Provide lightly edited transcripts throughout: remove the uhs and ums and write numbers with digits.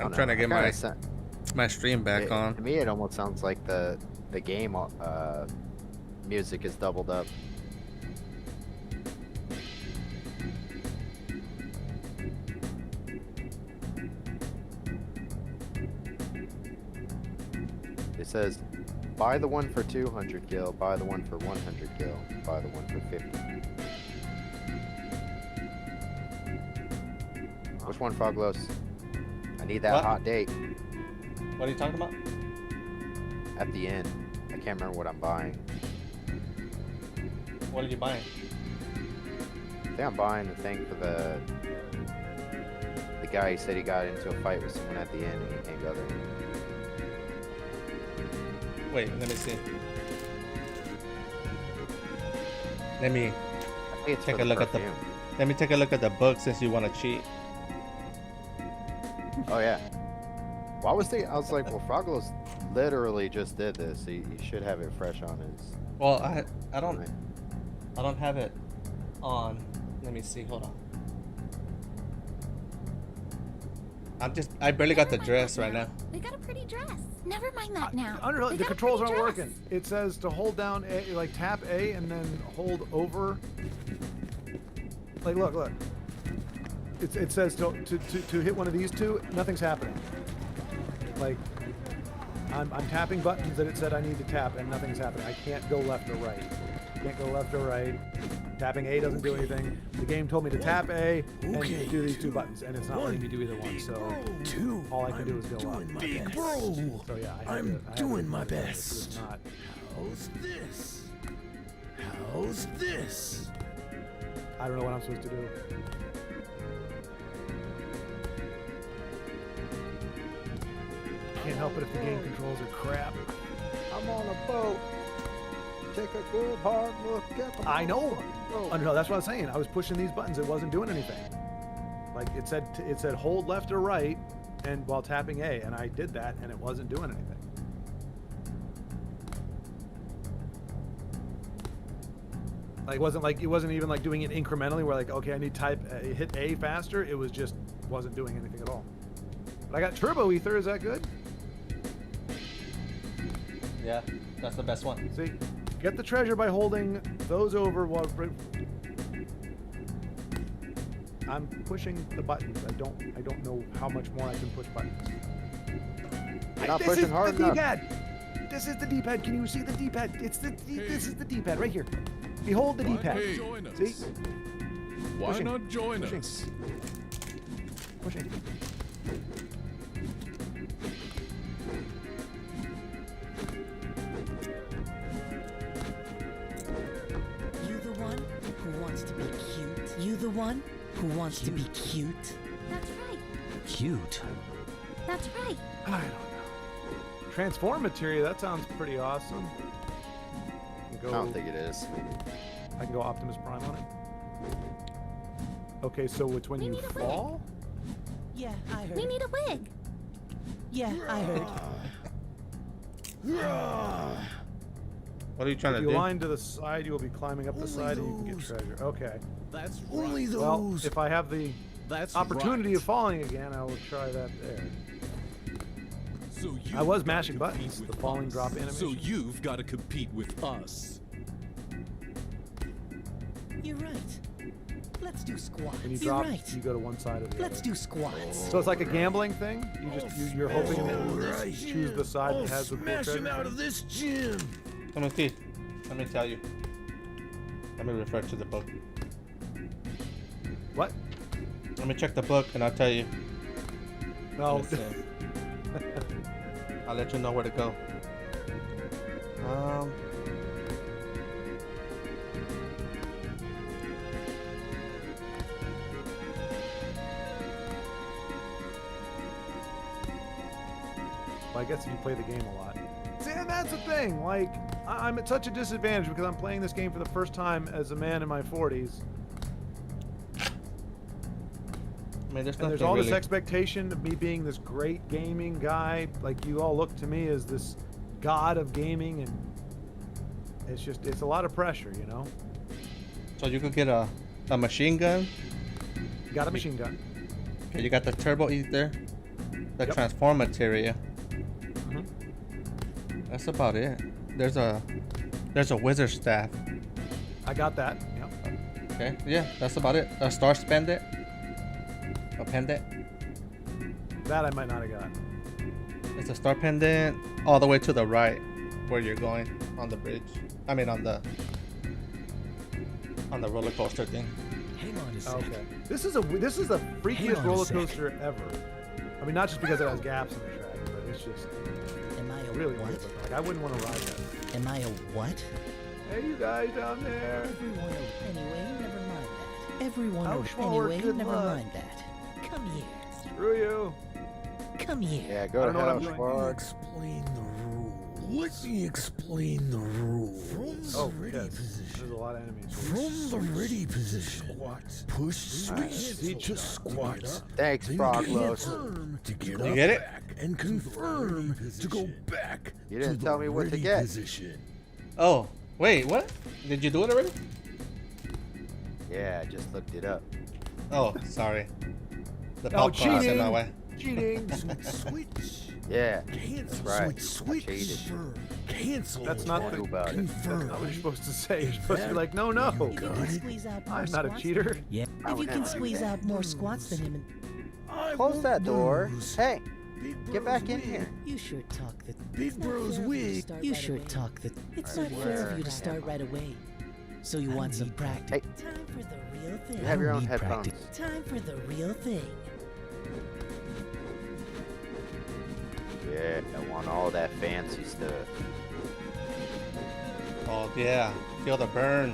I'm trying to get my Kinda my stream back on. To me, it almost sounds like the game music is doubled up. It says, buy the one for 200 gil, buy the one for 100 gil, buy the one for 50. Which one, Froglos? I need that hot date. What are you talking about? At the end. I can't remember what I'm buying. What are you buying? I think I'm buying the thing for the guy who said he got into a fight with someone at the end and he can't go there. Wait, let me see. Let me I think it's take for a look at the. perfume. Let me take a look at the book since you want to cheat. Oh yeah. Why was I was like, well, Froglos literally just did this. He should have it fresh on his. Well, I don't have it on. Let me see. Hold on. I barely got the dress right now. We got a pretty dress. Never mind that now. The controls aren't working. It says to hold down A, like tap A and then hold over. Like look. It says to hit one of these two, nothing's happening. Like I'm tapping buttons that it said I need to tap and nothing's happening. I can't go left or right. Can't go left or right. Tapping A doesn't do anything. The game told me to tap A and do these two buttons, and it's not letting me do either one. So all I can do is go up. Big bro. So yeah, I'm doing my best. It's not. How's this? How's this? I don't know what I'm supposed to do. Can't help it if the game controls are crap. I'm on a boat. Take a good hard look at the I know. Oh, no, that's what I was saying. I was pushing these buttons. It wasn't doing anything. Like it said hold left or right, and while tapping A, and I did that, and it wasn't doing anything. Like it wasn't even like doing it incrementally. Where like, okay, I need hit A faster. It was just wasn't doing anything at all. But I got turbo ether. Is that good? Yeah, that's the best one. See, get the treasure by holding those over while. I'm pushing the buttons. I don't know how much more I can push buttons. Not pushing hard enough. This is the D-pad. Can you see the D-pad? This is the D-pad right here. Behold the D-pad. See? Why Pushing. not join Pushing. us? Pushing. You the one who wants to be cute? You the one who wants to be cute? That's right. Cute? That's right. I don't know. Transform materia. That sounds pretty awesome. I don't think it is. I can go Optimus Prime on it. Okay, so it's when We you need a fall? Yeah, I heard. We need a wig. Yeah, I heard. What are you trying If to you do? line to the side, you will be climbing up the side and you can get treasure. Okay. That's Only right. Well, if I have the That's opportunity right. of falling again, I will try that there. So I was you've mashing gotta compete buttons, with the falling us. drop So animation. you've got to compete with us. You're right. Let's do squats. When you You're drop, right. you go to one side or the Let's other. do squats. So it's like a gambling thing? You're hoping and then Right. choose the side that has the cool Smash him treasure. out of this gym. Let me see. Let me tell you. Let me refer to the book. What? Let me check the book and I'll tell you. No. Let's see. I'll let you know where to go. Well, I guess if you play the game a lot. See, and that's the thing. Like, I'm at such a disadvantage because I'm playing this game for the first time as a man in my 40s. I mean, there's And nothing there's all really. this expectation of me being this great gaming guy. Like, you all look to me as this god of gaming, and it's a lot of pressure, you know? So you could get a machine gun. You got a machine gun. Okay, you got the turbo ether. the Yep. transform materia. Mhm. That's about it. There's a wizard staff. I got that. Yep. Okay, yeah, that's about it. A star pendant. A pendant. That I might not have got. It's a star pendant all the way to the right, where you're going on the bridge. I mean, on the roller coaster thing. Hang on a sec. Okay. This is the Hang freakiest on a roller sec. coaster ever. I mean, not just because it has gaps in the track, but it's just Am I a really what? weird. Like, I wouldn't want to ride that. Am I a what? Hey, you guys down there. Everyone anyway, never mind that. Everyone Ouchwaller, anyway, good never luck. mind that. Come here. Screw you. Come here. Yeah, I go to don't know what hell, I'm doing. Schwarg. Explain the rules. Let me explain the rules. From Oh, the ready yes. position. There's a lot of enemies. From the ready position. Push switch to squat. Thanks, Then Froglos. confirm to get You up get it? back and confirm to go back You didn't to tell the me what to ready get. position. Oh, wait, what? Did you do it already? Yeah, I just looked it up. Oh, sorry. The Oh, popcorn was in my cheating. way. Cheating. Switch. Yeah, Cancel. right. Switch. I cheated. Confirm. Cancel. That's not What the. about it? That's Confirm. not what you're supposed to say. You're supposed to be like, no, no. If you Got can it. squeeze out more I'm not a squats cheater. than him- I If you would can never do squeeze that. out more squats than him, and I Close won't that door. lose. Hey, Big get Bro's back in wig. here. you sure talk the. Big It's not Bro's fair of you to wig. start You right sure away. talk the. It's Alright, not fair of where- you to start right away. So you want some practice? Hey. Time for the real thing. You have your I own need headphones. practice. Time for the real thing. Yeah, I want all that fancy stuff. Oh, yeah. Feel the burn.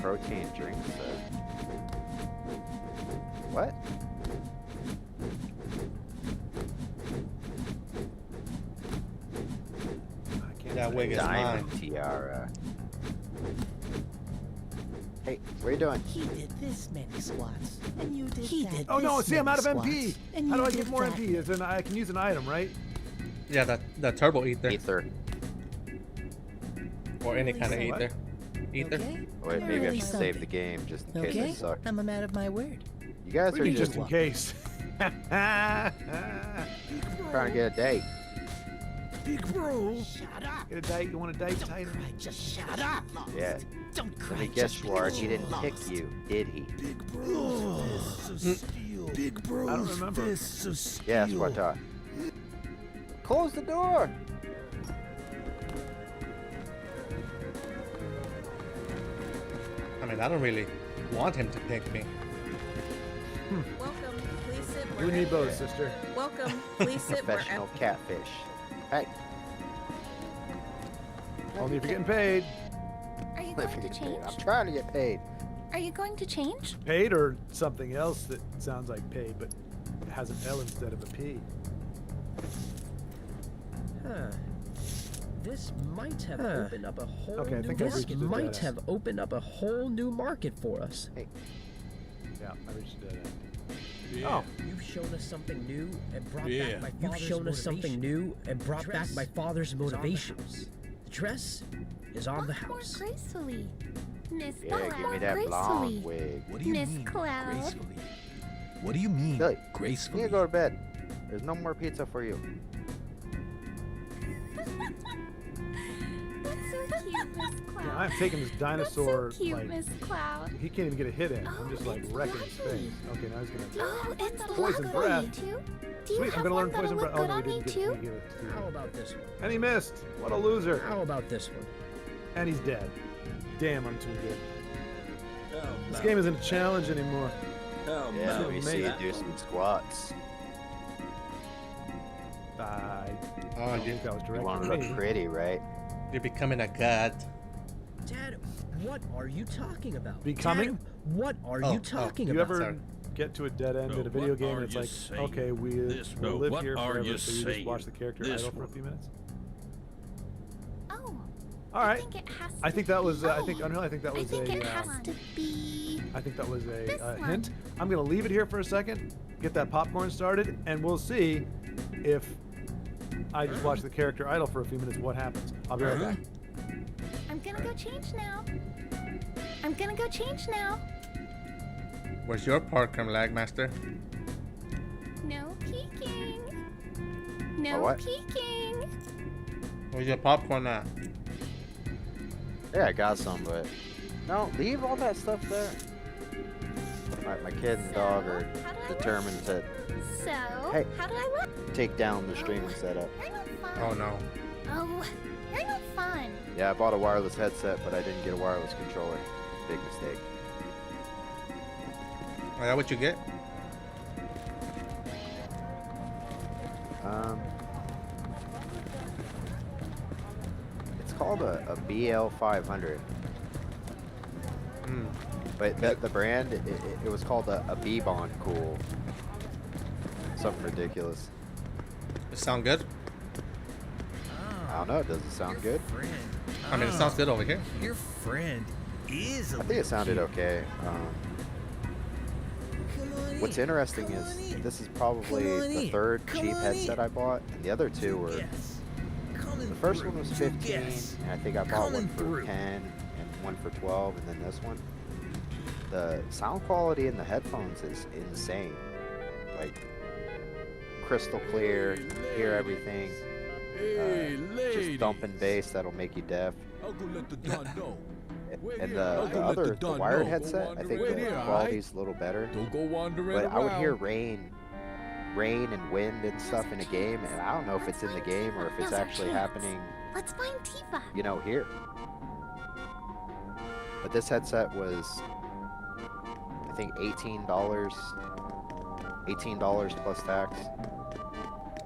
Protein drinks. What? I can't That say. wig is Diamond mine. tiara. Hey, what are you doing? He did this many squats, and you did he that. did Oh no! this See, I'm out of many MP. squats, and How do you I did get more that. MP? I can use an item, right? Yeah, the turbo ether. Ether. Or any kind of What? ether. Ether. Okay? Wait, You're maybe I really should save something. the game just in case Okay, it sucks. I'm a man of my word. You guys What are do you mean, just just in case? trying to get a date. Big Bro. Shut up! Get a date? You want a date, Titan? Cry, just shut up! Yeah. Don't cry. Let me guess, just Schwarg, he didn't lost. pick you, did he? Big Bro's fists of steel. Big Bro's I don't remember. fists of steel. Yeah, that's what I thought. Close the door. I mean, I don't really want him to pick me. Welcome. Please sit You wherever. need both, sister. Welcome. Please sit Professional wherever. catfish. Hey. Only if you're getting paid. Are you If going you to get paid. change? I'm trying to get paid. Are you going to change? Paid or something else that sounds like paid, but has an L instead of a P. Huh. This might have opened up a whole Okay, I new think I've market. reached the might dead have opened up a whole new market for us. Yeah, I reached a dead end. Yeah. Oh, You've shown us something new and brought Yeah. back my father's You've shown us something new and brought back my father's motivations. The dress is on the Walk more house. gracefully. Miss Yeah, Cloud. give me that gracefully. blonde wig. What do you Miss mean, Cloud. gracefully? What do you mean, Billy, You gracefully? need to go to bed. There's no more pizza for you. That's so cute, Miss Cloud. yeah, I'm taking this dinosaur. That's so cute, like, Miss Cloud. he can't even get a hit in. I'm Oh, just like it's wrecking his lovely. face. Okay, now he's gonna. Oh, it's Poison lovely. breath. Do you Sweet, I'm have gonna learn one that'll poison look breath. Oh good no, he on me didn't too? How get it. about this one? And he missed. What a loser. How about this one? And he's dead. Damn, I'm too good. This game isn't a challenge anymore. Yeah, let me see you do some squats. I Oh, don't you, think that was You want to directed at look me. pretty, right? you're becoming a god. Dad, what are you talking about? Becoming? Dad, what are Oh, you oh. talking Do you about? ever Sorry. get to a dead end No, in a video what game are and it's you like, saying? okay, we'll No, live what here are forever, you so you just watch the saying? character This idle for a one. few minutes? Oh, All I right. think it has I to think that be- was. I oh, think. Oh, no, I think that I was think a. it has to be. I think that was This a one. hint. I'm gonna leave it here for a second, get that popcorn started, and we'll see if I just watch the character idle for a few minutes. What happens? I'll be right back. I'm gonna go change now. I'm gonna go change now. Where's your parkour lag, master? No peeking. No what? peeking. Where's your popcorn at? Yeah, I got some, but no, leave all that stuff there. My kid and dog are How do I look? determined to So, Hey. how do I look? take down the streaming setup. You're no fun. Oh no. Oh, you're no fun. Yeah, I bought a wireless headset, but I didn't get a wireless controller. Big mistake. Is that what you get? It's called a BL500. Hmm. But the brand, it was called a B-Bond Cool. Something ridiculous. It sound good? I don't know, does it sound good? Friend. I mean, it sounds good over here. Your friend is a I think it sounded cute. okay. Come on What's in. interesting Come is on in. this is probably Come on the in. third Come cheap on headset in. I bought, and the other two were. Yes. Coming The first through. one was Two 15, guess. and I think I bought Coming one for through. 10 and one for 12, and then this one. The sound quality in the headphones is insane. Like crystal clear, hear everything. Hey, Just thumping bass that'll make you deaf. I'll go let the Don know. And I'll the go let other, the Don wired know. headset, I think Wait the here, quality's a little better. Don't go wandering But around. I would hear rain and wind and stuff in a game, and I don't know if it's in the game or if it's Now's our actually chance. happening, Let's find Tifa. you know, here. But this headset was, I think, $18 plus tax.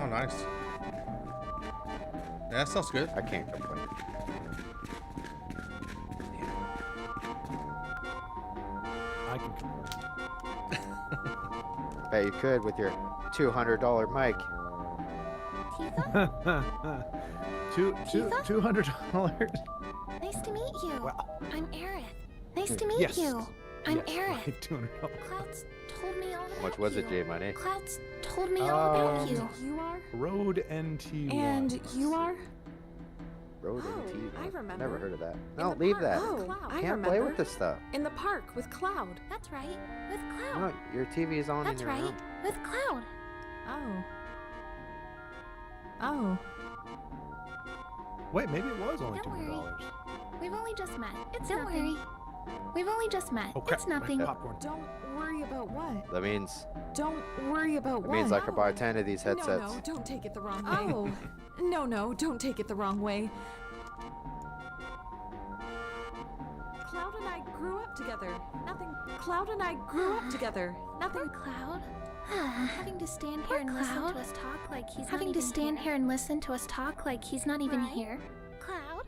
Oh, nice. Yeah, that sounds good. I can't complain. I can. Bet you could with your $200 mic. Tifa, Tifa? $200. nice to meet you. Wow. I'm Aerith. Nice to meet Yes. you. I'm Yes, Aerith. right, $200. Clouds told me all about How much was it, you. J Money? Clouds told me all about you. You are? Rode NT1. And you are? Road Oh, NT. I remember. Never heard of that. In No, the leave park. that. Oh, I Can't remember. play with this stuff. In the park with Cloud. That's right. With Cloud. No, your TV is on That's in your right. room. With Cloud. Oh. Oh. Wait, maybe it was only Don't worry. $200. We've only just met. Don't worry. We've only just met. Oh, crap. It's nothing. Popcorn. Don't worry about what? That means Don't worry about it what? means I could buy 10 of these headsets. No, don't take it the wrong way. Oh. No, don't take it the wrong way. Cloud and I grew up together. Nothing. Cloud and I grew up together. Nothing. Poor Cloud. Having to stand here and listen Cloud. to us talk like he's Having not to even stand here and listen to us talk like he's not even here. Cloud.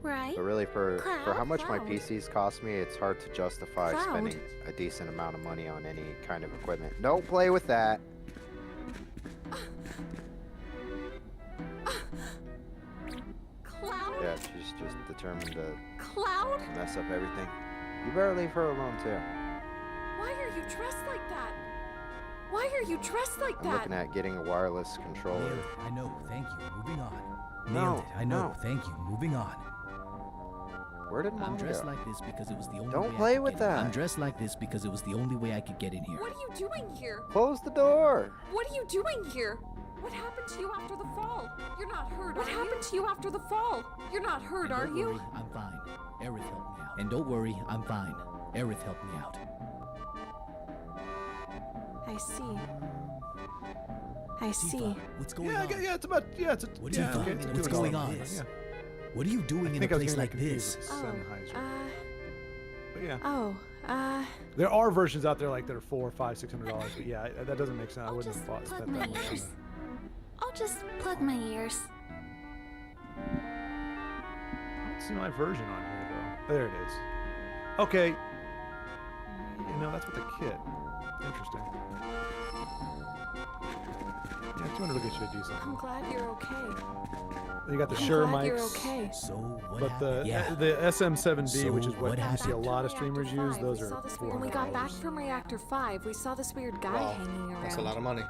Right? But really, for how much my Cloud. PCs cost me, it's hard to justify Cloud. spending a decent amount of money on any kind of equipment. Don't play with that. Cloud. Yeah, she's just determined to Cloud. mess up everything. You better leave her alone too. Why are you dressed like that? Why are you dressed like I'm that? looking at getting a wireless controller. Nailed it. I know. Thank you. Moving on. No, Nailed it. I know. no. Thank you. Moving on. Where did I'm Mom dressed go? like this because it was the only Don't way play I could with get in. that. I'm dressed like this because it was the only way I could get in here. What are you doing here? Close the door. What are you doing here? What happened to you after the fall? You're not hurt, What happened to you after the fall? You're not hurt, And are don't you? worry, I'm fine. Aerith helped me out. And don't worry, I'm fine. Aerith helped me out. I see. I see. Tifa, what's going Yeah, on? yeah, it's about, yeah, it's a, What yeah, Tifa, okay, it's a what's $200 going one, on? yeah. What are you doing I in a think I was place getting like confused this? with Sennheiser. But yeah. Oh, There are versions out there like that are $400, $500, $600, but yeah, that doesn't make sense. I wouldn't have bought plug spent my that much on ears. it. I'll just plug my ears. I don't see my version on here though. There it is. Okay. You know, that's with the kit. Interesting. Yeah, 200 will get you a decent I'm one. glad you're okay. You got the I'm Shure glad mics. you're okay. So what But happened? the SM7B, which is So what what you see a happened? lot of streamers use, those we are saw this weird, when we $400. got back from Reactor 5, we saw this weird guy Wow, hanging around. that's a lot of money.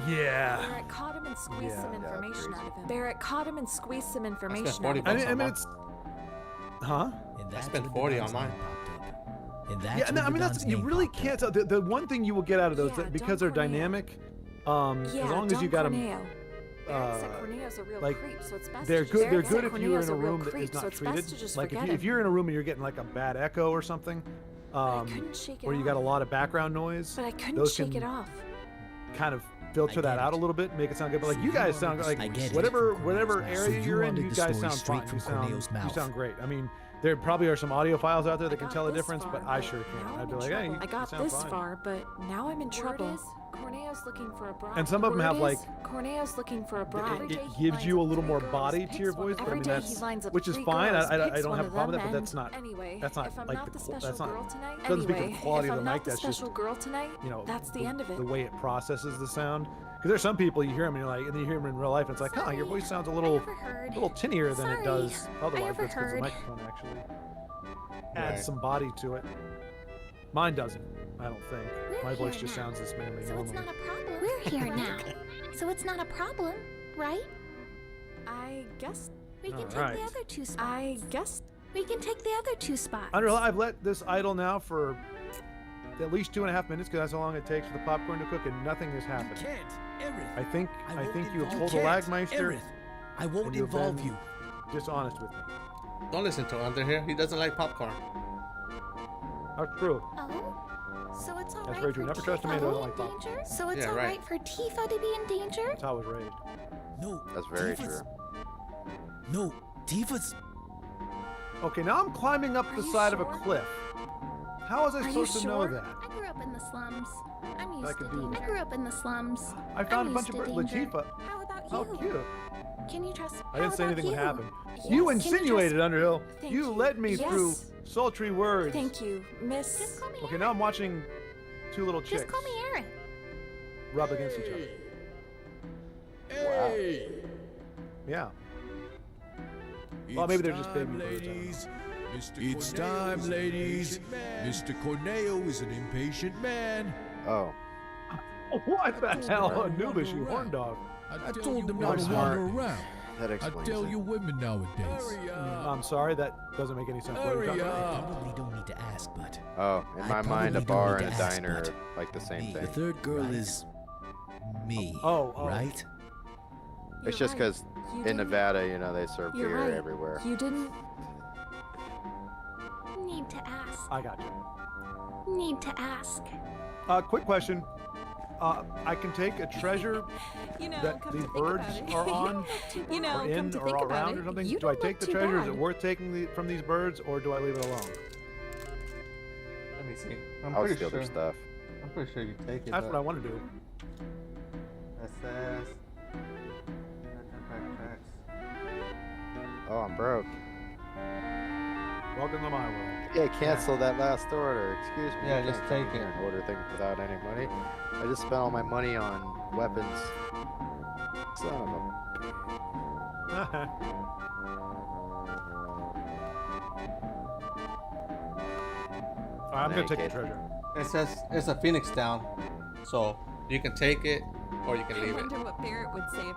Yeah. Barrett caught him and squeezed Yeah. some Yeah, information crazy. out of him. Barrett caught him and squeezed some information out 40 of I him. bucks. mean, it's... Huh? And that's spent when 40 Device on mine. popped up. And that's Yeah, no, where I mean the that's Don's you name really popped can't up. tell. The one thing you will get out of those Yeah, that because they're Don Corneo. dynamic, as Yeah, long as you got them. Eric said Corneo's a real like, creep, so it's best They're to good. just They're forget good him. if you're in Corneo's a real room that creep, is so not it's best treated. to just Like forget if him. you're in a room and you're getting like a bad echo or something, couldn't shake it or you got a off. lot of background noise, But I couldn't those shake can it off. kind of filter I that get out a it. little bit, make it sound good. But like So you you guys wanted sound the- I like get it. whatever So area you you're in, wanted you the guys story sound straight fine. from You sound Corneo's mouth. great. I mean, there probably are some audio files out there that I can got tell the this difference, far, but I sure can't. now I'd I'm be in like, trouble. hey, I you got sound this fine. far, but now I'm in trouble. Word is, Corneo's looking for a bride. And some of them have like Corneo's looking for a bride. it gives you a little more body to your voice, but I mean that's which is fine. I don't have a problem with that, but that's not Anyway, that's not if I'm like not the the special that's not girl tonight, doesn't speak to the anyway, quality if of I'm the not mic. the That's just special girl tonight, that's the end of it. The way it processes the sound. Because there's some people you hear them and you're like, and then you hear them in real life, and it's like, huh, your voice sounds a little tinnier than it does otherwise. That's because the microphone actually adds some body to it. Mine doesn't. I don't think. My voice just sounds this manly So it's normally. not a problem. We're here now. So it's not a problem, right? I guess. We can take Alright. the other two spots. I guess. We can take the other two spots. Underhill, I've let this idle now for at least 2.5 minutes because that's how long it takes for the popcorn to cook, and nothing has happened. Can't, Aerith. I think won't you have involve- pulled a can't, Lagmeister. Aerith, I won't and you've involve been you. Dishonest with me. Don't listen to Under here. He doesn't like popcorn. That's true. Oh? So it's alright very for true. Never trust a Tifa man to who be doesn't in like danger? So it's Yeah, alright right. for Tifa to be in danger? That's how I was raised. No. That's very Tifa's- true. No, Tifa's. Okay, now I'm climbing up the you side of a sure? cliff. How was I Are you supposed to know sure? that? I grew up in the slums. I'm I used could to do danger. that. I grew up in the slums. I found I'm a bunch of used to birds. danger. Latifah, How about how you? cute. Can you trust? I didn't say anything would happen. Yes. You Can you insinuated, Underhill. Thank You you. led me through Yes. sultry words. Thank you, Miss. Just call me Okay, Aaron. now I'm watching two little chicks Just call me Aaron. rub against each other. Hey! Yeah. Well, maybe they're just baby time, birds, I don't know. ladies. It's time, ladies. Mr. Corneo is an impatient man. Oh, What the hell? Wander Anubis, you around. horn dog. I told them not not to to wander wander around. that I explains tell it. you women nowadays. I'm sorry, that doesn't make any sense. What are you Hurry talking about? up. Probably don't need to ask, but Oh, in I my mind, a probably don't bar need and a to ask, diner but are like the same the thing. third girl is me. Oh. Right? It's You're just right. because You in didn't- Nevada, you know, they serve You're beer right. everywhere. You didn't. Need to ask. I got you. Need to ask. Quick question. I can take a treasure You know, that come these to think birds about it. are on, You know, or come in, to or think about around, it, or something. you Do I don't take look the too treasure? Is bad. it worth taking from these birds, or do I leave it alone? Let me see. I'm I'll pretty steal sure. their stuff. I'm pretty sure you take it. That's but what I want to do. It says. Oh, I'm broke. Welcome to my world. Yeah, cancel that last order. Excuse me. Yeah, you just can't come take here it. and order things without any money. I just spent all my money on weapons. Son of a. I'm gonna take the Naked. treasure. It says it's a phoenix down, so you can take it or you can I leave it. wonder what Barrett would say.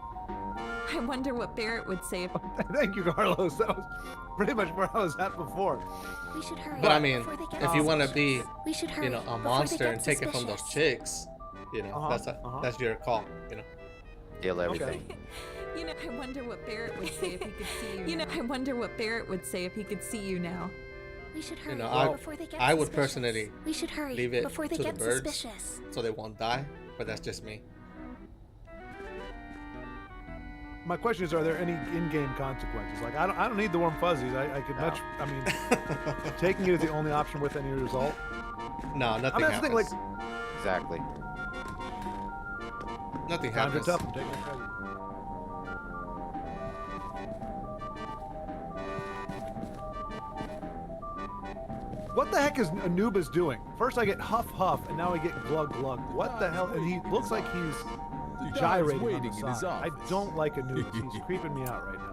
I wonder what Barrett would say if. Thank you, Carlos. That was pretty much where I was at before. We should hurry. But I mean, before they get if you want to suspicious. be, we should hurry. you know, a before they monster get and take it from those suspicious. chicks, you know, that's your call, you know. Steal everything. You know, I wonder what Barrett would say if he could see you. You know, I wonder what Barrett would say if he could see you now. We should hurry You know, before they get I would suspicious. personally We should hurry leave it before they to the get birds suspicious. so they won't die, but that's just me. My question is, are there any in-game consequences? Like, I don't need the warm fuzzies. I could much. I mean, taking it is the only option with any result. No, nothing I mean, that's the thing. happens. Like, Exactly. Nothing times are happens. tough. I'm taking the treasure. What the heck is Anubis doing? First I get huff huff, and now I get glug glug. What the hell? And he looks like he's The guy's gyrating on waiting the in his side. I office. don't like Anubis. He's creeping me out right now.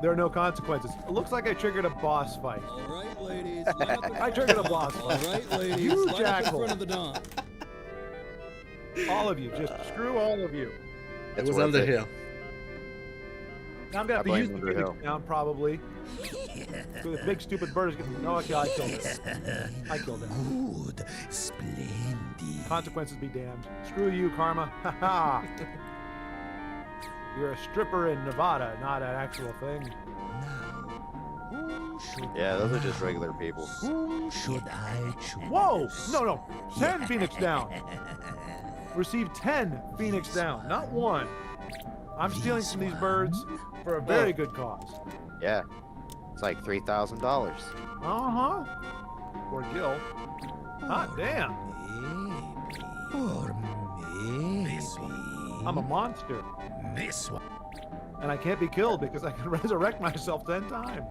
There are no consequences. It looks like I triggered a boss fight. All right, ladies. Line up in I triggered a boss All fight. right, ladies. You line up in jackal. front of the Don. All of you, just screw all of you. It It's was worth under it. here. Now I'm gonna have to use the Underhill. Phoenix down probably. So the big stupid bird is getting. No, okay, I killed it. I killed it. Good. Splendid. Consequences be damned. Screw you, Karma. Haha. You're a stripper in Nevada, not an actual thing. Yeah, those are just regular people. Whom should I choose? Whoa! No. 10 Phoenix down. Receive 10 Phoenix down, not 1. I'm stealing from these birds for a very good cause. Yeah. It's like $3,000. Uh-huh. Or Gil. Hot damn. Or maybe. I'm a monster. This one. And I can't be killed because I can resurrect myself 10 times.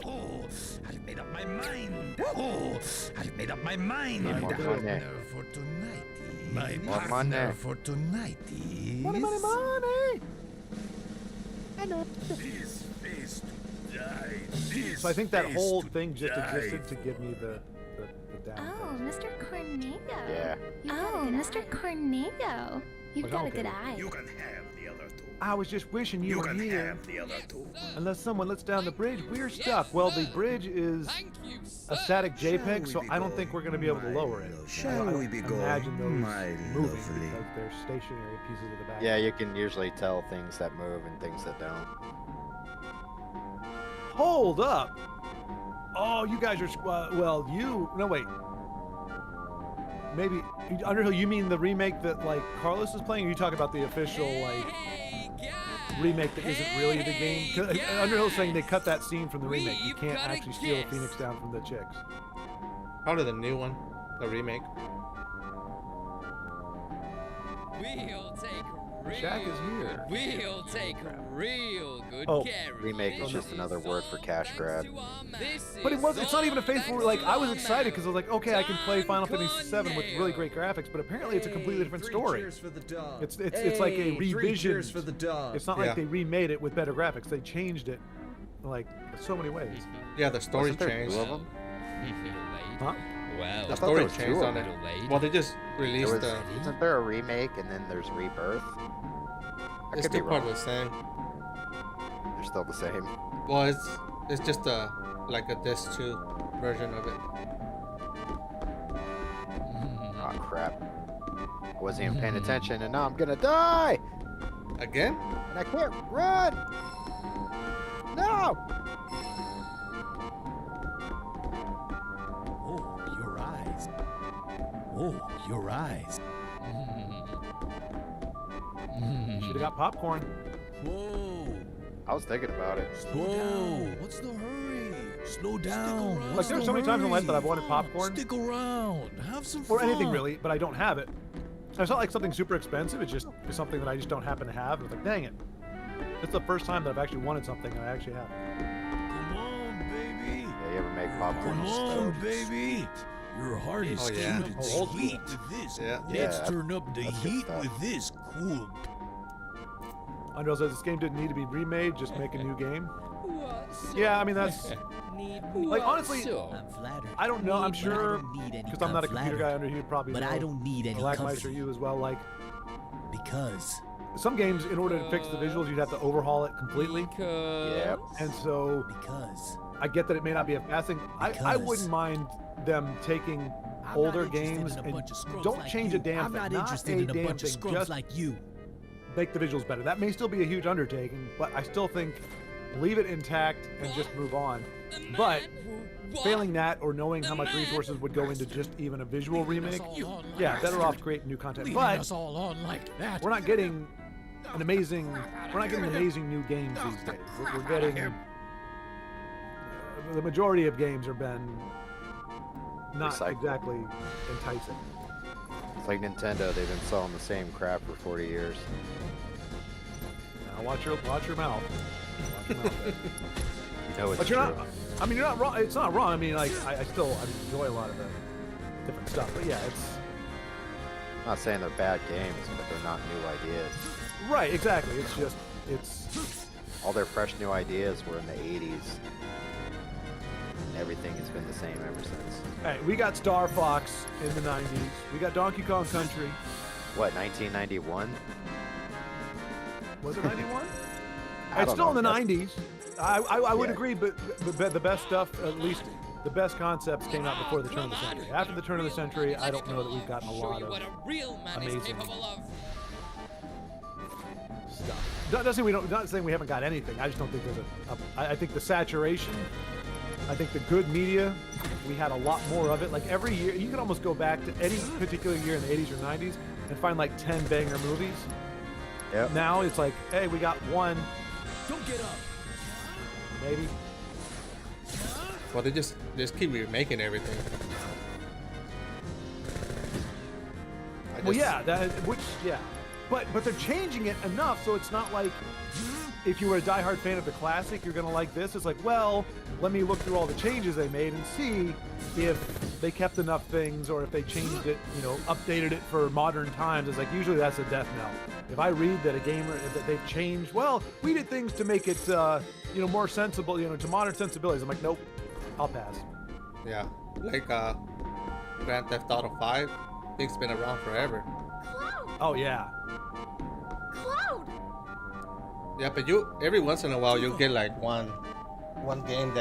Oh, I've made up my mind. Oh, I've made up my mind. Need more partner money. for tonight. My More partner money. for tonight is. Money! This face to die. This So I think that face whole to thing just die. existed to give me the down. Oh, Mr. Corneo. Yeah. Oh, Mr. Corneo. You've Like, got a okay. good eye. You can have the other two. I was just wishing you were can here. have the other two. Unless someone lets down the bridge, we're stuck. Well, the bridge is a static JPEG, so I don't think we're going to be able to lower it. Shall I we be going, imagine those my moving lovely? because they're stationary pieces of the back. Yeah, you can usually tell things that move and things that don't. Hold up. Oh, you guys are well. No wait. Maybe Underhill. You mean the remake that like Carlos is playing? Or you talk about the official like remake that isn't really the game? 'Cause Underhill's saying they cut that scene from the remake. You can't actually steal the Phoenix down from the chicks. Probably the new one, the remake. We'll take Shaq is here. We'll take real good Oh, care of Remake is this. just another word for cash grab. But it's not even a faithful. Like I was excited because I was like, okay, I can play Final Fantasy VII with really great graphics. But apparently, it's a completely different story. Cheers for the dog. It's like a Three revision. cheers for the dog. It's not like they remade it with better graphics. They changed it, like so many ways. Yeah, the story Wasn't there changed. 2 of them? Huh? Well, The I thought there story was 2 changed of on them. it. Well, they just released the. Isn't there a remake and then there's Rebirth? I It's could be still part wrong. of the same. They're still the same. Well, it's just like a disc 2 version of it. Oh crap. I wasn't even paying attention and now I'm gonna die! Again? And I can't run! No! Oh, your eyes. Oh, your eyes. Should have got popcorn. Whoa. I was thinking about it. Whoa. What's the hurry? Slow down. Like there's so many times in life that I've wanted popcorn Stick around. Have some or fun. anything really, but I don't have it. It's not like something super expensive. It's just something that I just don't happen to have. And it's like, dang it! It's the first time that I've actually wanted something and I actually have it. Come on, baby. Yeah, you ever make popcorn? Come on on, stove? baby. Your heart is Oh, yeah. cute. It's Oh, heat with this. Yeah. Let's Yeah, turn up the that's good heat stuff. with this cool. Underhill says this game didn't need to be remade. Just make a new game. Yeah, I mean that's like honestly, I'm flattered. I don't know. I'm But I sure don't need any because I'm not a computer guy. flattery. Under here probably. But know. I don't need any Blackmeister, comfort. you as well. Like Because some games, in order to fix the visuals, you'd have to overhaul it completely. Yep. And so I get that it may not be a fast thing. I Because- wouldn't mind them taking older games and don't change a damn I'm thing. not interested in a damn bunch of thing, scrubs just like you. make the visuals better. That may still be a huge undertaking, but I still think leave it intact and just move on. But failing that or knowing how much resources would go into just even a visual remake, yeah, better off creating new content. But all on like that. we're not getting amazing new games these days. We're getting the majority of games have been not Recycled. exactly enticing. It's like Nintendo, they've been selling the same crap for 40 years. Now watch your mouth. Watch your mouth there. You know it's But you're true. not. I mean, you're not wrong. It's not wrong. I mean, like I enjoy a lot of the different stuff. But yeah, it's I'm not saying they're bad games, but they're not new ideas. right. Exactly. It's just All their fresh new ideas were in the 80s. And everything has been the same ever since. Hey, we got Star Fox in the 90s. We got Donkey Kong Country. What, 1991? Was it 91? I It's don't still in the know. 90s. I would Yeah. agree, but the best stuff, at least the best concepts, came out before the turn of the century. After the turn of the century, I don't know that we've gotten a Show lot you of what a real man is amazing capable of. stuff. Not saying we don't. Not saying we haven't got anything. I just don't think there's I think the saturation. I think the good media. We had a lot more of it. Like every year, you could almost go back to any particular year in the 80s or 90s and find like 10 banger movies. Yep. Now it's like, hey, we got one, Don't get up. maybe. Well, they just keep remaking everything. Well, yeah, but they're changing it enough so it's not like if you were a diehard fan of the classic, you're gonna like this. It's like, well, let me look through all the changes they made and see if they kept enough things or if they changed it, you know, updated it for modern times. It's like usually that's a death knell. If I read that a gamer that they've changed, well, we did things to make it, you know, more sensible, you know, to modern sensibilities. I'm like, nope, I'll pass. Yeah, like Grand Theft Auto 5. I think it's been around forever. Cloud! Oh yeah. Cloud! Yeah, but every once in a while you'll get like one game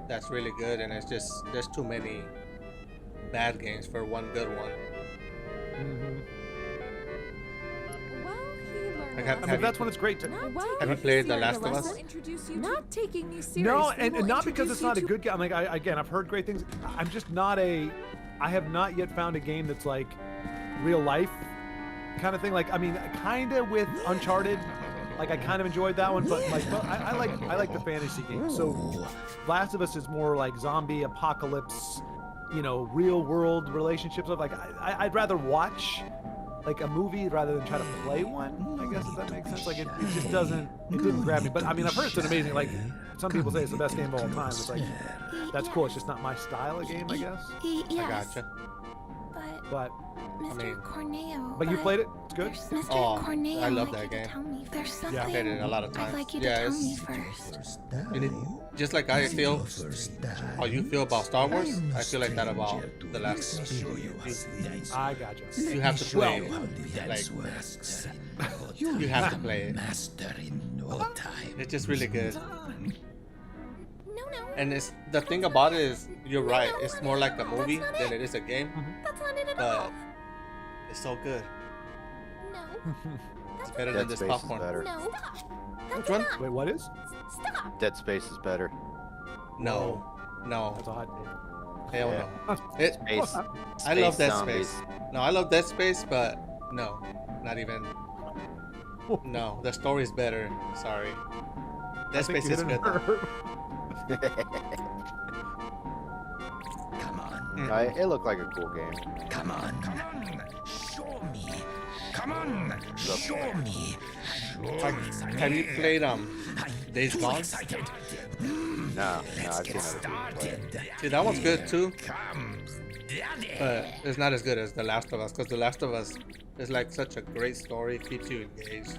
that's really good, and it's just there's too many bad games for one good one. Mm-hmm. Well, he learned. Like, a have lesson. you- That's when it's great to. Have you played The Last of Us? Introduce you Not taking you seriously. No, and not because it's not a good game. I'm like, again, I've heard great things. I'm just not I have not yet found a game that's like real life kind of thing. Like, I mean, kind of with Uncharted. Like, I kind of enjoyed that one, but like, I like the fantasy games. So, Last of Us is more like zombie apocalypse, you know, real world relationships. Of like, I'd rather watch like a movie rather than try to play one. I guess if that makes sense. Like, it just didn't grab me. But I mean, I've heard it's an amazing. Like, some people say it's the best game of all time. It's like, that's cool. It's just not my style of game, I guess. Yes, I gotcha. but But Mr. Corneo. but you played it. It's good. Mr. Oh, Corneo, I love I'd that like you game. to tell me if there's something. Yeah. I played it a lot of times. I'd like you to Yeah, tell me it's first. you need, just like I feel how you feel about Star Wars. I feel like that about The Last of Us. I gotcha. You have to play it. Like you have to play it. It's just really good. No. And it's the thing about it is you're right. It's more like a movie than it is a game. That's not it at But all. it's so good. No. It's better Dead than this Space is popcorn. better. No. Which one? Wait, what is? Stop. Dead Space is better. No. That's a hot take. Hell Yeah. no. It, Space. I love Space Dead zombies. Space. No, I love Dead Space, but no, not even. No, the story's better. Sorry. I Dead think Space you is hit a good. though. nerve. It looked like a cool game. Come on. Show me. Come on. Show me. Have you played Days Gone? No, I've seen other people play it. See, that one's good too. But it's not as good as The Last of Us, because The Last of Us is like such a great story, keeps you engaged.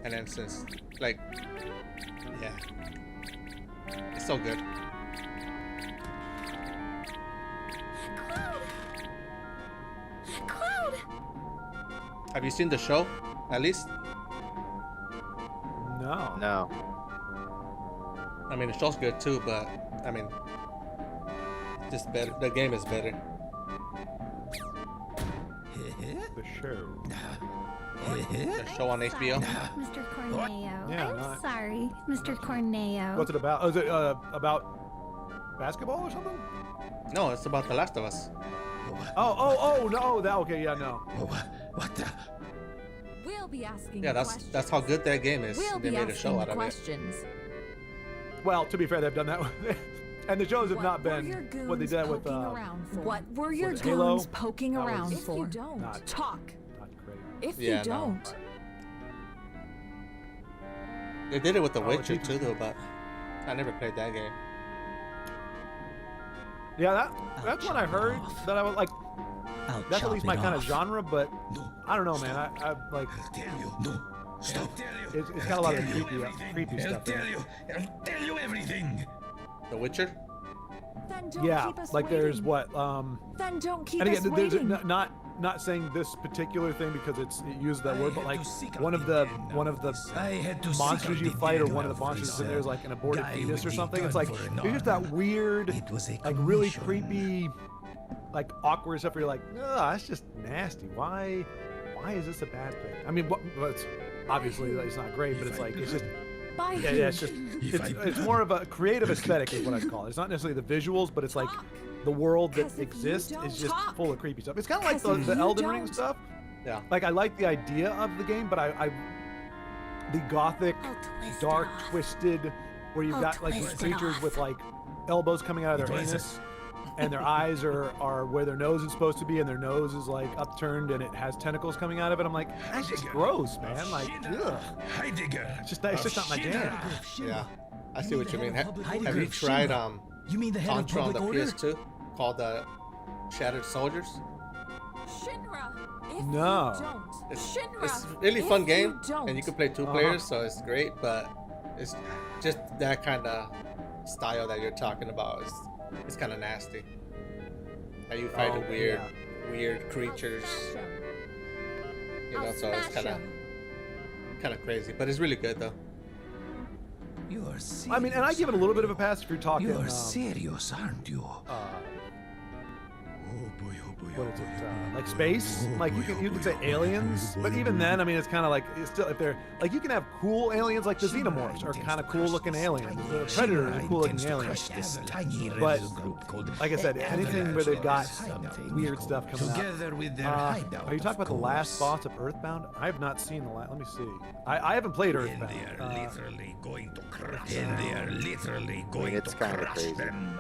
And then since, like, yeah, it's so good. Cloud. Have you seen the show, at least? No. No. I mean, the show's good too, but I mean, just better. The game is better. The show. The show on HBO. Mr. Corneo. Yeah, I'm not- sorry, Mr. Corneo. What's it about? Oh, is it about basketball or something? No, it's about The Last of Us. Oh, no. That okay? Yeah, no. What the? We'll be asking. Yeah, that's how good that game is. We'll They be made a show asking out of it. questions. Well, to be fair, they've done that, and the shows have not been what they did with. What were your was it, Halo? goons poking That was- around If for? you don't Not- talk, Not great. if Yeah, you no. don't, They did it with The Oh, Witcher it's- too, though, but I never played that game. Yeah, that's one I heard that I would like. I'll That's at chop least it my kind of off. genre, but I don't know, man. I like. I'll tell you. No. Stop. It's got a lot of creepy stuff. in it. I'll tell you everything. The then don't Yeah, keep us like there's waiting. what Then don't keep and us again, there's waiting. not not saying this particular thing because it uses that word, but like one of the monsters you fight, or one of the monsters in there is like an aborted fetus or something. It's like there's just that weird, like really creepy, like awkward stuff where you're like, ugh, that's just nasty. Why is this a bad thing? I mean, it's obviously it's not great, but it's like it's just. Yeah, it's just it's more of a creative aesthetic is what I call it. It's not necessarily the visuals, but it's like the world that exists is just full of creepy stuff. It's kind of like the Elden Ring stuff. Yeah. Like I like the idea of the game, but I the gothic, dark, twisted, where you've got like these creatures with like elbows coming out of their anus, and their eyes are where their nose is supposed to be, and their nose is like upturned, and it has tentacles coming out of it. I'm like, that's just gross, man. Like, ugh. It's just not my jam. Yeah, I see what you mean. Have you tried You mean the head of Contra on the public order? PS2 called the Shattered Soldiers? Shinra, if No. you don't. It's Shinra, a really fun if game, you don't. and you can play 2 players, so it's great. But it's just that kind of style that you're talking about. It's kind of nasty. How you fight the weird creatures. You know, so it's kind of crazy, but it's really good though. You are serious. I mean, and I give it a little bit of a pass if you're talking. You are serious, aren't you? What is it? Like space? Like you can say aliens, but even then, I mean, it's kind of like it's still if they're like you can have cool aliens like the xenomorphs are kind of cool looking aliens. The predators are cool looking aliens. But like I said, anything where they've got weird stuff coming out. Are you talking about the last boss of Earthbound? I have not seen the last. Let me see. I haven't played Earthbound. Literally going to crush them. They are literally going It's to kind of crush crazy. them.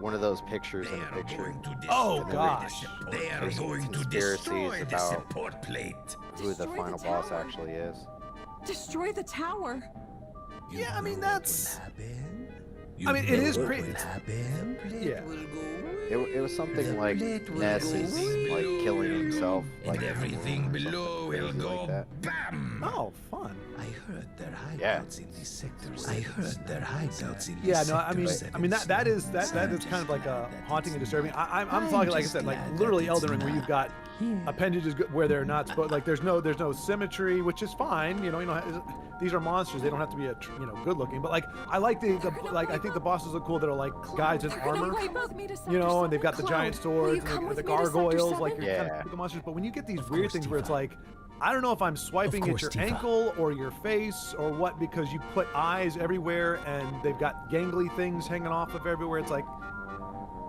One of those pictures in a picture. Oh gosh! They are There's going to conspiracies destroy the about support plate. who the Destroy final the boss tower. actually is. Destroy the tower. Yeah, I mean that's. You I mean, it know is what pretty. will happen? Yeah. It was something like Ness is like killing himself, like And everything below will crazy go like that. bam. Oh, fun. I heard their Yeah. hideouts in these sectors. I heard their hideouts in these Yeah, sectors. no, I mean that is kind of like a haunting and disturbing. I'm talking like I said, like literally Elden Ring, where you've got appendages where they're not supposed. Like there's no symmetry, which is fine. You know, these are monsters. They don't have to be good looking. But like I like the like I think the bosses look cool that are like guys in armor. You know, and they've got the giant swords and the gargoyles, like you're kind of typical monsters. But when you get these weird things where it's like, I don't know if I'm swiping at your ankle or your face or what, because you put eyes everywhere and they've got gangly things hanging off of everywhere. It's like,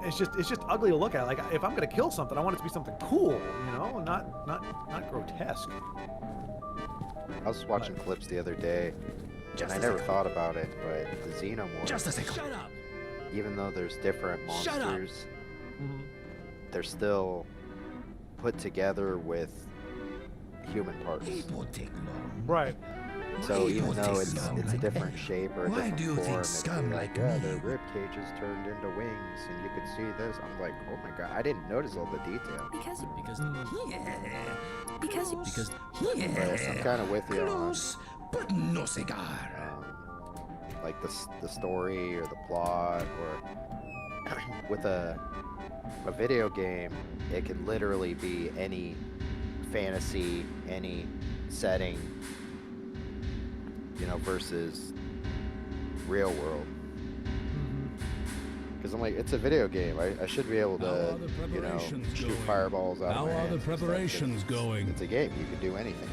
it's just ugly to look at. Like if I'm gonna kill something, I want it to be something cool, you know, not grotesque. I was watching clips the other day, and I never thought about it, but the xenomorphs. Just a second. Shut up. Even though there's different Shut up. monsters, they're still put together with human parts. It won't take long. Right. So It even won't though take it's long a like different that. shape or a Why different do you form, think it'd scum be like yeah, me- their rib cages turned into wings, and you could see this. I'm like, oh my god, I didn't notice all the detail. Because But I'm kind of with you on Close, but no cigar. like the story or the plot, or with a video game, it can literally be any fantasy, any setting, you know, versus real world. Because I'm like, it's a video game. I should be able to, you know, shoot fireballs out of How my are hands the and stuff, 'cause preparations going? It's a game. You can do anything.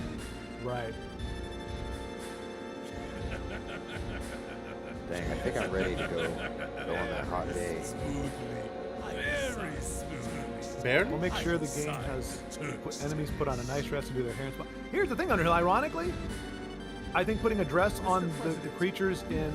Right. Dang, I think I'm ready to go on that hot day. Barely? We'll make sure the game has enemies put on a nice dress and do their hair and stuff. Here's the thing, Underhill. Ironically, I think putting a dress on the creatures in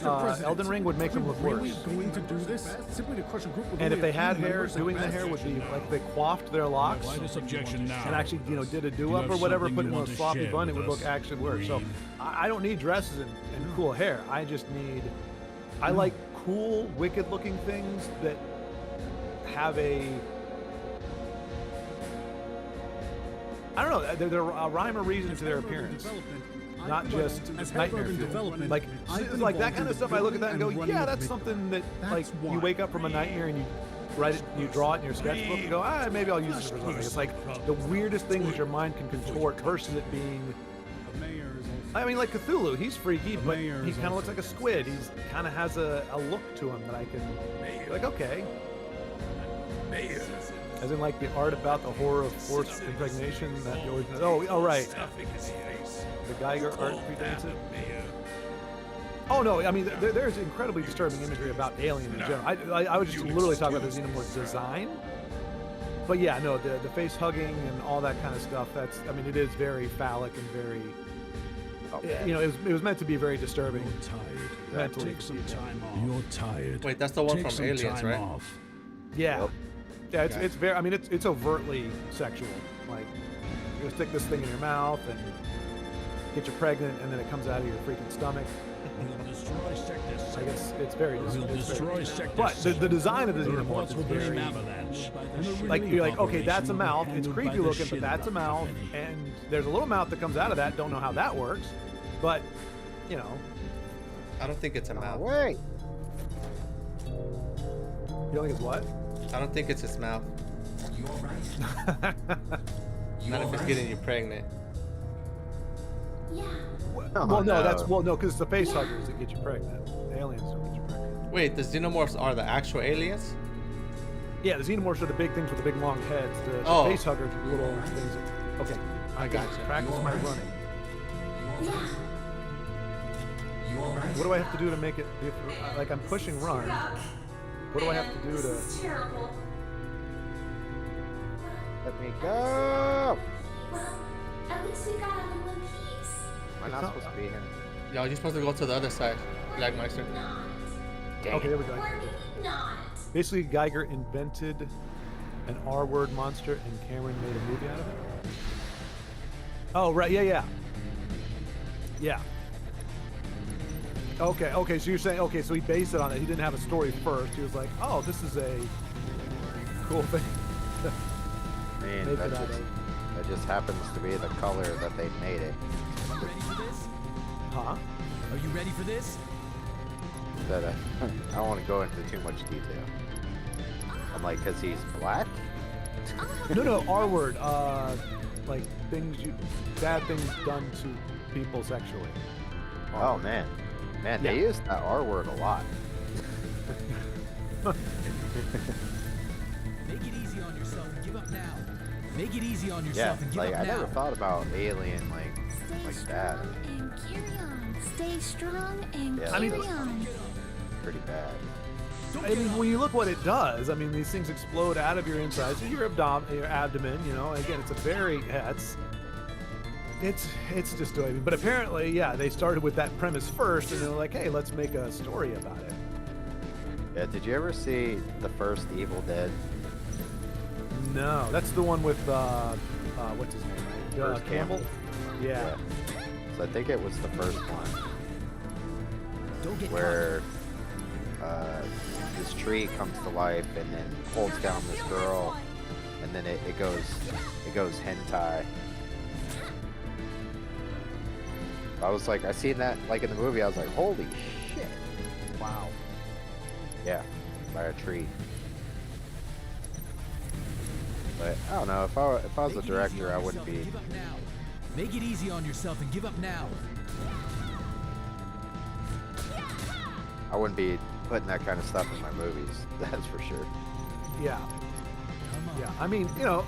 Elden Ring would make them look worse. Going to do this simply to crush a group of And if they had only hair, doing the hair would be like they coiffed their locks Why this objection now? and actually, you know, did a do-up have or whatever, something put you it in want a to sloppy share bun, it with would look us? actually worse. So I don't need dresses and cool hair. I just need. I like cool, wicked-looking things that have a. I don't know. They're a rhyme or reason to their appearance, not just nightmare fuel. Like that kind of stuff. I look at that and go, yeah, that's something that like you wake up from a nightmare and write it, you draw it in your sketchbook and go, maybe I'll use this for something. It's like the weirdest thing that your mind can contort versus it being. I mean, like Cthulhu, he's freaky, but he kind of looks like a squid. He's kind of has a look to him that I can be like, okay. As in, like the art about the horror of forced impregnation that you always. Oh, right. The Geiger art predates it. Oh no, I mean there's incredibly disturbing imagery about Alien in general. I was just literally talking about the Xenomorph design. But yeah, no, the face hugging and all that kind of stuff. That's, I mean, it is very phallic and very. You know, it was meant to be very disturbing. You're tired. Mentally. Take some time off. You're tired. Wait, that's the one Take from Aliens, right? Off. Yeah. Yep. Yeah, it's very. I mean, it's overtly sexual. Like, you're gonna stick this thing in your mouth and get you pregnant, and then it comes out of your freaking stomach. We'll destroy Sector 7. Like it's very. We'll destroy Sector But 7. the design of the The Xenomorph reports is will bring very. an avalanche. Like you're like, okay, that's a mouth. It's creepy looking, but that's a mouth, and there's a little mouth that comes out of that. Don't know how that works, but you know. I don't think it's a mouth. Wait. You don't think it's what? I don't think it's its mouth. Not if it's getting you pregnant. Yeah. Well, no, because it's the face huggers that get you pregnant. Aliens don't get you pregnant. Wait, the Xenomorphs are the actual aliens? Yeah, the Xenomorphs are the big things with the big long heads. The face huggers are the little things. Okay, I got you. Practice my running. Yeah. What do I have to do to make it? Like I'm pushing run. What do I have to do to? Terrible. Let me go. Well, at least we got out in one piece. Am I not supposed to be here? Yo, you're supposed to go to the other side, Blackmeister. Okay, there we go. Or maybe not. Basically, Geiger invented an R-word monster, and Cameron made a movie out of it. Oh right, yeah. Okay, so you're saying, okay, so he based it on it. He didn't have a story first. He was like, oh, this is a cool thing. Man, Make that it out just, of. that just happens to be the color that they made it. Ready for this? Huh? Are you ready for this? That I don't want to go into too much detail. I'm like, cause he's black? No, R-word. Like bad things done to people sexually. Oh man, they use that R word a lot. Make it easy on yourself and give up now. Make it easy on Yeah, yourself and give like up I now. never thought about Alien like that. And carry on. Stay strong and Yeah, carry that's on. pretty bad. I mean, when you look what it does, I mean, these things explode out of your insides, your abdomen. You know, again, it's a very it's disturbing. But apparently, yeah, they started with that premise first, and they were like, hey, let's make a story about it. Yeah, did you ever see the first Evil Dead? No, that's the one with what's his name? Bruce Campbell. Yeah. So I think it was the first one Don't get where this tree comes to life and then holds down this girl, and then it goes hentai. I was like, I seen that like in the movie. I was like, holy shit! Wow. Yeah, by a tree. But I don't know, if I was a director, I wouldn't be. Make it easy on yourself and give up now. I wouldn't be putting that kind of stuff in my movies. That's for sure. Yeah. Yeah. I mean, you know,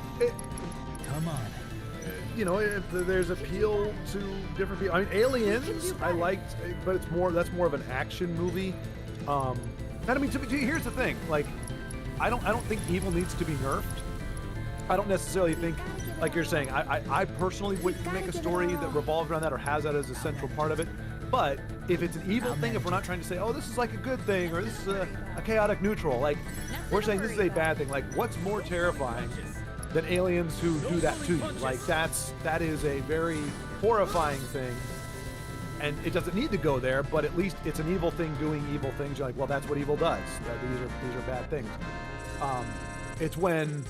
Come on. you know, there's appeal to different people. I mean, Aliens, I liked, but that's more of an action movie. And I mean, here's the thing, like, I don't think evil needs to be nerfed. I don't necessarily think, like you're saying, I personally wouldn't make a story that revolves around that or has that as a central part of it. But if it's an evil thing, if we're not trying to say, oh, this is like a good thing or this is a chaotic neutral, like, we're saying this is a bad thing. Like, what's more terrifying than aliens who do that to you? Like, that is a very horrifying thing. And it doesn't need to go there, but at least it's an evil thing doing evil things. You're like, well, that's what evil does. These are bad things. It's when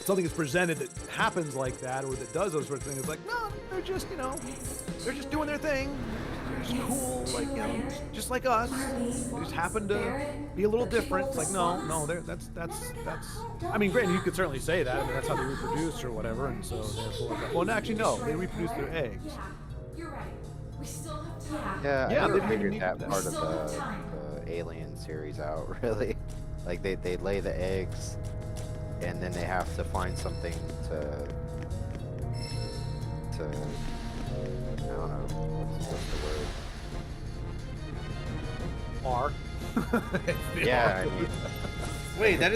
something is presented that happens like that or that does those sort of things. It's like, no, they're just, you know, they're just doing their thing. They're just cool, like, you know, just like us. They just happen to be a little different. It's like, no, that's. I mean, granted, you could certainly say that. I mean, that's how they reproduce or whatever, and so therefore. Well, actually, no, they reproduce their eggs. You're right. We still have time. Yeah, Yeah, I never they figured need that that. part of the Alien series out, really. Like, they lay the eggs, and then they have to find something to I don't know, what's the word? Yeah, I mean... Wait, that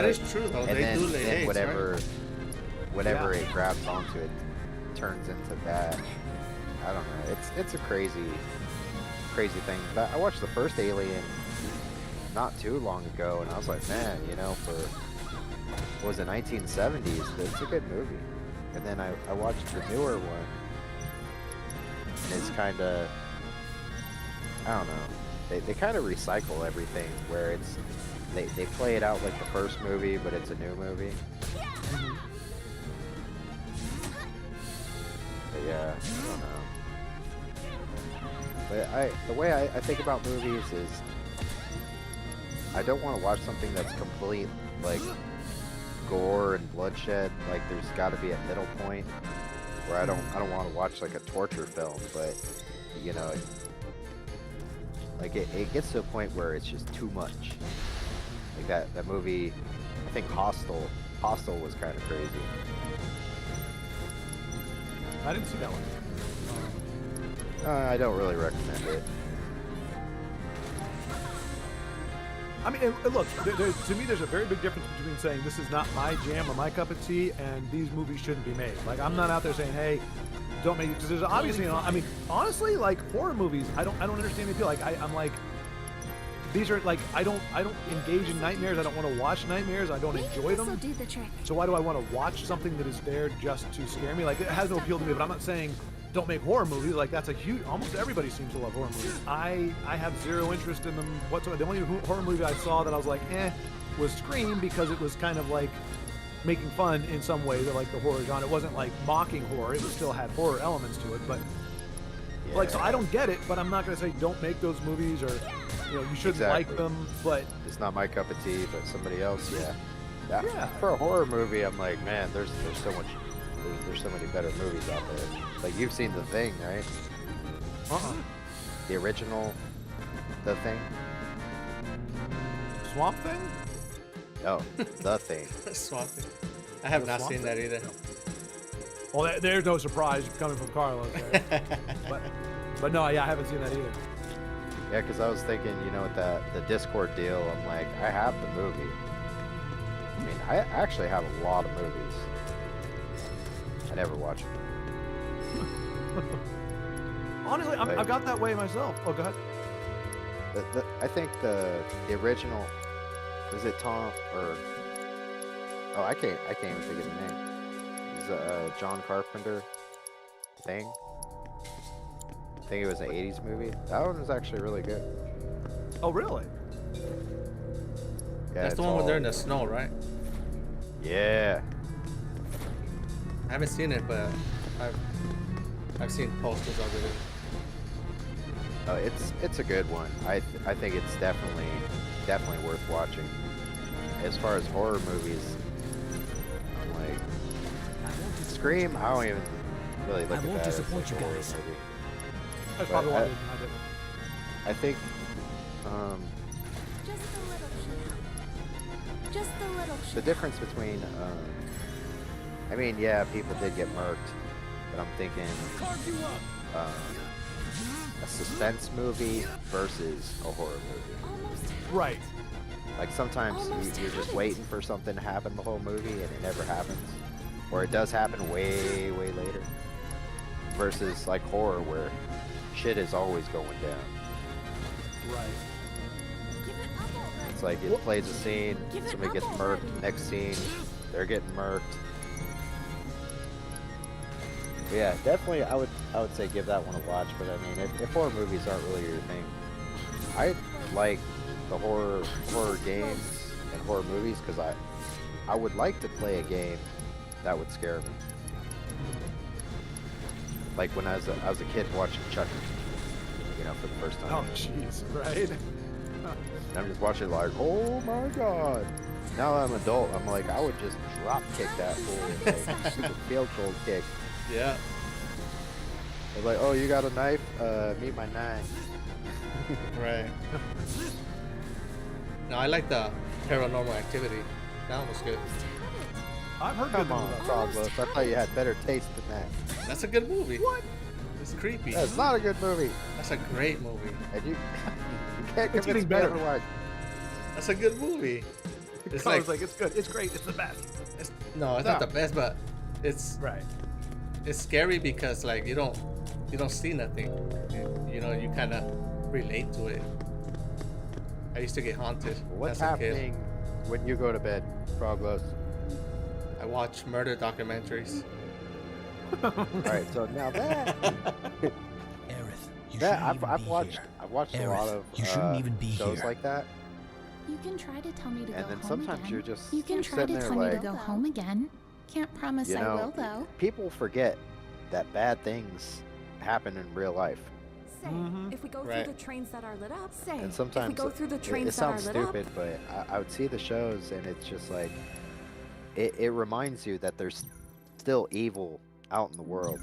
is true, though. And They then, do lay eggs, whatever, right? whatever it grabs onto, it turns into that. I don't know. It's a crazy thing. But I watched the first Alien not too long ago, and I was like, man, you know, for what was it, 1970s? It's a good movie. And then I watched the newer one, and it's kind of, I don't know. They kind of recycle everything, where it's they play it out like the first movie, but it's a new movie. But yeah, I don't know. But the way I think about movies is, I don't want to watch something that's complete, like, gore and bloodshed. Like, there's got to be a middle point where I don't want to watch like a torture film, but you know, like it gets to a point where it's just too much. Like that movie, I think Hostel was kind of crazy. I didn't see that one. I don't really recommend it. I mean, look, to me, there's a very big difference between saying this is not my jam or my cup of tea, and these movies shouldn't be made. Like, I'm not out there saying, hey, don't make it, because there's obviously, you know, I mean, honestly, like horror movies, I don't understand the appeal. Like, I'm like, these are like, I don't engage in nightmares. I don't want to watch nightmares. I don't enjoy them. Do the trick. So why do I want to watch something that is there just to scare me? Like, it has no appeal to me. But I'm not saying don't make horror movies. Like, that's a huge. Almost everybody seems to love horror movies. I have zero interest in them whatsoever. The only horror movie I saw that I was like, was Scream, because it was kind of like making fun in some way that, like, the horror genre. It wasn't like mocking horror. It still had horror elements to it. But like, so I don't get it. But I'm not going to say don't make those movies, or you know, you shouldn't like them. But it's not my cup of tea. But somebody else, yeah. For a horror movie, I'm like, man, there's so much. There's so many better movies out there. Like, you've seen The Thing, right? The original The Thing? Swamp Thing? No, The Thing. Swamp Thing. I have not seen that either. Well, there's no surprise coming from Carlos. Right? but no, yeah, I haven't seen that either. Yeah, because I was thinking, you know, with the Discord deal, I'm like, I have the movie. I mean, I actually have a lot of movies. I never watch them. Honestly, I've got that way myself. Oh, go ahead. I think the original, is it Tom or? Oh, I can't even think of the name. Is John Carpenter Thing? I think it was an '80s movie. That one was actually really good. Oh, really? Yeah, that's the one where they're in the snow, right? Yeah. I haven't seen it, but I've seen posters of it. Oh, it's a good one. I think it's definitely worth watching. As far as horror movies, I'm like, Scream, I don't even really look at that. I won't disappoint you guys. That's probably why I didn't. Just I think a little shit. the difference between I mean, yeah, people did get murked, but I'm thinking a suspense movie versus a horror movie. Right. Like, sometimes you're just waiting for something to happen the whole movie, and it never happens. Or it does happen way, way later. Versus, like, horror, where shit is always going down. Right. It's like, it plays a scene, somebody gets murked, next scene, they're getting murked. But yeah, definitely, I would say give that one a watch. But I mean, if horror movies aren't really your thing, I like the horror games and horror movies, because I would like to play a game that would scare me. Like when I was a kid watching Chucky. you know, for the first time. Oh, jeez, right? And I'm just watching like, oh my god. Now that I'm an adult, I'm like, I would just drop kick that fool. Like, super field goal kick. Yeah. They're like, oh, you got a knife? Meet my knife. Right. No, I like the Paranormal Activity. That one was good. I've heard Come good on, things about Froglos. I thought you had better taste than that. That's a good movie. What? It's creepy. That's not a good movie. That's a great movie. And you can't It's getting convince me better. otherwise. That's a good movie. It's like it's good. It's great. It's the best. No, it's not the best, but it's right. It's scary because like you don't see nothing. You know, you kind of relate to it. I used to get haunted. What's as a kid. happening when you go to bed, Froglos? I watch murder documentaries. Alright, so now that Aerith, I've watched a lot of you shouldn't even be shows here. like that. You can try to tell me to And go then home sometimes again. you're just You can try sitting to there tell me to like, go home again. Can't promise you I know, will though. people forget that bad things happen in real life. Say, if we go Right. through the trains that are lit up, say, And if sometimes we go through the it trains that are sounds lit up, stupid, but I would see the shows and it's just like it reminds you that there's still evil out in the world.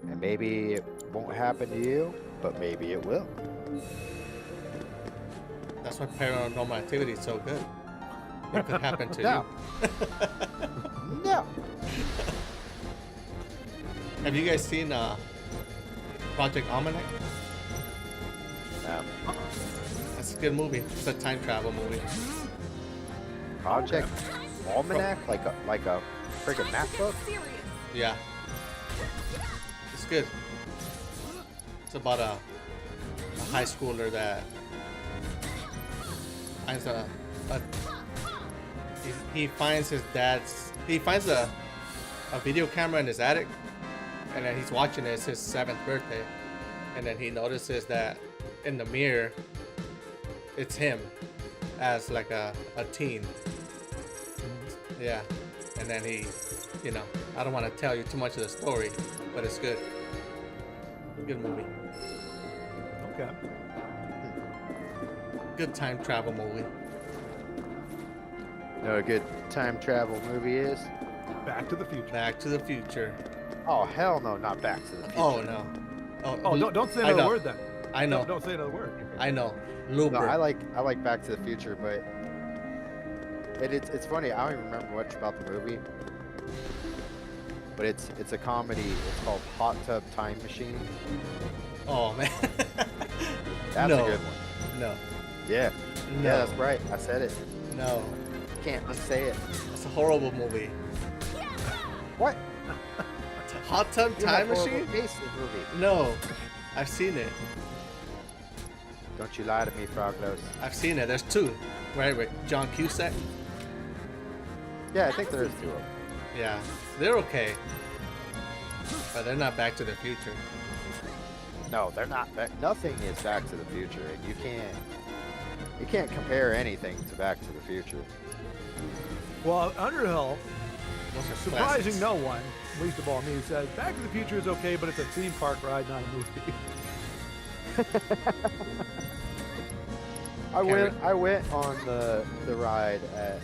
And maybe it won't happen to you, but maybe it will. That's why Paranormal Activity is so good. It could happen to No. you. No. Have you guys seen Project Almanac? No. That's a good movie. It's a time travel movie. Project Almanac, like a freaking math book. Yeah. It's good. It's about a high schooler that finds he finds his dad's he finds a video camera in his attic, and then he's watching it. It's his 7th birthday, and then he notices that in the mirror it's him as like a teen. Yeah. And then he, you know, I don't want to tell you too much of the story, but it's good. Good movie. Okay. Good time travel movie. You know, a good time travel movie is Back to the Future. Back to the Future. Oh hell no, not Back to the Future. Oh no. Oh, don't say I another know. word then. I know. Don't say another word. I know. No, Looper. I like Back to the Future, but it's funny. I don't even remember much about the movie, but it's a comedy. It's called Hot Tub Time Machine. Oh man. That's No. a good one. No. Yeah. No. Yeah, that's right. I said it. No. Can't unsay it. It's a horrible movie. What? Hot Tub You Time have horrible Machine? taste in movie. No. I've seen it. Don't you lie to me, Frognos. I've seen it. There's 2. Right, with John Cusack. Yeah, I think there is 2 of them. Yeah. They're okay. But they're not Back to the Future. No, they're not. Nothing is Back to the Future, and you can't compare anything to Back to the Future. Well, Underhill, Those are surprising classics. no one, least of all me, says Back to the Future is okay, but it's a theme park ride, not a movie. I went on the ride at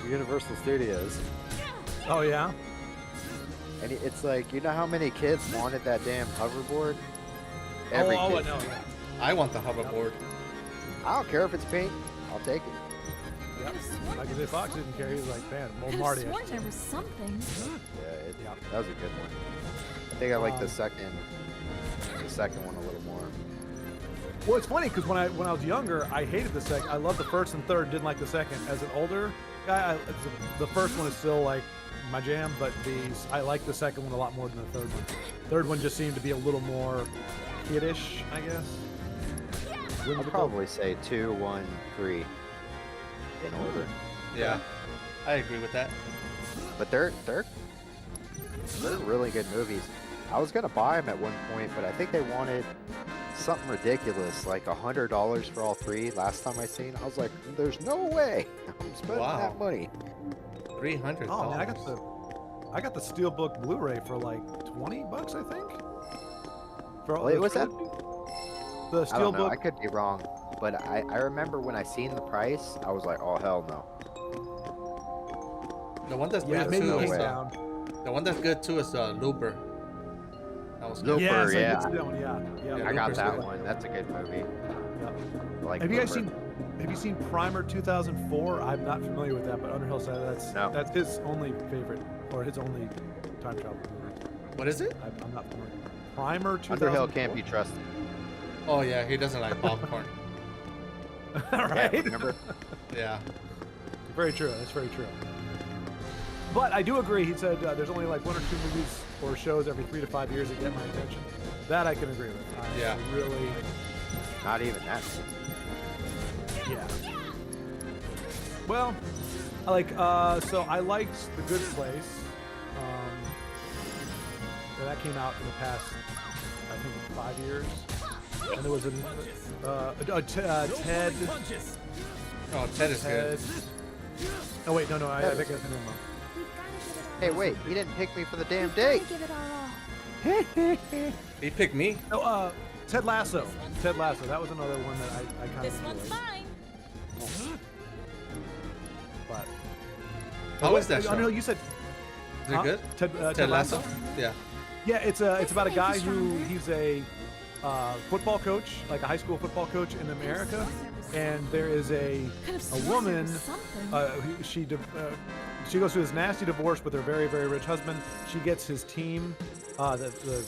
Universal Studios, Oh yeah. and it's like, you know how many kids wanted that damn hoverboard? Every I kid. know. Yeah. I want the hoverboard. I don't care if it's pink. I'll take it. Yep. Like if Fox didn't care, he was like, man, well, Could've Marty. sworn there was something. Yeah, that was a good one. I think I like the second one a little more. Well, it's funny because when I was younger, I hated the second. I loved the first and third, didn't like the second. As an older guy, the first one is still like my jam, but I like the second one a lot more than the third one. Third one just seemed to be a little more kiddish, I guess. I'll probably say 2, 1, 3 in order. Yeah. I agree with that. But they're really good movies. I was gonna buy them at one point, but I think they wanted something ridiculous, like $100 for all 3. Last time I seen, I was like, "There's no way I'm spending that money." $300. Oh man, I got the Steelbook Blu-ray for like $20, I think. Wait, what's that? The I don't know. Steelbook. I could be wrong, but I remember when I seen the price, I was like, oh hell no. The one that's Yeah, good maybe too it is came down. the one that's good too is Looper. That was good. Looper, Yeah, so yeah. that one, yeah. Yeah, I got Looper's that good. one. That's a good movie. Yep. I like Have you guys Looper. seen Primer 2004? I'm not familiar with that, but Underhill said that's his only favorite or his only time travel movie. What is it? I'm not familiar. Primer 2004. Underhill can't be trusted. Oh yeah, he doesn't like popcorn. Right? Yeah, remember? Yeah. Very true. That's very true. But I do agree. He said there's only like 1 or 2 movies or shows every 3 to 5 years that get my attention. That I can agree with. Yeah. Really. Not even that. Yeah. Well, I like. So I liked The Good Place. That came out in the past, I think, 5 years. And there was Ted. Oh, Ted is good. Oh wait, no, I think that's the name. Hey, wait, he didn't pick me for the damn date. Give it our all. He picked me. No, Ted Lasso. Ted Lasso. That was another one that I kind of This one's enjoyed. mine. But How is that show? No, you said. Is it good? Ted Lasso. Yeah. Yeah, it's about a guy he's a football coach, like a high school football coach in America, and there is a woman. She goes through this nasty divorce with her very, very rich husband. She gets his team, the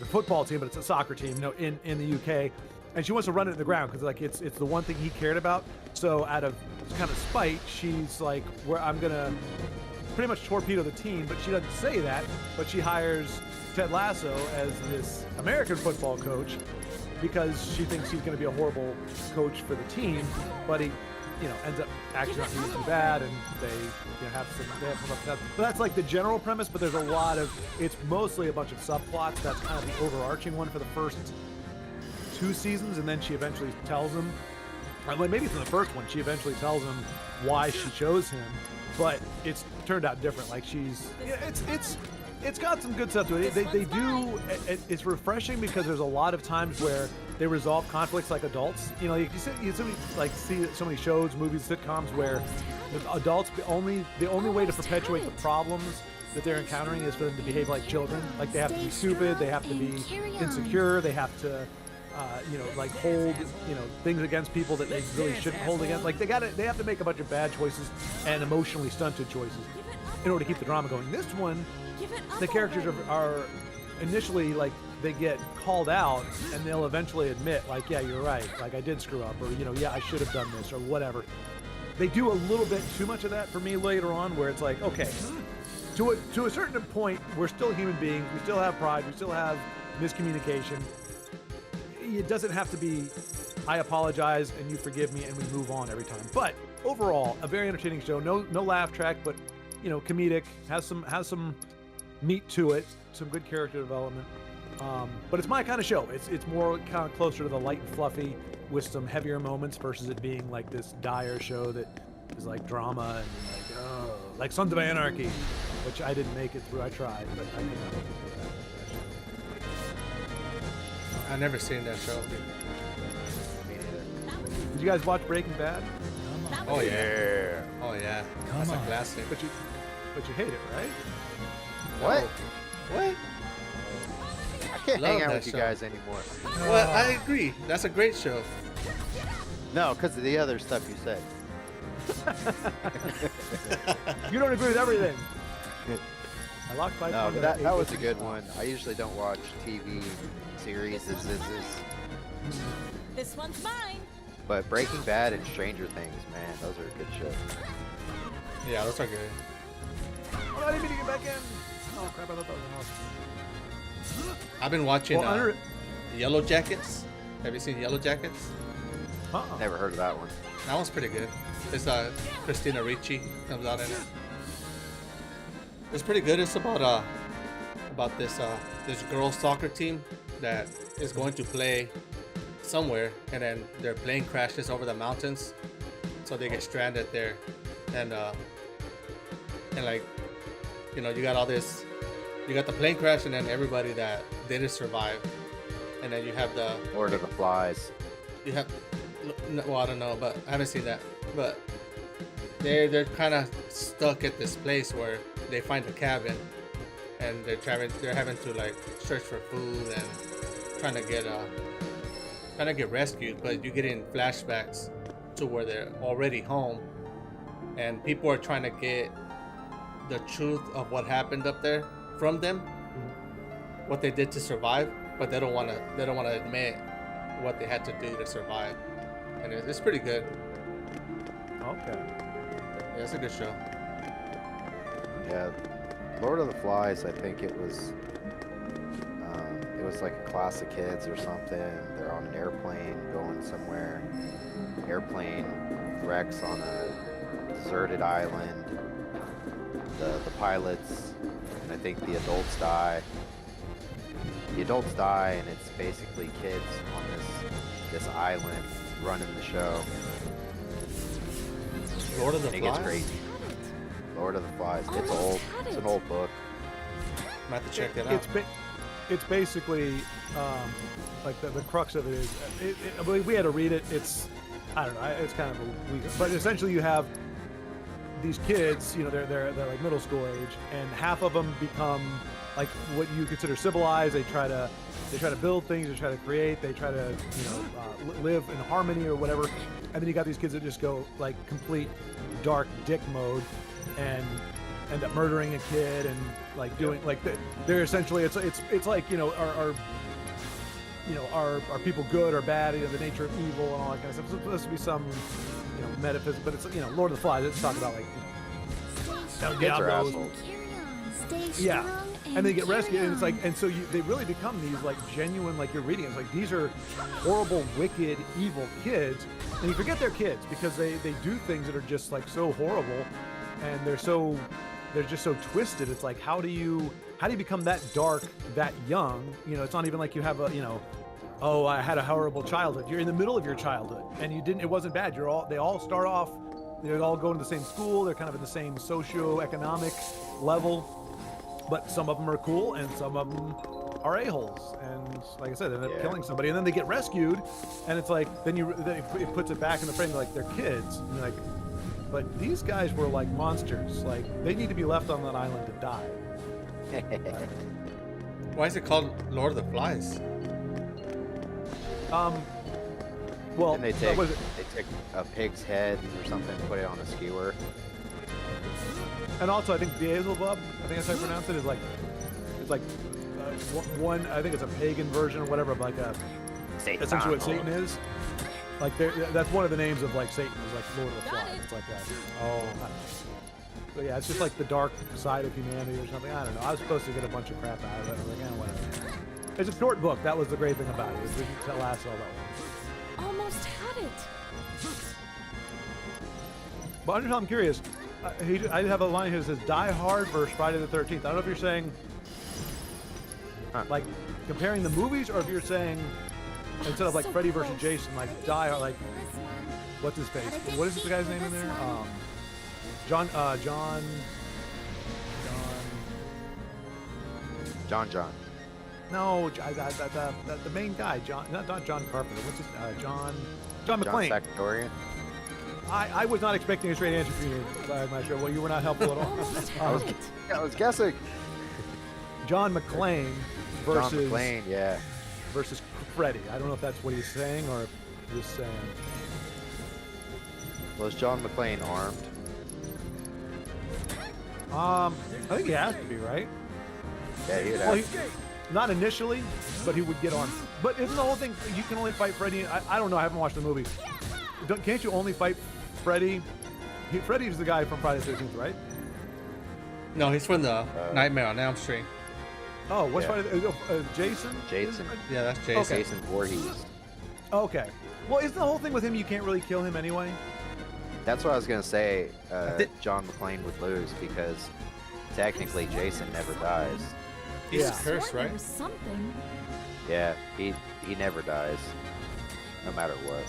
football team, but it's a soccer team, in the UK, and she wants to run it in the ground because like it's the one thing he cared about. So out of kind of spite, she's like, "Where I'm gonna pretty much torpedo the team," but she doesn't say that. But she hires Ted Lasso as this American football coach because she thinks he's going to be a horrible coach for the team, but he, ends up actually not being too bad, and they have some upsets. But that's like the general premise. But there's a lot of it's mostly a bunch of subplots. That's kind of the overarching one for the first 2 seasons, and then she eventually tells him, or maybe for the first one, she eventually tells him why she chose him. But it's turned out different. Like it's got some good stuff to it. They do. It's refreshing because there's a lot of times where they resolve conflicts like adults. You see so many shows, movies, sitcoms where the adults the only way to perpetuate the problems that they're encountering is for them to behave like children. Like they have to be stupid, they have to be insecure, they have to hold things against people that they really shouldn't hold against. Like they have to make a bunch of bad choices and emotionally stunted choices in order to keep the drama going. This one, the characters are initially like they get called out and they'll eventually admit like, yeah, you're right, like I did screw up, or yeah, I should have done this or whatever. They do a little bit too much of that for me later on, where it's like, okay, to a certain point, we're still human beings, we still have pride, we still have miscommunication. It doesn't have to be I apologize and you forgive me and we move on every time. But overall, a very entertaining show. No laugh track, but comedic, has some meat to it, some good character development. But it's my kind of show. It's more kind of closer to the light and fluffy with some heavier moments versus it being like this dire show that is like drama and like Sons of Anarchy, which I didn't make it through. I tried, but I could not make it through that. I've never seen that show. Did you guys watch Breaking Bad? Oh yeah. Oh yeah. That's a on. classic. But you hate it, right? What? What? I can't Love hang out that with you show. guys anymore. Well, I agree. That's a great show. No, because of the other stuff you said. You don't agree with everything. I locked by No, but that was a good one. I usually don't watch TV series. This one's mine. But Breaking Bad and Stranger Things, man, those are good shows. Yeah, those are good. Oh, I didn't mean to get back in. Oh crap! I thought that was an I've been watching Well, Yellow Jackets. Have you seen Yellow Jackets? Never heard of that one. That one's pretty good. It's Christina Ricci comes out in it. It's pretty good. It's about this girls soccer team that is going to play somewhere, and then their plane crashes over the mountains, so they get stranded there, and like, you got all this, you got the plane crash, and then everybody that didn't survive and then you have the Lord of the Flies. you have well, I don't know, but I haven't seen that. But they're kind of stuck at this place where they find a cabin, and they're having to like search for food and trying to get rescued. But you get in flashbacks to where they're already home, and people are trying to get the truth of what happened up there from them, what they did to survive, but they don't want to admit what they had to do to survive, and it's pretty good. Okay. Yeah, it's a good show. Yeah, Lord of the Flies. I think it was like a class of kids or something. They're on an airplane going somewhere. Airplane wrecks on a deserted island. The pilots and I think the adults die. The adults die, and it's basically kids on this island running the show. Lord of the It Flies? gets crazy. Lord of the Flies. It's old. It's an old book. I have to check it out. It's basically like the crux of it is. I believe we had to read it. I don't know. It's kind of a weird, but essentially you have these kids. You know, they're like middle school age, and half of them become like what you consider civilized. They try to build things. They try to create. They try to live in harmony or whatever. And then you got these kids that just go like complete dark dick mode and end up murdering a kid and like doing like they're essentially it's like are people good or bad, the nature of evil and all that kind of stuff. So it's supposed to be some metaphysics, but it's Lord of the Flies. It's talking about like Kids are assholes. yeah, and they get rescued, and it's like, and so they really become these like genuine, like you're reading, it's like these are horrible, wicked, evil kids, and you forget they're kids because they do things that are just like so horrible, and they're just so twisted. It's like how do you become that dark that young? It's not even like you have oh, I had a horrible childhood. You're in the middle of your childhood, and it wasn't bad. They all start off. They all go to the same school. They're kind of in the same socio-economic level. But some of them are cool, and some of them are a-holes. And like I said, they end up killing somebody, and then they get rescued, and it's like then it puts it back in the frame like they're kids. And you're like, but these guys were like monsters. Like they need to be left on that island to die. Why is it called Lord of the Flies? Well, they take a pig's head or something, put it on a skewer. And also, I think Beelzebub, I think that's how you pronounce it, it's like one. I think it's a pagan version or whatever of like Satan. Essentially what Satan is. Like that's one of the names of like Satan is like Lord of the Flies. It's like that. Oh. But yeah, it's just like the dark side of humanity or something. I don't know. I was supposed to get a bunch of crap out of it. I was like, whatever. It's a short book. That was the great thing about it. It didn't last all that long. Almost had it. But I'm curious. I have a line here that says Die Hard versus Friday the 13th. I don't know if you're saying like comparing the movies, or if you're saying instead of like Freddy versus Jason, like Die Hard, like what's his face? What is the guy's name in there? John. No, the main guy, John. Not John Carpenter. What's his? John McClane. John Sacatorian. I was not expecting a straight answer from you. I'm not sure. Well, you were not helpful at all. I was guessing. John McClane versus. John McClane, yeah. Versus Freddy. I don't know if that's what he's saying or if he's saying. Was John McClane armed? I think he has to be, right? Yeah, he would have. Not initially, but he would get armed. But isn't the whole thing you can only fight Freddy? I don't know. I haven't watched the movie. Can't you only fight Freddy? Freddy's the guy from Friday the 13th, right? No, he's from the Nightmare on Elm Street. Oh, what's Friday? Jason? Jason. Yeah, that's Jason. Okay. Jason Voorhees. Okay. Well, isn't the whole thing with him you can't really kill him anyway? That's what I was gonna say. John McClane would lose because technically Jason never dies. He's cursed, right? Something. Yeah, he never dies, no matter what.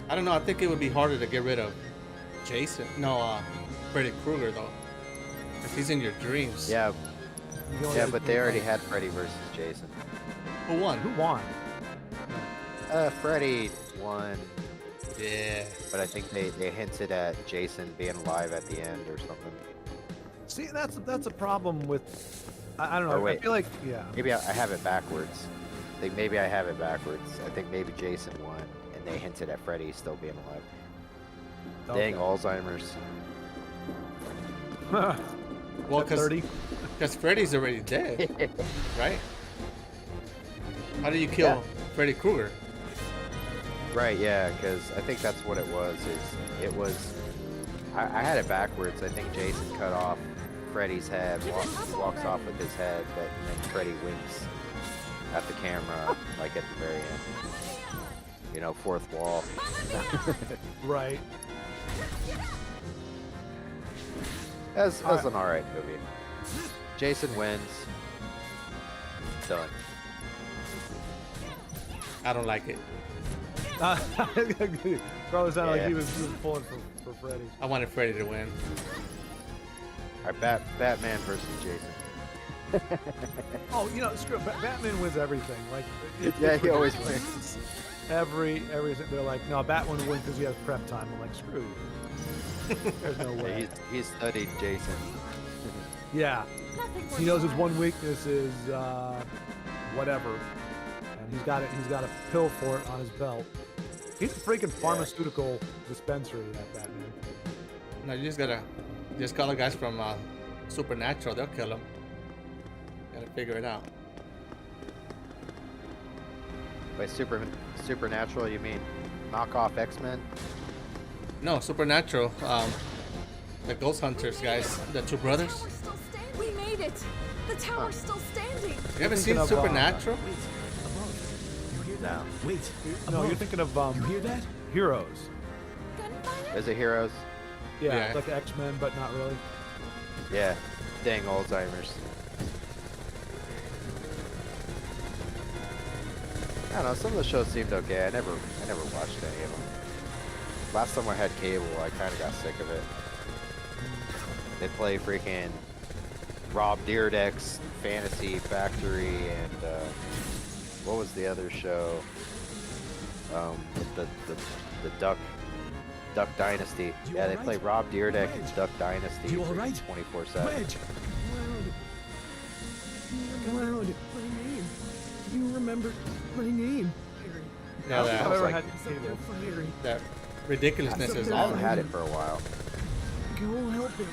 I don't know. I think it would be harder to get rid of Jason. No, Freddy Krueger though, if he's in your dreams. Yeah, Yeah, but they already had Freddy versus Jason. Who won? Who won? Freddy won. Yeah. But I think they hinted at Jason being alive at the end or something. See, that's a problem with. I don't know. Or wait, I feel like maybe I have it backwards. I think maybe I have it backwards. I think maybe Jason won, and they hinted at Freddy still being alive. Okay. Dang, Alzheimer's. Well, because Freddy's already dead, right? How do you kill Freddy Krueger? Right, yeah, because I think that's what it was. I had it backwards. I think Jason cut off Freddy's head, walks off with his head, but then Freddy winks at the camera, like at the very end. You know, fourth wall. Right. That's an alright movie. Jason wins. Done. I don't like it. Carlos sounded like he was pulling for Freddy. I wanted Freddy to win. Alright, Batman versus Jason. Oh, you know, screw it. Batman wins everything. Like, he always wins. Everything. They're like, no, Batman wins because he has prep time. I'm like, screw you. There's no way. He studied Jason. Yeah. He knows his one weakness is whatever, and he's got a pill for it on his belt. He's a freaking pharmaceutical dispensary, that Batman. No, you just call the guys from Supernatural. They'll kill him. Gotta figure it out. By Supernatural, you mean knockoff X-Men? No, Supernatural. The Ghost Hunters guys, the two brothers. We made it. The tower's still standing. You haven't seen Supernatural? You hear that? No. Wait. No, you're thinking of You hear that? Heroes. Is it Heroes? Yeah, like X-Men, but not really. Yeah. Dang, Alzheimer's. I don't know, some of the shows seemed okay. I never watched any of them. Last time I had cable, I kind of got sick of it. They play freaking Rob Dyrdek's Fantasy Factory and what was the other show? The Duck Dynasty. Yeah, they play Rob Dyrdek and Duck Dynasty 24/7. Wedge. Cloud. My name. You remember my name. Yeah, I've ever had cable. That ridiculousness is I haven't had it for a while. Go help him.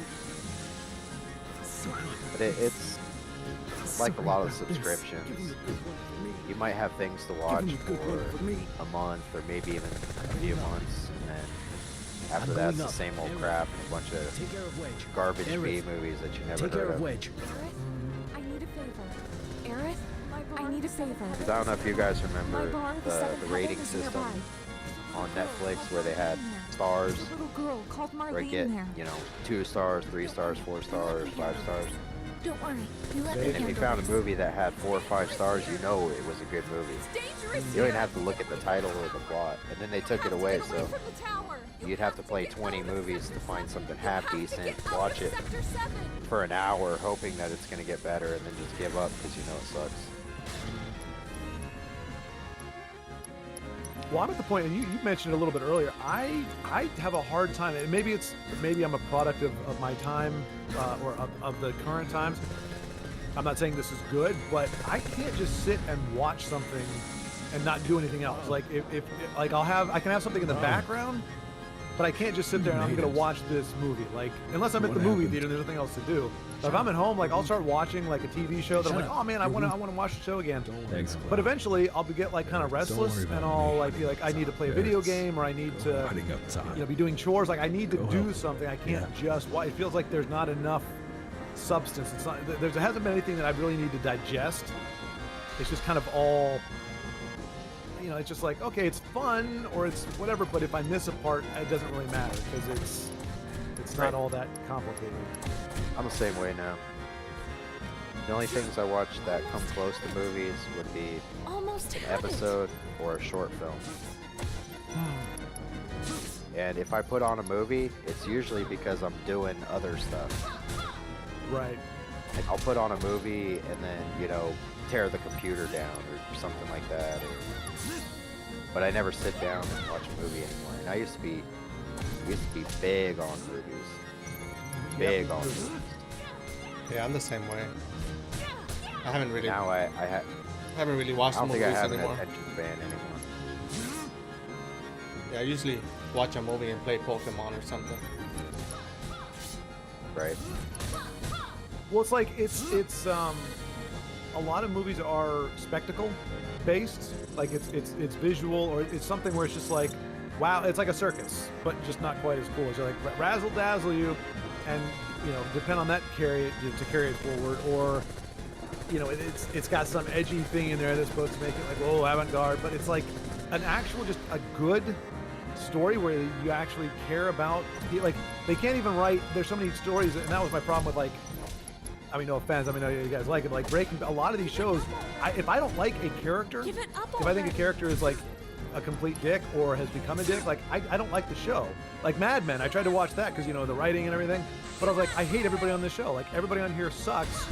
But it's like a lot of subscriptions. You might have things to watch for a month or maybe even a few months, and then after that, it's the same old crap and a bunch of garbage B movies that you never heard of. Aerith, I need a favor. Aerith, I need a favor. 'Cause I don't know if you guys remember the rating system on Netflix where they had stars, There's a little girl called where Marlene you get, there. 2 stars, 3 stars, 4 stars, 5 stars. Don't worry. You let me And if you handle found a this. movie that had 4 or 5 stars, you know it was a good movie. You don't have to look at the title or the plot. And then they took it away, so you'd have to play 20 movies to find something half decent, watch it for an hour, hoping that it's going to get better, and then just give up because you know it sucks. Well, I'm at the point, and you mentioned it a little bit earlier. I have a hard time, and maybe I'm a product of my time or of the current times. I'm not saying this is good, but I can't just sit and watch something and not do anything else. Like if I can have something in the background, but I can't just sit there and I'm gonna watch this movie. Like unless I'm at the movie theater and there's nothing else to do. But if I'm at home, like I'll start watching like a TV show that I'm like, oh man, I want to watch the show again. Thanks, But eventually I'll get like kind of restless and I'll like be like I need to play a video game or I need to be doing chores. Like I need to do something. I can't just watch. It feels like there's not enough substance. It's not. There hasn't been anything that I really need to digest. It's just kind of all. It's just like, okay, it's fun or it's whatever, but if I miss a part, it doesn't really matter because it's not all that complicated. I'm the same way now. The only things I watch that come close to movies would be Almost an had it. episode or a short film. And if I put on a movie, it's usually because I'm doing other stuff. Right. Like I'll put on a movie and then, you know, tear the computer down or something like that. But I never sit down and watch a movie anymore. And I used to be big on movies. Big on movies. Yeah, I'm the same way. I haven't really. Now I haven't really watched I don't movies think I have anymore. an attention span anymore. Yeah, I usually watch a movie and play Pokemon or something. Right. Well, it's like it's a lot of movies are spectacle based. Like it's visual, or it's something where it's just like, wow, it's like a circus, but just not quite as cool. So like razzle dazzle you, and you know, depend on that to carry it forward, or you know, it's got some edgy thing in there that's supposed to make it like, oh, avant-garde, but it's like an actual, just a good story where you actually care about, like, they can't even write, there's so many stories, and that was my problem with, like, I mean, no offense, I mean, I know you guys like it, like Breaking, a lot of these shows, if I don't like a character, if I think a character is like a complete dick or has become a dick, like, I don't like the show. Like Mad Men, I tried to watch that because, you know, the writing and everything, but I was like, I hate everybody on this show. Like, everybody on here sucks,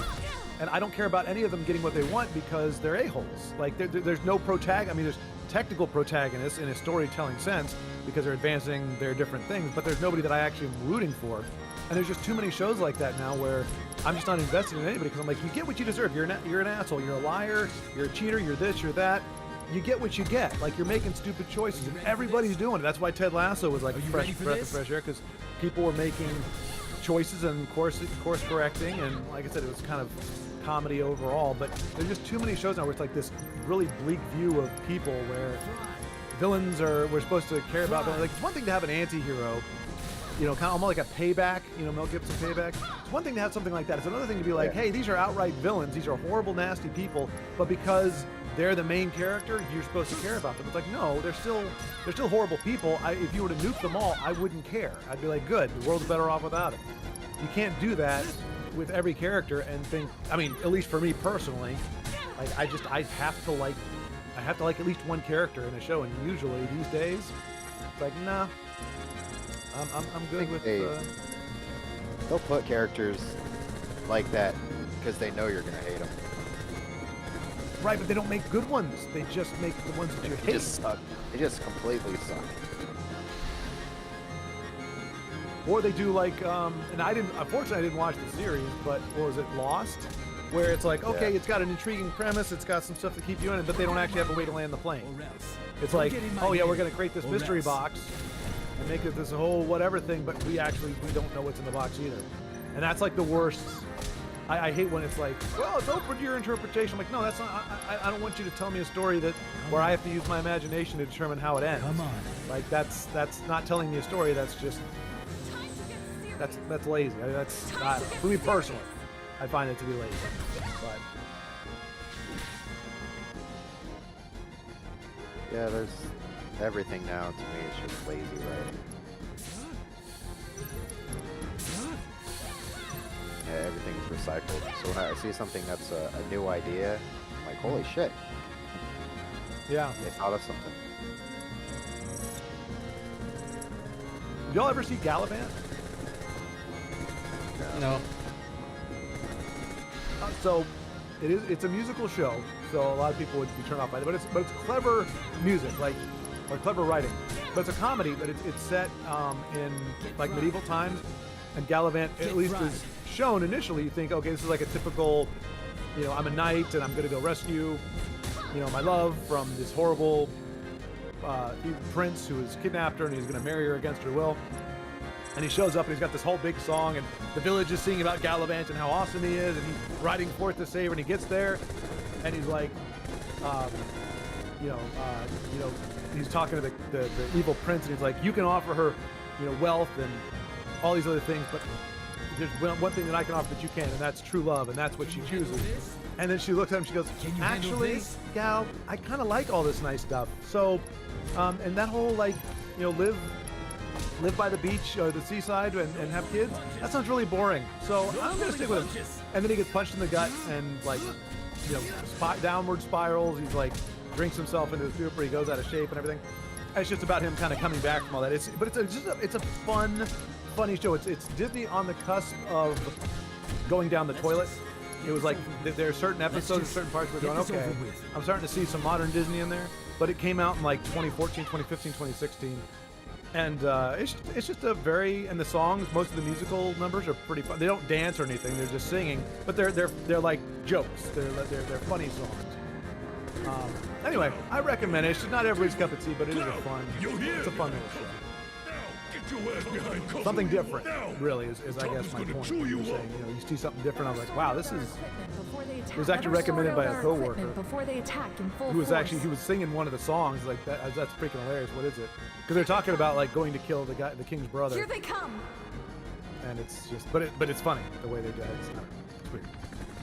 and I don't care about any of them getting what they want because they're a-holes. Like, there's no protagonist. I mean, there's technical protagonists in a storytelling sense because they're advancing their different things, but there's nobody that I actually am rooting for. And there's just too many shows like that now where I'm just not invested in anybody because I'm like, you get what you deserve. You're an asshole. You're a liar. You're a cheater. You're this. You're that. You get what you get. Like, you're making stupid choices, and everybody's doing it. That's why Ted Lasso was like a fresh breath of fresh air, because people were making choices and course correcting, and like I said, it was kind of comedy overall. But there's just too many shows now where it's like this really bleak view of people where villains we're supposed to care about them. Like, it's one thing to have an anti-hero, you know, kind of almost like a payback, you know, Mel Gibson payback. It's one thing to have something like that. It's another thing to be like, hey, these are outright villains. These are horrible, nasty people. But because they're the main character, you're supposed to care about them. It's like, no, they're still horrible people. If you were to nuke them all, I wouldn't care. I'd be like, good, the world's better off without it. You can't do that with every character and think, I mean, at least for me personally, like, I have to like at least one character in a show, and usually these days, it's like, nah, I'm good with. They'll put characters like that because they know you're gonna hate them. Right, but they don't make good ones. They just make the ones that you hate. They just suck. They just completely suck. Or they do like, and unfortunately I didn't watch the series, but what was it, Lost? Where it's like, okay, it's got an intriguing premise, it's got some stuff to keep you in it, but they don't actually have a way to land the plane. It's like, oh yeah, we're gonna create this mystery box and make it this whole whatever thing, but we don't know what's in the box either. And that's like the worst. I hate when it's like, well, it's open to your interpretation. I'm like, no, that's not. I don't want you to tell me a story where I have to use my imagination to determine how it ends. Come on. Like, that's not telling me a story. That's just that's lazy. I mean, that's not, for me personally. I find it to be lazy. But yeah, there's everything now. To me, it's just lazy writing. Yeah, everything is recycled. So when I see something that's a new idea, I'm like, holy shit. Yeah. They thought of something. Did y'all ever see Gallivant? No. So it's a musical show, so a lot of people would be turned off by it, but it's clever music, or clever writing. But it's a comedy, but it's set in like medieval times, and Gallivant, at least is shown initially, you think, okay, this is like a typical, you know, I'm a knight and I'm gonna go rescue, you know, my love from this horrible prince who has kidnapped her, and he's gonna marry her against her will. And he shows up and he's got this whole big song, and the village is singing about Gallivant and how awesome he is, and he's riding forth to save her, and he gets there and he's like, he's talking to the evil prince, and he's like, you can offer her, you know, wealth and all these other things, but there's one thing that I can offer that you can't, and that's true love, and that's what she chooses. And then she looks at him, she goes, actually, Gal, I kind of like all this nice stuff. So, and that whole, like, you know, live by the beach or the seaside and have kids, that sounds really boring. So I'm gonna stick with him. And then he gets punched in the gut and, like, you know, downward spirals. He's like, drinks himself into a stupor. He goes out of shape and everything. And it's just about him kind of coming back from all that. It's a fun, funny show. It's Disney on the cusp of going down the toilet. it was like there are certain episodes, certain parts where going, okay, I'm starting to see some modern Disney in there. But it came out in like 2014, 2015, 2016. And it's just a very, and the songs, most of the musical numbers are pretty fun. They don't dance or anything; they're just singing. But they're like jokes. They're funny songs. Anyway, I recommend it. It's just not everybody's cup of tea, but it is a fun. It's a fun little show. Something different, really, is I guess my point. You're saying, you see something different. I was like, wow, this is. It was actually recommended by a coworker who was singing one of the songs. Like that's freaking hilarious. What is it? Because they're talking about like going to kill the king's brother. Here they come. And it's just, but it's funny the way they do it. It's weird.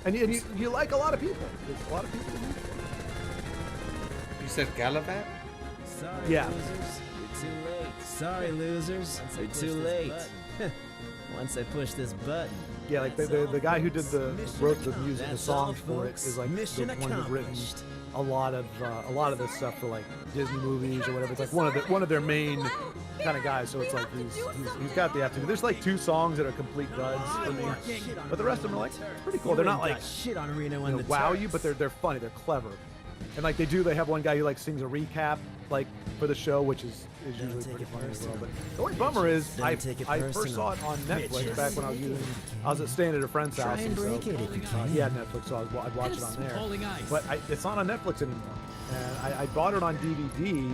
And you like a lot of people. There's a lot of people. You said Gallivant? Sorry, yeah. Losers. You're too late. Sorry, losers. You're too late. Once I push this button. Yeah, like the guy who wrote the music, the songs for it is like the one who's written a lot of this stuff for like Disney movies or whatever. It's like one of their main kind of guys. So it's like he's got the aptitude. There's like 2 songs that are complete duds for me, but the rest of them are like pretty cool. They're not like wow you, but they're funny. They're clever. And like they have one guy who like sings a recap like for the show, which is usually pretty funny as well. But the only bummer is I first saw it on Netflix back when I was staying at a friend's house. And so, he had Netflix, so I'd watch it on there. But it's not on Netflix anymore. And I bought it on DVD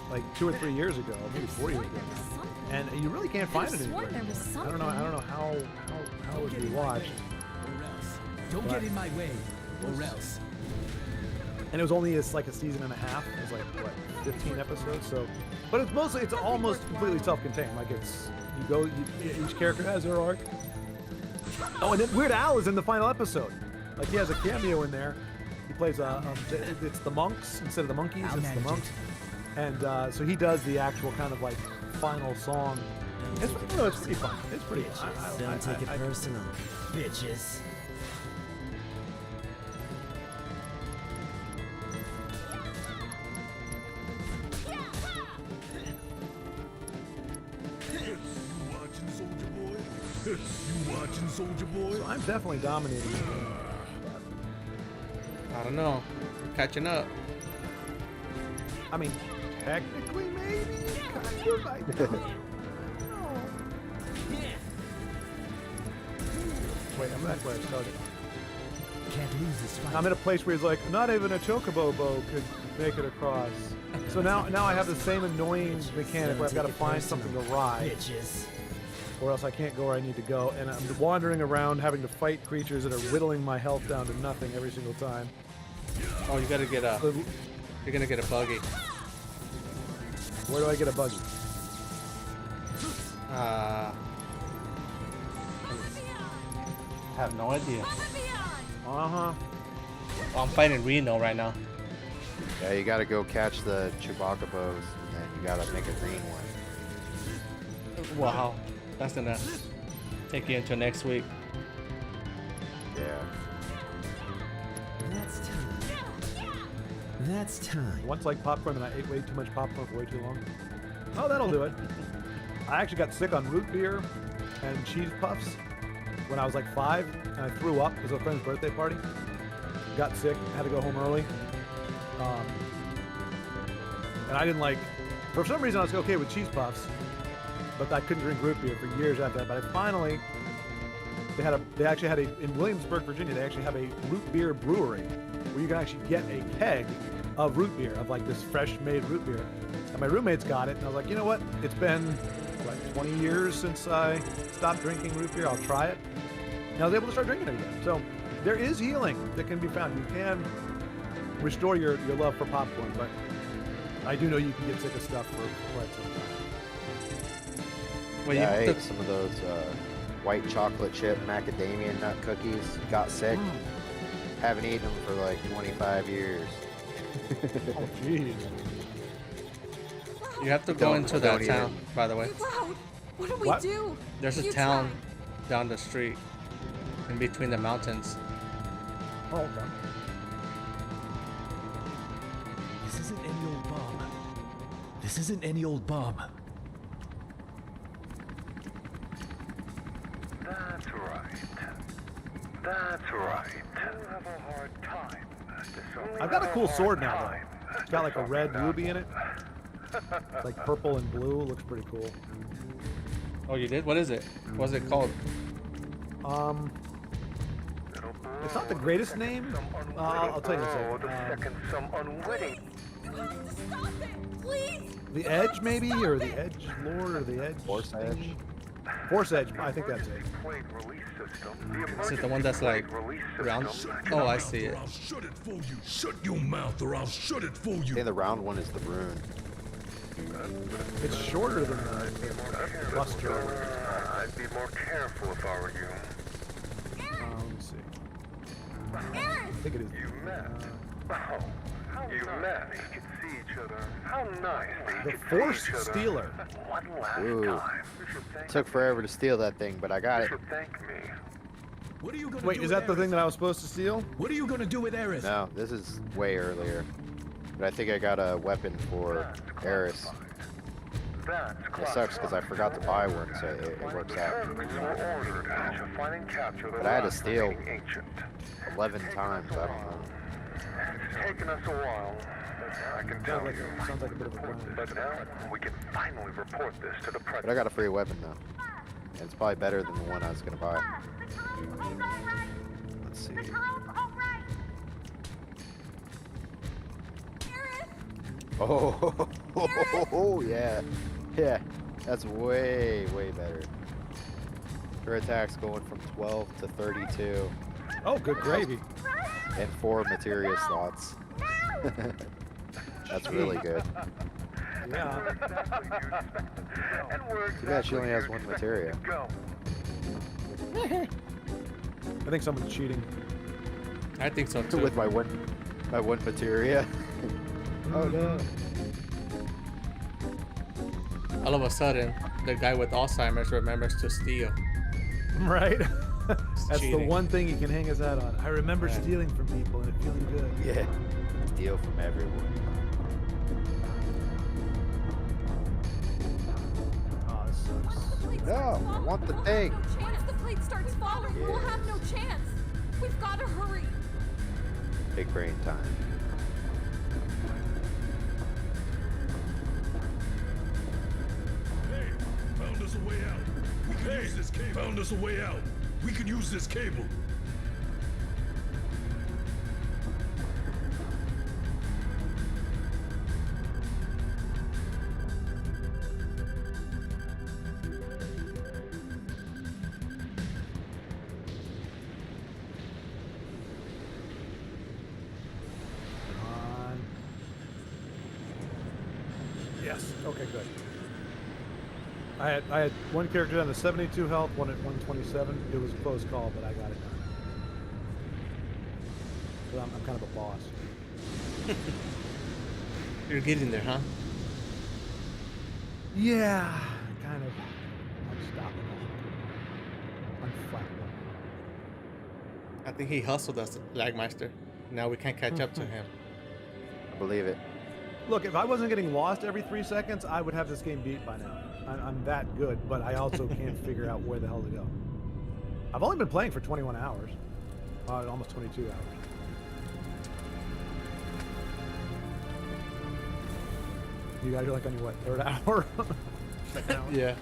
like 2 or 3 years ago, maybe 4 years ago. And you really can't find it anymore. I don't know how it would be watched. Don't get in my way, or else. And it was only like a season and a half. It was like what, 15 episodes. So, but it's almost completely self-contained. Like each character has their arc. Oh, and then Weird Al is in the final episode. Like he has a cameo in there. He plays it's the monks instead of the monkeys. It's the monks. And so he does the actual kind of like final song. It's pretty fun. It's pretty fun. Don't take it personal, bitches. You watching, Soldier Boy? So I'm definitely dominating the game. I don't know. Catching up. I mean, technically, maybe. Kind of. I don't know. Wait, I'm back where I started. Can't lose this fight. I'm in a place where he's like, not even a chocobo could make it across. So now I have the same annoying mechanic where I've got to find something to ride. Or else I can't go where I need to go, and I'm wandering around having to fight creatures that are whittling my health down to nothing every single time. Oh, you gotta get you're gonna get a buggy. Where do I get a buggy? I have no idea. Uh-huh. Well, I'm fighting Reno right now. Yeah, you gotta go catch the Chewbacca bows, and then you gotta make a green one. Wow. That's gonna take you into next week. Yeah. That's time. Once like popcorn, and I ate way too much popcorn for way too long. Oh, that'll do it. I actually got sick on root beer and cheese puffs when I was like 5, and I threw up because of a friend's birthday party. Got sick, had to go home early. And I didn't like, for some reason I was okay with cheese puffs, but I couldn't drink root beer for years after that. But I finally, they actually had in Williamsburg, Virginia, they actually have a root beer brewery where you can actually get a keg of root beer, of like this fresh made root beer. And my roommates got it, and I was like, you know what? It's been like 20 years since I stopped drinking root beer. I'll try it. And I was able to start drinking it again. So there is healing that can be found. You can restore your love for popcorn, but I do know you can get sick of stuff for quite some time. Well, yeah, I ate some of those white chocolate chip macadamia nut cookies. Got sick. Haven't eaten them for like 25 years. Oh, jeez. You have to go into that town, by the way. What do we do? There's a town down the street, in between the mountains. Oh, okay. This isn't any old bomb. This isn't any old bomb. That's right. That's right. I've got a cool sword now, though. It's got like a red ruby in it. It's like purple and blue. Looks pretty cool. Oh, you did? What is it? What's it called? It's not the greatest name. I'll tell you in a second. You have to stop it, please. The Edge, maybe, or the Edge Lord, or the Edge. Force Edge. Force Edge. I think that's it. Is it the one that's like round? Oh, I see it. I'll shut it for you. Shut your mouth, or I'll shut it for you. I think the round one is the rune. It's shorter than the Buster. I'd be more careful if I were you. Let me see. I think it is. You met. You met. You could see each other. How nice that The you could Force see each other. Stealer. One last Ooh. time. You should thank Took forever to steal that thing, but I got You it. should thank me. What are you gonna Wait, do is with that the Aerith? thing that I was supposed to steal? What are you gonna do with Aerith? No, this is way earlier. But I think I got a weapon for Eris. That's It sucks because I forgot to buy one, so it works out. Servants were ordered to find and capture the But I had to last steal remaining ancient. 11 times, I don't know. It's taken us a while, I can tell you. Sounds like a bit of a grind. But now we can finally report this to the But president. I got a free weapon though. And it's probably better than the one I was gonna buy. Let's see. Oh, yeah. Yeah, that's way better. Her attack's going from 12 to 32. Oh, good gravy. And 4 materia slots. That's really good. Yeah. Too bad she only has 1 materia. I think someone's cheating. I think so too. With my one materia. Oh no. All of a sudden, the guy with Alzheimer's remembers to steal. Right? That's cheating. the one thing he can hang his hat on. I remember Yeah. stealing from people and it feeling good. Yeah. Steal from everyone. Oh, this sucks. No, I want the thing. Once the plate starts falling, we'll have no chance. We've got to hurry. Big brain time. Hey, found us a way out. We can use this cable. Found us a way out. We can use this cable. On. Yes. Okay, good. I had one character down to 72 health, one at 127. It was a close call, but I got it done. So I'm kind of a boss. You're getting there, huh? Yeah, kind of unstoppable, unflappable. I think he hustled us, Lagmeister. Now we can't catch up to him. I believe it. Look, if I wasn't getting lost every 3 seconds, I would have this game beat by now. I'm that good, but I also can't figure out where the hell to go. I've only been playing for 21 hours. Almost 22 hours. You guys are like on your, what, 3rd hour? 2nd hour? Yeah.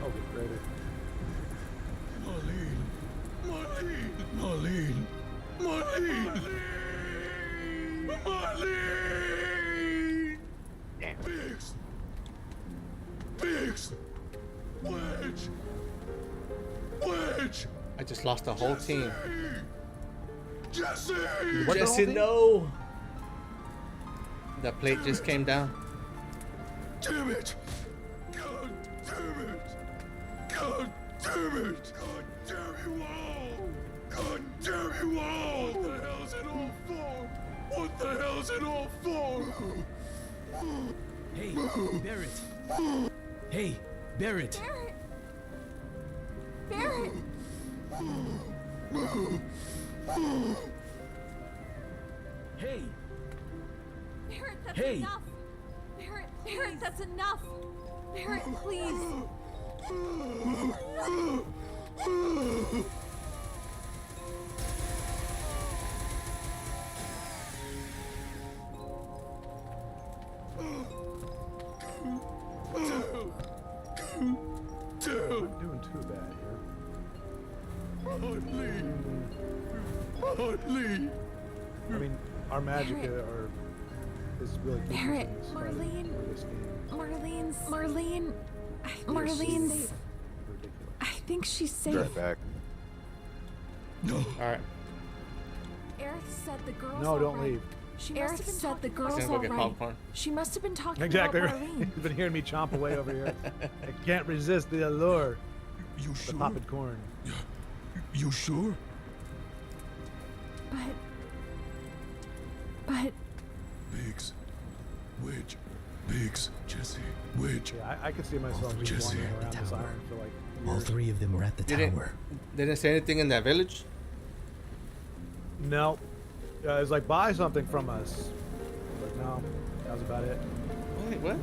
Oh, good gravy. Marlene! Biggs! Biggs! Wedge! I just lost the whole team. Jesse! What, the whole Jesse, thing? no! The plate just came down. Damn it! God damn it! God damn it! God damn you all! God damn you all! What the hell's it all for? What the hell's it all for? Hey, Barrett. Hey, Barrett. Barrett! Hey. Barrett, that's Hey. enough. Barrett, Barrett, that's enough. Barrett, please. Not doing too bad here. Hardly. I mean, our magic is really good. Barrett, Marlene. Marlene's. I think she's safe. Right back. No. All right. Aerith said the girl's No, don't alright. leave. Aerith said the He's girl's gonna go get alright. popcorn. She must have been talking Exactly about right. Marlene. He's been hearing me chomp away over here. I can't resist the allure. You The sure? popping corn. You sure? But Biggs. Wedge. Biggs. Jesse. Wedge. Yeah, I could see myself just Jesse. wandering around this island for like All years. 3 of them were at the You didn't, tower. they didn't say anything in that village? No. It was like, buy something from us. But no, that was about it. Wait, what?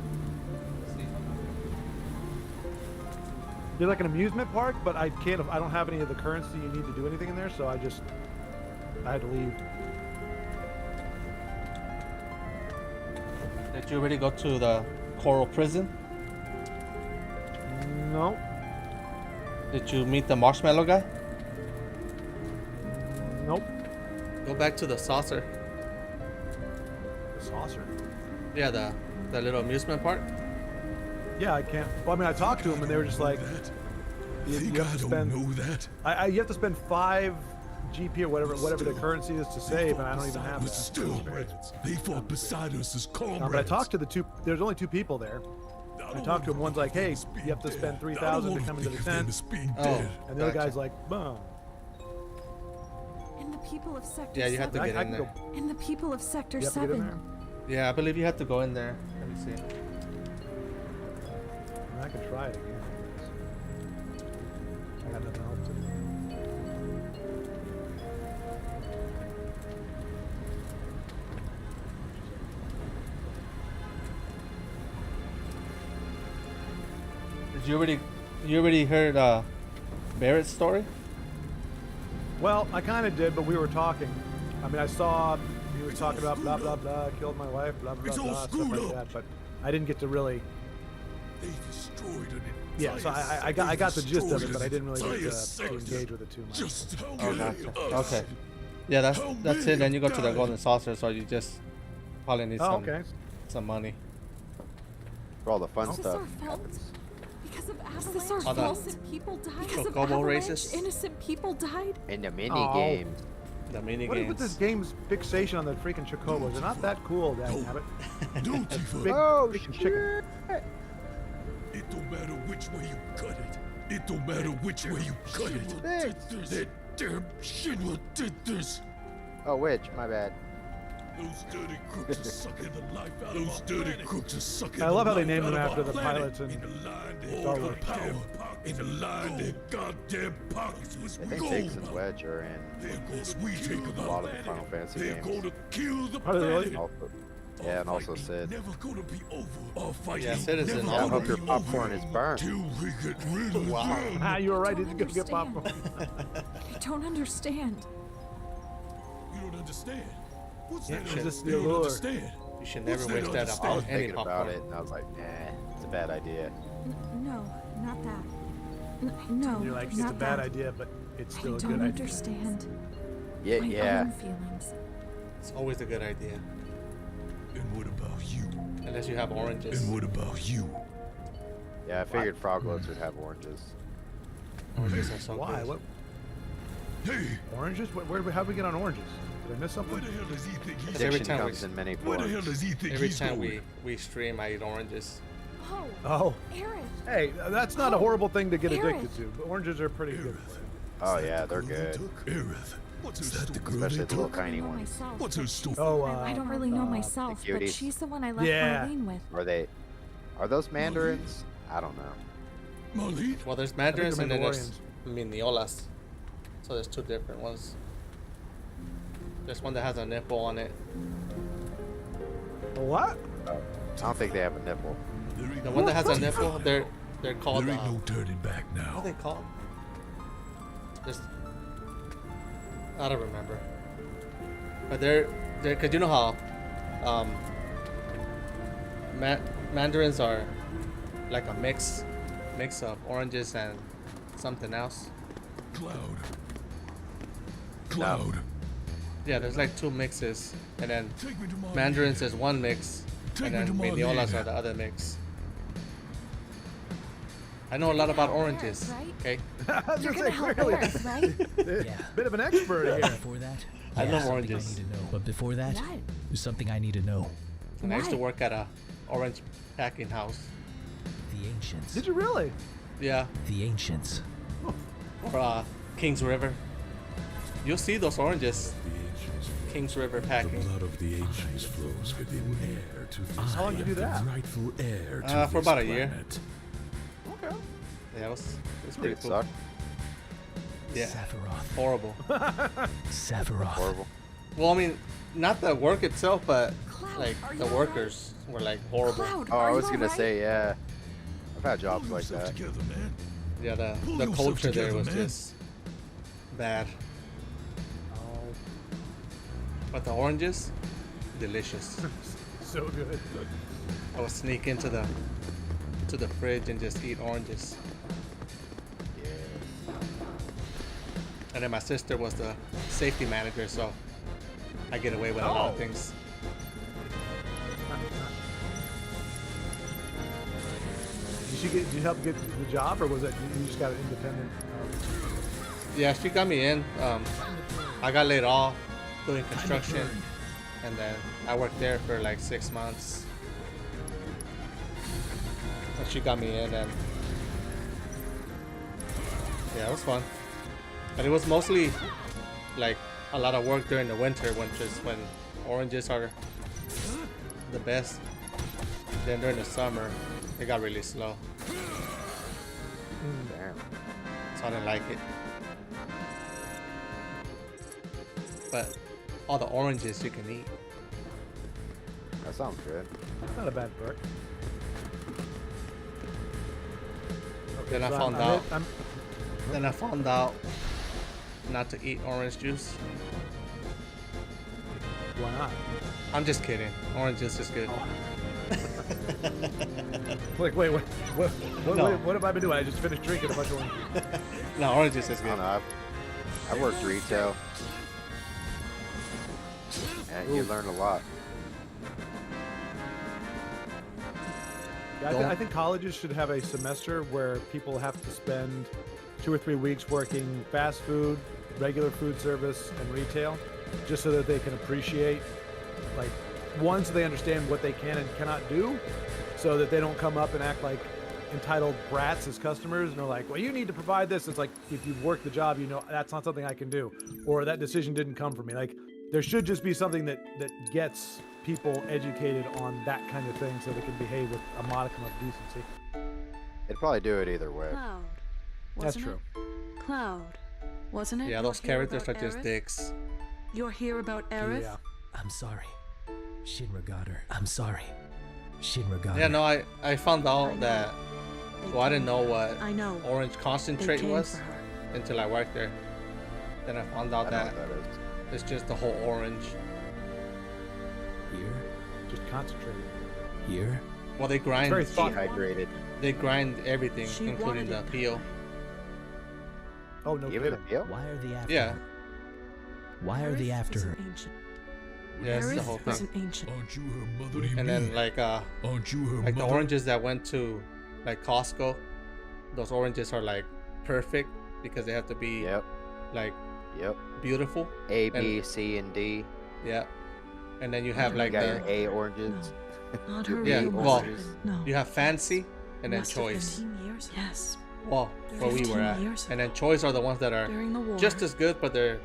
They're like an amusement park, but I don't have any of the currency you need to do anything in there, so I had to leave. Did you already go to the Coral Prison? No. Did you meet the marshmallow guy? Nope. Go back to the saucer. The saucer? Yeah, the little amusement park. Yeah, I can't. Well, I mean, I talked to them, and they were just like, you have to spend. Know that? You have to spend 5 GP or whatever the currency is to save, and I don't even have that. Still, they fought beside us as comrades. But I talked to the 2. There's only 2 people there. I talked to him. One's like, "Hey, you have to spend 3,000 to come into the tent." Oh, and the other guy's like, "Boom." and the people of Sector Yeah, you have to 7. get in there. And the people of Sector You have to get in 7. there? Yeah, I believe you have to go in there. Let me see. I can try it again. I got nothing else to do. Did you already heard Barrett's story? Well, I kind of did, but we were talking. I mean, I saw he was talking about blah blah blah, killed my wife, blah blah blah, stuff like that. But I didn't get to really. They destroyed an Yeah, so I got the gist of it, but I didn't really get to engage with it too much. Just Okay. Yeah, that's it. Then you go to the Golden Saucer, so you just probably need some money. For all the fun Is this stuff. our fault? Because of avalanche, Is this our fault? innocent people died. Because of Chocobo avalanche, races? innocent people died. In the mini Oh. games. The mini What is with this game's fixation on the freaking chocobos? They're not that cool, Dad. Don't even. Big chicken. It don't matter which way you cut it. It don't matter which way you cut it. That damn Shinra did this. Oh, which? My bad. Those dirty crooks are sucking the life out of Those dirty crooks are sucking I love how they the named life them out after of the our planet. pilots in In the line, they Star hold Wars. our power. In the line, their goddamn pockets was I think gold. Biggs and Wedge are in We take a lot of the Final Fantasy They're games. gonna kill the Are they really? planet. Also, yeah, and also Sid. Never gonna be over. Our fight Yeah, ain't Sid is in never all I of gonna hope your be popcorn over is burnt. till we get rid of them. Ah, you were right. Did you go get Understand. popcorn? I don't understand. You don't understand. What's Yeah, that? it's just You the don't allure. understand. You should never What's waste that that I was on any thinking popcorn. about it, and I was like, nah, it's a bad idea. No, not that. No, You're like, it's not a bad that. idea, but it's I still a don't good idea. understand. Yeah, my yeah. own feelings. It's always a good idea, And what about you? unless you have oranges. And what about you? Yeah, I figured Frogloads would have oranges. Oranges are so Why? good. What? Hey, Oranges? How do we get on oranges? Did I miss where something? the hell does he think he's Every Addiction time comes in many Where the hell forms. does he think Every he's time going? we stream, I eat oranges. Oh, Oh, Aerith. hey, that's not a horrible thing to get Aerith. addicted to. But oranges are pretty good. Oh yeah, they're good. Aerith. What's her Is that the story? girl Especially they the little I don't tiny know ones. myself. What's her story? Oh, I don't really know myself, the but cuties. she's the one I left Yeah. Marlene with. Are those mandarins? I don't know. Marlene? Well, there's mandarins they're and then there's Mandalorians. miniolas. So there's 2 different ones. There's one that has a nipple on it. A what? I don't think they have a nipple. The one that has a nipple, they're called. There ain't no turning back now. What are they called? Just I don't remember. But they're cause you know how mandarins are like a mix of oranges and something else. Cloud. Yeah, there's like 2 mixes, and then mandarins is one mix, and then mediolas are the other mix. I know a lot about oranges. Okay. I was You're gonna gonna say help clearly. Earth, right? Yeah. Bit of an expert here. Before that, I love something oranges. I need to know. But before that, What? there's something I need to know. And I used to Why? work at a orange packing house. The ancients. Did you really? Yeah, The ancients. for Kings River. You'll see those oranges. Kings River The packing. blood of the ancients flows within air to this How long did you do that? the rightful heir to For this about a year. planet. Okay. Yeah, it was Did pretty it cool. suck? Yeah, Sephiroth. horrible. Sephiroth. Horrible. Well, I mean, not the work itself, but Cloud, like are the you workers were like horrible. Cloud, Oh, are I you was gonna alright? say, yeah. I've had jobs Pull like yourself that. together, man. Yeah, the Pull yourself culture there together, was man. just bad. But the oranges, delicious. So good. I would sneak into the fridge and just eat oranges. Yeah. And then my sister was the safety manager, so I get away with a lot of Oh. things. Did you help get the job, or was it you just got an independent? Yeah, she got me in. I got laid off doing construction, and then I worked there for like 6 months. And she got me in, and yeah, it was fun. But it was mostly like a lot of work during the winter, which is when oranges are the best. Then during the summer, it got really slow, Damn. so I didn't like it. But all the oranges you can eat. That sounds good. Not a bad perk. Okay, Then I so found I'm out. hit- I'm- Then I found out not to eat orange juice. Why not? I'm just kidding. Orange juice is good. Wait, what have I been doing? I just finished drinking a bunch of orange juice. No, orange juice is I good. don't know. I've worked retail. And you learn a lot. Yeah, I think colleges should have a semester where people have to spend 2 or 3 weeks working fast food, regular food service, and retail, just so that they can appreciate, like, one, so they understand what they can and cannot do, so that they don't come up and act like entitled brats as customers and they're like, well, you need to provide this. It's like, if you've worked the job, you know that's not something I can do, or that decision didn't come from me. Like, there should just be something that gets people educated on that kind of thing, so they can behave with a modicum of decency. They'd probably do it either way. Cloud. That's Wasn't true. it? Cloud. Wasn't it? Yeah, those You're here characters are about just Aerith? dicks. You're here about Aerith? Yeah. I'm sorry. Shinra got her. I'm sorry. Shinra got Yeah, her. no, I found out that. Well, I didn't know what I know. orange concentrate came was for her. until I worked there. Then I found I out know that what that is. it's just the whole orange. Here. Just concentrated. Here. Well, they It's grind. very thoughtful. Dehydrated. They grind everything, She including the wanted it. peel. Oh, no Give it a kidding. feel? Why are they after Yeah. her? Why are they Aerith after is her? an ancient. Yeah, it's the Aerith whole is thing. an ancient. Aren't you her mother? What do you And mean? then like Aren't you her like the mother? oranges that went to like Costco, those oranges are like perfect because they have to be Yep. like Yep. beautiful. A, B, C, and D. Yeah. And then you have You like got the your A oranges. Not Your her Yeah, real B well, mother. oranges. No. you have fancy and then Must have been choice. 15 years. Yes. Well, where we 15 were at. years And then choice are the ones that are During the war. just as good, but they're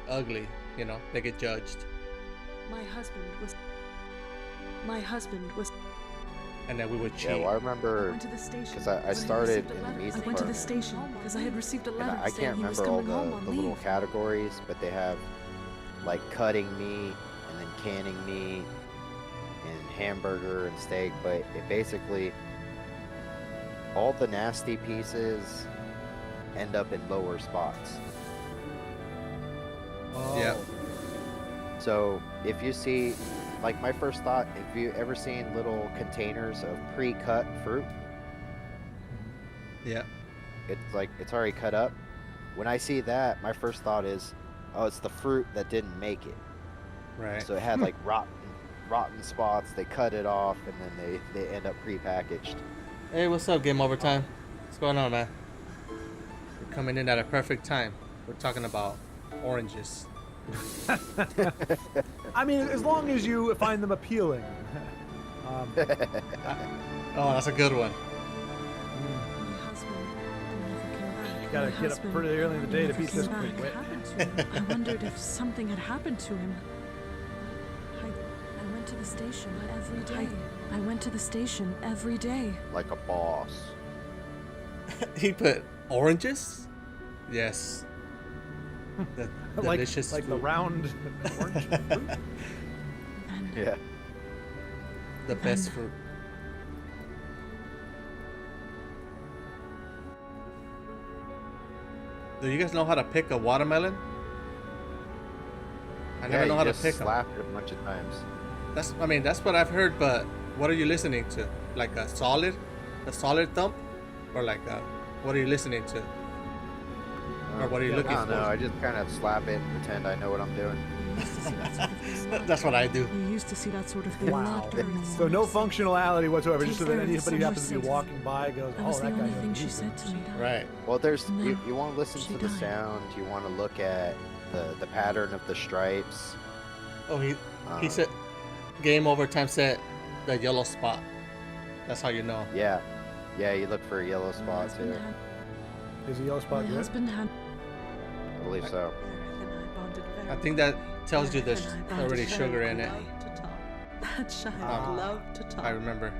ugly. You know, they get judged. My husband was. My husband was. And then we would cheat. Yeah, well, I remember went to the station because I when I started received a in the letter meat saying- I went to the department. station because I had received a And letter I saying can't he was remember all coming home on the little leave. categories, but they have like cutting meat and then canning meat in hamburger and steak, but it basically, all the nasty pieces end up in lower spots. Oh. Yeah. So if you see, like my first thought, have you ever seen little containers of pre-cut fruit? Yeah. It's like, it's already cut up. When I see that, my first thought is, oh, it's the fruit that didn't make it. Right. So it had like rotten spots. They cut it off, and then they end up pre-packaged. Hey, what's up, Game Overtime? What's going on, man? We're coming in at a perfect time. We're talking about oranges. I mean, as long as you find them appealing. Oh, that's a good one. My husband never came back. You gotta My get up husband pretty early in the day to never beat came this back. quick wit. I wondered if something had happened to him. I went to the station every day. I went to the station every day. Like a boss. He put oranges? Yes. The delicious like the fruit. round orange fruit. Yeah. The best fruit. Do you guys know how to pick a watermelon? I never know how to pick them. Slap it a bunch of times. That's what I've heard, but what are you listening to? Like a solid thump? Or like what are you listening to? Or what are you looking I don't for? know. I just kind of slap it and pretend I know what I'm doing. That's what I do. You used to see that sort of thing. Wow. So no functionality whatsoever, just so that anybody who happens to be walking by goes, That oh, was the that guy only knows thing she music." said to me. Right. Well, there's No, you want to listen she to the died. sound. You want to look at the pattern of the stripes. Oh, he Um, said, Game Overtime said the yellow spot. That's how you know. Yeah, you look for a yellow spot too. Is the yellow spot My good? husband had. I believe so. I think that tells you there's already sugar in it. That child Um, loved to talk. I remember.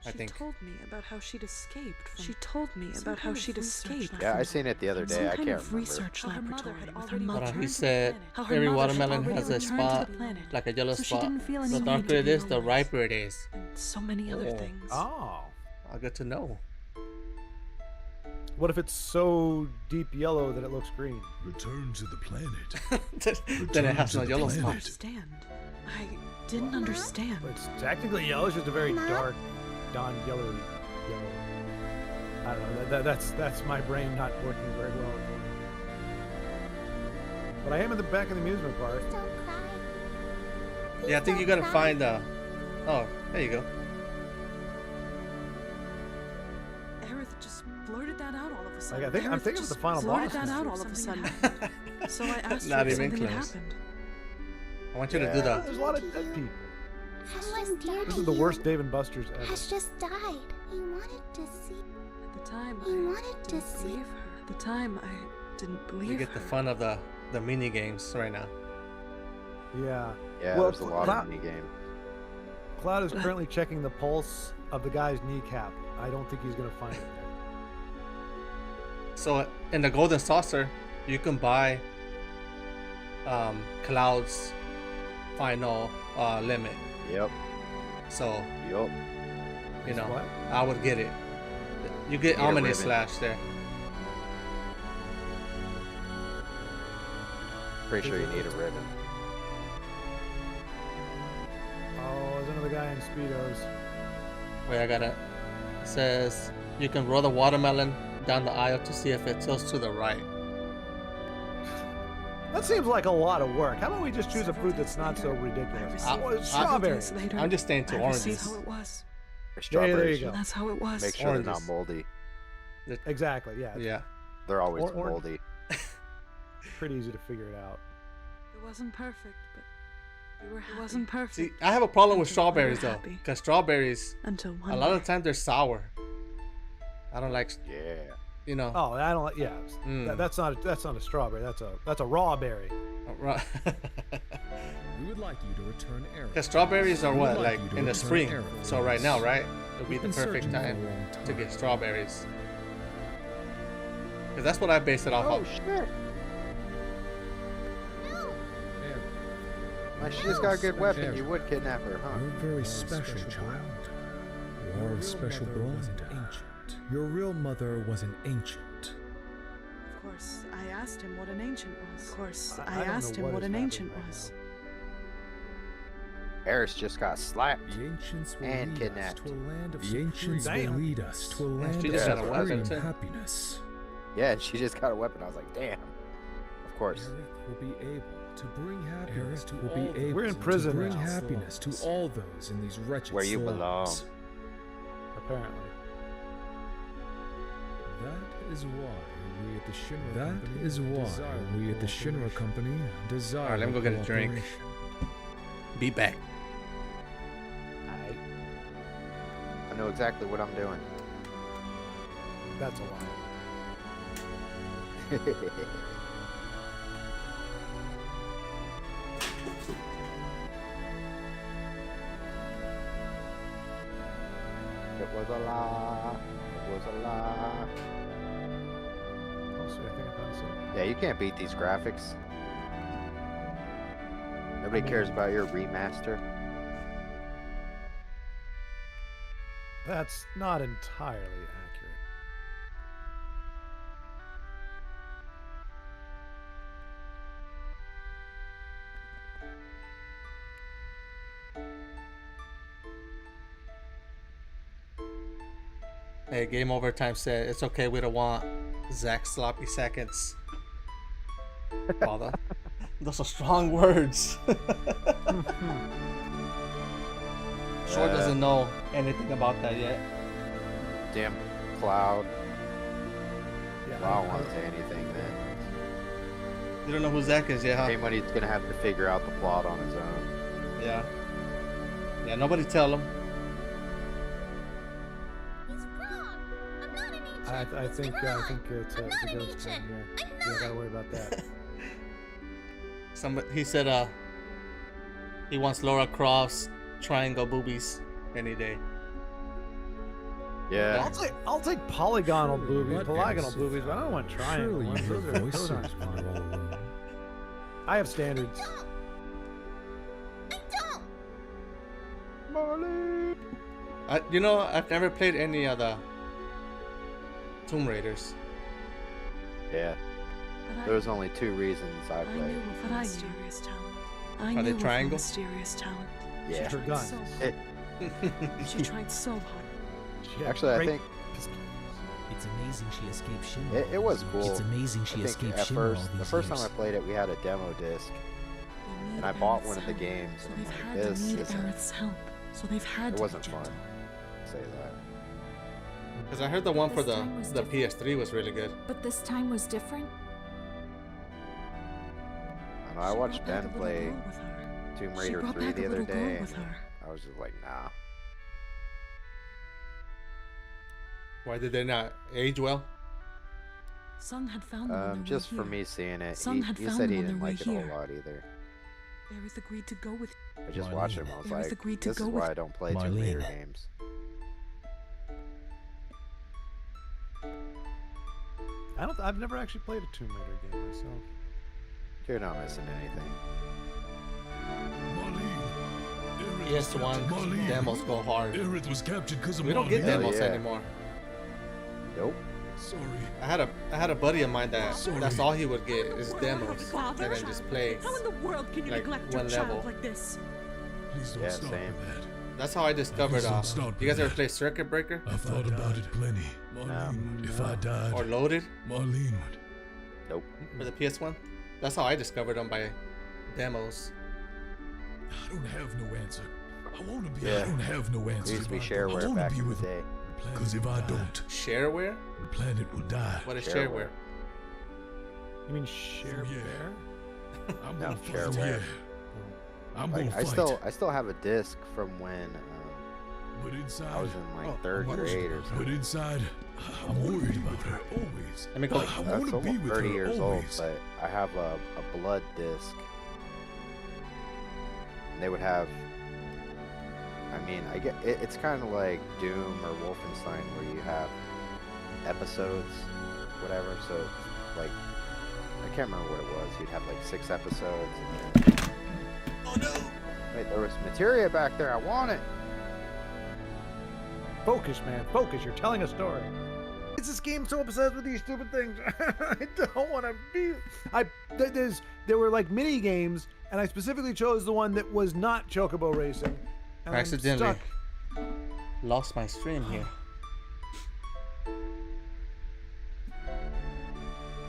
I She think. told me about how she'd escaped from. She told me about how she'd escaped. Yeah, I seen it the other day. I can't remember. Research laboratory with her But mother. he said How her every mother had watermelon already has a returned to spot, the planet, like a yellow so she spot. didn't feel any The need darker to it be is, the lonely. riper it is. So many other things. Oh. Good to know. What if it's so deep yellow that it looks green? Return to the planet. Then it has no to the yellow planet. spot. Understand? I didn't understand. It's technically yellow. It's just a very dark, Don yellow. I don't know. That's my brain not working very well. But I am in the back of the amusement park. Yeah, I think you gotta find the. Oh, there you go. Aerith just blurted that out all of a sudden. I'm thinking of just the final blurted boss. that out all of a sudden. So I asked Not her if even something had close. happened. I want you to do that. There's a lot of dead people. This This is the worst Dave and Buster's ever. Has just died. He wanted to see. At the time, He I wanted to didn't see. believe her. At the time, I didn't believe You get the her. fun of the mini games right now. Yeah. Yeah, Well, there's a lot Cloud- of mini game. Cloud is currently checking the pulse of the guy's kneecap. I don't think he's gonna find it. So in the Golden Saucer, you can buy Cloud's final limit. Yep. So Yep. you know, What? I would get it. You get Need a Omni ribbon. Slash there. Pretty sure you need a ribbon. Oh, there's another guy in speedos. Wait, I got it. It says you can roll the watermelon down the aisle to see if it tilts to the right. That seems like a lot of work. How about we just choose a fruit that's not so ridiculous? Strawberry. I'm just staying to I received oranges. how it was. Yeah, there you go. That's how it was. Make sure they're not Oranges. moldy. Exactly. Yeah. It's Yeah. They're always Or- moldy. pretty easy to figure it out. It wasn't perfect, but we were happy. It wasn't perfect. See, I have a problem with Until we were strawberries though, happy. because strawberries Until one a lot of day. the time they're sour. I don't like, Yeah. you know. Oh, I don't. Yeah. Mm. That's not a strawberry. That's a raw berry. We would like you to return Aerith. Because strawberries are We would what, like you to in the return spring. Aerith So to right us. now, right? It'll be We've the been perfect searching for a time long to get time. strawberries. Because that's what I base it off Oh of. shit! Aerith. She just got a good weapon. You would kidnap her, huh? You're a very special child. You are of special blood. Ancient. Your real mother was an ancient. Of course, I asked him what an ancient was. Of course, I I don't asked know him what what is an happening ancient right was. Eris just got slapped The ancients will and lead kidnapped. us to a land of the ancients will lead us to a land she of just got a supreme weapon, too. happiness. Yeah, and she just got a weapon. I was like, damn. Of course. Aerith will be able to bring happiness to all those. We're in prison to bring now. happiness to all those in these wretched Where you slums. belong. Apparently. That is why we at the Shinra Company desire. Alright, let me go get a drink. cooperation. Be back. I know exactly what I'm doing. That's a lie. It was a lie. It was a lie. Oh, sweet, I think I found some. Yeah, you can't beat these graphics. Nobody cares about your remaster. That's not entirely accurate. Hey, Game Over Time said it's okay. We don't want Zach sloppy seconds. Father, those are strong words. Short doesn't know anything about that yet. Damn Cloud. Yeah, Cloud won't say anything then. You don't know who Zach is yet, huh? Anybody's gonna have to figure out the plot on his own. Yeah. Yeah, nobody tell him. I think it's a ghost town here. Yeah, I gotta worry about that. He said he wants Laura Croft's triangle boobies any day. Yeah. I'll take polygonal boobies, but I don't want triangle ones. Those aren't fun. I have standards. I've never played any of the Tomb Raiders. Yeah. There was only 2 reasons I played. I knew of a mysterious talent. I Are knew they of a triangle? mysterious talent. Yeah. She tried so hard. She tried so hard. Actually, I think It's amazing she escaped Shinra. it was cool. It's amazing she I think escaped at Shinra first, all the these first years. time I played it, we had a demo disc, and I bought one of the games. So And they've I'm had like, to this need isn't. Aerith's help. So they've had It to wasn't be fun. gentle. I'll say that. Because I heard the one for This time was the PS3 was really good. But this time was different. I know. I watched brought back a Ben little play girl with her. Tomb She Raider brought 3 back a the other little girl day, with and her. I was just like, nah. Why did they not age well? Sung had found them when they Just were for here. me seeing it, Sung had he found said them he when didn't they were like it a here. whole lot either. Aerith agreed to go with. I just watched him. I was Aerith like, agreed to this go is with. why I don't play Tomb Marlene. Raider games. I've never actually played a Tomb Raider game myself. You're not missing anything. PS1 demos go hard. Aerith was captured because of We don't get Marlene. demos yeah. anymore. Nope. Sorry. I had a buddy of mine that's all he would get is demos and then just play. How in the world can you like neglect your one child level. like this? Please don't Yeah, stop same. with that. That's how I discovered. Please don't stop You guys with ever that. play Circuit Breaker I've thought about it plenty. Marlene, if I died, or Loaded Marlene would. Nope. for the PS1? That's how I discovered them, by demos. I don't have no answer. I want to be. Yeah. I don't have no answer. It used to be I shareware want back to be in the with day. Because if I don't, Shareware? the planet will die. What is Shareware. shareware? You mean Share Yeah. Bear? I'm No, gonna fight. shareware. Yeah. I'm Like, gonna I fight. still have a disc from when But inside, I was in like I'm 3rd worried grade or about her. something. But inside, I'm worried about her always. Let me go. I want That's to be almost with 30 her years always. old, but I have a blood disc. And they would have. I mean, I get it's kind of like Doom or Wolfenstein, where you have episodes, whatever. So, like, I can't remember what it was. You'd have like 6 episodes, and then Wait, there was materia back there. I want it. Focus, man. Focus. You're telling a story. It's this game so obsessed with these stupid things. I don't want to be. There were like mini games, and I specifically chose the one that was not Chocobo Racing. And Accidentally I'm stuck. lost my stream here.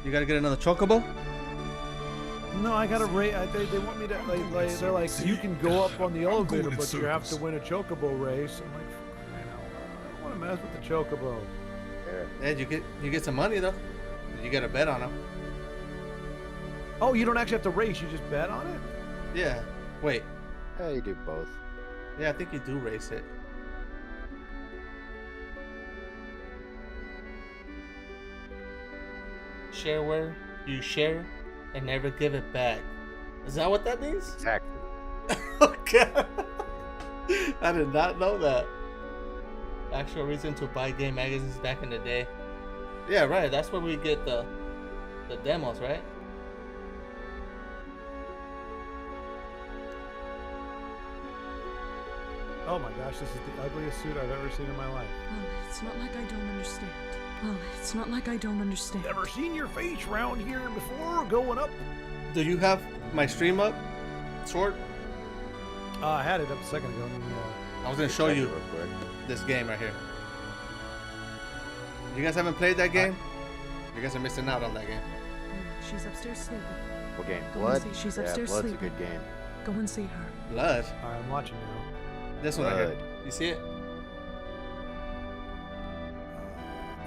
You gotta get another Chocobo? No, I gotta rate. They want me to like. They're like, you can go up on the elevator, but you have to win a Chocobo race. I'm like, I don't want to mess with the Chocobo. Yeah, you get some money though. You gotta bet on them. Oh, you don't actually have to race. You just bet on it. Yeah. Wait. Yeah, you do both. Yeah, I think you do race it. Share where you share and never give it back. Is that what that means? Exactly. Okay. I did not know that. Actual reason to buy game magazines back in the day. Yeah, right. That's where we get the demos, right? Oh my gosh, this is the ugliest suit I've ever seen in my life. Well, it's not like I don't understand. Well, it's not like I don't understand. Never seen your face round here before. Going up. Do you have my stream up, Sword? I had it up a second ago. I was gonna show you this game right here. You guys haven't played that game? You guys are missing out on that game. She's upstairs sleeping. What game? Go Blood? and see. She's Yeah, upstairs Blood's sleeping. a good game. Go and see her. Blood? Alright, I'm watching now. This one right here. You see it?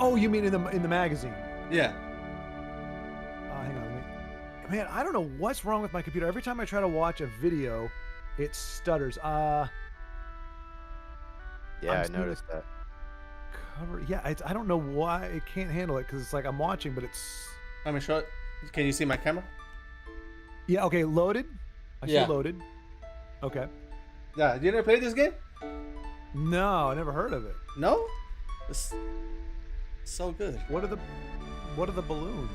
Oh, you mean in the magazine? Yeah. Hang on. Man, I don't know what's wrong with my computer. Every time I try to watch a video, it stutters. Yeah, I noticed that. Yeah, I don't know why it can't handle it because it's like I'm watching, but it's. Let me show it. Can you see my camera? Yeah. Okay. Loaded. I see loaded. Okay. Yeah. You never played this game? No, I never heard of it. No. It's so good. What are the balloons?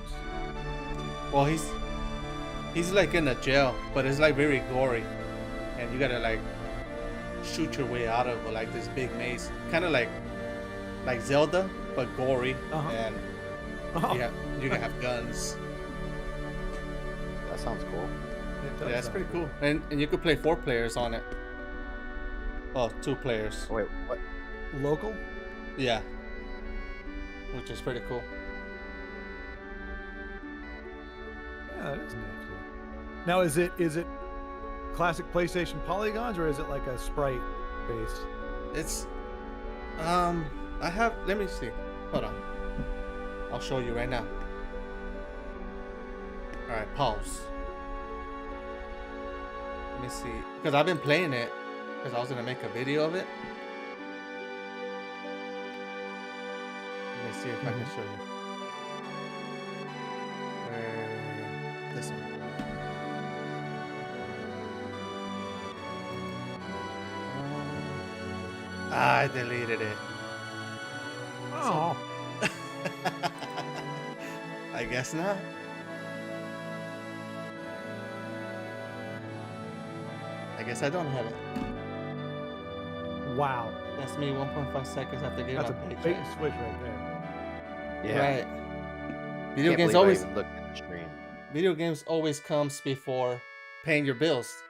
Well, he's like in a jail, but it's like very gory, and you gotta like shoot your way out of like this big maze, kind of like Zelda, but gory, and you can have guns. That sounds cool. Yeah, that's pretty cool, and you could play 4 players on it. Oh, 2 players. Wait, what? Local? Yeah. Which is pretty cool. Yeah, that is nifty. Now, is it classic PlayStation polygons or is it like a sprite base? It's I have. Let me see. Hold on. I'll show you right now. All right, pause. Let me see, because I've been playing it because I was gonna make a video of it. Let me see if I can show you. This one. I deleted it. Oh. I guess not. I guess I don't have it. Wow. That's me 1.5 seconds after getting That's my a big paycheck. switch right there. Yeah. Right. Video Can't games believe I always even looked at the screen. Video games always comes before paying your bills.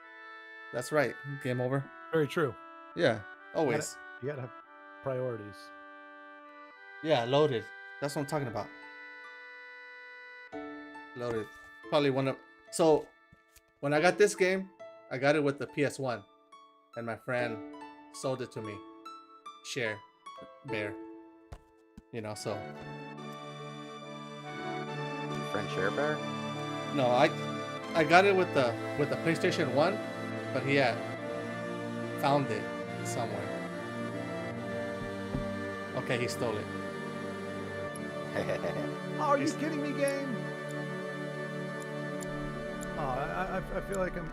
That's right. Game over. Very true. Yeah. Always. You gotta have priorities. Yeah, loaded. That's what I'm talking about. Loaded. Probably one of. So, when I got this game, I got it with the PS1, and my friend sold it to me. Share, bear. You know, so. Friend Share Bear? No, I got it with the PlayStation 1, but he had found it somewhere. Okay, he stole it. Oh, are you kidding me, game? Oh, I feel like I'm.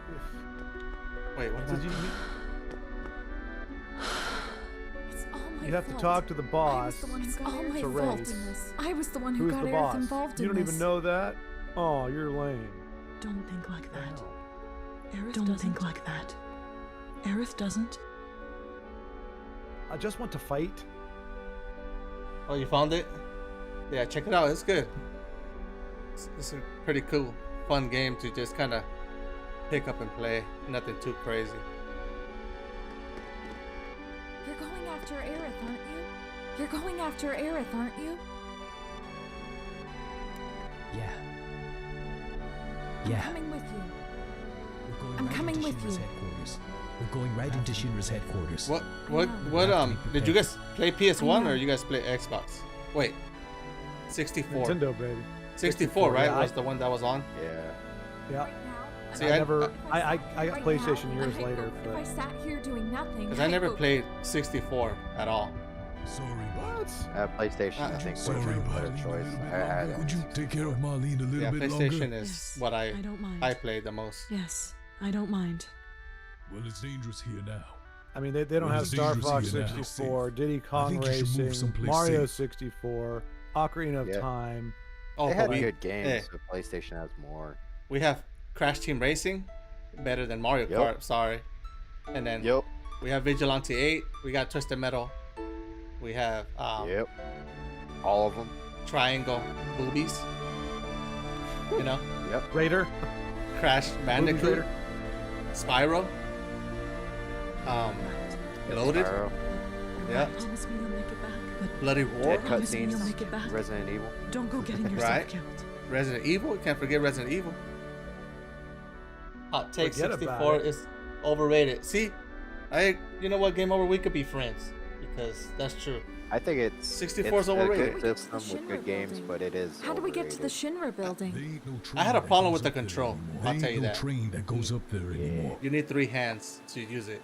Wait, what? Did you? It's all my You have fault. to talk to the boss It's all my to fault race. in this. I was the one who Who's got the Eric boss? involved You in don't this. even know that? Oh, you're lame. Don't think like that. Don't think like that. Aerith doesn't. I just want to fight. Oh, you found it? Yeah, check it out. It's good. It's a pretty cool, fun game to just kind of pick up and play. Nothing too crazy. You're going after Aerith, aren't you? You're going after Aerith, aren't you? Yeah. I'm Yeah. coming with you. We're going I'm right coming into with Shinra's you. headquarters. We're going right into Shinra's headquarters. What did you guys play PS1 or you guys play Xbox? Wait. 64. Nintendo, baby. 64, right? Yeah, Was the one that was on? Yeah. Yeah. See, I I never. I got Right PlayStation now, years I- later, If I but sat here doing nothing, Because I never played 64 at all. Sorry, PlayStation, I think, would have been a better choice. Could you take care of Marlene a little Yeah, bit PlayStation longer? is what I don't mind. played the most. Yes, I don't mind. Well, it's dangerous here now. I mean, they don't Well, have it's Star dangerous Fox here now. 64, Diddy Kong think you should move Racing, someplace Mario safe. 64, Ocarina of Yeah. Time. Oh, They had we- good games, eh, but PlayStation has more. We have Crash Team Racing, better than Mario Yep. Kart. Sorry. And then we have Vigilante 8. We got Twisted Metal. We have all of them. Triangle Boobies. You know. Yep. Raider. Crash Bandicoot. Raider. Spyro. Loaded. Spyro. Yeah. Promise me you'll make it back. Bloody War. Dead Promise me you'll make it cutscenes. back. Resident Evil. Don't go getting yourself Right. killed. Resident Evil. You can't forget Resident Evil. Hot Take Forget about 64 it. is overrated. See, you know what? Game Over, we could be friends because that's true. I think it's 64 is it's overrated. a good system with good games, but it is. How do we get to the Shinra building? I had a problem with the control. There I'll ain't tell you no that. train that goes up there anymore. You need 3 hands to use it.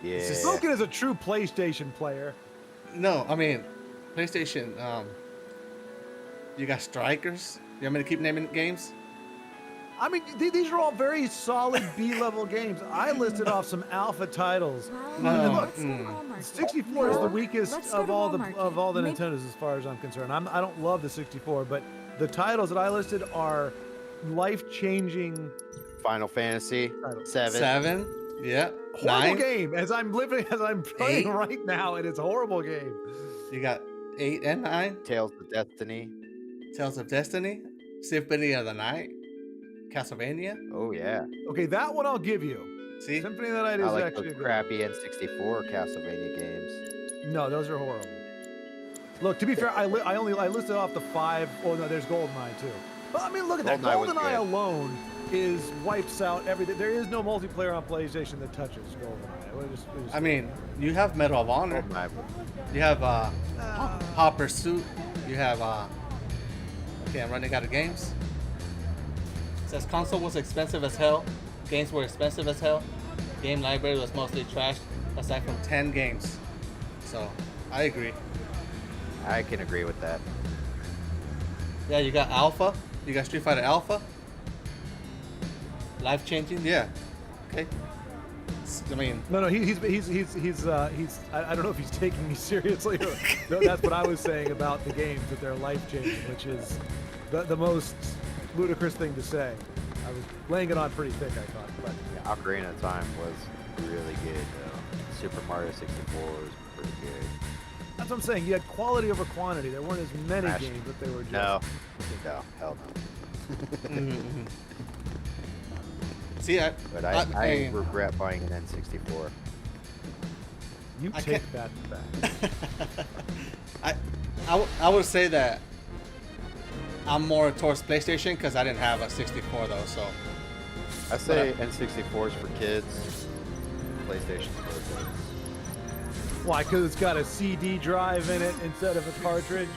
Yeah. Spoken as a true PlayStation player. No, I mean, PlayStation. You got Strikers. You want me to keep naming games? I mean, these are all very solid B-level games. I listed off some alpha titles. No. Look, Mm. 64 is the weakest Let's go of to all the Walmart. Maybe- Nintendos as far as I'm concerned. I don't love the 64, but the titles that I listed are life-changing. Final Fantasy 7. 7. Yeah. Horrible 9. game as I'm playing 8. right now, and it's a horrible game. You got 8 and 9. Tales of Destiny. Tales of Destiny. Symphony of the Night. Castlevania. Oh yeah. Okay, that one I'll give you. See? Symphony of the Night is I like actually those a good crappy N64 Castlevania games. No, those are horrible. Look, to be fair, I listed off the 5. Oh no, there's GoldenEye too. But I mean, look at that. GoldenEye was GoldenEye good. alone wipes out everything. There is no multiplayer on PlayStation that touches GoldenEye. It just- I mean, you have Medal of Honor. You have Hot Pursuit. You have okay, I'm running out of games. It says console was expensive as hell. Games were expensive as hell. Game library was mostly trashed, aside from 10 games. So, I agree. I can agree with that. Yeah, you got Alpha. You got Street Fighter Alpha. Life changing. Yeah. Okay. I mean, No, he's I don't know if he's taking me seriously or no, that's what I was saying about the games, that they're life-changing, which is the most ludicrous thing to say. I was laying it on pretty thick, I thought, but Yeah, Ocarina of Time was really good. Super Mario 64 was pretty good. that's what I'm saying. You had quality over quantity. There weren't as many Smash. games, but they were just No, hell no. see, But I regret buying an N64. You I take can't- that back. I would say that I'm more towards PlayStation because I didn't have a 64 though. So I say N64 is for kids. PlayStation for kids. Why? Because it's got a CD drive in it instead of a cartridge.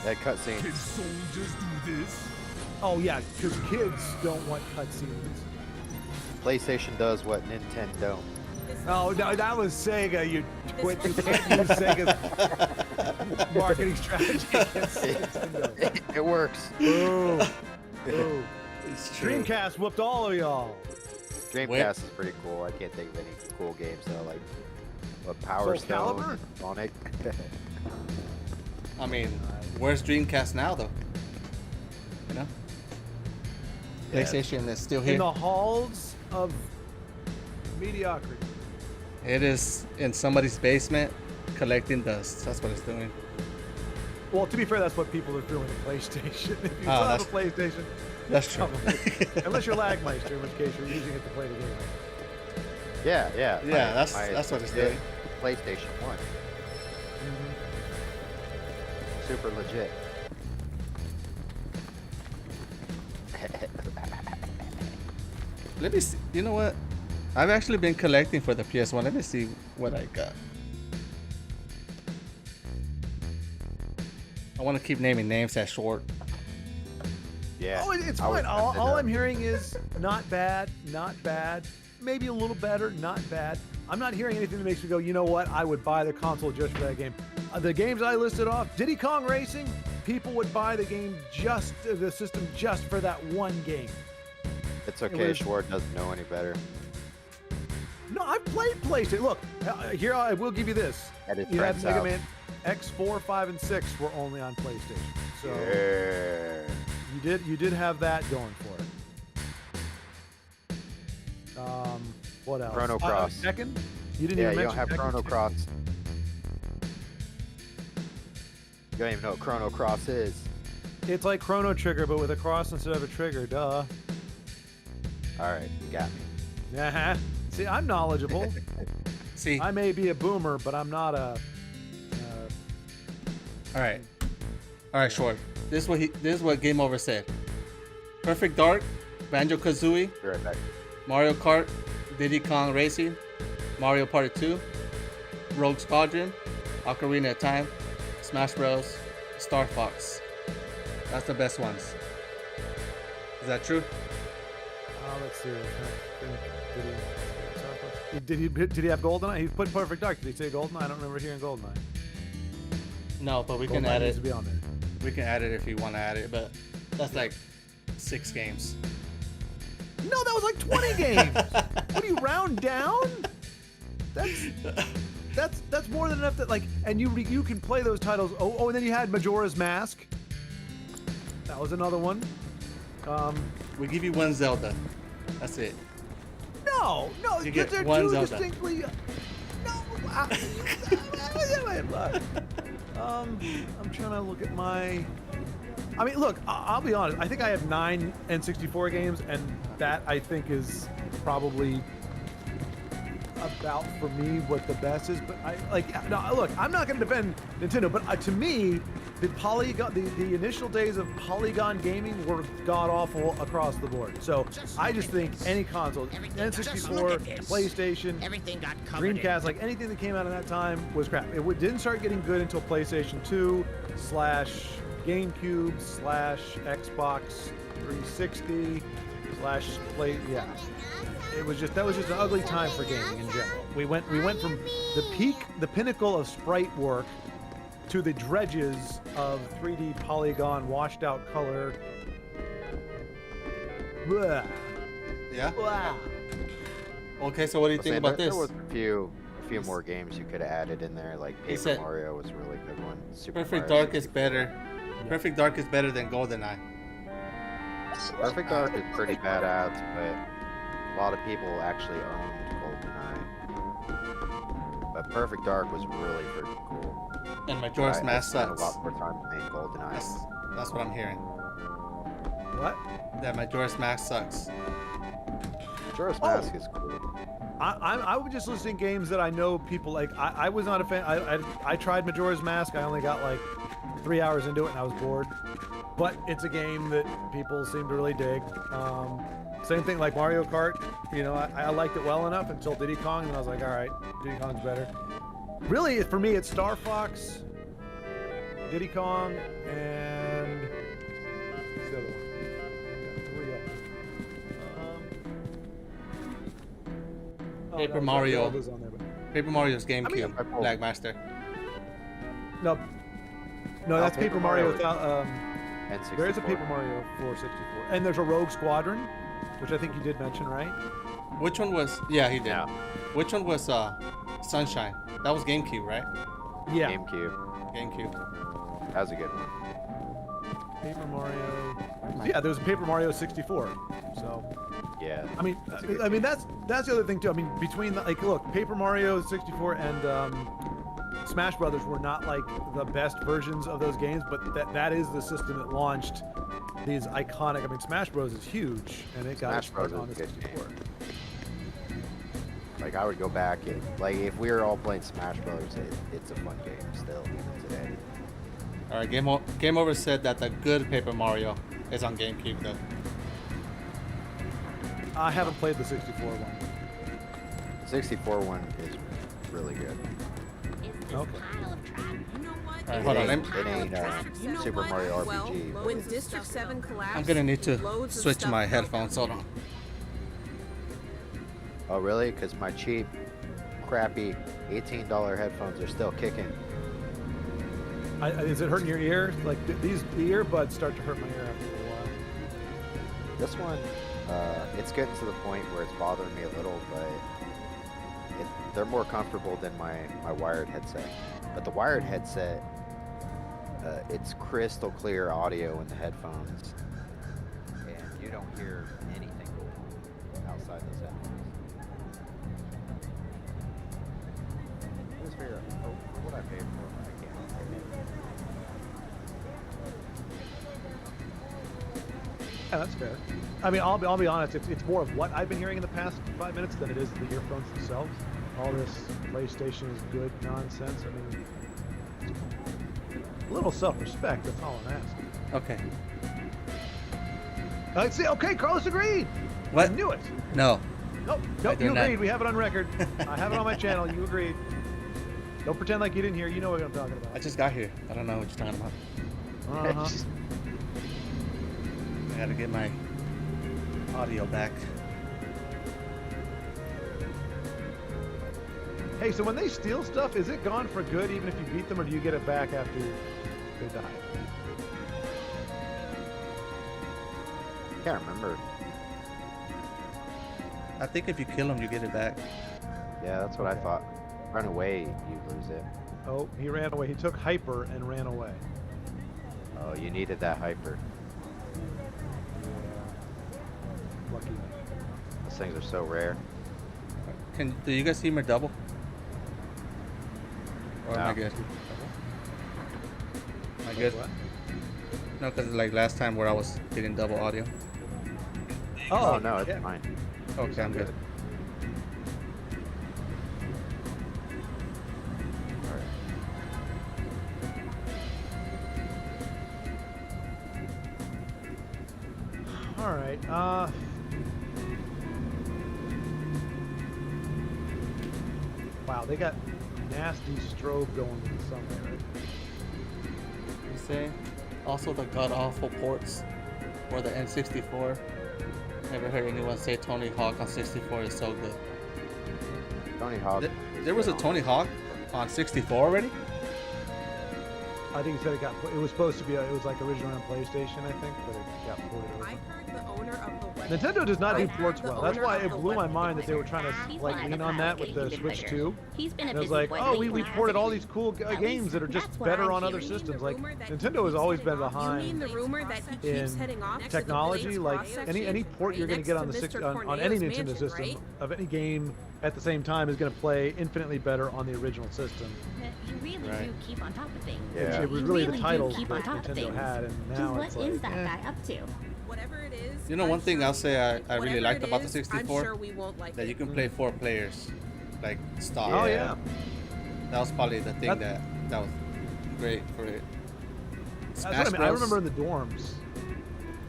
That cutscene. Can soldiers do this? Oh yeah, because kids don't want cutscenes. PlayStation does what Nintendo don't. Oh no, that was Sega. You quit. You can't use Sega's marketing strategy against Nintendo. It works. Ooh. Ooh. it's true. Dreamcast whooped all of y'all. Dreamcast is pretty cool. I can't think of any cool games though, like what Power Soul Stone, Sonic. I mean, where's Dreamcast now though? You know? PlayStation is still here. In the halls of mediocrity. It is in somebody's basement collecting dust. That's what it's doing. Well, to be fair, that's what people are doing at PlayStation. If you still Oh, have a PlayStation, That's true. unless you're Lagmeister, in which case you're using it to play the game. Yeah. Yeah, that's what it's doing. PlayStation 1. Super legit. Let me see. You know what? I've actually been collecting for the PS1. Let me see what I got. I want to keep naming names that short. Yeah. Oh, it's fine. All I'm hearing is not bad, maybe a little better, not bad. I'm not hearing anything that makes me go, you know what? I would buy the console just for that game. The games I listed off, Diddy Kong Racing, people would buy the system just for that one game. It's okay. Schwartz doesn't know any better. No, I've played PlayStation. Look, here I will give you this. You had Mega Man X4, 5, and 6 were only on PlayStation. So you did have that going for it. What else? Chrono Cross. Tekken? You didn't even mention you don't have Tekken Chrono 2. Cross. You don't even know what Chrono Cross is. It's like Chrono Trigger, but with a cross instead of a trigger. Duh. All right, you got me. Uh-huh. See, I'm knowledgeable. See, I may be a boomer, but I'm not a. All right, Short. This is what Game Over said. Perfect Dark, Banjo-Kazooie, Be right back. Mario Kart, Diddy Kong Racing, Mario Party 2, Rogue Squadron, Ocarina of Time, Smash Bros, Star Fox. That's the best ones. Is that true? Let's see. Did he have GoldenEye? He put Perfect Dark. Did he say GoldenEye? I don't remember hearing GoldenEye. No, but we can GoldenEye add needs it. to be on there. We can add it if you want to add it, but that's like 6 games. No, that was like 20 games. What do you round down? That's more than enough. And you can play those titles. Oh, and then you had Majora's Mask. That was another one. We give you one Zelda. That's it. No, You because get they're one two Zelda. distinctly. I'm trying to look at my. I mean, look, I'll be honest. I think I have 9 N64 games, and that I think is probably about for me what the best is. But look, I'm not going to defend Nintendo, but to me, the initial days of polygon gaming were god awful across the board. So I just think any console, N64, PlayStation, Dreamcast, like anything that came out at that time was crap. It didn't start getting good until PlayStation 2 / GameCube / Xbox 360 / Play. Yeah, that was just an ugly time for gaming in general. We went from the pinnacle of sprite work to the dredges of 3D polygon washed out color. Blah. Yeah. Blah. Okay, so what do you think about this? There was a few more games you could have added in there, like Paper Mario was a really good one. Perfect Dark is better. Perfect Dark is better than GoldenEye. Perfect Dark is pretty badass, but a lot of people actually owned GoldenEye. But Perfect Dark was really freaking cool. And Majora's Mask spent sucks. a lot more time playing GoldenEye. That's what I'm hearing. What? That Majora's Mask sucks. Majora's Mask is cool. I would just listing games that I know people like. I was not a fan. I tried Majora's Mask. I only got like 3 hours into it and I was bored. But it's a game that people seem to really dig. Same thing like Mario Kart. You know, I liked it well enough until Diddy Kong, and I was like, all right, Diddy Kong's better. Really, for me, it's Star Fox, Diddy Kong, and what's the other one? Paper Mario. Zelda's on there, but... Paper Mario's GameCube. Blackmaster. No, that's Paper Mario without. N64. There is a Paper Mario for 64, and there's a Rogue Squadron, which I think you did mention, right? Which one was? Yeah, he did. Yeah. Which one was Sunshine? That was GameCube, right? Yeah. GameCube. GameCube. That was a good one. Paper Mario. Yeah, there was a Paper Mario 64. So. Yeah. I mean, that's the other thing too. I mean, between like, look, Paper Mario 64 and Smash Brothers were not like the best versions of those games, but that is the system that launched these iconic. I mean, Smash Bros is huge, and it got its start on the 64. Like I would go back and like if we were all playing Smash Brothers, it's a fun game still even today. All right, Game Over said that the good Paper Mario is on GameCube though. I haven't played the 64 one. The 64 one is really good. Okay. Alright, hold on. It ain't Super Mario RPG. Well, when District 7 collapsed, I'm gonna need to switch my headphones. Hold on. Oh really? Because my cheap, crappy $18 headphones are still kicking. Is it hurting your ear? Like the earbuds start to hurt my ear after a while. This one, it's getting to the point where it's bothering me a little, but they're more comfortable than my wired headset. But the wired headset, it's crystal clear audio in the headphones, and you don't hear anything going on outside those headphones. Let's figure out what I paid for. I can't. Yeah, that's fair. I mean, I'll be honest. It's more of what I've been hearing in the past 5 minutes than it is the earphones themselves. All this PlayStation is good nonsense. I mean, a little self-respect. That's all I'm asking. Okay. See, okay, Carlos agreed. What? I knew it. No. Nope, you agreed. We have it on record. I have it on my channel. You agreed. Don't pretend like you didn't hear. You know what I'm talking about. I just got here. I don't know what you're talking about. Uh-huh. I gotta get my audio back. Hey, so when they steal stuff, is it gone for good even if you beat them, or do you get it back after they die? Can't remember. I think if you kill them, you get it back. Yeah, that's what I thought. Run away, you lose it. Oh, he ran away. He took hyper and ran away. Oh, you needed that hyper. Lucky. Those things are so rare. Do you guys see my double? Or am I good? Am I good? What? No, because like last time where I was getting double audio. Oh no, it's fine. Okay, I'm good. All right. Wow, they got nasty strobe going with the sunlight, right? You say? Also the god-awful ports for the N64. Never heard anyone say Tony Hawk on 64 is so good. Tony Hawk. There was a Tony Hawk on 64 already? I think he said it was supposed to be, it was like originally on PlayStation, I think, but it got ported over. I heard the owner of the Nintendo does not do ports well. That's why it blew my mind that they were trying to like lean on that with the Switch 2. And it was like, oh, we ported all these cool games that are just better on other systems. Like Nintendo has always been behind in technology. Like any port you're going to get on the on any Nintendo system of any game at the same time is going to play infinitely better on the original system. You really do keep on top of things. Yeah. It was really the titles that Nintendo had, and now what it's like, is that guy up to? Whatever it is. You know, one thing I'll say I really liked about the 64, I'm sure we won't like that you can play 4 players, like stop. Oh yeah. That was probably the thing that was great for it. That's what I remember in the dorms,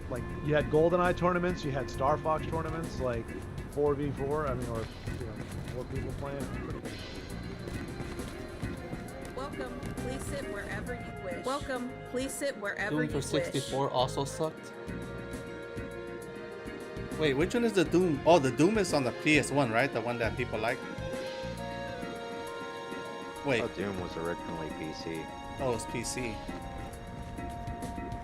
like you had GoldenEye tournaments, you had Star Fox tournaments, like 4v4. I mean, or 4 people playing. Welcome. Please sit wherever you wish. Welcome. Please sit wherever Doom you for wish. 64 also sucked. Wait, which one is the Doom? Oh, the Doom is on the PS1, right? The one that people like. Wait. Oh, Doom was originally PC. Oh, it's PC.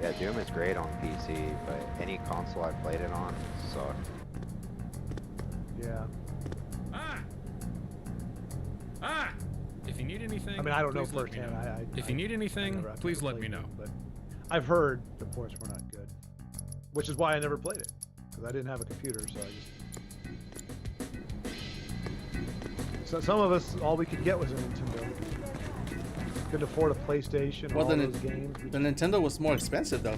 Yeah, Doom is great on PC, but any console I played it on sucked. Yeah. If you need anything, I mean, I don't know please let me firsthand. know. If you need anything, please let me know. But I've heard the ports were not good, which is why I never played it, because I didn't have a computer, so I just. So some of us, all we could get was a Nintendo. Couldn't afford a PlayStation or all those games. The Nintendo was more expensive though.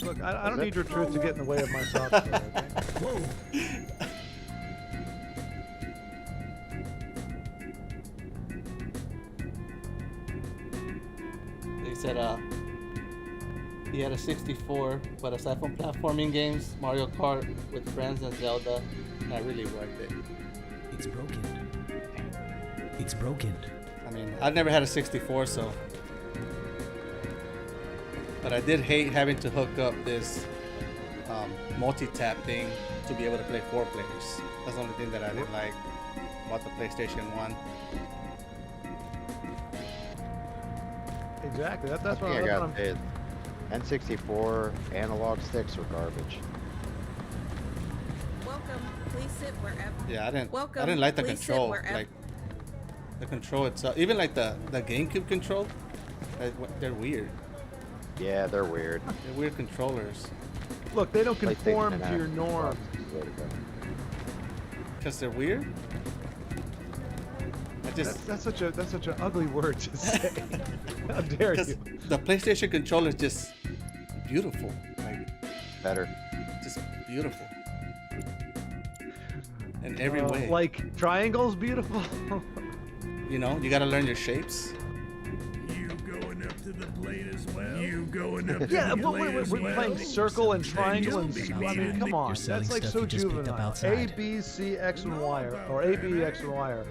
Look, I don't need your truth to get in the way of my soft story, okay? Whoa. They said he had a 64, but aside from platforming games, Mario Kart with friends and Zelda, not really worth it. It's broken. It's broken. I mean, I've never had a 64, so. But I did hate having to hook up this multi-tap thing to be able to play 4 players. That's the only thing that I didn't like about the PlayStation 1. Exactly. That's what I I'm. got paid. N64 analog sticks are garbage. Welcome. Please sit wherever. Yeah, I didn't like the Please sit control. wherever. Like the control itself, even like the GameCube control, they're weird. Yeah, they're weird. They're weird controllers. Look, they don't conform to your norms. Because they're weird. That's such an ugly word to say. How dare you? The PlayStation controller is just beautiful. Like better. Just beautiful. In every way. Like triangles beautiful. You know, you gotta learn your shapes. You going up to the plate as well? You going up to Yeah, the but plate as we're well? playing circle and triangle and Then I mean, come on, that's like so juvenile. A, B, C, X, and Y, or A, B, X, and Y are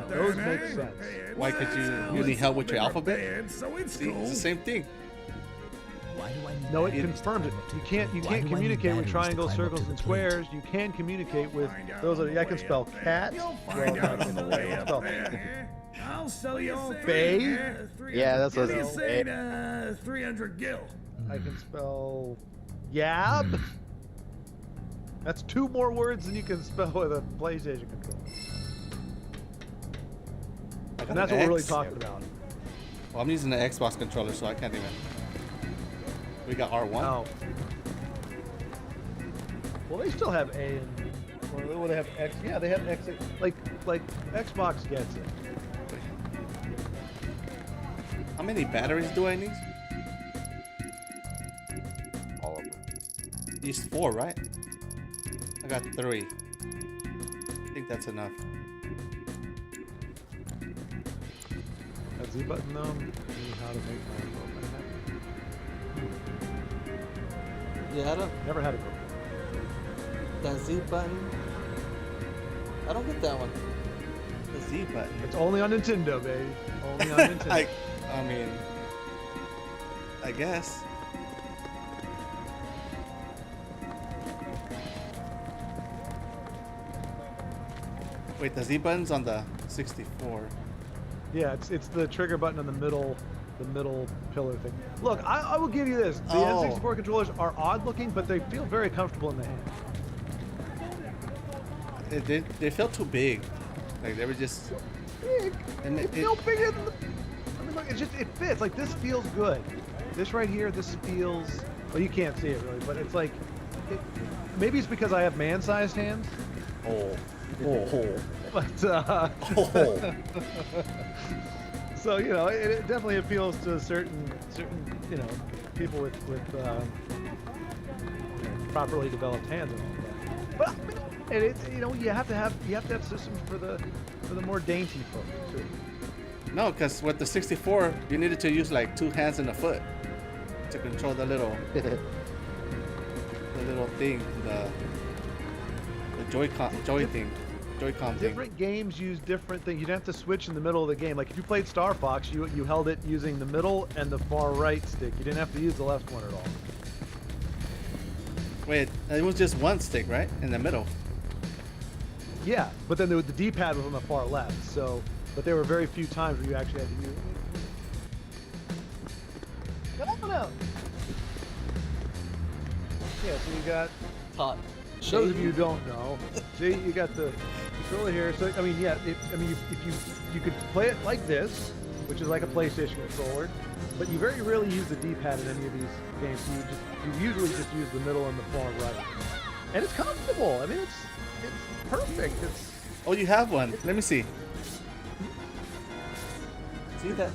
those make sense. Why could you need help with your alphabet? So it's See, it's the same thing. Why do I need No, it batteries confirmed to it. climb You up can't to- Why do I need communicate with batteries to triangles, climb up circles, to and the plate? squares. You can communicate with those. I can spell cat. Find out on the way up spell there. I'll sell you all Bay. Yeah, that's what you it's said. 300 gil. I can spell yab. That's 2 more words than you can spell with a PlayStation controller. And that's what we're really talking about. Well, I'm using the Xbox controller, so I can't even. We got R1. Oh. Well, they still have A and or they have X. Yeah, they have X. Like Xbox gets it. How many batteries do I need? All of them. Use 4, right? I got 3. I think that's enough. That Z button though. How to make my profile happen. Yeah, I don't. Never had it before. That Z button. I don't get that one. The Z button. It's only on Nintendo, baby. Only on Nintendo. I mean, I guess. Wait, the Z button's on the 64. Yeah, it's the trigger button in the middle pillar thing. Look, I will give you this. The N64 controllers are odd looking, but they feel very comfortable in the hand. They felt too big. Like they were just big. And it's no bigger than the. I mean, look, it fits. Like this feels good. This right here, this feels. Well, you can't see it really, but it's like. Maybe it's because I have man-sized hands. But so you know, it definitely appeals to certain you know people with properly developed hands and all that. But and it's you know you have to have systems for the more dainty folks too. No, because with the 64, you needed to use like 2 hands and a foot to control the little thing, the Joy-Con thing. Different games use different things. You'd have to switch in the middle of the game. Like if you played Star Fox, you held it using the middle and the far right stick. You didn't have to use the left one at all. Wait, it was just one stick, right? In the middle. Yeah, but then the D-pad was on the far left. So, but there were very few times where you actually had to use it. Come on out. Yeah, so you got. Those of you who don't know, see, you got the controller here. So I mean, yeah, if you could play it like this, which is like a PlayStation controller, but you very rarely use the D-pad in any of these games. You usually just use the middle and the far right, and it's comfortable. I mean, it's perfect. It's Oh, you have one. Let me see. See that?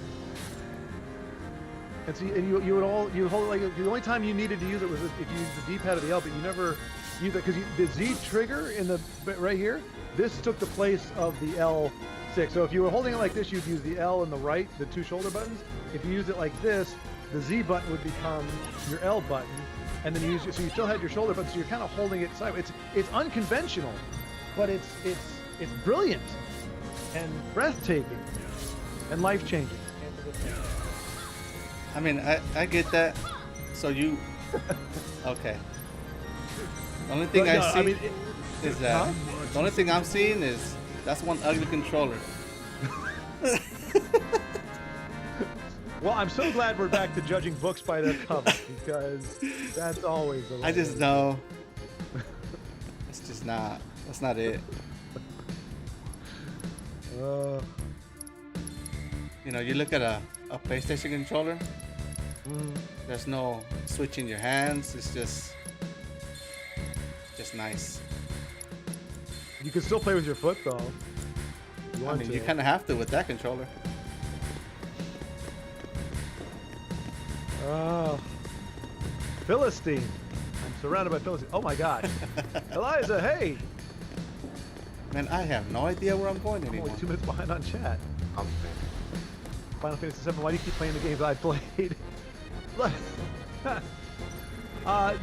And see, and you hold it like the only time you needed to use it was if you used the D-pad or the L, but you never use it because the Z trigger in the right here. This took the place of the L6. So if you were holding it like this, you'd use the L and the right, the two shoulder buttons. If you used it like this, the Z button would become your L button, and then so you still had your shoulder button. So you're kind of holding it sideways. It's unconventional, but it's brilliant and breathtaking and life changing. I mean, I get that. So you, okay. The only thing I see is that the only thing I'm seeing is that's one ugly controller. Well, I'm so glad we're back to judging books by their cover because that's always the way. I just know. It's just not. That's not it. You know, you look at a PlayStation controller. There's no switching your hands. It's just nice. You can still play with your foot though. I mean, you kind of have to with that controller. Oh, Philistine! I'm surrounded by Philistine. Oh my God, Eliza! Hey. Man, I have no idea where I'm going anymore. I'm only 2 minutes behind on chat. Final Fantasy VII. Why do you keep playing the games I played?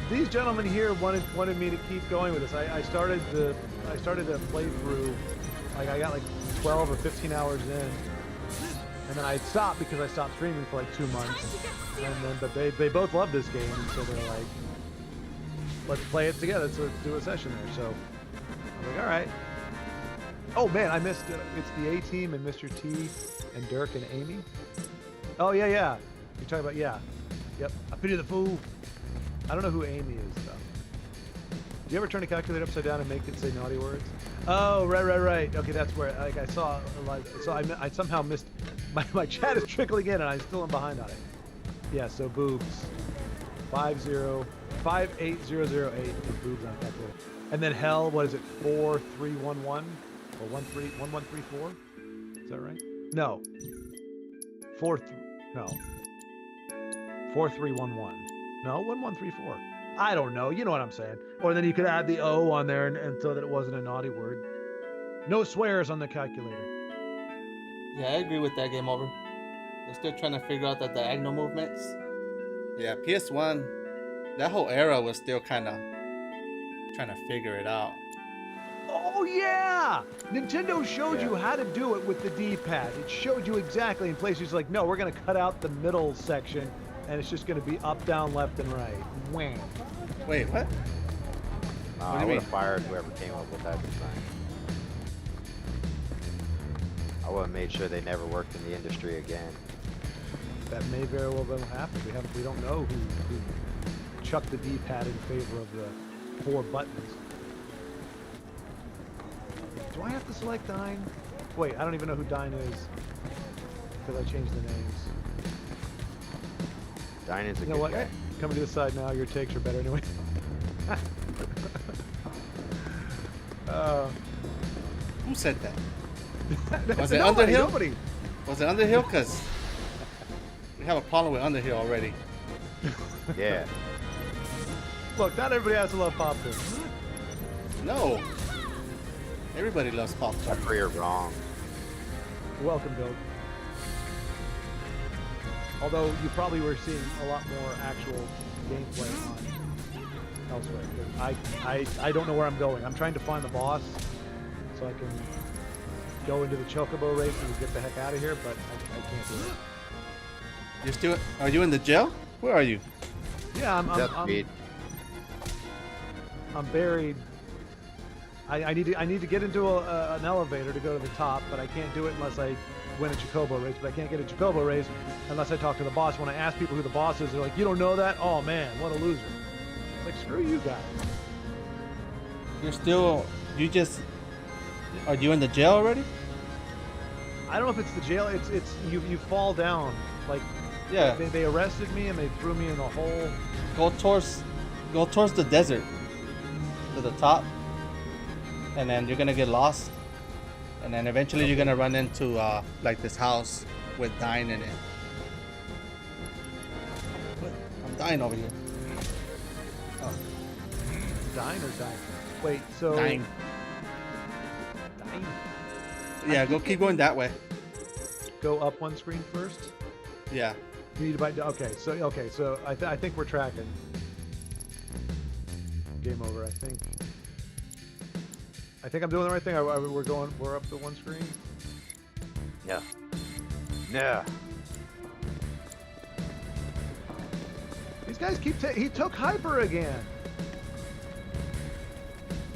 These gentlemen here wanted me to keep going with this. I started a playthrough, like I got like 12 or 15 hours in, and then I stopped because I stopped streaming for like 2 months. And then, but they both love this game, and so they're like, let's play it together. So let's do a session there. So I'm like, all right. Oh man, I missed. It's the A Team and Mr. T and Dirk and Amy. Oh yeah. You're talking about Yep. I pity the fool. I don't know who Amy is though. Do you ever turn a calculator upside down and make it say naughty words? Oh right. Okay, that's where like I saw. So I somehow missed. My chat is trickling in and I still am behind on it. Yeah. So boobs. 58008 is boobs on calculator. And then hell. What is it? 4311. Or 1134? Is that right? No. 4311. No, 1134. I don't know. You know what I'm saying. Or then you could add the O on there and so that it wasn't a naughty word. No swears on the calculator. Yeah, I agree with that. Game over. They're still trying to figure out the diagonal movements. Yeah, PS1, that whole era was still kind of trying to figure it out. Oh yeah! Nintendo showed you how to do it with the D-pad. It showed you exactly in places like, no, we're going to cut out the middle section and it's just going to be up, down, left, and right. Wham. Wait, what? I would have fired whoever came up with that design. I would have made sure they never worked in the industry again. That may very well happen. We don't know who chucked the D-pad in favor of the 4 buttons. Do I have to select Dine? Wait, I don't even know who Dine is because I changed the names. Dine is a good guy. Coming to this side now. Your takes are better anyway. Who said that? Was it Underhill? Nobody. Was it Underhill? Because we have a problem with Underhill already. Yeah. Look, not everybody has to love popcorn. No. Everybody loves popcorn. That's where you're wrong. Welcome, Bill. Although you probably were seeing a lot more actual gameplay on elsewhere. I don't know where I'm going. I'm trying to find the boss so I can go into the Chocobo race and get the heck out of here, but I can't do it. You're still? Are you in the jail? Where are you? Yeah, I'm buried. I need to get into an elevator to go to the top, but I can't do it unless I win a Chocobo race. But I can't get a Chocobo race unless I talk to the boss. When I ask people who the boss is, they're like, "You don't know that? Oh man, what a loser!" It's like, screw you guys. You're still. You just. Are you in the jail already? I don't know if it's the jail. It's you fall down. Like Yeah. They arrested me and they threw me in a hole. Go towards the desert, to the top, and then you're gonna get lost, and then eventually you're gonna run into like this house with dying in it. What? I'm dying over here. Oh. Dying or dying? Wait, so Dying. Dying? Yeah, keep going that way. Go up one screen first. Yeah. You need to buy. Okay, so I think we're tracking. Game over. I think I'm doing the right thing. We're up to one screen. Yeah. Yeah. These guys he took Hyper again.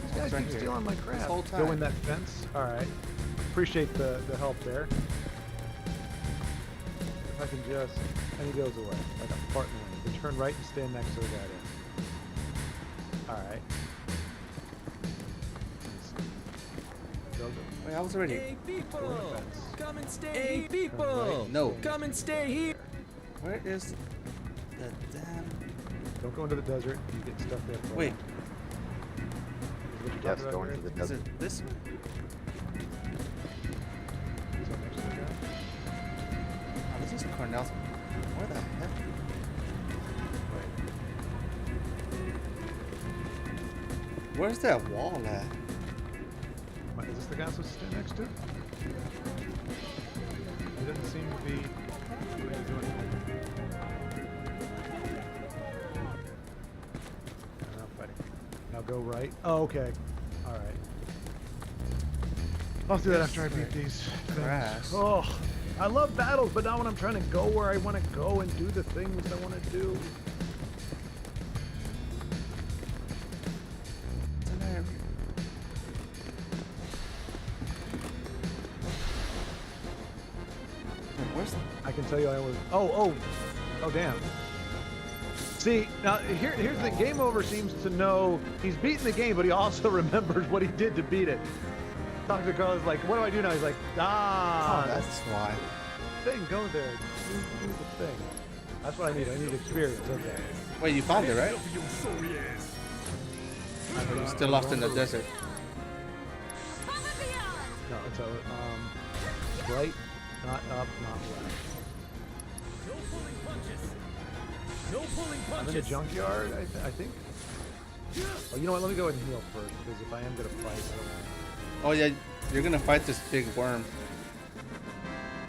These guys keep stealing my crap. Go in that fence. All right. Appreciate the help there. If I can just, and he goes away like a fart in the wind. Then turn right and stand next to the guy there. All right. Wait, I was already. Hey people, come and stay. Hey Right. people, No. come and stay here. Where is the damn? Don't go into the desert. You get stuck there. Wait. Yes, going to the Is desert. it this way? Oh, this is Cornell's. Where the heck? Where's that wall at? Is this the guy I'm supposed to stand next to? He doesn't seem to be doing anything. Not fighting. Now go right. Oh, okay. All right. I'll do that after I beat these. Grass. Oh, I love battles, but not when I'm trying to go where I want to go and do the things I want to do. I can tell you I was. Oh, damn. See, now here's the game over seems to know he's beaten the game, but he also remembers what he did to beat it. Dr. Carl is like, what do I do now? He's like, Oh, that's why. Thing, go there. Do the thing. That's what I need. I need experience. Okay. Wait, you found it, right? You're still lost in the desert. No, it's right, not up, not left. No pulling punches. No pulling I'm in the punches. junkyard, I think. Oh, you know what? Let me go ahead and heal first, because if I am gonna fight, I don't want. Oh yeah, you're gonna fight this big worm.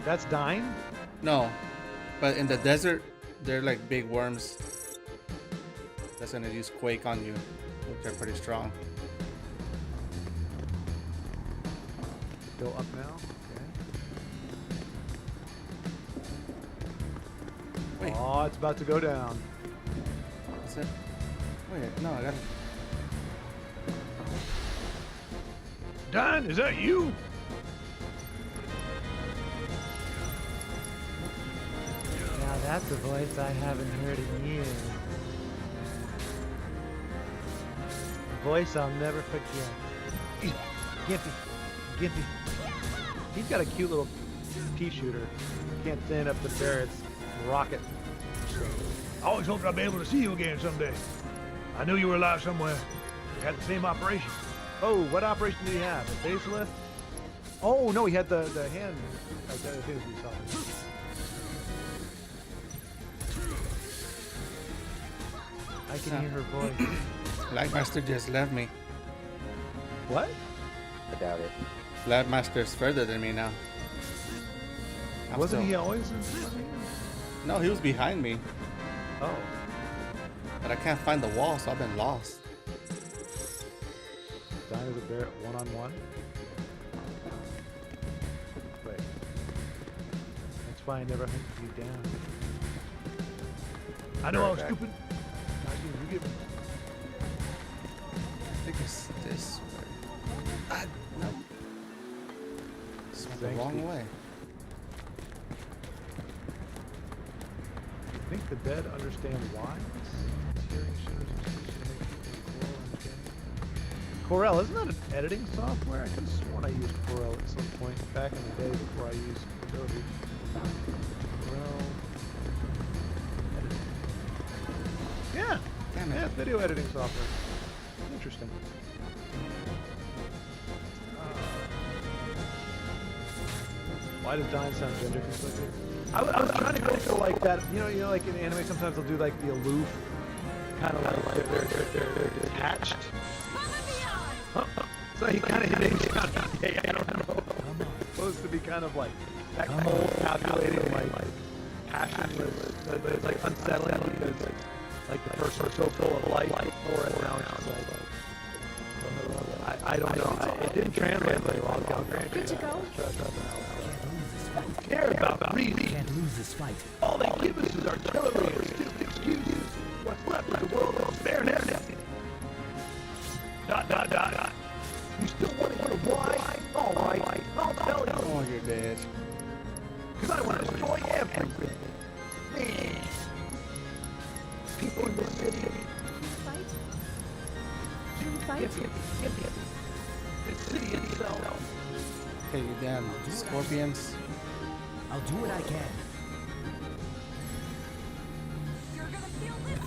That's dying? No, but in the desert, they're like big worms. That's gonna use Quake on you, which are pretty strong. Go up now. Okay. Wait. Oh, it's about to go down. Is it? Wait, no, I gotta. Dan, is that you? Now that's a voice I haven't heard in years. A voice I'll never forget. Gimpy. Gimpy. He's got a cute little pea shooter. Can't stand up to Barrett's rocket. I always hoped I'd be able to see you again someday. I knew you were alive somewhere. We had the same operation. Oh, what operation did he have? A facelift? Oh, no, he had the hand. I think we saw it. I can hear her voice. Flagmaster just left me. What? I doubt it. Flagmaster's further than me now. Wasn't he always in front of me? No, he was behind me. Oh. But I can't find the wall, so I've been lost. Dying as a bear one-on-one? Wait. That's why I never hunted you down. I know I was stupid. You get me. I think it's this way. Ah, no. This went the wrong way. I think the dead understand why. Hearing shows and speech to make people understand. Corel, isn't that an editing software? I could have sworn I used Corel at some point back in the day before I used Adobe. Corel editing. Yeah, damn it. Yeah, video editing software. Interesting. Why does Dine sound gender conflicted? I was trying to go for like that. You know, like in anime, sometimes they'll do like the aloof, kind of like they're detached. So he kind of hit it. Yeah, I don't know. It's supposed to be kind of like that cold, calculating, like passionless, but it's like unsettling because like the first are so full of life, or now it's like I don't know. It didn't translate very well. Good to go. Care about reading. Can't lose this fight. All they give us is artillery and stupid excuses. What's left of the world is fairness. ... You still want to know why? All right, I'll tell you. Oh, you're dead. Because I want to destroy everything. Man. People in this city. Fight? Should we fight? Yep. The city itself. Okay, you damn scorpions. I'll do what I can. You're gonna feel this.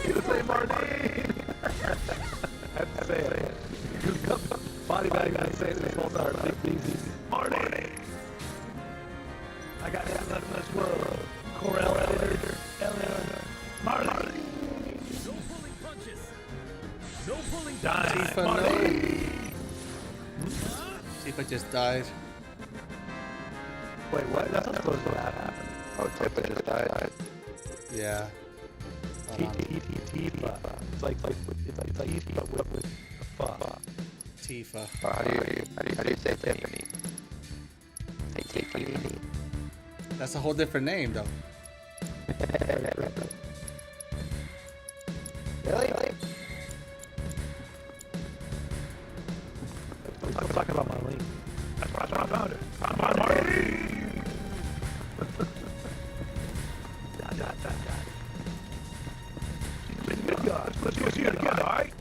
You say Martin. I have to say it. Body bag, I say this whole time. Easy. Marty. I got that left in this world. Corel editor. Eleanor. Marty. No pulling punches. No pulling Die. Tifa, Marty. Tifa just died. Wait, what? That's not supposed to happen. Oh, Tifa just died. Yeah. Tifa. It's like Tifa with a fa. Tifa. How do you say Tiffany? Say Tiffany. That's a whole different name, though. Really? I'm talking about Marlene. That's why I found it. I'm Marty. Good gosh, let's go see it again, all right?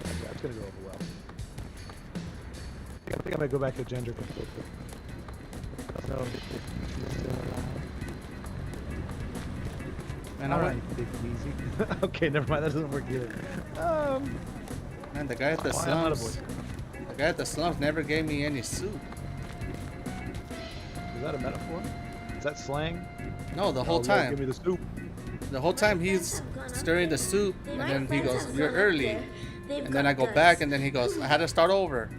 Yeah, it's gonna go over well. I think I might go back to gender conflict. So, Man, alright, big easy. Okay, never mind. That doesn't work either. Man, the guy at the slums. The guy at the slums never gave me any soup. Is that a metaphor? Is that slang? No, the whole time. Give me the soup. The whole time he's stirring the soup, and then he goes, "You're early," and then I go back, and then he goes, "I had to start over,"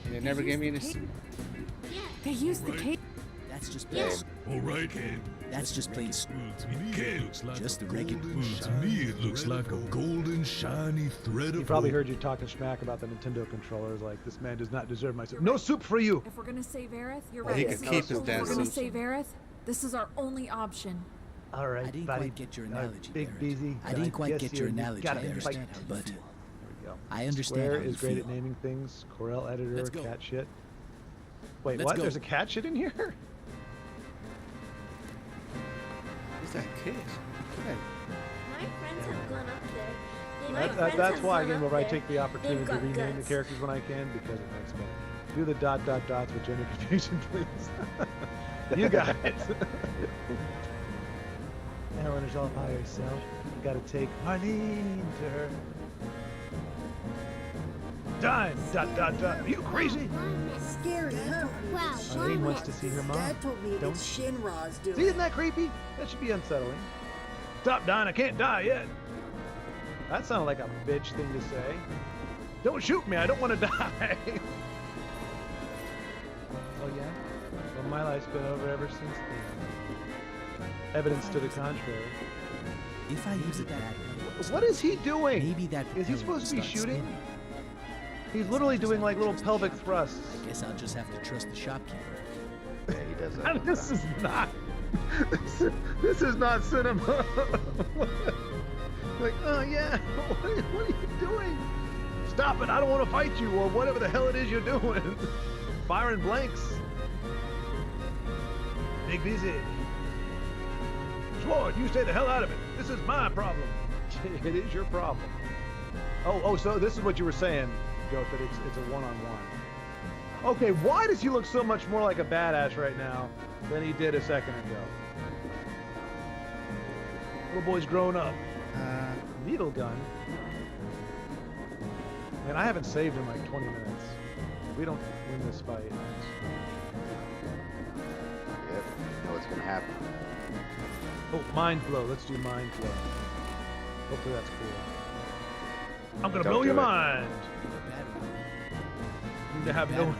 and they never gave me any soup. They used the cake. That's just plain. All right, kid. That's just plain. Kid, looks like Just a regular. to me, it looks like a golden, shiny thread He of probably hope. heard you talking smack about the Nintendo controllers. Like, this man does not deserve my soup. No soup for you. If we're gonna save Aerith, you're Well, right. he could keep his damn If we're gonna soup. save Aerith, this is our only option. All right, I didn't buddy. quite get your analogy, Big Barrett. busy. I didn't quite guess get your you analogy, gotta Barrett, fight. but There we go. I understand Square how you is great feel. at naming things. Corel editor, Let's go. cat shit. Wait, Let's what? go. There's a cat shit in here? Who's that kid? My friends have gone up there. That's why, Game Over, I take the opportunity to rename the characters when I can because it makes me. Do the ... dots with gender confusion, please. You guys. Eleanor's all by herself. You gotta take Marlene to her. Dime. ... Are you crazy? Scary, huh? Wow. Marlene wants to see her mom. Dad told me Don't- it's Shinra's doing. See, isn't that creepy? That should be unsettling. Stop dying, I can't die yet. That sounded like a bitch thing to say. Don't shoot me, I don't want to die. Oh yeah? Well, my life's been over ever since then. Evidence to the contrary. If I use it that way, What is he doing? maybe that. Is he propeller supposed to be will start shooting? spinning. He's literally doing like little pelvic thrusts. I guess I'll just have to trust the shopkeeper. Yeah, he does that. This is not. This is not cinema. Like, oh yeah, what are you doing? Stop it, I don't want to fight you, or whatever the hell it is you're doing. Firing blanks. Big busy. Sword, you stay the hell out of it. This is my problem. It is your problem. Oh, so this is what you were saying, Goat, that it's a one-on-one. Okay, why does he look so much more like a badass right now than he did a second ago? Little boy's grown up. Needle gun. Man, I haven't saved in like 20 minutes. We don't win this fight. Yep. Know what's gonna happen. Oh, mind blow. Let's do mind blow. Hopefully that's cool. I'm gonna blow your mind. You have no.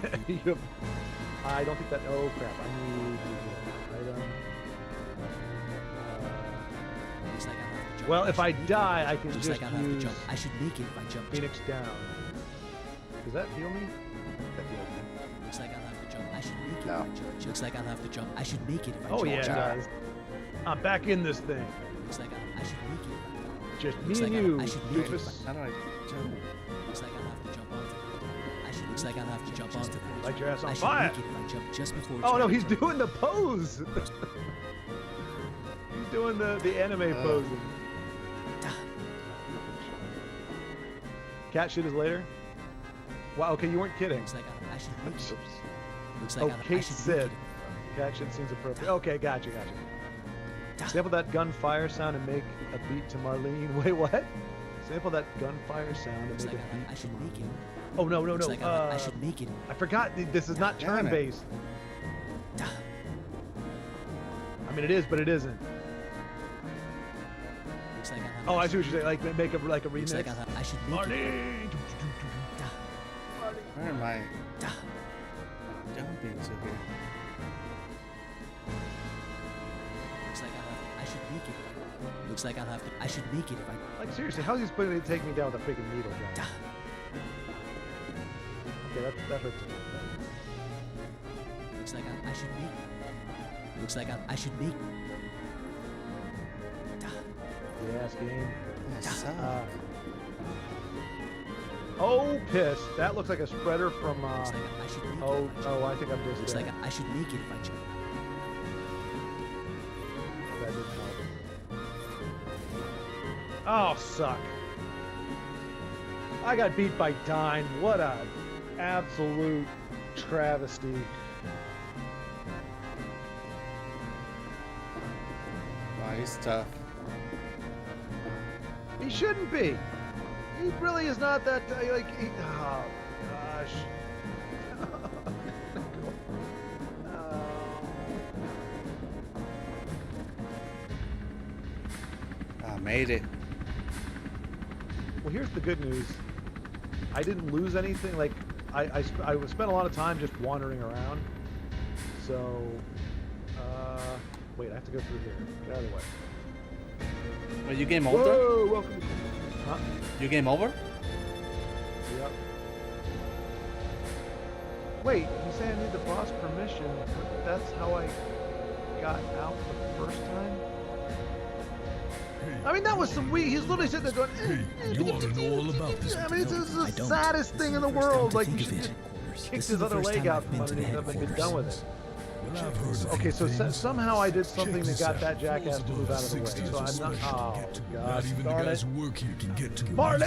I don't think that. Oh crap! I need item. Well, if I die, I can just use. I should make it if I jump. Phoenix down. Does that heal me? That heals me. Looks like I'll have to jump. I should make it if I jump. Looks like I'll have to jump. I should make it if I Oh jump. yeah, it does. I'm back in this thing. Looks like I should make it. Just Looks me like and you, I should make it. Doofus. How do I jump? Looks like I'll have to jump onto. Looks like I'll have to jump onto. Light your ass on I should fire. make it if I jump just before. Oh no, he's doing the pose. He's doing the anime posing. Cat shit is later. Wow. Okay, you weren't kidding. Looks like I should make it. Looks Oh, like I Kate should make said. it. Cat shit seems appropriate. Okay, gotcha. Sample that gunfire sound and make a beat to Marlene. Wait, what? Sample that gunfire sound and make a beat. I should make it. Oh no. Looks like I should make it. I forgot. This is not turn-based. I mean, it is, but it isn't. Looks like Oh, I see what you're saying. Like make a remix. Looks like I should make it. Where am I jumping to here? Looks like I should make it. Looks like I'll have to. I should make it if I. Like seriously, how's he supposed to take me down with a freaking needle gun? Okay, that hurts. Looks like I should make. Looks like I should make. Yes, game. Oh, piss! That looks like a spreader from. Looks like I should make oh, I think I'm just. Looks like I should make it if I jump. That didn't help. Oh, suck! I got beat by Dine. What a absolute travesty. Wow, he's tough. He shouldn't be. He really is not that like. Oh gosh. I made it. Well, here's the good news. I didn't lose anything. Like I spent a lot of time just wandering around. So, wait, I have to go through here. Get out of the way. Well, you game over? Whoa, welcome. Huh? You game over? Yep. Wait, you say I need the boss permission, but that's how I got out the first time? I mean, that was some weird. He's literally sitting there going, You ought to know all about this. I mean, it's the saddest thing in the world. Like, he should just kick his other leg out from underneath him and be done with it. Okay, so somehow I did something that got that jackass to move out of the way. So I'm not. Oh, God. Even the guys who work here can get to Marley!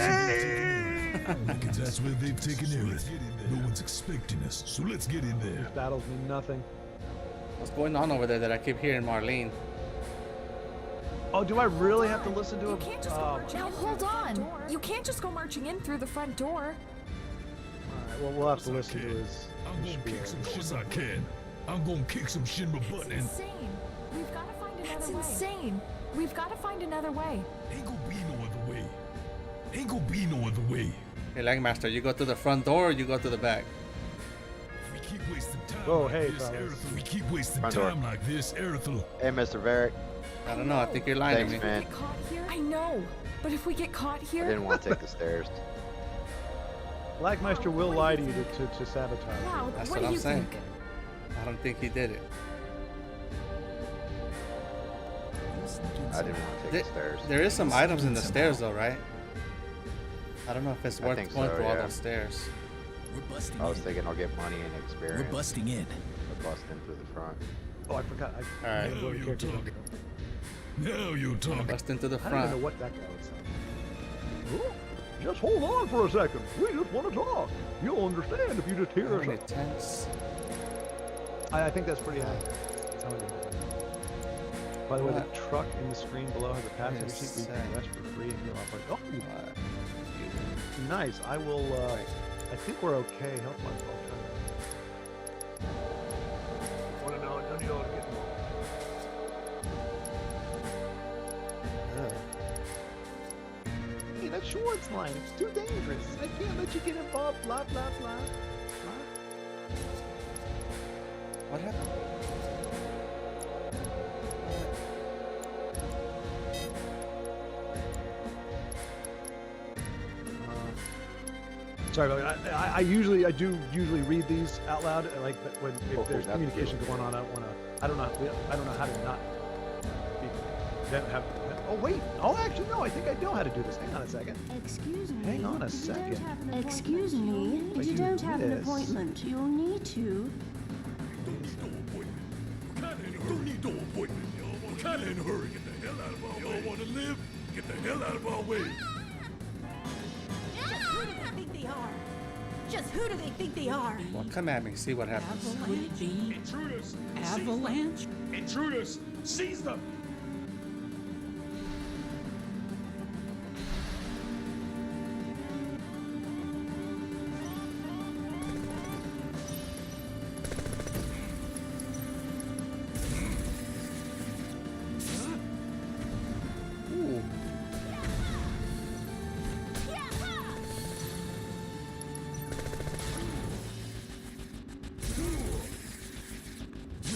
Because that's where they've taken everything. No one's expecting us, so let's get in there. These battles mean nothing. What's going on over there that I keep hearing Marlene? Oh, do I really have to listen to him? You can't just go marching in hold on. You can't just go marching in through the front door. Alright, well, we'll have to listen to his. I'm gonna kick some shit. I can. I'm gonna kick some shit in my butt. That's insane. We've got to find another way. That's insane. We've got to find another way. Ain't gonna be no other way. Ain't gonna be no other way. Hey, Langmaster, you go through the front door or you go through the back? If we keep wasting time Oh, like hey, this, fellas. Aerithel, we keep wasting Front time door. like this, Aerithel. Hey, Mr. Varric. I don't know. I think you're lying Thanks, to me. man. Get caught here? I know, but if we get caught I here, didn't want to take the stairs. Blackmeister will lie to you to sabotage. Wow, That's what what do I'm you saying. think? I don't think he did it. I didn't want to take the stairs. There is some items in the stairs though, right? I don't know if it's I worth think going so, through all yeah. those stairs. We're busting I was in. thinking I'll get money and experience. We're busting in. But busting through the front. Oh, I forgot. Alright. Now you're talking. Now you're talking. Bust into the I don't even know front. what that guy would say. Ooh. Just hold on for a second. We just want to talk. You'll understand if you just hear us. Tense. I think that's pretty accurate. By the way, the truck in the screen below has a passenger seat where you can rest for free and get off. Oh, nice. I will. I think we're okay. Health mark. Want to know? Don't you know how to get more? Hey, that Schwartz line. It's too dangerous. I can't let you get involved. Blah blah blah. What happened? Sorry about that. I do usually read these out loud. Like when if there's communication going on, I don't know how to not have. Oh wait. Oh, actually no. I think I know how to do this. Hang on a second. Excuse me. Hang on a second. Excuse me. If you don't have an appointment, you'll need to. Don't need no appointment, y'all. We're kinda in a hurry. Get the hell out of our way. Y'all wanna live? Get the hell out of our way. Just who do they think they are? Just who do they think they are? Well, come at me. See what happens. Would it be Intruders! avalanche? Intruders! Seize them!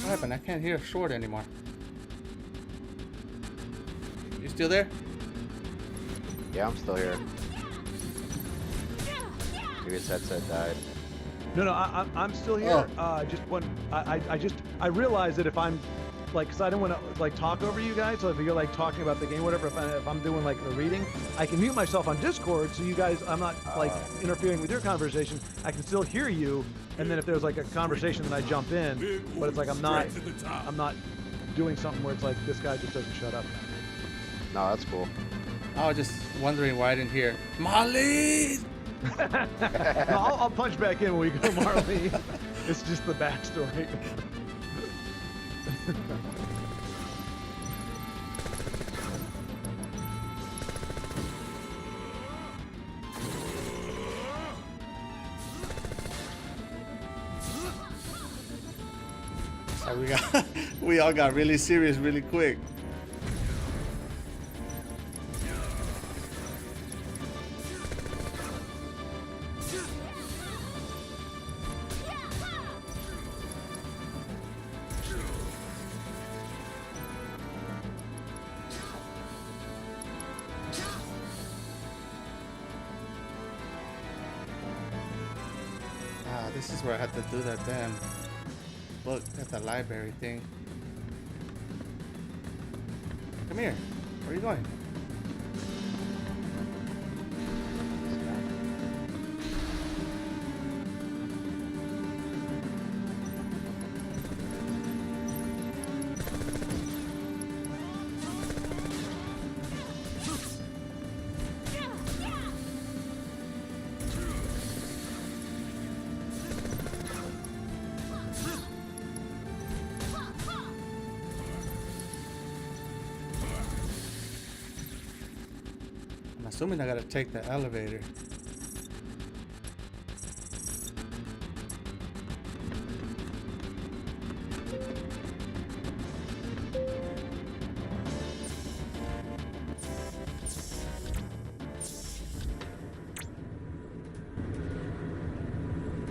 What happened? I can't hear Short anymore. You still there? Yeah, I'm still here. Maybe his headset died. No, I'm still here. Just when I realized that if I'm like, cause I don't want to like talk over you guys. So if you're like talking about the game, whatever, if I'm doing like the reading, I can mute myself on Discord, so you guys, I'm not like interfering with your conversation. I can still hear you, and then if there's like a conversation, then I jump in. But it's like I'm not doing something where it's like this guy just doesn't shut up. No, that's cool. I was just wondering why I didn't hear Molly. No, I'll punch back in when we go, Marley. It's just the backstory. So we all got really serious really quick. This is where I had to do that damn book at the library thing. Come here. Where are you going? I'm assuming I gotta take the elevator.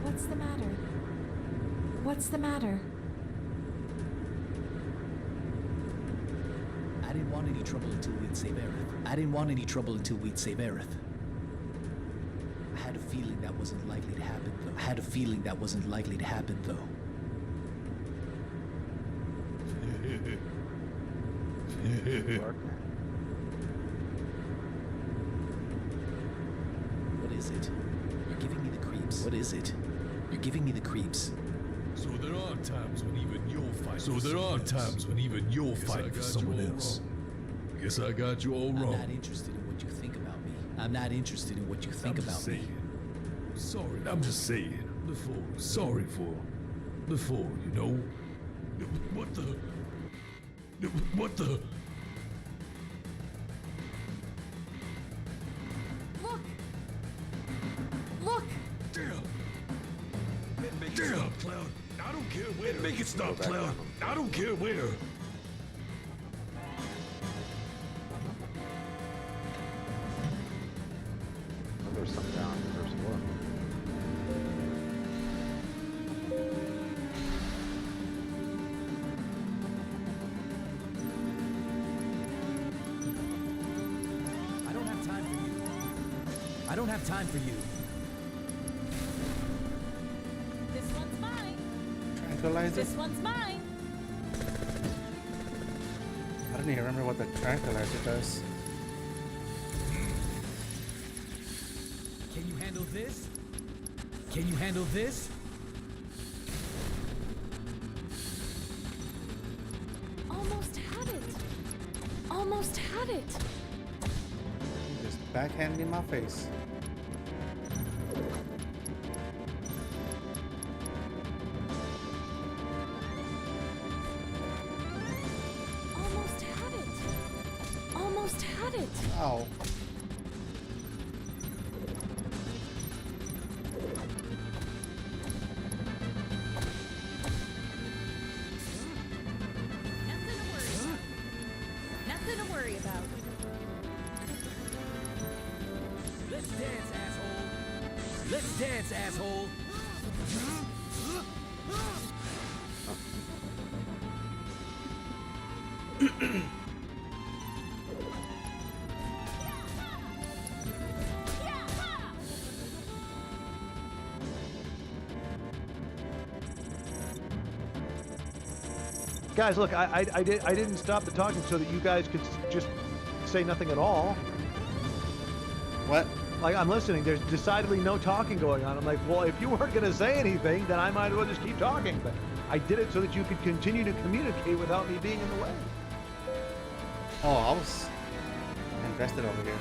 What's the matter? What's the matter? I didn't want any trouble until we'd save Aerith. I didn't want any trouble until we'd save Aerith. I had a feeling that wasn't likely to happen, though. I had a feeling that wasn't likely to happen, though. What is it? You're giving me the creeps. What is it? You're giving me the creeps. So there are times when even you'll fight. So there are times when even you'll fight for someone else. Guess I got you all wrong. I'm not interested in what you think about me. I'm not interested in what you think about me. Sorry, I'm just saying. Sorry for before, you know? What the? Look! Look! Damn! Make it stop, Cloud. I don't care where. Make it stop, Cloud. I don't care where. There's some down on the first floor. I don't have time for you. I don't have time for you. This one's mine. Tranquilizer? This one's mine. I don't even remember what the tranquilizer does. Can you handle this? Can you handle this? Almost had it. Almost had it. Just backhand me in my face. Almost had it. Almost had it. Ow. Nothing to worry about. Let's dance, asshole. Let's dance, asshole. Guys, look, I didn't stop the talking so that you guys could just say nothing at all. What? Like, I'm listening. There's decidedly no talking going on. I'm like, well, if you weren't going to say anything, then I might as well just keep talking. But I did it so that you could continue to communicate without me being in the way. Oh, I was invested over here.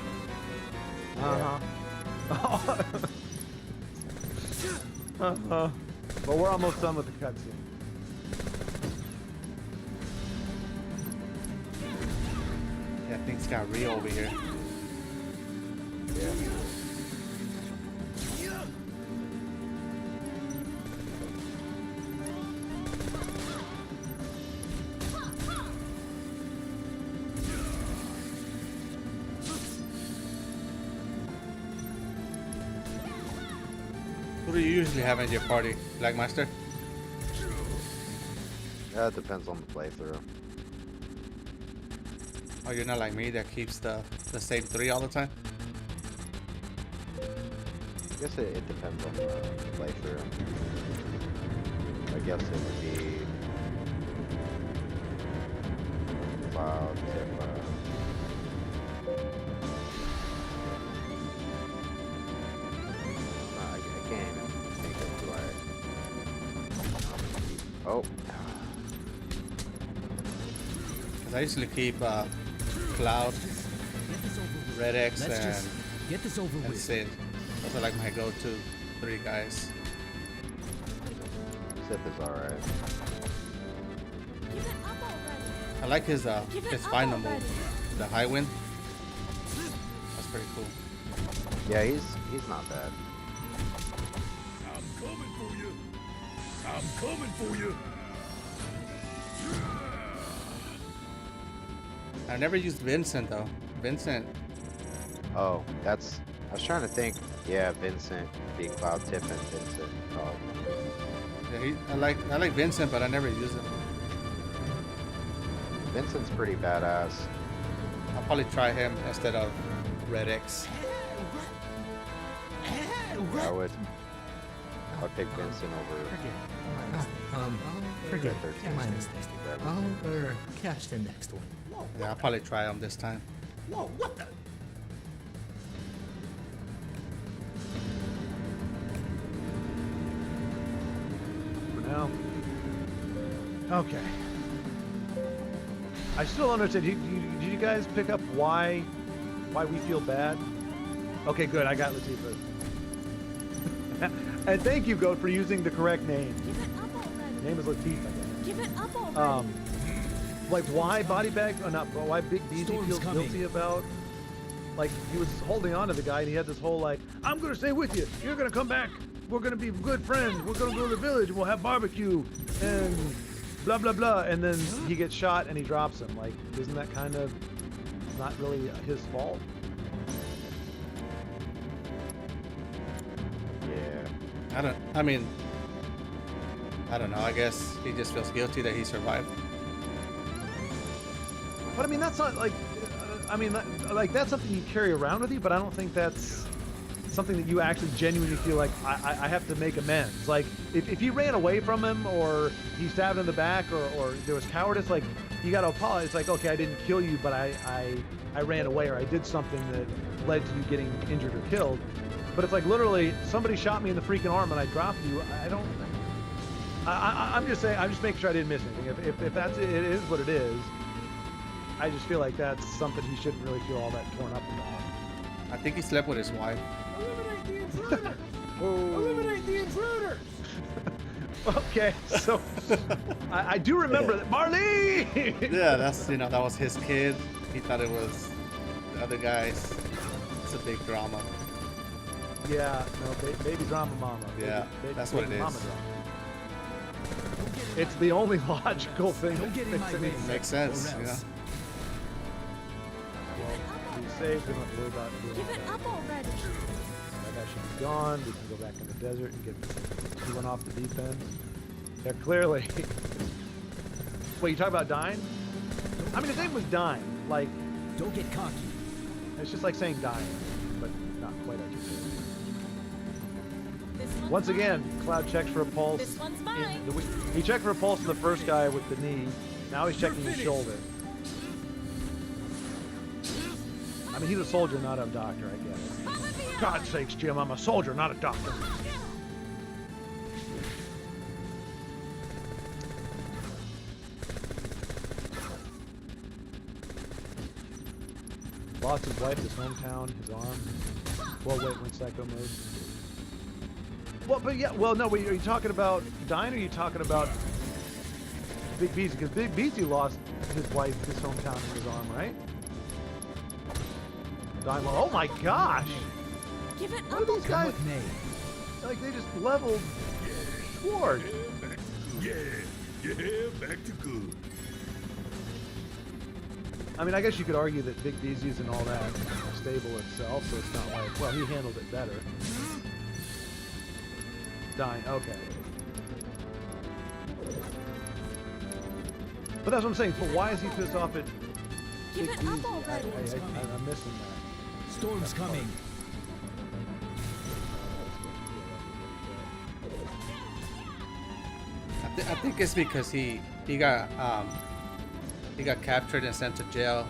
But we're almost done with the cutscene. Yeah, things got real over here. Yeah. Who do you usually have in your party? Blackmaster? Yeah, it depends on the playthrough. Oh, you're not like me that keeps the same 3 all the time? I guess it depends on the playthrough. I guess it would be Cloud, Tifa. I can't even think of who I. Oh. Because I usually keep Cloud, Red X, and get this over and with. Sid. Those are like my go-to 3 guys. Sip is alright. Give it up already. I like his Give it up final already. move, the high wind. That's pretty cool. Yeah, he's not bad. I'm coming for you. I'm coming for you. I never used Vincent though. Vincent. Oh, that's. I was trying to think. Yeah, Vincent, be Cloud, Tiff, and Vincent. Oh, Yeah, I like Vincent, but I never use him. Vincent's pretty badass. I'll probably try him instead of Red X. I would pick Vincent over. Forget the it. 13. My mistake. I'll catch the next one. Whoa, Yeah, I'll probably try him this time. whoa, what the? For now. Okay. I still don't understand. Did you guys pick up why we feel bad? Okay, good. I got Latifah. And thank you, Goat, for using the correct name. Give it up already. Name is Latifah. Give it up already. Like why body bag? Not why Big Beezy feels guilty about. Like he was holding on to the guy, and he had this whole like, I'm gonna stay with you. You're gonna come back. We're gonna be good friends. We're gonna go to the village. And we'll have barbecue and blah blah blah. And then he gets shot and he drops him. Like, isn't that kind of not really his fault? Yeah. I don't know. I guess he just feels guilty that he survived. But I mean, that's not like, that's something you carry around with you, but I don't think that's something that you actually genuinely feel like, I have to make amends. Like, if you ran away from him, or he stabbed in the back, or there was cowardice, like, you gotta apologize. It's like, okay, I didn't kill you, but I ran away, or I did something that led to you getting injured or killed. But it's like, literally, somebody shot me in the freaking arm and I dropped you. I'm just saying, I'm just making sure I didn't miss anything. If that's it is what it is. I just feel like that's something he shouldn't really feel all that torn up about. I think he slept with his wife. Eliminate the intruder! Eliminate the intruders! Okay, so I do remember that Marlene. Yeah, that was his kid. He thought it was the other guy's. It's a big drama. Yeah, no, baby drama mama. Yeah, that's what it is. Mama drama. It's the only logical thing. Makes sense, you know. Well, we saved. We don't have to worry about doing Give it up already. That guy should be gone. We can go back in the desert and get one off the deep end. They're clearly. Wait, you talking about dying? I mean, his name was Dying. Like, don't get cocky. It's just like saying dying, but not quite articulated. Once again, Cloud checks for a pulse. This one's mine. He checked for a pulse in the first guy with the knee. Now he's checking his shoulder. I mean, he's a soldier, not a doctor, I guess. God's sakes, Jim, I'm a soldier, not a doctor. Lost his wife, his hometown, his arm. Well, wait, when Psycho mode. Well, but yeah, well, no, wait, are you talking about Dying, or are you talking about Big Beezy? Because Big Beezy lost his wife, his hometown, and his arm, right? Dying, oh my gosh! Give it What are these guys? Like, they just leveled Sword. Yeah, back to good. I mean, I guess you could argue that Big Beezy isn't all that stable itself, so it's not like, well, he handled it better. Dying, okay. But that's what I'm saying. But why is he pissed off at Give Big it up Beezy? already. I'm missing that. Storm's coming. I think it's because he got captured and sent to jail,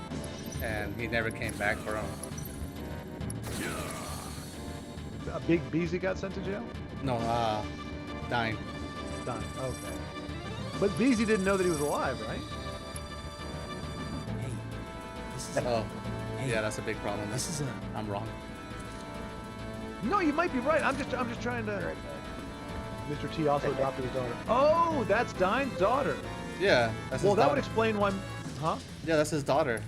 and he never came back for him. A Big Beezy got sent to jail? No, Dying. Dying, okay. But Beezy didn't know that he was alive, right? Oh, yeah, that's a big problem. I'm wrong. No, you might be right. I'm just trying to. Mr. T also adopted his daughter. Oh, that's Dying's daughter. Yeah, that's his well, that daughter. would explain why. Huh? Yeah, that's his daughter.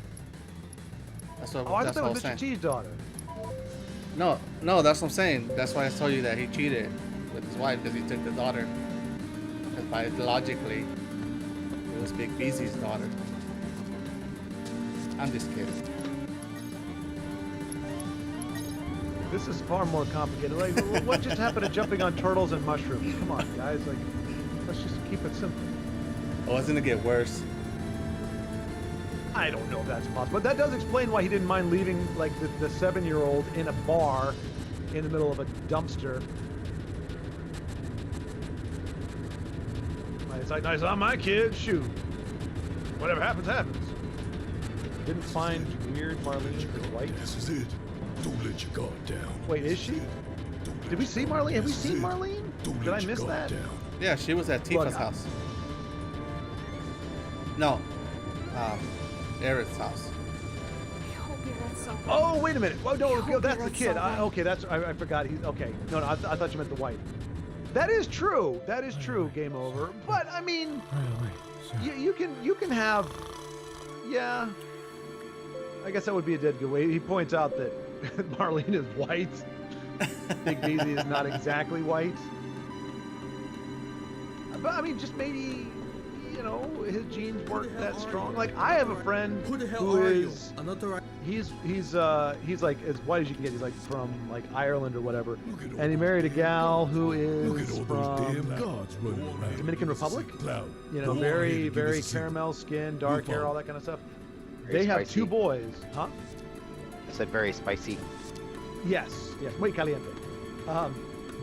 That's what. Oh, I that's thought what it was Mr. T's daughter. No, that's what I'm saying. That's why I told you that he cheated with his wife, because he took the daughter. Because biologically, it was Big Beezy's daughter. I'm just kidding. This is far more complicated. Like, what just happened to jumping on turtles and mushrooms? Come on, guys. Like, let's just keep it simple. Oh, it's gonna get worse. I don't know if that's possible, but that does explain why he didn't mind leaving, like, the 7-year-old in a bar in the middle of a dumpster. It's like, nice on my kid. Shoot, whatever happens, happens. Didn't find weird Marlene his wife. This is it. Don't let your guard down. Wait, is she? Did we see Marlene? Have we seen Marlene? Did I miss that? Yeah, she was at Tifa's house. No, Aerith's house. I hope you're That's so good. Oh, wait a minute. Oh, no, hope that's you're the kid. someone. Okay, I forgot. Okay. No, I thought you meant the white. That is true. That is true. Game over. But I mean, you can have. Yeah. I guess that would be a dead good way. He points out that Marlene is white. Big Beezy is not exactly white. But I mean, just maybe, you know, his genes weren't that strong. Like I have a friend who is he's like as white as you can get. He's like from like Ireland or whatever, and he married a gal who is from Dominican Republic. You know, very caramel skin, dark hair, all that kind of stuff. Very they have spicy. 2 boys, huh? I said very spicy. Yes, muy caliente.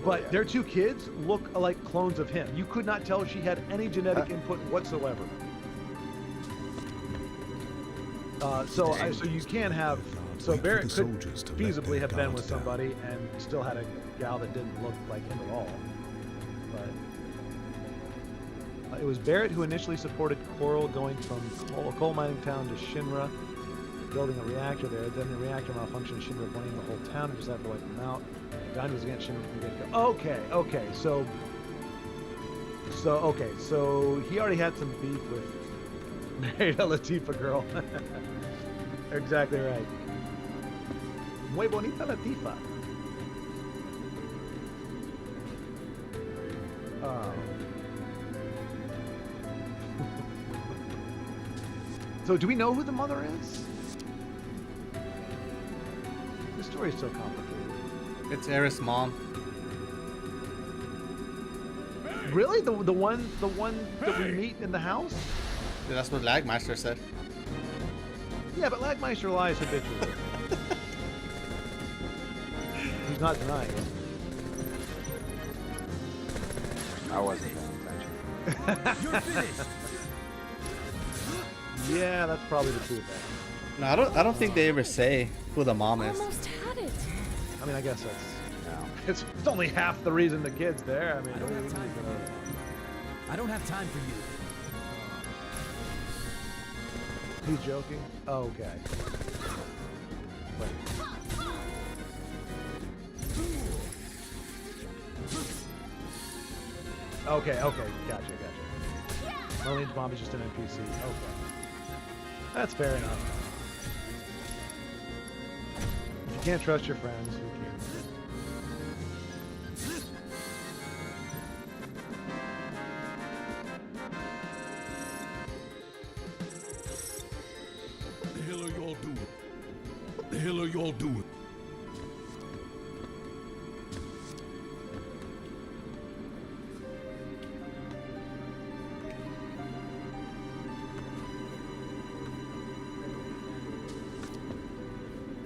But their 2 kids look like clones of him. You could not tell she had any genetic input whatsoever. So you can have. So Barrett could feasibly have been with somebody and still had a gal that didn't look like him at all. But it was Barrett who initially supported Coral going from a coal mining town to Shinra, building a reactor there. Then the reactor malfunctioned, Shinra blamed the whole town and just had to wipe them out. Diamond was against Shinra from the get-go. Okay. So he already had some beef with married a Latifah girl. Exactly right. Muy bonita Latifah. So do we know who the mother is? The story is so complicated. It's Aerith's mom. Really? The one that we meet in the house? Yeah, that's what Lagmeister said. Yeah, but Lagmeister lies habitually. He's not denying it. I wasn't paying attention. You're finished. Yeah, that's probably the truth. No, I don't think they ever say who the mom is. Almost had it. I mean, I guess it's only half the reason the kid's there. I mean, I don't have time for you. He's joking. Oh, okay. Wait. Okay. Gotcha. Marlene's mom is just an NPC. Okay. That's fair enough. If you can't trust your friends, who can? What the hell are y'all doing? What the hell are y'all doing?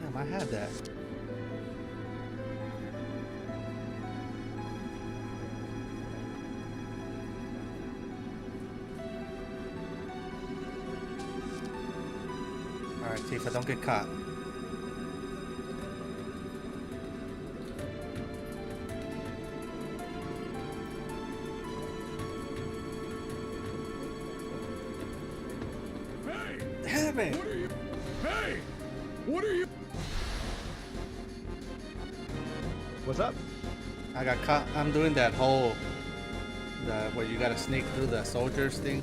Damn, I had that. Alright, Tifa, don't get caught. Damn it! Hey! What are you? What's up? I got caught. I'm doing that whole where you gotta sneak through the soldiers thing.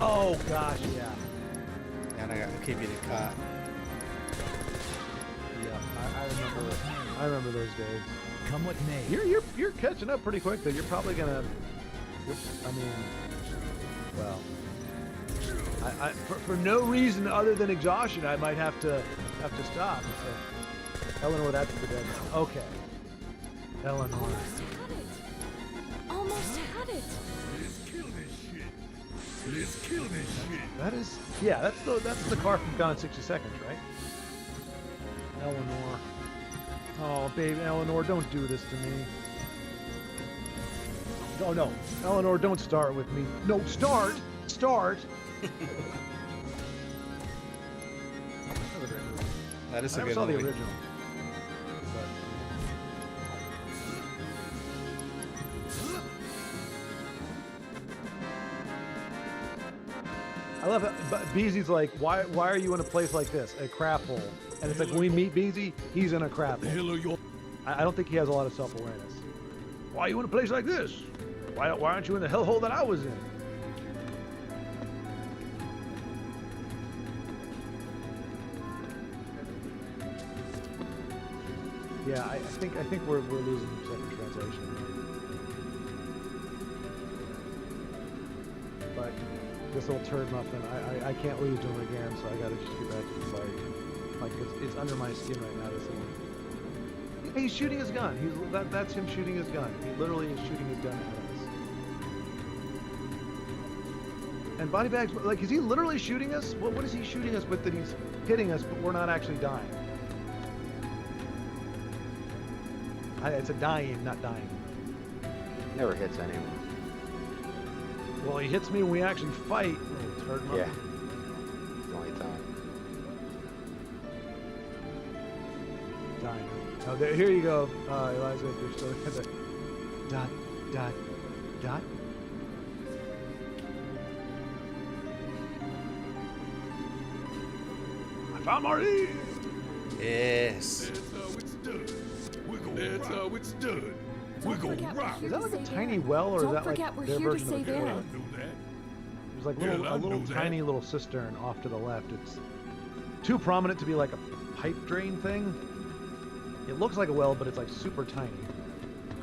Oh gosh, yeah. And I keep getting caught. Yeah, I remember those days. Come what may. You're catching up pretty quick though. You're probably gonna. I mean, well, for no reason other than exhaustion, I might have to stop. So, Eleanor, that's the dead one. Okay. Eleanor. Almost had it. Let's kill this shit. Let's kill this shit. That is, yeah, that's the car from Gone in 60 Seconds, right? Eleanor. Oh, baby, Eleanor, don't do this to me. Oh, no. Eleanor, don't start with me. No, start! That is a I never good saw the movie. original. I love it. But Beezy's like, why are you in a place like this? A crap hole. And it's like, when we meet Beezy, he's in a crap hole. I don't think he has a lot of self-awareness. Why are you in a place like this? Why aren't you in the hellhole that I was in? Yeah, I think we're losing second translation. But this little turd muffin, I can't lose to him again, so I gotta just get back to the fight. Like it's under my skin right now. This little... He's shooting his gun. That's him shooting his gun. He literally is shooting his gun at us. And body bags, like, is he literally shooting us? What is he shooting us with that he's hitting us, but we're not actually dying? It's a dying, not dying. Never hits anyone. Well, he hits me when we actually fight. It's hurt my... Yeah. The only time. Dying. Oh, there, here you go, Eliza. If you're still there. Dot, dot, dot. I found Marty. Yes. That's how it's done. That's how it's done. We're gonna rock. Is that like a tiny well, or is that like their version of a toilet? There's like a little tiny little cistern off to the left. It's too prominent to be like a pipe drain thing. It looks like a well, but it's like super tiny.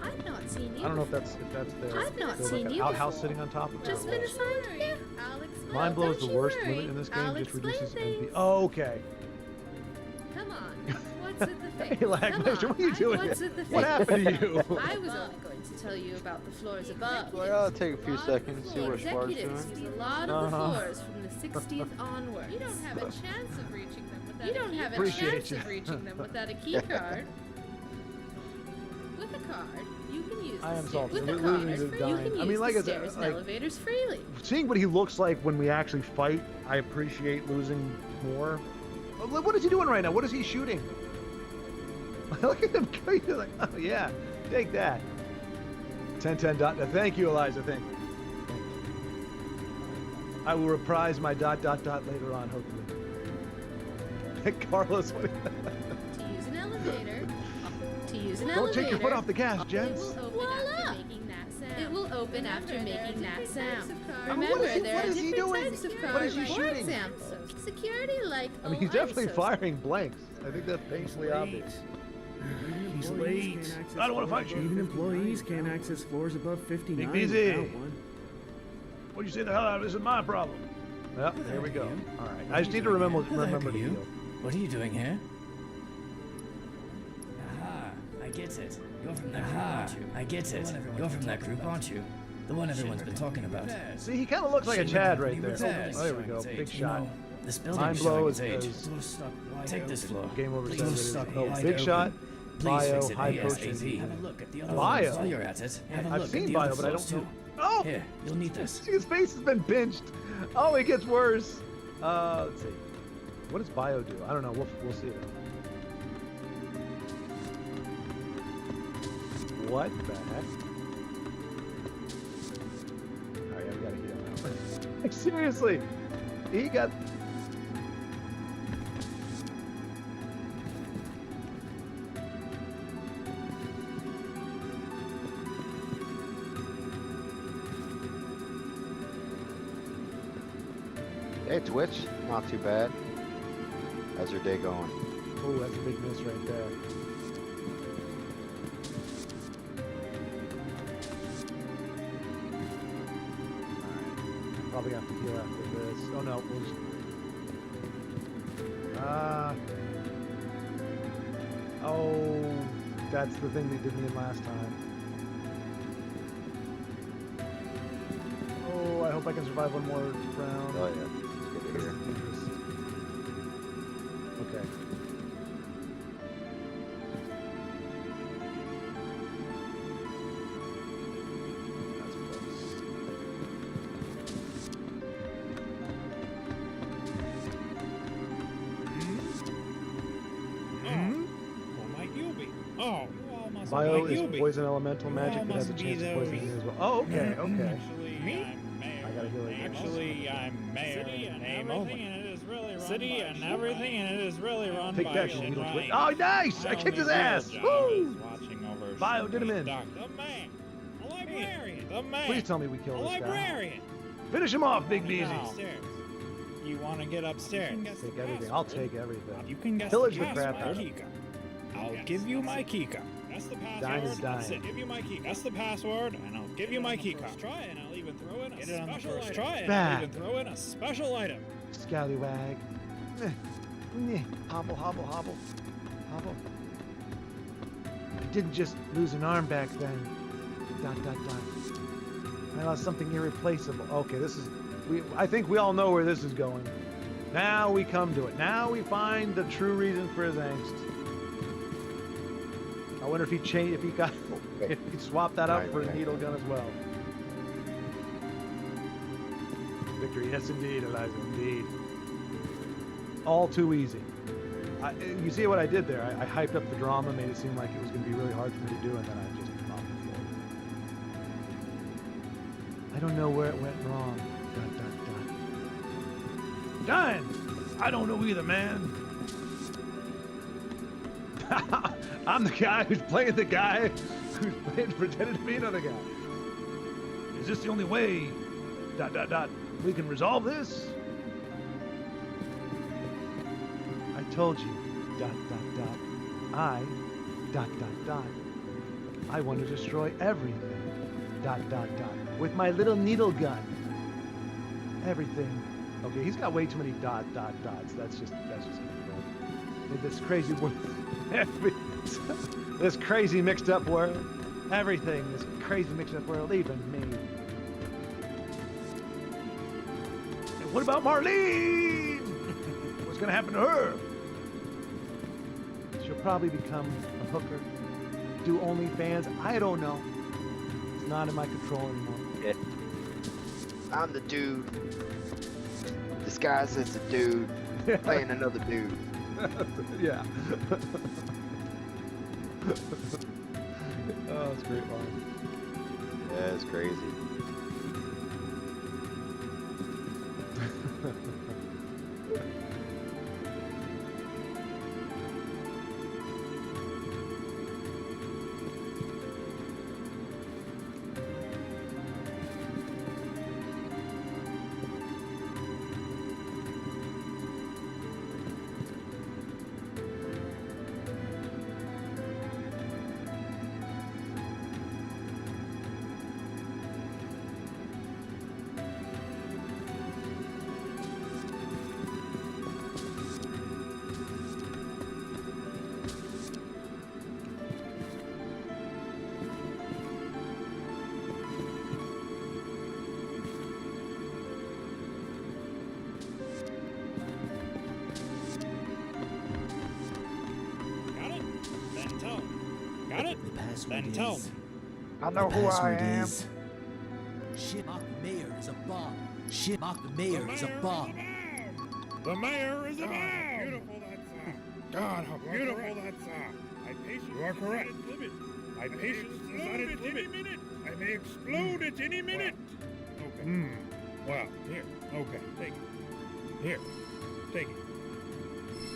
I've not seen you. I don't know if that's their. I've not there's seen like an you outhouse before. sitting on top of it. Just been assigned here. Mind blow is the Don't you worst worry. limit in this game. I'll Just explain reduces MP. things. Oh, okay. Come on. What's at the face? Hey, Lagmaster, what are you doing? What's at the What face? happened to you? I was only going to tell you about the floors above. Well, I'll take a few seconds, see what Schwartz doing. Executives use a lot of the floors from the 60th onwards. You don't have a chance of reaching them without Appreciate you. without a key card. With a card, you can use I the am stairs. salty. With a Losing card, is you dying. can use I mean, like the I said, stairs and like- elevators freely. Seeing what he looks like when we actually fight, I appreciate losing more. What is he doing right now? What is he shooting? Look at him go. He's like, oh yeah, take that. 1010 dot. Thank you, Eliza. Thank you. I will reprise my dot dot dot later on, hopefully. Carlos, what? To use an elevator. To use an Don't elevator. take your foot off the gas, It gents. will open after making that sound. It will open after making that sound. I mean, Remember, what is he- there what are is he different doing? types of What cards. is he For shooting? example, security like. I mean, he's definitely firing blanks. I think that's painfully obvious. He's late. I don't want to fight you. Even employees can't access floors above 59 Big busy. without one. What do you say the hell out of this is my problem? Yep, there we go. All right. I just need to remember to heal. What are you doing here? Aha, I get it. You're from that group, aren't you? I get it. You're from that group, aren't you? The one everyone's been talking about. See, he kind of looks like a Chad right there. Repairs. Oh, there we go. Big shot. This building Mind is blow showing is its age. Take this floor. Game over. Please Says stuck it is. Oh, wide big open. shot. Please Bio, fix it high ASAP. potion. Have a look at the other Bio. floors while you're at it. Have a I've look seen at the bio, other but I floors don't too. know. Oh! Here, you'll need this. See, his face has been pinched. Oh, it gets worse. Let's see. What does bio do? I don't know. We'll see it. What the heck? Alright, yeah, we gotta heal now. Seriously, he got. Hey, Twitch, not too bad. How's your day going? Oh, that's a big miss right there. Alright. Probably have to heal after this. Oh no, we'll just... Oh, that's the thing they did me in last time. Oh, I hope I can survive one more round. Oh yeah, it's good to hear. Okay. That's close. Who might you be? Oh, you all must Bio might you is be. poison elemental You magic all that has a must be chance of those- poisoning you as well. Oh, okay, okay. Actually, I gotta heal really good. Actually, I'm mayor in name only. And it is really run city and everything, and it is really run Take by that, Shin Needle Ryan. Twist. Oh, nice! I kicked his ass! Woo! Watching over Bio did him in. The man, a librarian, the man. Please tell me we A killed this guy. librarian. Finish him off, Big Beezy. Upstairs. You want to get upstairs? Take everything. I'll take everything. You can guess Pillage the the crap out password. of it. I'll give you my key card. That's the password. Dying is dying. That's it. Give you my key. That's the password, and I'll give you my key card. Try and I'll even throw in a special item. Try and I'll even throw in a special item. Scallywag. Hobble, hobble, hobble. Hobble. I didn't just lose an arm back then. Dot, dot, dot. I lost something irreplaceable. Okay, this is... I think we all know where this is going. Now we come to it. Now we find the true reason for his angst. I wonder if he changed, if he swapped that out for a needle gun as well. Victory, yes indeed, Eliza, indeed. All too easy. You see what I did there? I hyped up the drama, made it seem like it was going to be really hard for me to do, and then I just popped the floor. I don't know where it went wrong. Dot, dot, dot. Done! I don't know either, man. I'm the guy who's playing the guy who's pretending to be another guy. Is this the only way, dot, dot, dot, we can resolve this? I told you, dot, dot, dot, dot, dot, dot, I want to destroy everything, dot, dot, dot, with my little needle gun. Everything. Okay, he's got way too many dots. That's just this crazy world. This crazy mixed up world. Everything, this crazy mixed up world, even me. And what about Marlene? What's gonna happen to her? She'll probably become a hooker. Do OnlyFans? I don't know. It's not in my control anymore. Yeah. I'm the dude. Disguised as a dude. Playing another dude. Yeah. Oh, it's a great line. Yeah, it's crazy. Then tell me. I know who I am. Shit, Mock the Mayor is a bomb. Shit, Mock the Mayor is a bomb. The mayor is a bomb. Beautiful that sound. God, how beautiful that sound. My patience you are correct. My patience is at its limit. I may explode at any minute. Okay. Well, here. Okay, take it. Here, take it.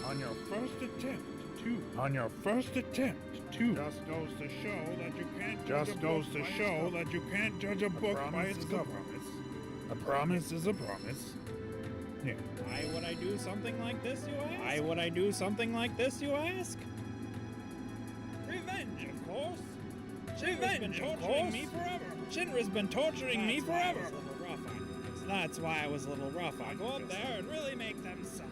On your first attempt to. Just goes to show that you can't. Just goes to show that you can't judge a book by its cover. A promise is a promise. Yeah. Why would I do something like this, you ask? Why would I do something like this, you ask? Revenge, of course. Shinra's been torturing me forever. Shinra's been torturing me forever. That's why I was a little rough. I'll go up there and really make them suffer.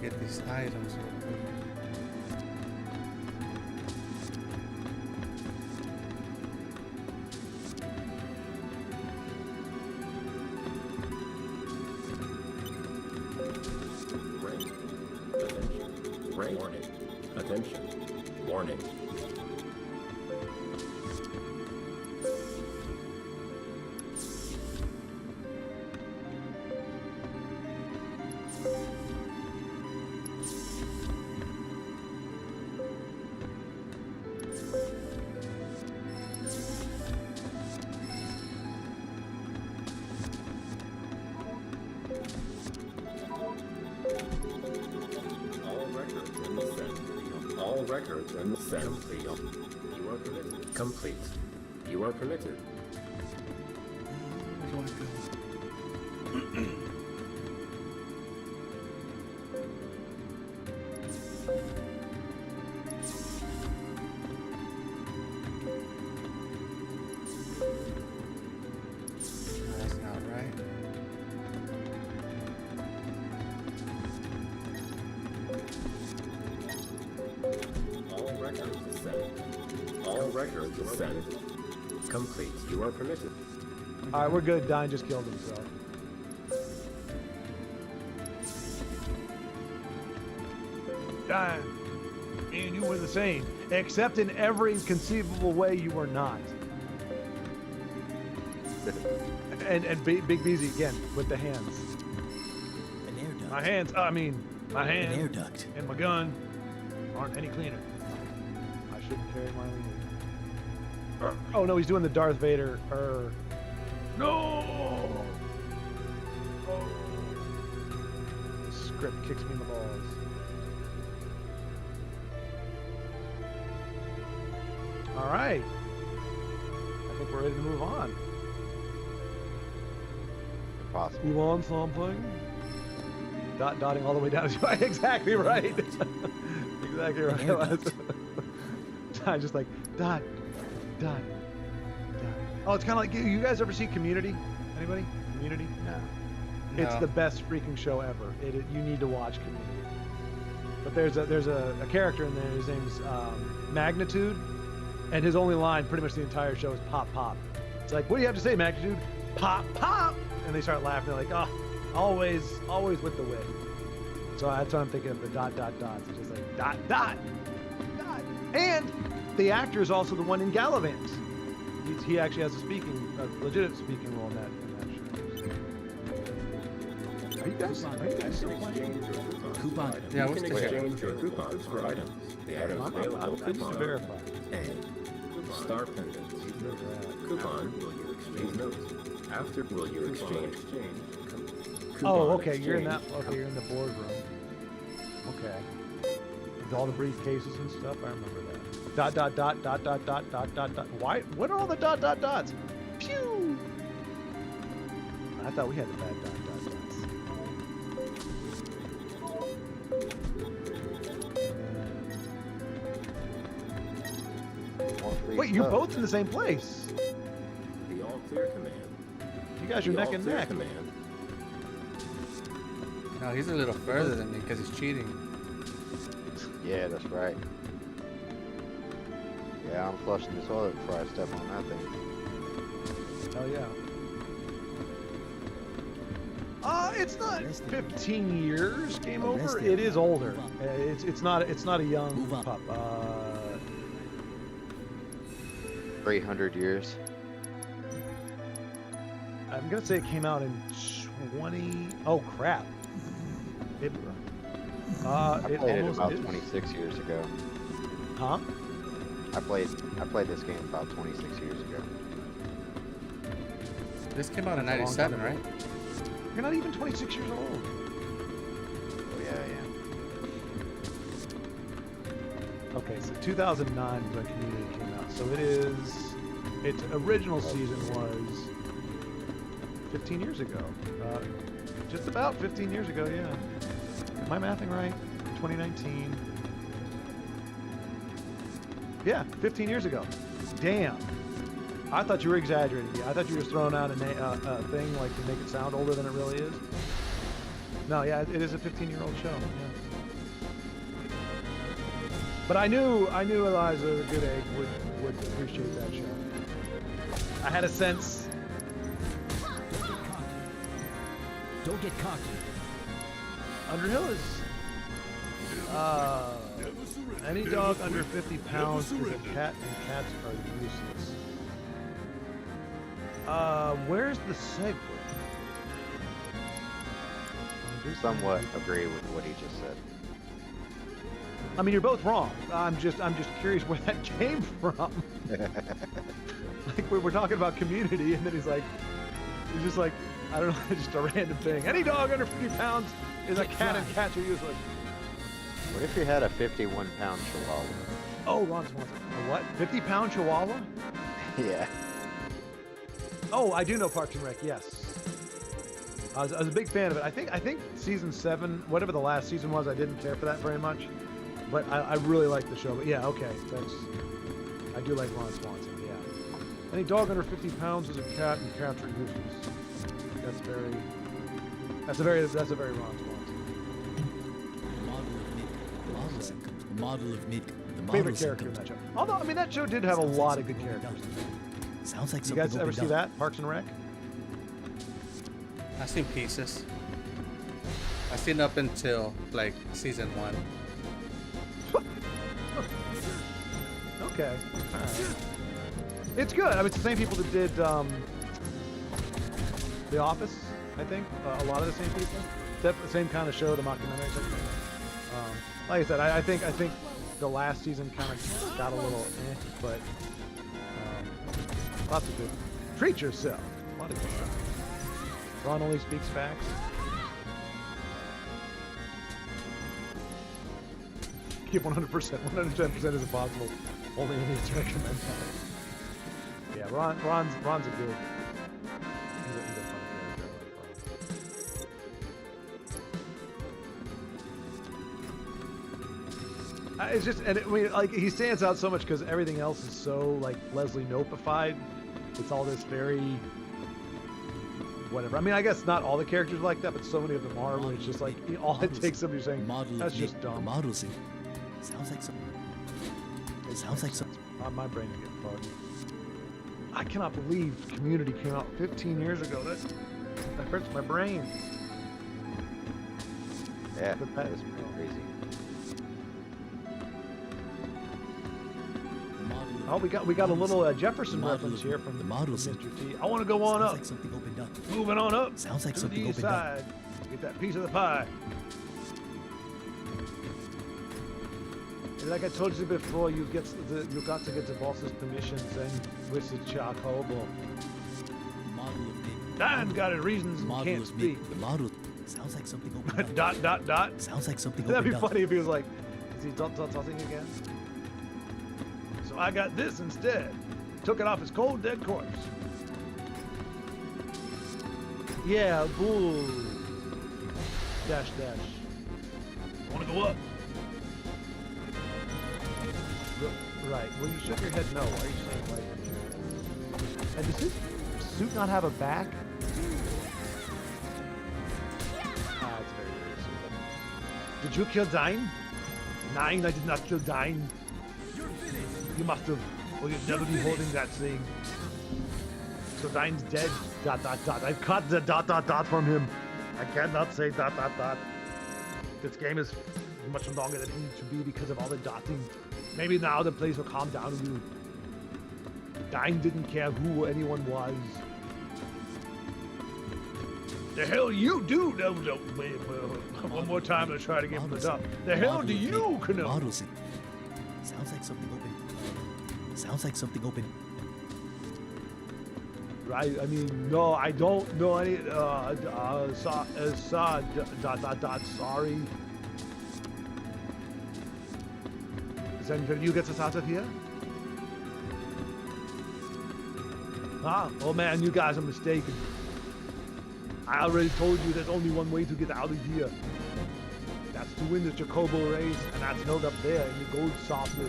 Get these items real quick. Ring. Warning. Attention. Warning. All records in the set. You are permitted. Complete. You are permitted. That's not right. All records set. All records set. Complete. You are permitted. All right, we're good. Dine just killed himself. Dine, me and you were the same, except in every conceivable way you were not. And Big Beezy again with the hands. An air duct. My hands. I mean, my hand An air duct. and my gun aren't any cleaner. I shouldn't carry my lead. Oh no, he's doing the Darth Vader. No. Oh. The script kicks me in the balls. All right. I think we're ready to move on. Possible. You want something? Dotting all the way down. Exactly right. Exactly right. I just like dot. Oh, it's kind of like, you guys ever see Community? Anybody? Community? No. It's the best freaking show ever. You need to watch Community. But there's a character in there. His name's Magnitude, and his only line pretty much the entire show is pop pop. It's like, what do you have to say, Magnitude? Pop pop. And they start laughing. They're like, oh, always with the wit. So that's what I'm thinking of, the dots. It's just like dot. And the actor is also the one in Gallivant. He actually has a legitimate speaking role in that show. Are you guys still playing? Coupon. Yeah, you we're can still exchange your coupons for items. The items available I need to coupon. verify. A. Star pendant. Coupon. Will you exchange notes? After will you exchange? Oh, okay. You're in that. Okay, you're in the boardroom. Okay. With all the briefcases and stuff. I remember that. Dot. Why? What are all the dots? Pew! I thought we had the bad dots. Wait, you're both in the same place. The all clear command. You guys are neck and neck. Command. No, he's a little further than me because he's cheating. Yeah, that's right. Yeah, I'm flushing the toilet before I step on that thing. Oh yeah. It's not 15 years. Game over. It is older. It's not a young pup. 300 years. I'm gonna say it came out in 20. Oh crap! I played it almost about is. 26 years ago. Huh? I played this game about 26 years ago. This came out in That's a long '97, time right? ago. You're not even 26 years old. Oh yeah, yeah. Okay, so 2009 is when Community came out. So its original season was 15 years ago. Just about 15 years ago, yeah. Am I mathing right? 2019. Yeah, 15 years ago. Damn. I thought you were exaggerating. I thought you were just throwing out a thing like to make it sound older than it really is. No, yeah, it is a 15-year-old show. Yeah. But I knew Eliza, the good egg, would appreciate that show. I had a sense. Don't get cocky. Underhill is any dog under 50 pounds is a cat, and cats are useless. Where's the segue? somewhat agree with what he just said. I mean, you're both wrong. I'm just curious where that came from. Like we're talking about Community, and then he's just like, I don't know, just a random thing. Any dog under 50 pounds is a cat, and cats are useless. What if you had a 51-pound chihuahua? Oh, Ron Swanson. A what? 50-pound chihuahua? Yeah. Oh, I do know Parks and Rec. Yes. I was a big fan of it. I think season 7, whatever the last season was, I didn't care for that very much, but I really liked the show. But yeah, okay, I do like Ron Swanson. Yeah. Any dog under 50 pounds is a cat, and cats are useless. That's a very Ron Swanson. Favorite character in that show. Although, I mean, that show did have a lot of good characters. Sounds like you guys ever see that, Parks and Rec? I've seen pieces. I've seen up until like season 1. Okay. All right. It's good. I mean, it's the same people that did The Office, I think. A lot of the same people. The same kind of show, the mockumentary. Like I said, I think the last season kind of got a little but lots of good. Treat yourself. A lot of good stuff. Ron only speaks facts. Keep 100%, 110% is impossible. Only idiots recommend that. Yeah, Ron's a good. He's a fun character. It's just, and I mean, like, he stands out so much because everything else is so like Leslie Nope-ified. It's all this very whatever. I mean, I guess not all the characters are like that, but so many of them are. Where it's just like all it takes somebody saying that's just dumb. Sounds like some. It sounds like some. My brain is getting bugged. I cannot believe Community came out 15 years ago. That hurts my brain. Yeah, that is crazy. Oh, we got a little Jefferson reference here from the Mr. T. I want to go on up. Like something opened up. Moving on up. Sounds like to something the east opened side. up. Get that piece of the pie. And like I told you before, you got to get the boss's permission, then visit Charcobo. Dan got his reasons and can't speak. The model sounds like something opened ... up. Sounds like something That'd opened be funny if he was like, is he talking again? So I got this instead. Took it off his cold dead corpse. Yeah, bull. Dash. Wanna go up? Right. Well, you shook your head no. Why are you saying like? And does his suit not have a back? Ah, it's very weird. Did you kill Dine? Nine, I did not kill Dine. You must have, or you'd never be holding that thing. So Dine's dead. ... I've cut the ... from him. I cannot say ... This game is much longer than it needs to be because of all the dotting. Maybe now the place will calm down a little. Dine didn't care who anyone was. The hell you do? No, wait, one more time to try to get put up. The hell do you know? Sounds like something open. Sounds like something open. Right, I mean, no, I don't know any, sorry. Then you get us out of here? Ah, oh man, you guys are mistaken. I already told you there's only one way to get out of here. That's to win the Jacobo race, and that's held up there in the gold saucer.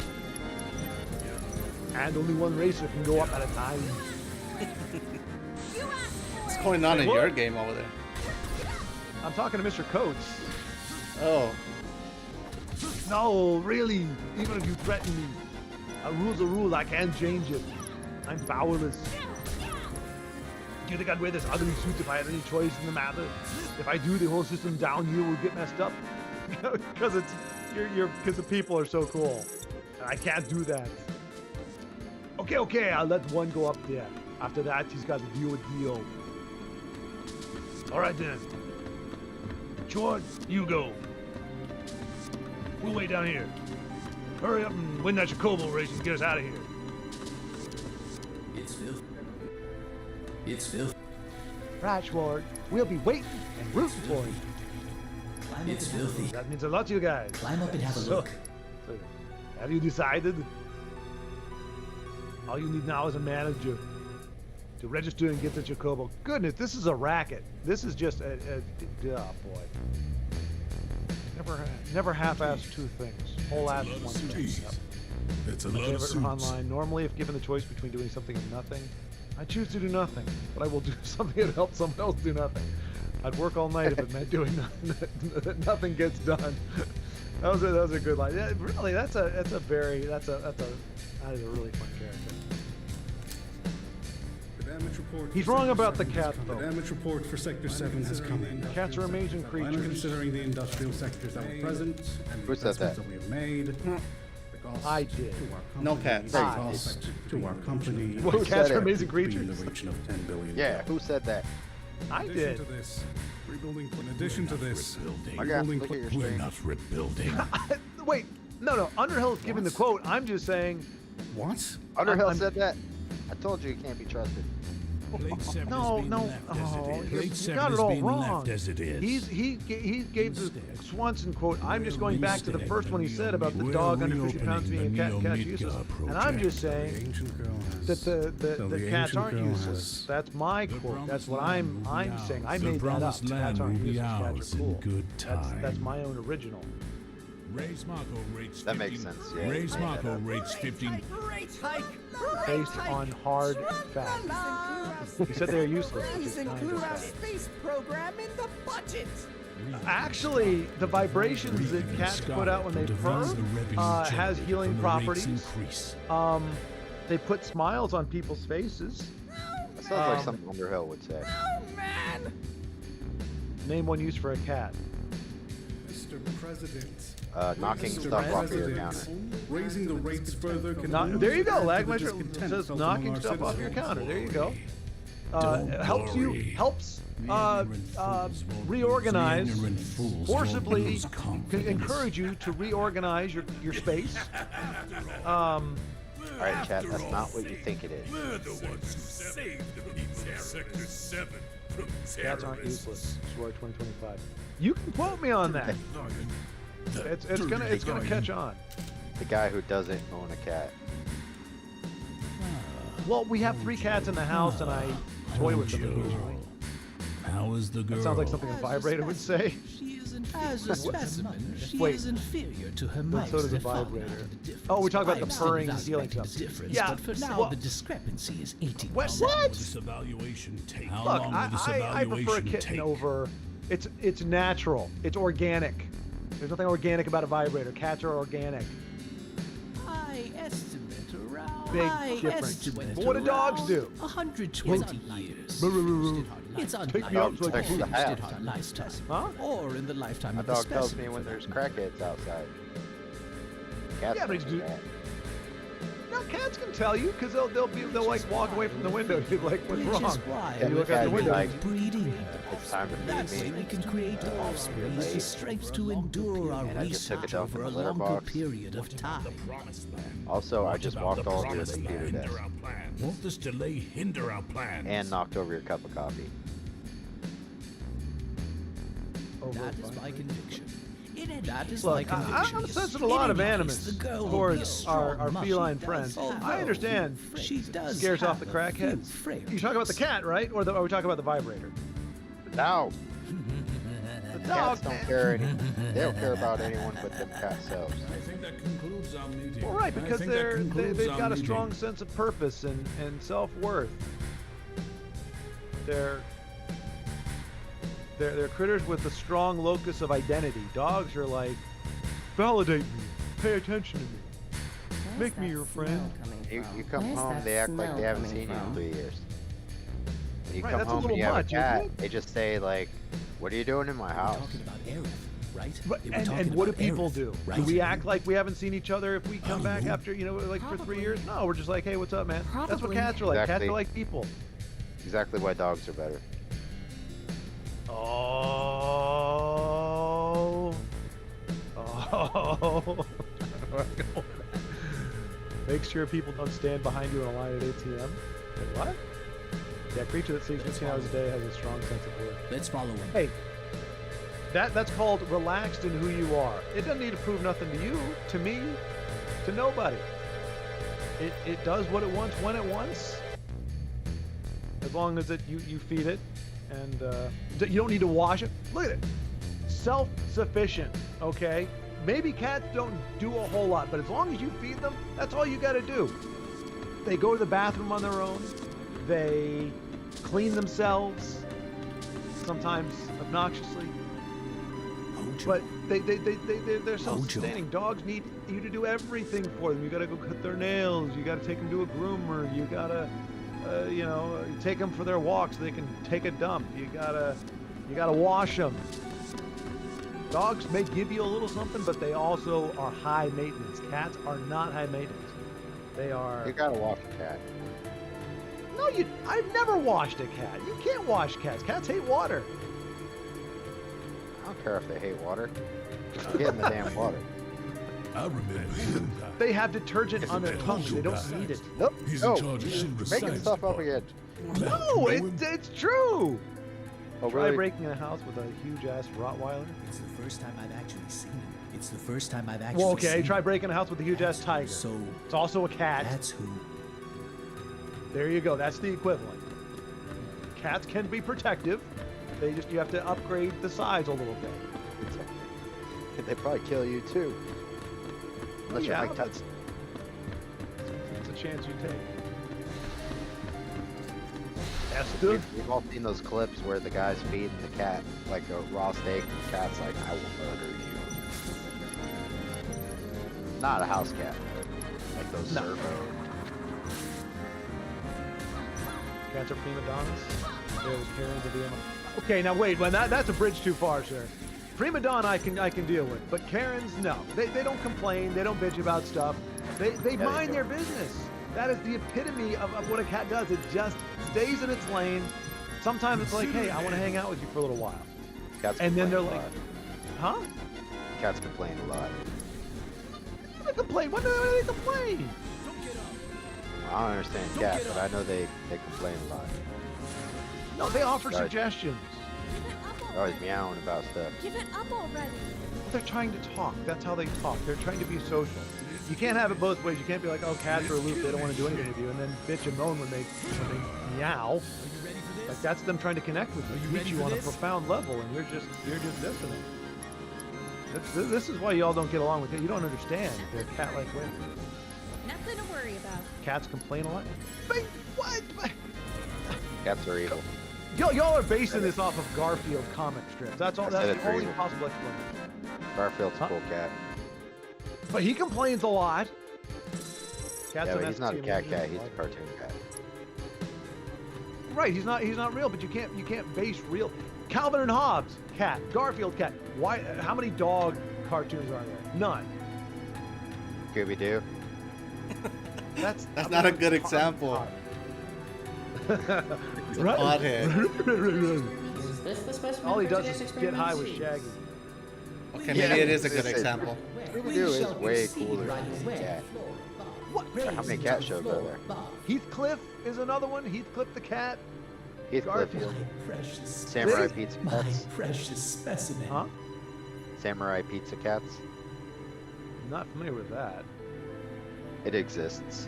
And only one racer can go up at a time. What's going on in your game over there? I'm talking to Mr. Coates. Oh. No, really. Even if you threaten me, a rule's a rule. I can't change it. I'm powerless. Do you think I'd wear this ugly suit if I had any choice in the matter? If I do, the whole system down here will get messed up. Because because the people are so cool. And I can't do that. Okay, I'll let one go up there. After that, he's got to deal with Dio. All right then. Chord, you go. We'll wait down here. Hurry up and win that Chocobo race and get us out of here. It's filthy. It's filthy. Right, Schwartz. We'll be waiting and rooting for you. It's filthy. That means a lot to you guys. Climb up and have a look. So, have you decided? All you need now is a manager to register and get the Chocobo. Goodness, this is a racket. This is just oh boy. Never half-ass two things. Whole-ass one thing. Yep. It's a My lot of favorite suits. online. Normally, if given the choice between doing something and nothing, I choose to do nothing. But I will do something that helps someone else do nothing. I'd work all night if it meant doing nothing. Nothing gets done. That was a good line. Yeah, really, that is a really fun character. He's wrong about the cat, though. The damage report for Sector 7 has come in. Cats are amazing I'm creatures. considering the industrial sectors that were present and the Who said investments that? we have made. The cost I did. to our company, No cats. the I cost to our company. Well, Who cats said are it? amazing Be in creatures. the region of $10 billion. Yeah, who said that? I In did. addition to this, rebuilding. In addition to this, My guy, look at your We're stream. not rebuilding. Wait, no. Underhill's giving the quote. I'm just saying. what? Underhill I'm- said that. I told you he can't be trusted. No. You got it all wrong. As it is. He gave the Swanson quote. I'm just going back to the first one he said about the dog under 50 pounds being a cat and cat's useless. And I'm just saying Ancient girl has. that So the the cats ancient aren't girl useless. has- That's my quote. That's what I'm saying. I The made that up. promised Cats land aren't will be useless. ours Cats are in cool. good That's time. my own original. Ray Marco rates That makes 15 sense, yeah. Ray Marco rates 15. Based on hard facts. He said they're useless, which is kind of sad. space program in the budget. Actually, the vibrations that cats put out when they purr has healing properties. They put smiles on people's faces. That sounds like something Underhill would say. Oh man! Name one use for a cat. Mr. President. Knocking Mr. stuff off your President, counter. Raising the rates further can There you go. add Lag to the measure discontent says felt knocking among our stuff off your citizens. counter. There you go. Don't Helps worry. helps reorganize, forcibly encourage you to reorganize your space. All right, chat. That's not what you think it is. We're the ones who saved the people of Sector 7 from Cats aren't terrorists. useless. Swore 2025. You can quote me on that. It's gonna catch on. The guy who doesn't own a cat. Well, we have 3 cats in the house, and I toy with them occasionally. How is the girl? That sounds like something a vibrator would say. As a specimen, she Wait. is inferior to her But mice. so does a that found vibrator. out the difference. Oh, we're talking about I the am still purring, evaluating healing the stuff. difference, Yeah, but for now well- the discrepancy is 18. What? This evaluation take? How Look, long will this I prefer a evaluation kitten take? over. It's natural. It's organic. There's nothing organic about a vibrator. Cats are organic. I estimate around. Big I difference. estimate But what do dogs around do? 120 years. It's Take me out so I can see the unlikely house. in her lifetime, Huh? or in the lifetime My of the dog tells specimen. me when there's crackheads outside. Cats Yeah, but don't do that. No, cats can tell you because they'll like walk away from the window. You're like, what's Which wrong? is why And you look out the I'd be window. like, breeding her. it's time to That feed way me. we can create offspring with the strength to endure our And I just took it research down over from a the litter longer box. period of time. Also, I just walked all over the computer hinder desk our plans? Won't this delay hinder our plans? and knocked over your cup of coffee. That is my conviction. That is Look, my I'm conviction. sensing a lot of In any animus case, the girl will be a towards strong our muscle. feline friends. I Although understand. she does Scares off have the a few crackheads. frailties. You talking about the cat, right? Or are we talking about the vibrator? No, The cats dog. don't care they don't care about anyone but them cat selves. I think that concludes our meeting. Well, right, I because think that concludes they've our got a meeting. strong sense of purpose and self-worth. They're critters with a strong locus of identity. Dogs are like, validate me, pay attention to me, make me your friend. You come home, they act like they haven't seen you in 3 years. When you Right, come that's a home and little you have a much, isn't cat, it? they just say like, "What are you doing in my house?" Talking about Aerith, right? But, They were and talking what do about people Aerith, do? right? Do we act like we haven't seen each other if we come back after, like for 3 years? No, we're just like, hey, what's up, man? That's what Probably. cats are like. Cats Exactly. are like people. Exactly why dogs are better. Oh. Oh. Make sure people don't stand behind you in a line at ATM. Wait, what? Yeah, a creature that sleeps 15 hours a day has a strong sense of worth. Let's follow him. Hey, that's called relaxed in who you are. It doesn't need to prove nothing to you, to me, to nobody. It does what it wants when it wants. As long as you feed it, and you don't need to wash it. Look at it. Self-sufficient, okay? Maybe cats don't do a whole lot, but as long as you feed them, that's all you got to do. They go to the bathroom on their own. They clean themselves, sometimes obnoxiously. But they're self-sustaining. Dogs need you to do everything for them. You got to go cut their nails. You got to take them to a groomer. You got to, take them for their walks so they can take a dump. You gotta wash them. Dogs may give you a little something, but they also are high maintenance. Cats are not high maintenance. They are. You gotta wash a cat. No, I've never washed a cat. You can't wash cats. Cats hate water. I don't care if they hate water. Just get in the damn water. I remember. They have detergent on their tongues. They don't need it. Nope. He's no. in charge of Shinra's Making science stuff up again. No, it's true. Oh, Try really? breaking in a house with a huge-ass Rottweiler. It's the first time I've actually seen him. It's the first time I've actually Well, okay, seen try him. breaking a house with a huge-ass tiger. So it's also a cat. that's who. There you go. That's the equivalent. Cats can be protective. You have to upgrade the size a little bit. They probably kill you too. Unless Yeah, you're Mike Tyson. It's a chance you take. We've all seen those clips where the guy's feeding the cat like a raw steak, and the cat's like, "I will murder you." Not a house cat, like those servo. Cats are prima donnas. There's Karens of the Okay, now wait, that's a bridge too far, sir. Prima donna I can deal with, but Karens, no. They don't complain. They don't bitch about stuff. They mind their business. That is the epitome of what a cat does. It just stays in its lane. Sometimes it's like, hey, I want to hang out with you for a little while. Cats and then they're complain like, a lot. huh? Cats complain a lot. They complain. When do they complain? I don't understand cats, but I know they complain a lot. No, they offer Right. suggestions. They're always meowing about stuff. Give it up already. They're trying to talk. That's how they talk. They're trying to be social. You can't have it both ways. You can't be like, oh, cats are aloof. They don't want to do anything with you, and then bitch and moan when they meow. Like that's them trying to connect with you, meet you on a profound level, and you're just dissonant. This is why y'all don't get along with it. You don't understand their cat-like way. Nothing to worry about. Cats complain a lot. But what? Cats are evil. Y'all are basing this off of Garfield comic strips. That's all. I said That's it's the only evil. possible explanation. Garfield's a cool cat. But he complains a lot. Cats Yeah, don't but he's not a have to cat see him. cat. He's a cartoon cat. Right, he's not real, but you can't base real. Calvin and Hobbes, cat. Garfield, cat. Why? How many dog cartoons are there? None. Scooby-Doo. That's not a good example. Right. Oddhead. Is this the specimen All he for does today's is get high with experiment? Shaggy. Okay, maybe it is a good Listen, example. Scooby-Doo is way cooler than a cat. What? How many cat shows are there? Heathcliff is another one. Heathcliff the cat. Heathcliff. Garfield. Precious Samurai Pizza my Cats. precious specimen. Huh? Samurai Pizza Cats. I'm not familiar with that. It exists.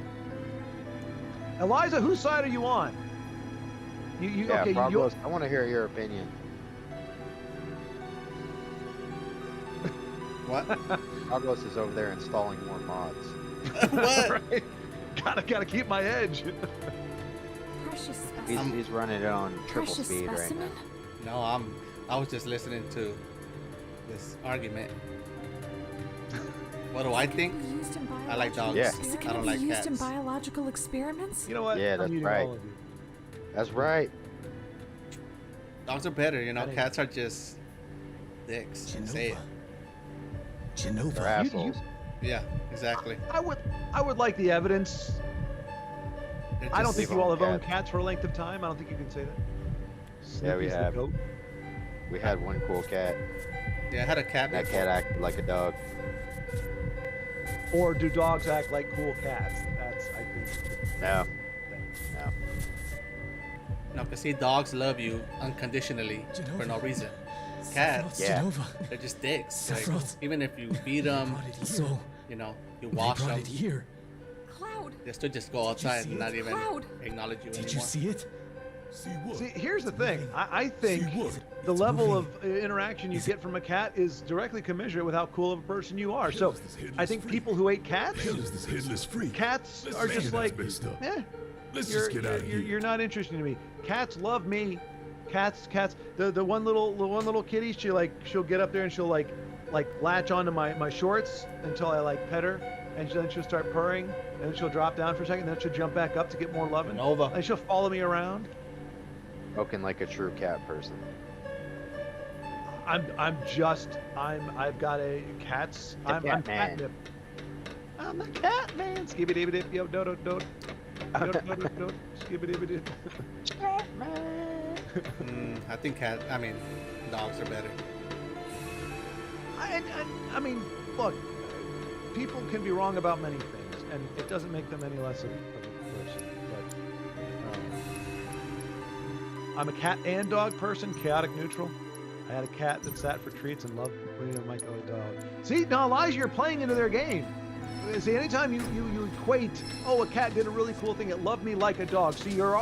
Eliza, whose side are you on? Yeah, okay? Frogos, I want to hear your opinion. What? Frogos is over there installing more mods. What? Right. Gotta keep my edge. Precious specimen. He's running it on triple Precious speed right specimen? now. No, I was just listening to this argument. What do I think? Used in I like dogs. Yeah. Is it I going don't to like be used in cats. biological experiments? You know what? Yeah, I'm that's muting right. all of you. That's right. Dogs are better, you know. That Cats are just dicks. Say it. They're Genova. assholes. Yeah, exactly. I would like the evidence. They're I don't just- think you all have owned cats. cats for a length of time. I don't think you can say that. Yeah, we Snoopy's the have. goat. We had one cool cat. Yeah, I had a cat. That before. cat acted like a dog. Or do dogs act like cool cats? That's, I think. No. No, because see, dogs love you unconditionally for no reason. Cats, Yeah. they're just dicks. Like, Sephiroth. even if you beat them, So, you know, you wash them, here. Cloud. they still just go outside and not even Cloud. acknowledge you Did anymore. you see it? See, here's the thing. I think the level of interaction you get from a cat is directly commensurate with how cool of a person you are. So I think people who hate cats, cats are just like, Let's just get out of here. You're not interesting to me. Cats love me. Cats. The one little kitty, she'll get up there and she'll like latch onto my shorts until I like pet her, and then she'll start purring, and then she'll drop down for a second, and then she'll jump back up to get more loving. Nova. And she'll follow me around. Spoken like a true cat person. I've got a cats. I'm cat man. catnip. I'm the cat man. Skibby dibby dip yo do do do. Skibby dibby dip. Cat man. I think dogs are better. I mean, look, people can be wrong about many things, and it doesn't make them any less of a person. But I'm a cat and dog person, chaotic neutral. I had a cat that sat for treats and loved cleaning up my other dog. See, now Elijah, you're playing into their game. See, anytime you equate, oh, a cat did a really cool thing, it loved me like a dog. See, you're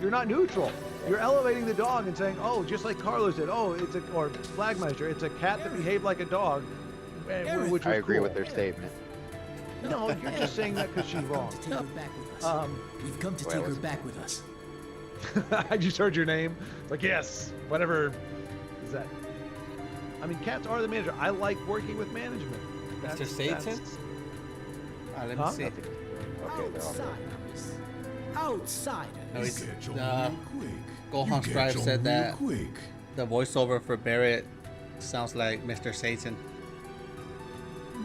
not neutral. You're elevating the dog and saying, oh, just like Carlos did, or Flagmeister, it's a cat that behaved like a dog, which was I agree cool. with their statement. No, you're just saying that because she's wrong. We've come to take her back with us. I just heard your name. Like, yes, whatever is that. I mean, cats are the manager. I like working with management. Mr. Satan? Let me see. Okay, they're all good. Outsiders. No, he's, Gohan Strive said that the voiceover for Barrett sounds like Mr. Satan.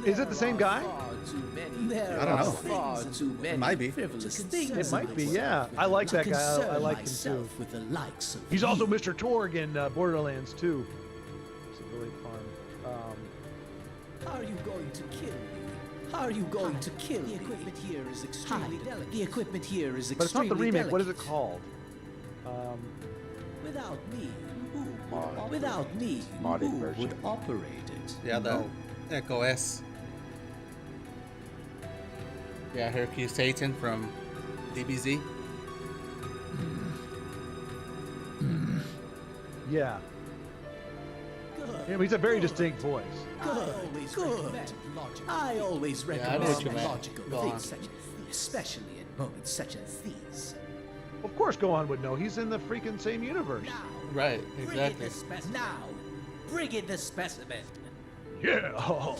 Is it the same guy? I don't know. It might be. It might be, yeah. I like that guy. I like him too. With the likes of He's also Mr. Torg in Borderlands 2. It's really fun. Are you going to kill me? Are you going to kill me? The equipment here is extremely delicate. The equipment here is extremely delicate. But it's not the remake. What is it called? Without me, who would operate it? Yeah, the Echo S. Yeah, Hercules Satan from DBZ. Yeah. Yeah, he's a very distinct voice. Good. I always recommend logical things, especially at moments such as these. Of course, Gohan would know. He's in the freaking same universe. Right, exactly. Now, bring in the specimen. Yeah. Oh.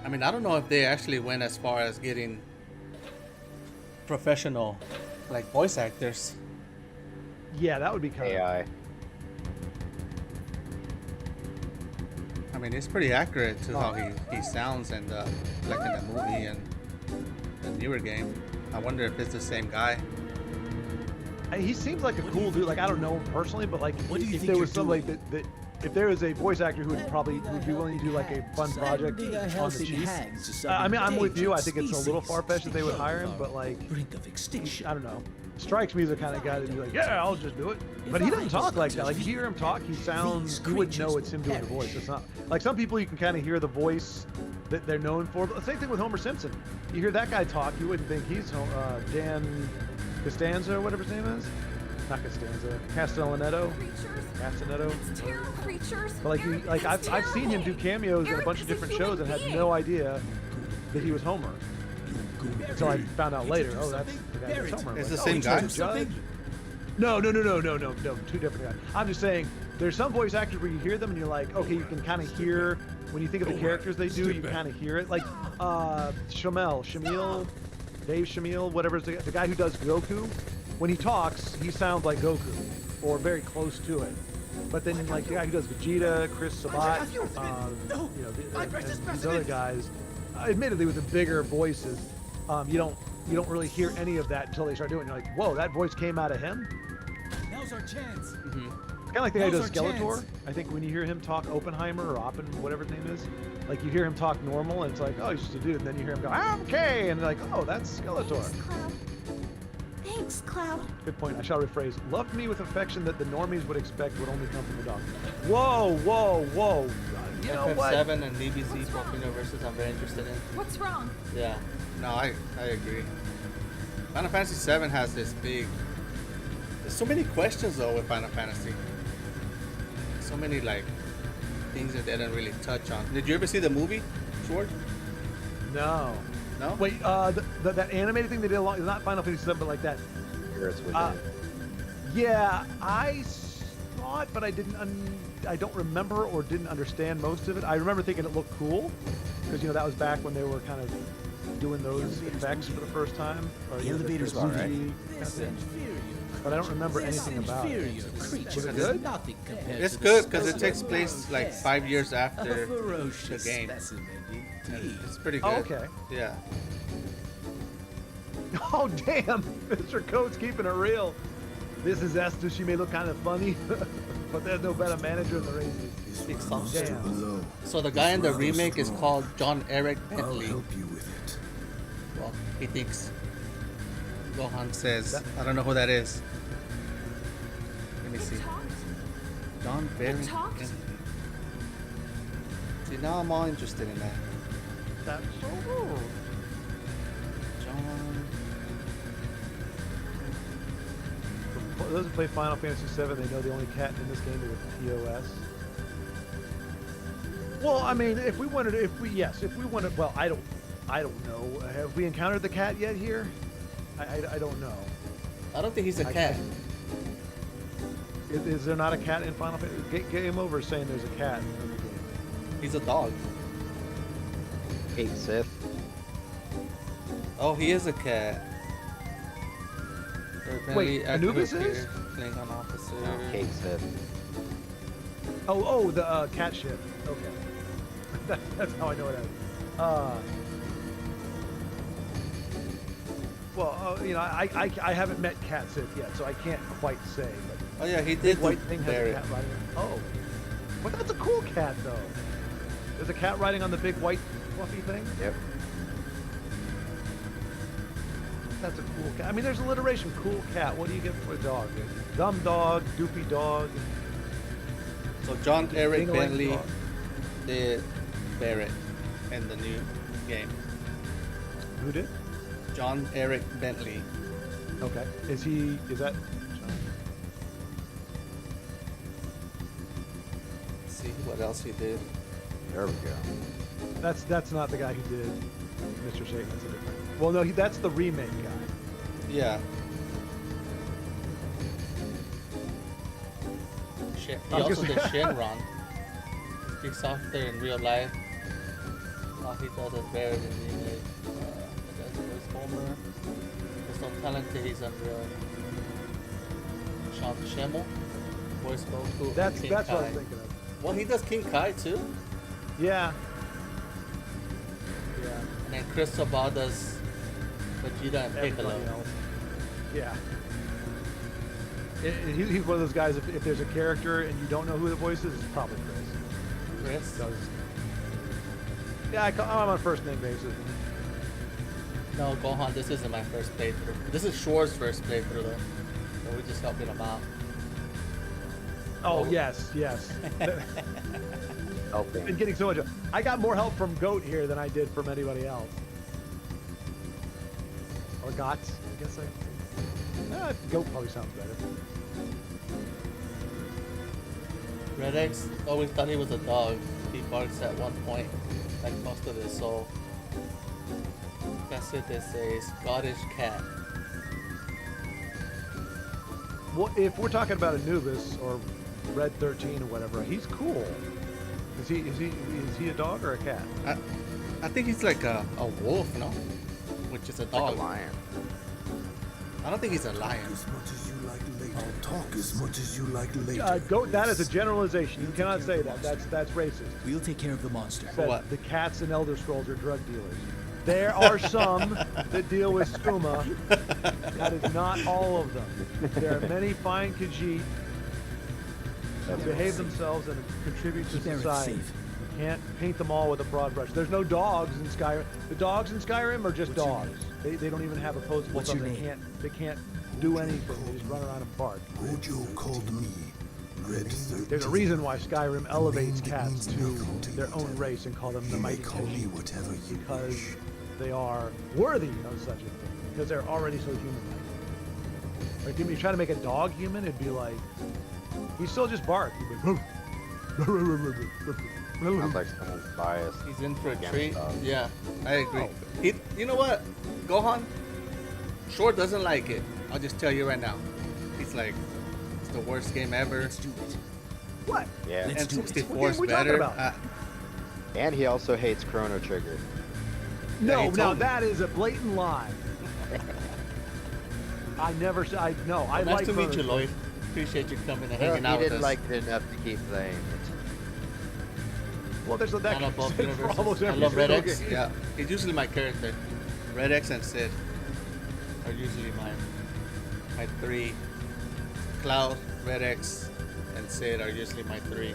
I mean, I don't know if they actually went as far as getting professional, like, voice actors. Yeah, that would be kind AI. I mean, it's pretty accurate to how he sounds and like in the movie and the newer game. I wonder if it's the same guy. He seems like a cool dude. Like, I don't know him personally, but like, if there was somebody that if there was a voice actor who would be willing to do like a fun project on the cheap. I mean, I'm with you. I think it's a little far-fetched that they would hire him, but like, I don't know. Strikes me as the kind of guy that'd be like, yeah, I'll just do it. But he doesn't talk like that. Like, if you hear him talk, he sounds, you wouldn't know it's him doing the voice. It's not like some people you can kind of hear the voice that they're known for. But the same thing with Homer Simpson. You hear that guy talk, you wouldn't think he's Dan Costanza or whatever his name is. Not Costanza. Castellanetto. Creatures. But like I've seen him do cameos in a bunch of different shows and had no idea that he was Homer. Until I found out later. Oh, that's the guy who's Homer. It's the same guy. No. Two different guys. I'm just saying, there's some voice actors where you hear them and you're like, okay, you can kind of hear when you think of the characters they do, you kind of hear it. Like Shamil, Dave Shamil, whatever, the guy who does Goku. When he talks, he sounds like Goku, or very close to it. But then, like the guy who does Vegeta, Chris Sabat, and these other guys, admittedly with the bigger voices, you don't really hear any of that until they start doing it. You're like, whoa, that voice came out of him. Now's our chance. Kind of like the guy who does Now's our Skeletor. chance. I think when you hear him talk Oppenheimer or Oppen, whatever his name is, like you hear him talk normal, and it's like, oh, he's just a dude. And then you hear him go, I'm K, and they're like, oh, that's Skeletor. Thanks, Cloud. Thanks, Cloud. Good point. I shall rephrase. Loved me with affection that the normies would expect would only come from the dog. Whoa, whoa, whoa. You know what? FF7 and DBZ Volcano versus I'm very interested in. What's wrong? Yeah. No, I agree. Final Fantasy 7 has this big. There's so many questions though with Final Fantasy. So many like things that they didn't really touch on. Did you ever see the movie, Schwartz? No. No? Wait, that animated thing they did along, not Final Fantasy 7, but like that. Spirits within. Yeah, I saw it, but I didn't. I don't remember or didn't understand most of it. I remember thinking it looked cool, because that was back when they were kind of doing those effects for the first time. Or, The elevator's the all right. kind of thing. But I don't remember anything about it. Was it good? It's good because it takes place like 5 years after the game. And it's pretty good. Oh, okay. Yeah. Oh, damn! Mr. Coates keeping it real. This is Esther. She may look kind of funny, but there's no better manager in the races. Damn. So the guy in the remake is called John Eric Bentley. I'll help you with it. Well, he thinks. Gohan says, I don't know who that is. Let me see. John Barry. See, now I'm all interested in that. That's so cool. John. For those who play Final Fantasy VII, they know the only cat in this game is a POS. Well, I mean, if we wanted, well, I don't know. Have we encountered the cat yet here? I don't know. I don't think he's a cat. Is there not a cat in Final Fantasy? Game Over is saying there's a cat in the game. He's a dog. Kate Sith. Oh, he is a cat. Wait, Anubis is? Klingon officer. Kate Sith. Oh, the cat ship. Okay. That's how I know it is. Well, I haven't met Cat Sith yet, so I can't quite say. But oh yeah, he did. White thing has a cat riding. Oh, but that's a cool cat though. There's a cat riding on the big white fluffy thing. Yep. That's a cool cat. I mean, there's alliteration. Cool cat. What do you get for a dog? Dumb dog, doofy dog. So John Eric Ding-a-ling Bentley dog. did Barrett in the new game. Who did? John Eric Bentley. Okay. Is that? Let's see what else he did. There we go. That's not the guy who did Mr. Satan. That's a different. Well, no, that's the remake guy. Yeah. He also did Shenron. He's softer in real life. All he does is Barrett in remake. The guy's voice Homer. There's no talent that he's unreal. Sean Schemmel. Voice Goku. That's King what I Kai. was thinking of. Well, he does King Kai too. Yeah. Yeah. And then Chris Sabat does Vegeta and Piccolo. Everybody else. Yeah. He's one of those guys. If there's a character and you don't know who the voice is, it's probably Chris. Chris? Yeah, I'm on a first name basis. No, Gohan, this isn't my first playthrough. This is Shore's first playthrough though. So we're just helping him out. Oh, yes. Helping. Been getting so much. I got more help from Goat here than I did from anybody else. Or Gots. I guess Goat probably sounds better. Red X always thought he was a dog. He barks at one point, like most of his soul. That's it, they say. Scottish cat. Well, if we're talking about Anubis or Red 13 or whatever, he's cool. Is he a dog or a cat? I think he's like a wolf, no? Which is a dog. Like a lion. I don't think he's a lion. As much as you like later. Talk as much as you like later. Goat, that is a generalization. You cannot say that. That's racist. We'll take care of the monster. What? The cats in Elder Scrolls are drug dealers. There are some that deal with skooma. That is not all of them. There are many fine Khajiit behave themselves and contribute to Keep Aerith society. safe. You can't paint them all with a broad brush. There's no dogs in Skyrim. The dogs in Skyrim are just dogs. They don't even have opposable What's your thumbs. name? They can't do anything. They just run around and bark. Rojo called me Red 13. There's a reason why Skyrim elevates cats to their own race and call them the You may mighty call me King, whatever you because wish. they are worthy of such a thing. Because they're already so human-like. Like, if you try to make a dog human, it'd be like he still just bark. He'd be like, Sounds like someone's biased. He's in for a against treat. dogs. Yeah, I agree. He, you know what, Gohan? Short doesn't like it. I'll just tell you right now. He's like, it's the worst game ever. Let's do it. What? Yeah. Let's do it. N64 What is game we talking better. about? And he also hates Chrono Trigger. No, he no, told me. that is a blatant lie. I never said. I no. I Nice like. to meet you, Chrono Lloyd. Appreciate you coming and Well, hanging he out with didn't us. like it enough to keep playing it. Well, there's that. I love both for almost universes. I every love Red single X. game. Yeah, he's usually my character. Red X and Sid are usually my three. Cloud, Red X, and Sid are usually my three.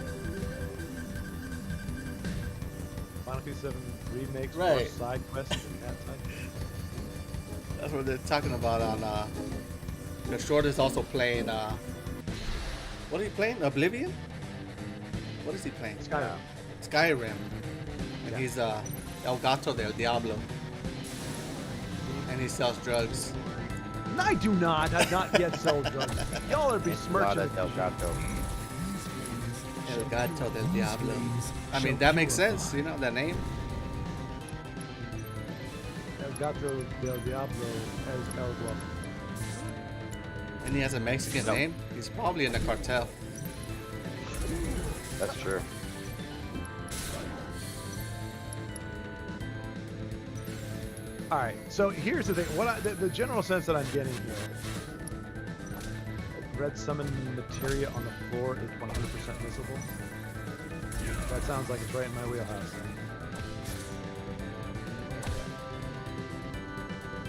Final Fantasy 7 remakes, Right. plus side quests, and cat side quests. That's what they're talking about on. The short is also playing. What are you playing? Oblivion. What is he playing? Skyrim. Skyrim. And Yeah. he's El Gato del Diablo. And he sells drugs. I do not. I not yet sell drugs. Y'all are besmirching it. El Gato. El Gato del Diablo. I mean, that makes sense, you know, that name. El Gato del Diablo as El Guapo. And he has a Mexican name. He's probably in the cartel. That's true. All right. So here's the thing. The general sense that I'm getting here. Red summon materia on the floor is 100% visible. That sounds like it's right in my wheelhouse.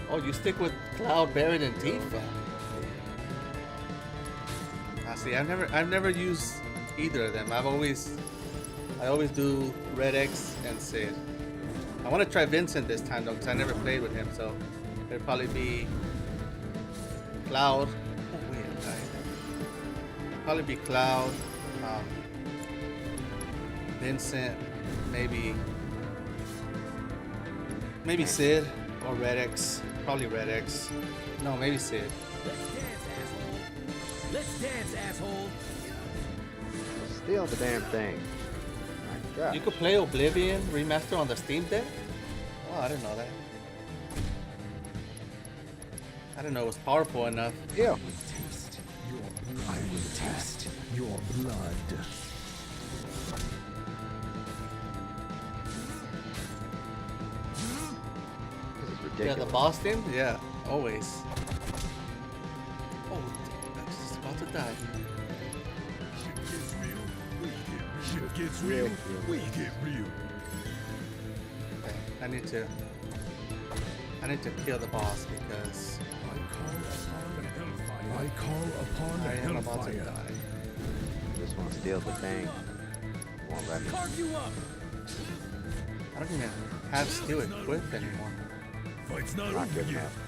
Oh, you stick with Cloud, Barret, and Tifa. See, I've never used either of them. I always do Red X and Sid. I want to try Vincent this time though, because I never played with him. So it'd probably be Cloud. Oh wait, I died. Probably be Cloud, Vincent, maybe Sid or Red X. Probably Red X. No, maybe Sid. Let's dance, asshole. Steal the damn thing. My God. You could play Oblivion remaster on the Steam Deck? Oh, I didn't know that. I didn't know it was powerful enough. Yeah. I will taste your blood. This is Yeah, ridiculous. the boss theme? Yeah, always. Oh, I'm just about to die. Shit gets real, we get real. Okay, I need to kill the boss because I call upon I am about to hellfire. die. Just want to steal the thing. Won't let me. Carve you up. I don't even have steel equipped anymore. Fight's not Not over good yet. enough.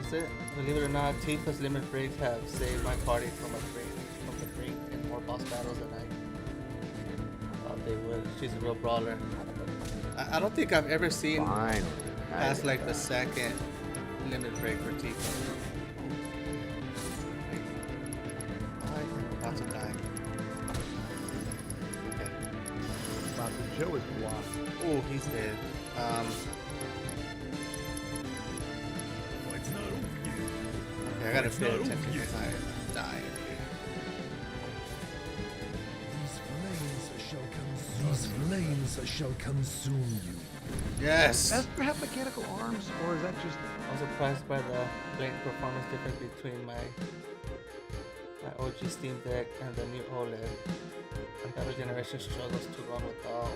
That's it. Believe it or not, Tifa's limit breaks have saved my party from the brink in more boss battles than I thought they would. She's a real brawler. I don't think I've ever seen Fine. past like the second limit break for Tifa. I'm about to die. Okay. Wow, so Joe is blocked. Oh, he's dead. Fight's not over yet. Okay, I gotta It's pay not over attention yet. because I'm dying. These flames shall consume you. Yes! Does Esther have mechanical arms, or is that just? I was surprised by the blatant performance difference between my My OG Steam Deck and the new OLED. The other generation struggles to run without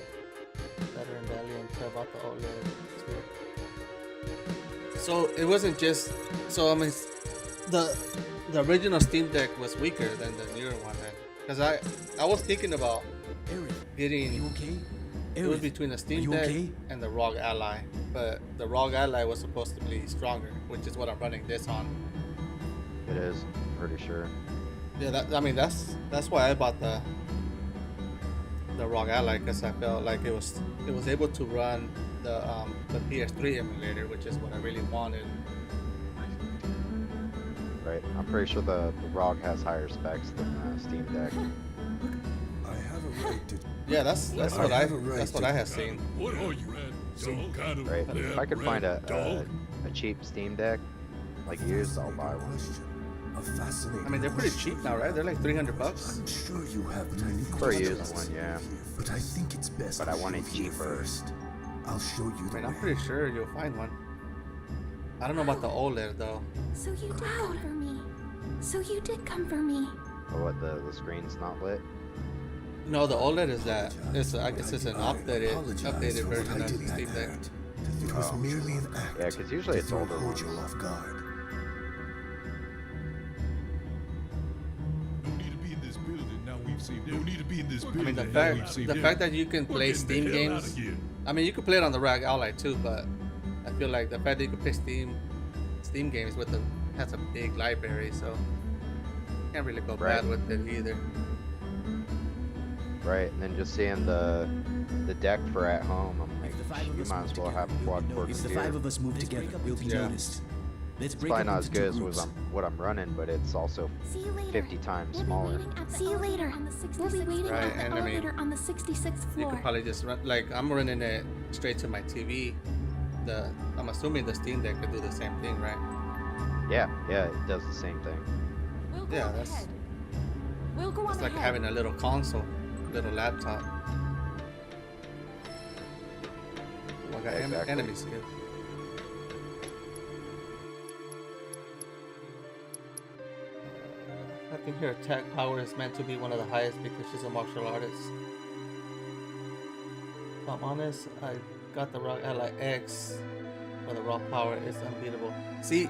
better and value until about the OLED. So it wasn't just. So I mean, the original Steam Deck was weaker than the newer one, because I was thinking about getting. It was between the Steam Deck and the ROG Ally, but the ROG Ally was supposed to be stronger, which is what I'm running this on. It is, pretty sure. Yeah, I mean that's why I bought the ROG Ally, because I felt like it was able to run the PS3 emulator, which is what I really wanted. Right, I'm pretty sure the ROG has higher specs than Steam Deck. I have a right to. Yeah, that's what I have seen. What are you at? Some kind of Right, if I could find a cheap Steam Deck, like used, I'll buy one. I mean, they're pretty cheap now, right? They're like $300. I'm sure you have many For a used one, yeah. but I think it's best. But I want it cheaper. First. I'll show you the I mean, I'm way. pretty sure you'll find one. I don't know about the OLED though. So you did come for me. So you did come for me. Oh, what, the screen's not lit? No, the OLED is that. I guess it's an updated version of the Steam Deck. It was merely an act. Yeah, because usually it's older ones. You off guard. No need to be in this I building. mean, the fact that you can play Steam games. I mean, you can play it on the ROG Ally too, but I feel like the fact that you can play Steam games with has a big library, so you can't really go bad with it either. Right, and then just seeing the deck for at home, I'm like, you might as well have a quad core If the computer. 5 of us move together, we'll be noticed. Let's It's break probably up not as into good two as groups. what I'm running, but it's also 50 times smaller. See you later. We'll be waiting Right, at the and I mean, elevator on the 66th You floor. could probably just run, like I'm running it straight to my TV. I'm assuming the Steam Deck could do the same thing, right? Yeah, it does the same thing. We'll go Yeah, on that's ahead. We'll go on it's like ahead. having a little console, little laptop. Oh, I got Exactly. enemy skill. I think her attack power is meant to be one of the highest because she's a martial artist. If I'm honest, I got the ROG Ally X, but the raw power is unbeatable. See,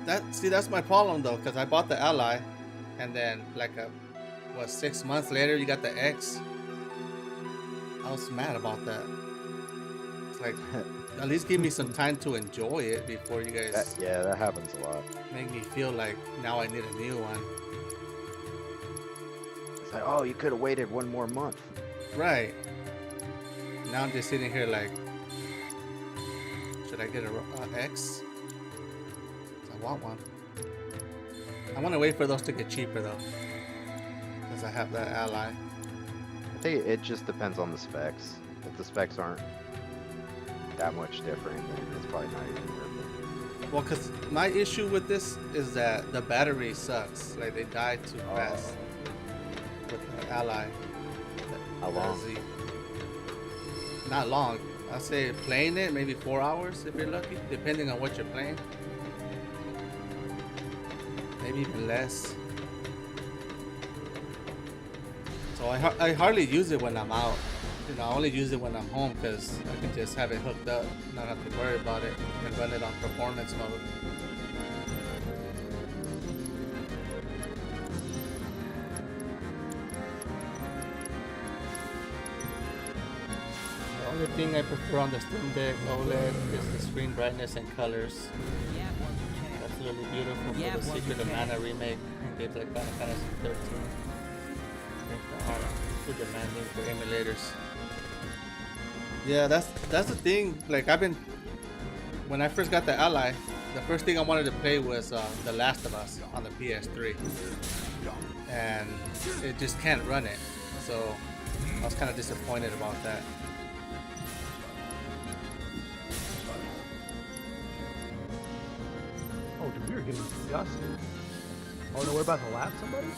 that's my problem though, because I bought the Ally, and then like 6 months later you got the X. I was mad about that. It's like, at least give me some time to enjoy it before you guys. Yeah, that happens a lot. Make me feel like now I need a new one. It's like, oh, you could have waited one more month. Right. Now I'm just sitting here like, should I get a X? 'Cause I want one. I want to wait for those to get cheaper though, because I have that Ally. I think it just depends on the specs. If the specs aren't that much different, then it's probably not even worth it. Well, because my issue with this is that the battery sucks. Like they die too fast with the Ally. How long? Z. Not long. I'd say playing it maybe 4 hours if you're lucky, depending on what you're playing. Maybe even less. So I hardly use it when I'm out. You know, I only use it when I'm home because I can just have it hooked up, not have to worry about it, and run it on performance mode. The only thing I prefer on the Steam Deck OLED is the screen brightness and colors. That's really beautiful for the Secret of Mana remake and games like Final Fantasy 13. I think they are too demanding for emulators. Yeah, that's the thing. Like when I first got the Ally, the first thing I wanted to play was The Last of Us on the PS3, and it just can't run it. So I was kind of disappointed about that. Oh, dude, we were getting disgusted. Oh no, we're about to laugh somebody?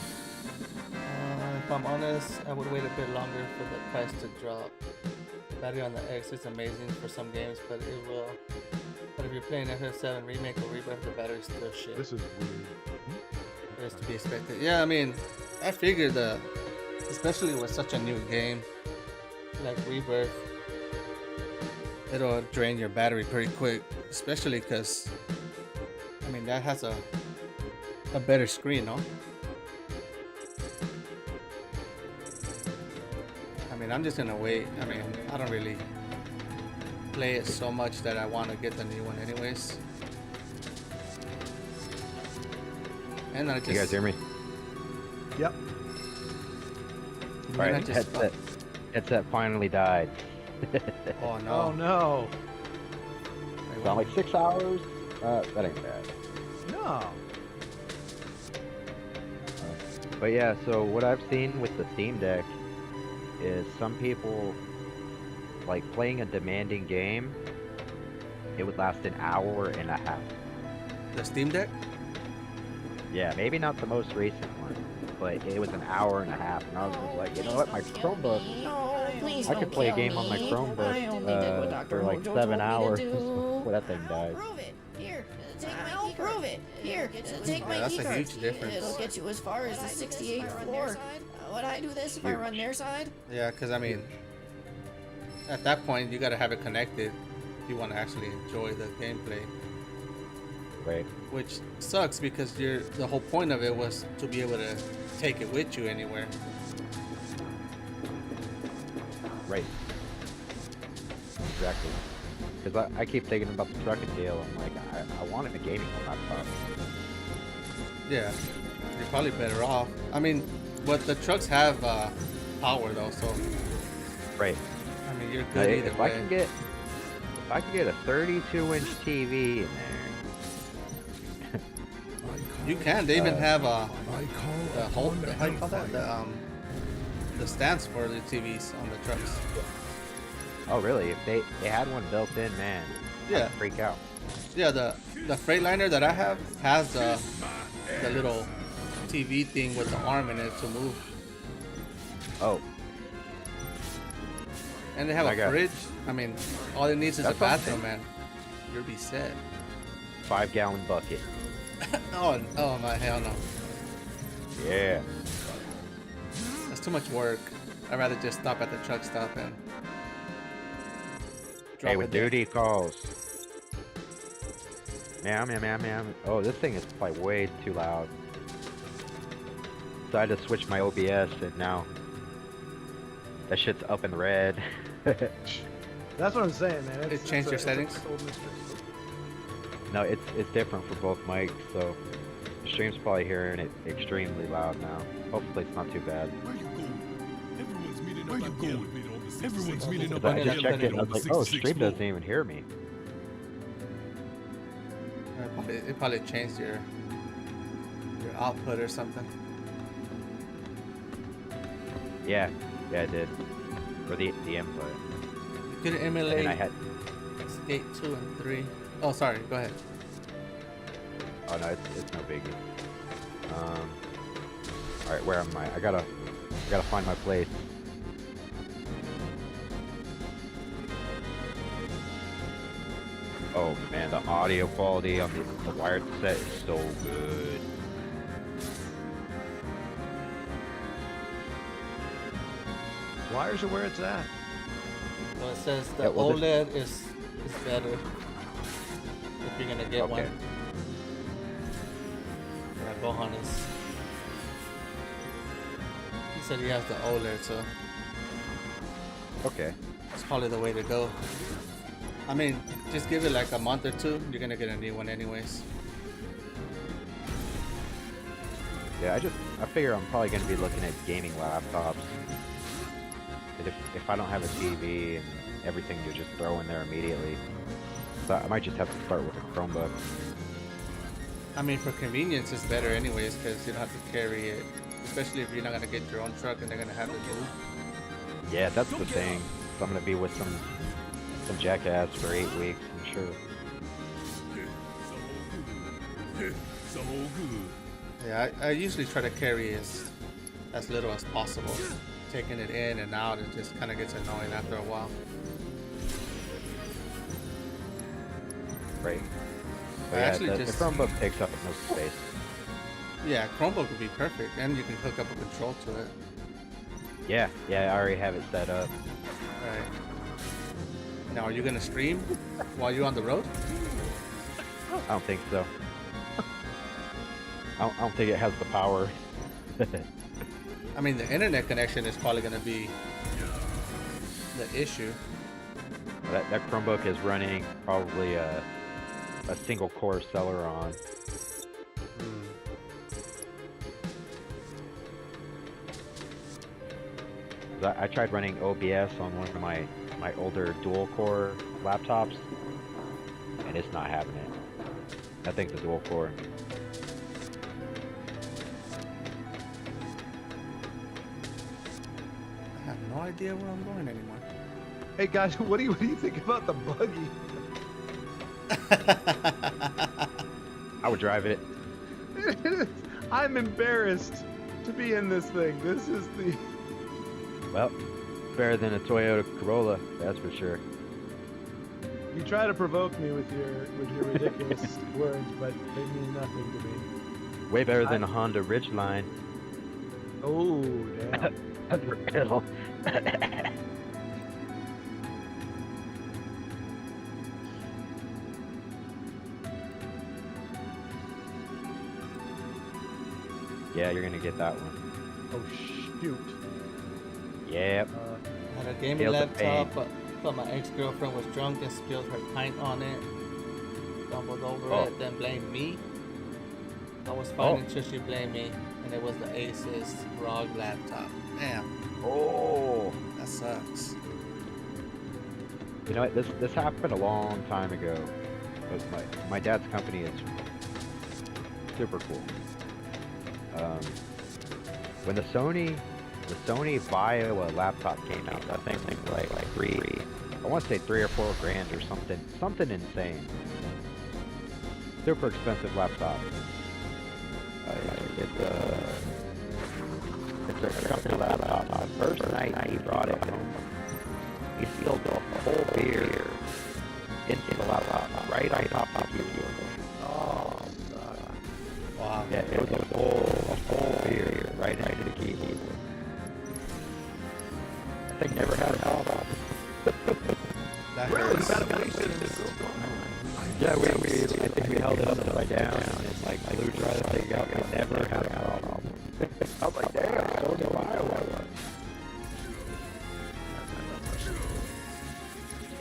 If I'm honest, I would wait a bit longer for the price to drop. The battery on the X is amazing for some games, but it will. But if you're playing FF7 Remake or Rebirth, the battery's still shit. This is weird. It's to be expected. Yeah, I mean, I figured especially with such a new game like Rebirth, it'll drain your battery pretty quick, especially because, I mean, that has a better screen, no? I mean, I'm just gonna wait. I mean, I don't really play it so much that I want to get the new one anyways. And I just... You guys hear me? Yep. Alright, headset finally died. Oh no. Oh no. It's not like 6 hours? That ain't bad. No. But yeah, so what I've seen with the Steam Deck is some people, like playing a demanding game, it would last an hour and a half. The Steam Deck? Yeah, maybe not the most recent one, but it was an hour and a half, and I was just like, you know what, my Chromebook, I could play a game on my Chromebook for like 7 hours before that thing dies. Prove it. Here, take my key. Prove it. Here, take my that's key a card. huge difference. It'll get you as far as the 68th floor. Would I do this if I run their side? Yeah, because I mean, at that point, you gotta have it connected if you want to actually enjoy the gameplay. Right. Which sucks because the whole point of it was to be able to take it with you anywhere. Right. Exactly. Because I keep thinking about the trucking deal. I'm like, I wanted a gaming laptop. Yeah, you're probably better off. I mean, but the trucks have power though, so. Right. I mean, you're good either way. If I could get a 32-inch TV in there. You can. They even have the whole, how do you call that? The stands for the TVs on the trucks. Oh really? If they had one built in, man, yeah, I'd freak out. Yeah, the Freightliner that I have has the little TV thing with the arm in it to move. Oh. And they have a fridge. I mean, all it needs is a bathroom, man. You'll be set. 5-gallon bucket. oh my, hell no. Yeah. That's too much work. I'd rather just stop at the truck stop and hey, with duty calls. Ma'am. Oh, this thing is like way too loud. So I just switched my OBS and now that shit's up in red. That's what I'm saying, man. It changed your settings? No, it's different for both mics, so the stream's probably hearing it extremely loud now. Hopefully it's not too bad. Where you going? Everyone's meeting up. I just checked it and I was like, oh, stream doesn't even hear me. It probably changed your output or something. Yeah, it did. Or the input. You could emulate and I had... Skate 2 and 3. Oh, sorry. Go ahead. Oh no, it's no biggie. All right, where am I? I gotta find my place. Oh man, the audio quality on the wired set is so good. Wires are where it's at. Well, it says the OLED is better if you're gonna get one. Yeah, Gohan he said he has the OLED, so okay, it's probably the way to go. I mean, just give it like a month or two, you're gonna get a new one anyways. Yeah, I figure I'm probably gonna be looking at gaming laptops. If I don't have a TV and everything to just throw in there immediately, so I might just have to start with a Chromebook. I mean, for convenience, it's better anyways because you don't have to carry it, especially if you're not gonna get your own truck and they're gonna have it move. Yeah, that's the thing. So I'm gonna be with some jackass for 8 weeks, I'm sure. So good. Yeah, I usually try to carry as little as possible. Taking it in and out, it just kind of gets annoying after a while. Right. I Yeah, actually the Chromebook takes up no space. Yeah, Chromebook would be perfect, and you can hook up a control to it. Yeah, I already have it set up. Right. Now, are you gonna stream while you're on the road? I don't think so. I don't think it has the power. I mean, the internet connection is probably gonna be the issue. That Chromebook is running probably a single core Celeron. I tried running OBS on one of my older dual core laptops, and it's not having it. I think the dual core. I have no idea where I'm going anymore. Hey guys, what do you think about the buggy? I would drive it. I'm embarrassed to be in this thing. This is the... Well, better than a Toyota Corolla, that's for sure. You try to provoke me with your ridiculous words, but they mean nothing to me. Way better than a Honda Ridgeline. Oh, damn. That's real. Yeah, you're gonna get that one. Oh, shoot. Yep. I had a gaming laptop, but my ex-girlfriend was drunk and spilled her pint on it. Stumbled over it, then blamed me. I was fine until she blamed me, and it was the Asus ROG laptop. Damn. Oh. That sucks. You know what? This happened a long time ago. But my dad's company is super cool. When the Sony Bio laptop came out, I think like I want to say $3 or $4 grand or something insane. Super expensive laptop. It's a company laptop. The first night he brought it home, he sealed the whole beer into the laptop, right on top of the keyboard. Oh, wow. Yeah, it was a whole beer right into the keyboard. That thing never had a problem. That hurts. Yeah, I think we held it upside down and like blew dry the thing out. We never had a problem. I was like, damn, I don't know why I was.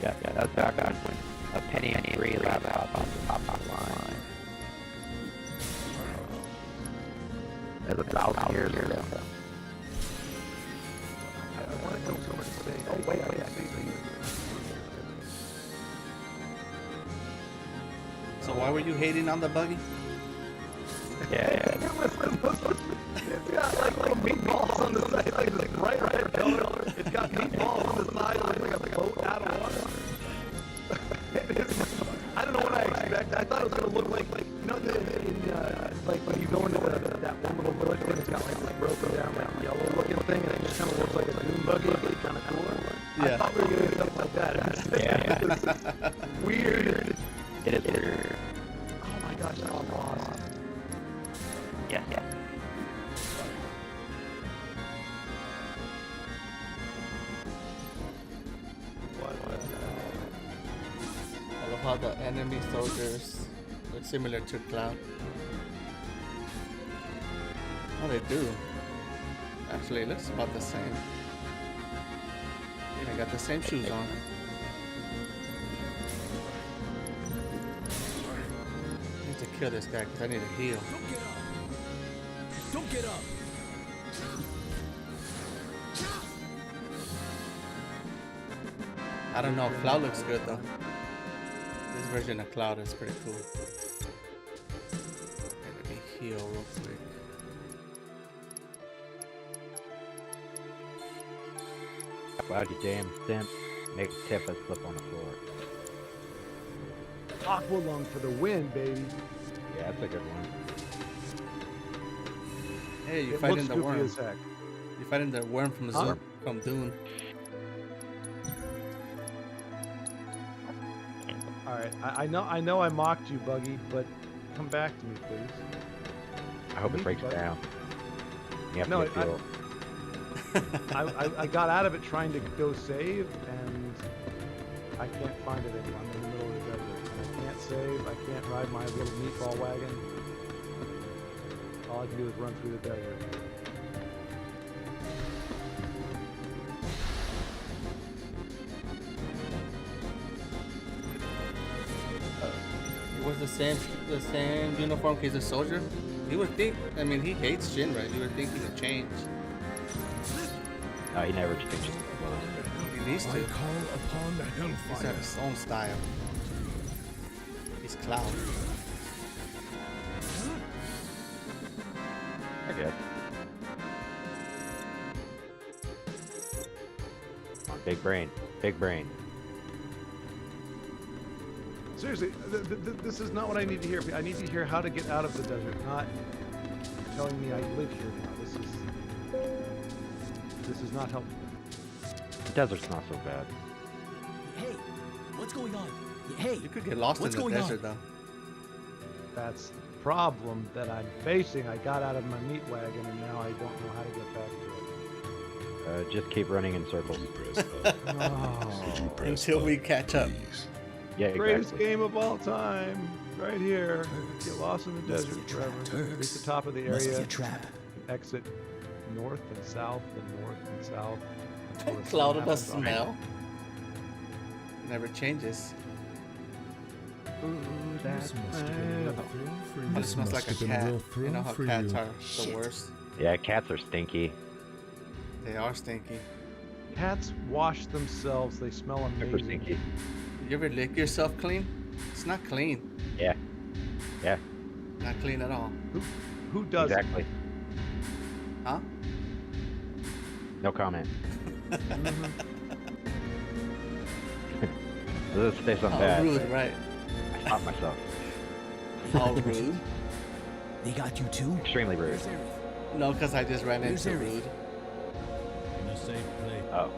Yeah, that's back on when a penny and free laptop on the top line. That's 1,000 years ago. I want to go somewhere to say, oh, wait, I see. So why were you hating on the buggy? Yeah. It's got like little meatballs on the side, like this bright red color. It's got meatballs on the side, like a boat out of water. I don't know what I expected. I thought it was gonna look like you know, like when you go into that one little village thing, it's got like broken down, that yellow looking thing, and it just kind of looks like a dune buggy, but it's kind of cooler. Yeah. I thought we were gonna get something like that. It's weird. It is weird. Oh my gosh, that was awesome. Yeah. I love how the enemy soldiers look similar to Cloud. Oh, they do. Actually, it looks about the same. They got the same shoes on. I need to kill this guy because I need to heal. Don't get up! I don't know. Cloud looks good though. This version of Cloud is pretty cool. Let me heal real quick. Cloud, you damn simp. Make Tifa slip on the floor. Aqua lung for the win, baby. Yeah, that's a good one. Hey, you It fighting looks the goofy worm. as heck. You fighting the worm from Huh? from Dune. All right, I know I mocked you, Buggy, but come back to me, please. I hope it breaks down. You have No, to get fuel. I got out of it trying to go save, and I can't find it anymore. I'm in the middle of the desert. I can't save. I can't ride my little meatball wagon. All I can do is run through the desert. It was the same uniform. He's a soldier. You would think. I mean, he hates Shinra. You would think he would change. No, he never changes. He needs to. I call upon the He's hellfire. got his own style. He's Cloud. I guess. Come on, big brain. Big brain. Seriously, this is not what I need to hear. I need to hear how to get out of the desert, not telling me I live here now. This is not helpful. The desert's not so bad. Hey, what's going on? Hey, You could get lost in what's the going desert, on? though. That's the problem that I'm facing. I got out of my meat wagon, and now I don't know how to get back to it. Just keep running in circles. Until we catch up. Yeah, exactly. Greatest game of all time, right here. Get lost in the desert forever. Reach the top of the Must be area. a trap. Exit north and south and north and south. until the sun Cloud of the happens on- smell. Never changes. Ooh, that This must have been a real smell. thrill for you. It This smells like must a have been a cat. real You thrill know how for cats you. are the worst. Yeah, cats are stinky. They are stinky. Cats wash themselves. They smell Super amazing. stinky. You ever lick yourself clean? It's not clean. Yeah. Yeah. Not clean at all. Who does it? Exactly. Huh? No comment. Let's say something How bad. rude, right? I shot myself. How rude? They got you too? Extremely rude. No, because I just ran Where's into Eric? rude. In a safe place. Oh.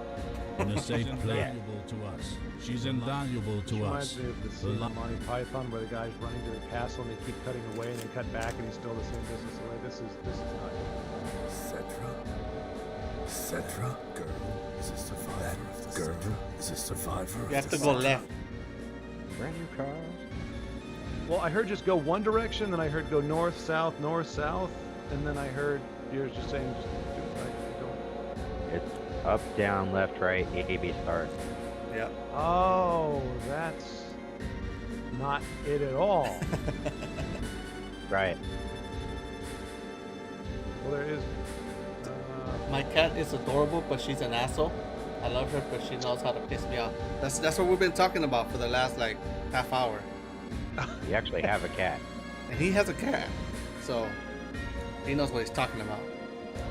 In a safe She's place. Yeah. Invaluable to us. She's invaluable It to reminds us. me of the scene in Monty Python where the guy's running to the castle and they keep cutting away and they cut back and he's still the same distance away. This is not good. Cetra? Girl is a survivor. That girl is a survivor. You have to go left. Brand new car. Well, I heard just go one direction, then I heard go north, south, and then I heard you're just saying just do it right. Go. It's up, down, left, right, A, B, start. Yep. Oh, that's not it at all. Right. Well, there is. My cat is adorable, but she's an asshole. I love her, but she knows how to piss me off. That's what we've been talking about for the last like half hour. You actually have a cat. And he has a cat, so he knows what he's talking about.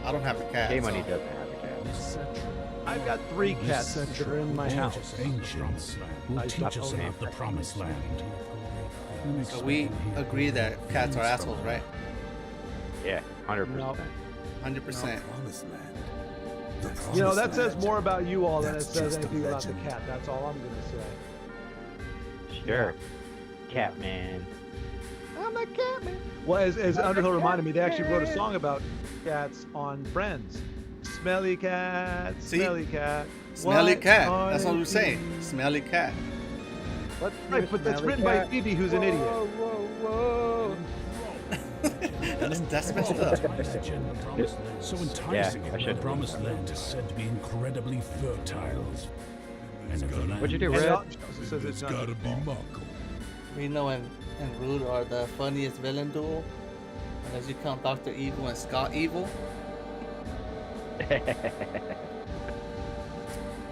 I don't have a cat. Shame so. when he doesn't have a cat. I've got 3 cats that are in my house. Ancients will I teach us stopped about the promised land. So we agree that cats are assholes, right? Yeah, 100%. No. 100%. You know, that says more about you all than it That's says just a anything about the legend. cat. That's all I'm gonna say. Sure. Cat man. I'm a cat man. Well, as Underhill reminded me, they actually wrote a song about cats on Friends. Smelly cat, See? smelly cat. Smelly what cat. are That's what you we're saying. Smelly cat. Right, but that's written by Phoebe, who's an idiot. That's messed up. So Yeah, enticing, I the should. promised land is said to be incredibly fertile. And if the land What'd you do, And Red? it says it's not Gotta be Mako. Reno and Rude are the funniest villain duo. Unless you count Dr. Evil and Scott Evil.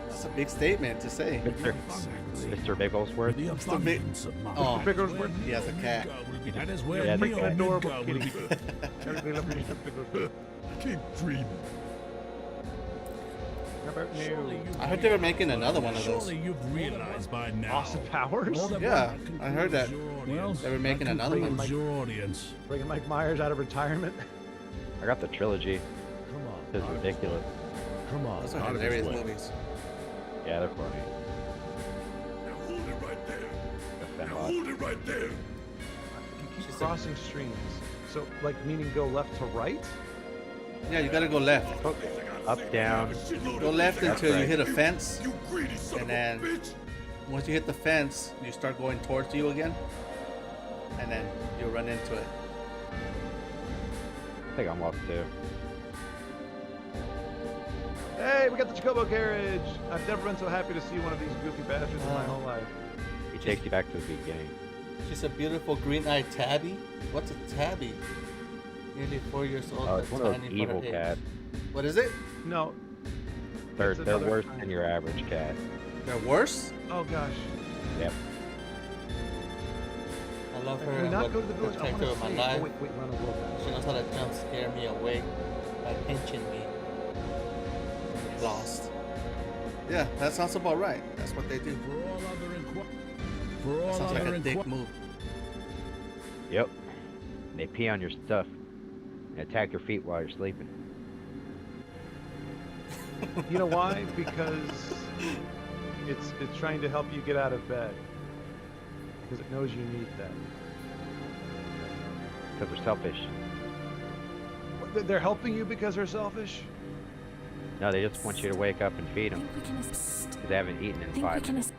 That's a big statement to say. Mr. Bigglesworth. the Mr. Big- abundance of Mako. Oh, Bigglesworth. he has a cat. That is where Yeah, Neo the adorable Midgar will kitty. be. Everybody love Mr. Bigglesworth. Keep dreaming. How about you? I heard they were making another one of those. Surely you've realized by now. Austin Powers? all that Yeah, one I heard that. Well, They were making that another one. concludes your audience. Bringing Mike Myers out of retirement. I got the trilogy. Come on. This is ridiculous. Come on. Those are out of his hilarious way. movies. Yeah, they're funny. Now hold it right there. They're Now fun. hold it right there. You keep crossing streams. So, like, meaning go left to right? Yeah, you gotta go left. Up, down. Go left until you right. hit a fence, and then once you hit the fence, you start going towards you again, and then you'll run into it. I think I'm lost too. Hey, we got the Chocobo carriage! I've never been so happy to see one of these goofy bastards in my whole life. He takes you back to the beginning. She's a beautiful green-eyed tabby. What's a tabby? Nearly 4 years old. Oh, it's one of those tiny for evil her age. cats. What is it? No. They're It's another worse kind. than your average cat. They're worse? Oh gosh. Yep. I love her Can we and not would go to the village? I protect wanna her with my see. life. Oh, wait, run a little bit. She knows how to jump scare me awake by pinching me. Lost. Yeah, that sounds about right. That's what they do. That sounds like a dick move. Yep. And they pee on your stuff and attack your feet while you're sleeping. You know why? Because it's trying to help you get out of bed. Because it knows you need that. Because they're selfish. They're helping you because they're selfish? No, they just want you to wake up and feed them. Because they haven't eaten in 5 minutes.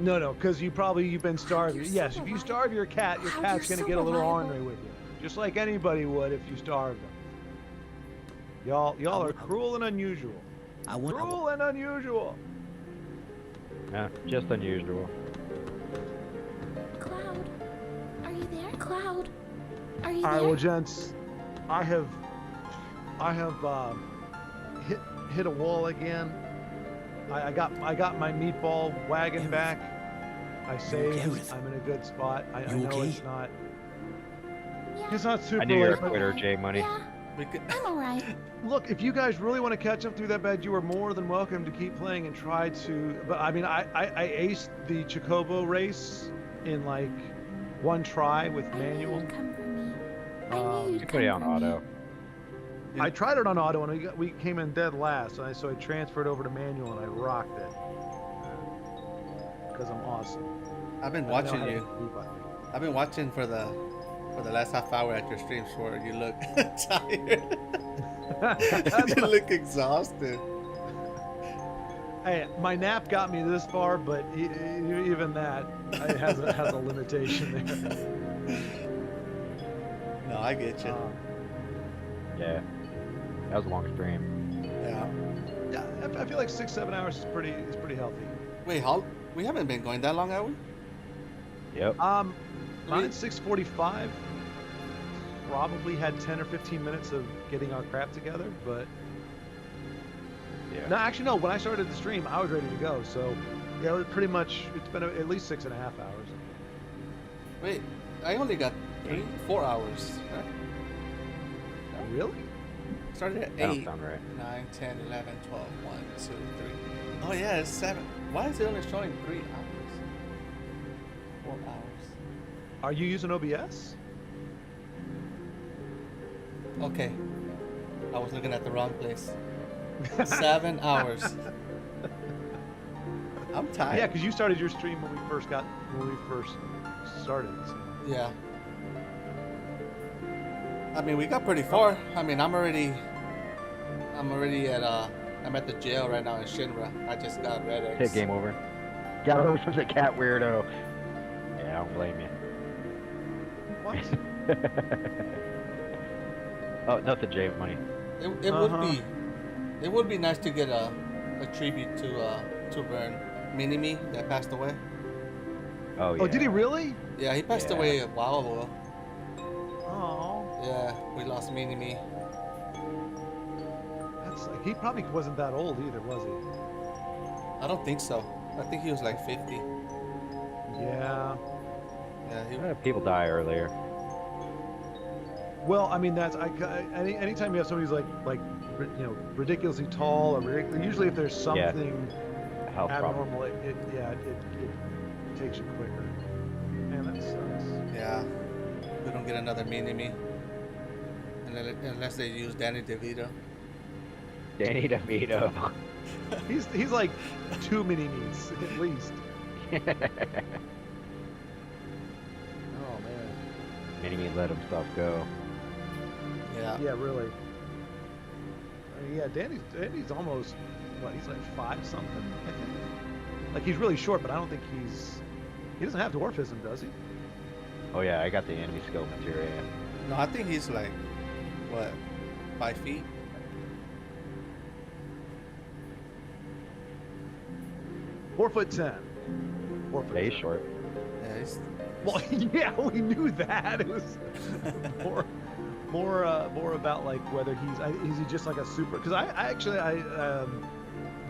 No, because you've been starving. Yes, if you starve your cat's going to get a little ornery with you. Just like anybody would if you starve them. Y'all are cruel and unusual. Cruel and unusual. Yeah, just unusual. Cloud, are you there? Cloud, are you All right, there? well, gents, I have hit a wall again. I got my meatball wagon back. I saved. I'm in a good spot. I know it's not. It's not super. I knew you were a late, but- quitter, J Money. I'm alright. Look, if you guys really want to catch up through that bed, you are more than welcome to keep playing and try to. But I mean, I aced the Chocobo race in like one try with manual. You can put it on auto. I tried it on auto and we came in dead last, and so I transferred over to manual and I rocked it. Because I'm awesome. I've been watching you. I've been watching for the last half hour at your streams where you look tired. You look exhausted. Hey, my nap got me this far, but even that has a limitation there. No, I get you. Yeah, that was a long stream. Yeah. I feel like 6-7 hours is pretty healthy. Wait, we haven't been going that long, have we? Yep. Mine's 6:45. Probably had 10 or 15 minutes of getting our crap together, but yeah. No, actually no. When I started the stream, I was ready to go. So yeah, it was pretty much. It's been at least 6.5 hours. Wait, I only got 4 hours. Right? Really? Started at 8, That don't sound right. 9, 10, 11, 12, 1, 2, 3. Oh yeah, it's 7. Why is it only showing 3 hours? 4 hours. Are you using OBS? Okay. I was looking at the wrong place. 7 hours. I'm tired. Yeah, because you started your stream when we first started. So. Yeah. I mean, we got pretty far. I mean, I'm already at I'm at the jail right now in Shinra. I just got Red X. Hit game over. Got away from the cat weirdo. Yeah, I don't blame you. What? Oh, nothing, J Money. It would be nice to get a tribute to Vern Mini-Me that passed away. Oh yeah. Oh, did he really? Yeah, he passed away a while ago. Oh. Yeah, we lost Mini-Me. That's like, he probably wasn't that old either, was he? I don't think so. I think he was like 50. Yeah. Yeah. People die earlier. Well, I mean, that's anytime you have somebody who's like ridiculously tall or usually if there's something health abnormal, it takes you quicker. Man, that sucks. Yeah. We don't get another Mini-Me unless they use Danny DeVito. Danny DeVito. He's like 2 mini-me's at least. Oh man. enemy let himself go. Yeah. Yeah, really. I mean, yeah, Danny's almost, what, he's like 5 something, I think. Like, he's really short, but I don't think he doesn't have dwarfism, does he? Oh yeah, I got the enemy skill materia. No, I think he's like, what, 5 feet? Four foot 10. 4 foot. Yeah, he's short. Yeah, he's... Well, yeah, we knew that. It was more about like whether is he just like a super? Because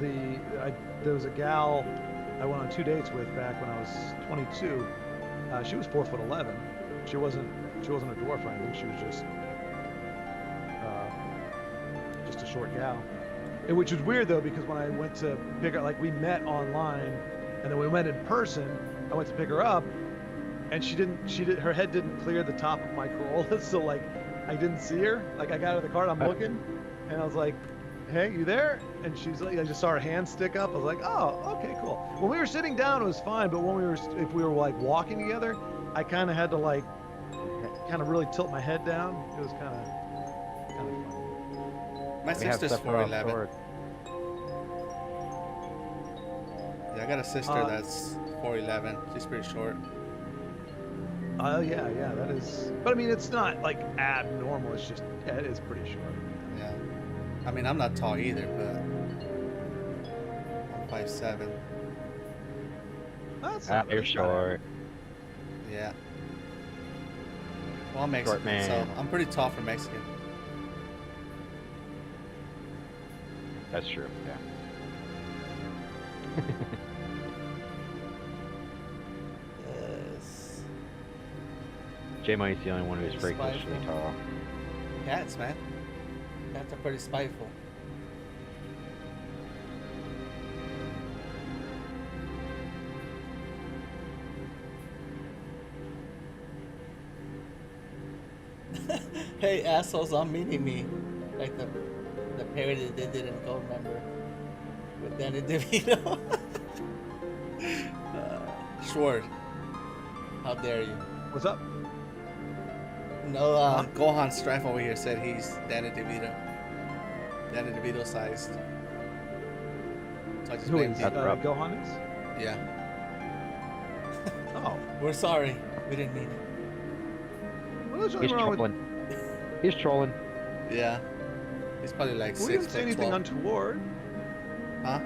there was a gal I went on 2 dates with back when I was 22. She was 4'11". She wasn't a dwarf or anything. She was just a short gal. And which was weird though, because when I went to pick her, like we met online, and then we went in person. I went to pick her up, and her head didn't clear the top of my Corolla, so like I didn't see her. Like I got out of the car, and I'm looking, and I was like, "Hey, you there?" And she's like, I just saw her hand stick up. I was like, "Oh, okay, cool." When we were sitting down, it was fine, but if we were like walking together, I kind of had to like, kind of really tilt my head down. It was kind of fun. My sister's 4'11". Yeah, I got a sister that's 4'11". She's pretty short. Oh yeah, that is. But I mean, it's not like abnormal. It's just, yeah, it is pretty short. Yeah. I mean, I'm not tall either, but I'm 5'7". You're short. Yeah. Well, I'm Mexican, Short man. so I'm pretty tall for Mexican. That's true. Yeah. Yes. J-Money's the only one who's freakishly tall. Cats, man. Cats are pretty spiteful. Hey, assholes, I'm meeting me. Like the parody they did in Gold Member with Danny DeVito. Schwartz, how dare you? What's up? No, Gohan Strife over here said he's Danny DeVito. Danny DeVito sized. So I just Who blamed is him. Gohan is? Yeah. Oh. We're sorry. We didn't mean it. What is He's trolling. He's trolling. Yeah. He's probably like We 6 didn't say anything 12. untoward. Huh?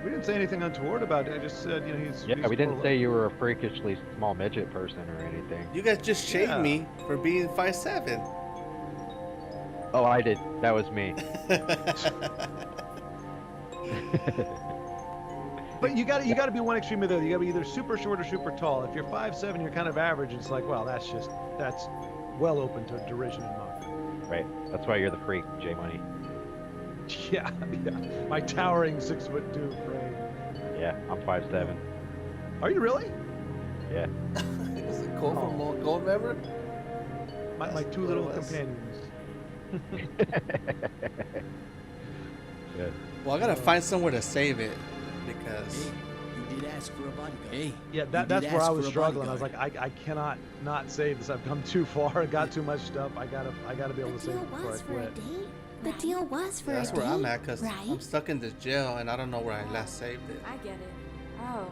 We didn't say anything untoward about it. I just said, he's. Yeah, he's we didn't say you were a freakishly small midget person or anything. You guys just shamed me for being 5'7". Oh, I did. That was me. But you got to be one extreme of the other. You got to be either super short or super tall. If you're 5'7", you're kind of average. It's like, well, that's well open to derision and mockery. Right. That's why you're the freak, J-Money. Yeah. My towering 6'2" frame. Yeah, I'm 5'7". Are you really? Yeah. Is it Cole from Gold Member? My two little companions. Good. Well, I gotta find somewhere to save it because. You did ask for a bodyguard. Hey. Yeah, that's where I was struggling. I was like, I cannot not save this. I've come too far. I got too much stuff. I gotta be able to save it before I quit. The deal was for That's a where date, I'm at because right? I'm stuck in this jail and I don't know where I last saved it. I get it. Oh,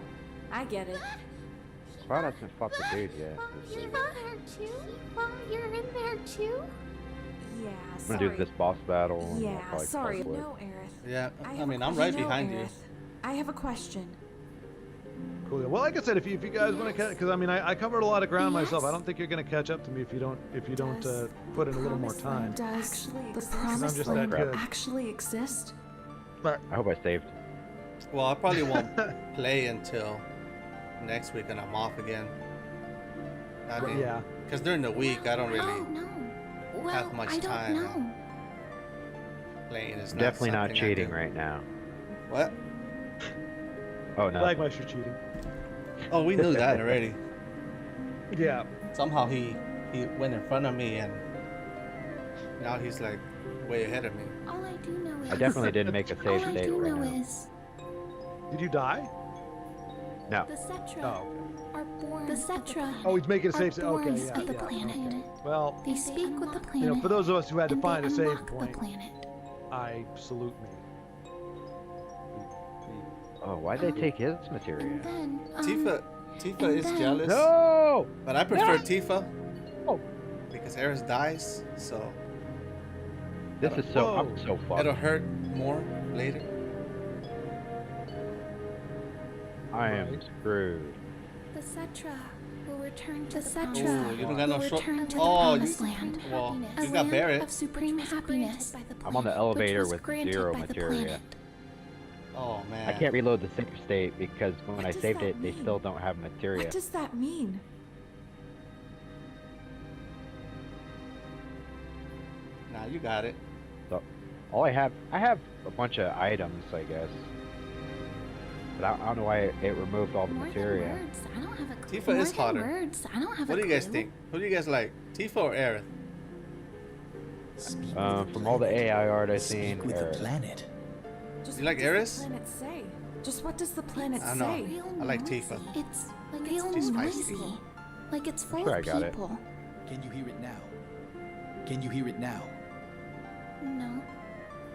I get it. Cloud hasn't fought the dude yet. You're in there too? You're in there too? Yeah, I'm sorry. gonna do this boss battle. And I'll Yeah, probably sorry. split. No, Aerith. Yeah, I have mean, a I'm right question. behind No, you. Aerith. I have a question. Cool. Well, like I said, if you guys want to, because I mean, I covered a lot of ground myself. I don't think you're gonna catch up to me if you don't put in a little more time. Does the I'm promised just that land good. actually exist? I hope I saved. Well, I probably won't play until next week and I'm off again. I mean, Yeah. Because during the week, I don't really Oh, no. Well, have much I don't time. know. Playing is Definitely not something I cheating do. right now. What? Oh no. Flagmeister cheating. Oh, we knew that already. Yeah. Somehow he went in front of me and now he's like way ahead of me. All I do know is. I definitely didn't make a All save I state do right know now. is Did you die? No. the Cetra Oh. are born The Cetra. Oh, he's making a are save. Okay, borns yeah, of the yeah. planet. Well, They speak with the planet. you know, for those of us who had to and find they a save unlock point, the planet. I salute me. Oh, why'd they take his materia? Then, Tifa is jealous. No! But I prefer No! Tifa. Oh. Because Eris dies, so. This is so. I'm so fucked. It'll hurt more later. I am screwed. The Cetra will return to the Ooh, Cetra. you don't got no will short. return to the Oh, promised land. well, A you got land Barrett. of supreme happiness. I'm on the elevator was with granted 0 by the materia. planet. Oh man. I can't reload the save state because when I does saved that it, they mean? still don't have materia. What does that mean? Nah, you got it. So, all I have a bunch of items, I guess. But I don't know why it removed all the materia. Words. I don't have a clue. Tifa is More than hotter. Words. I don't have What a do you guys clue. think? Who do you guys like? Tifa or Aerith? From all the AI art I've seen, with the Aerith. planet. Just You like what does Eris? the planet say? Just what does the planet I don't know. say? I like Tifa. It's like real She's noisy. feisty. Like it's full Sure, I of got it. people. Can you hear it now? Can you hear it now? No.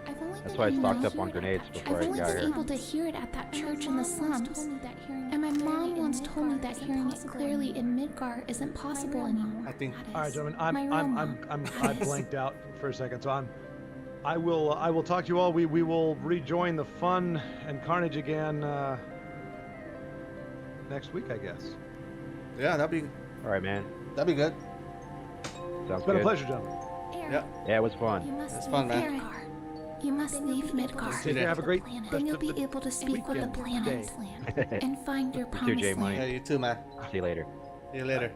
I've only That's been why I able stocked to up on hear it grenades at before I've I only got been here. able to hear it at that church in the slums. And my mom once told me that hearing it clearly in Midgar isn't possible anymore. I think. All right, gentlemen, My real I blanked out for a second, so I will talk to you all. We will rejoin the fun and carnage again next week, I guess. Yeah, that'd be All right, man. that'd be good. Sounds It's been good. a pleasure, gentlemen. Yeah. Yeah, it was fun. It's fun, man. You must leave Midgar. Take care. Have a great Then you'll be able to speak with the planets and find your You too, promised J land. Money. Yeah, you too, man. See you later. See you later.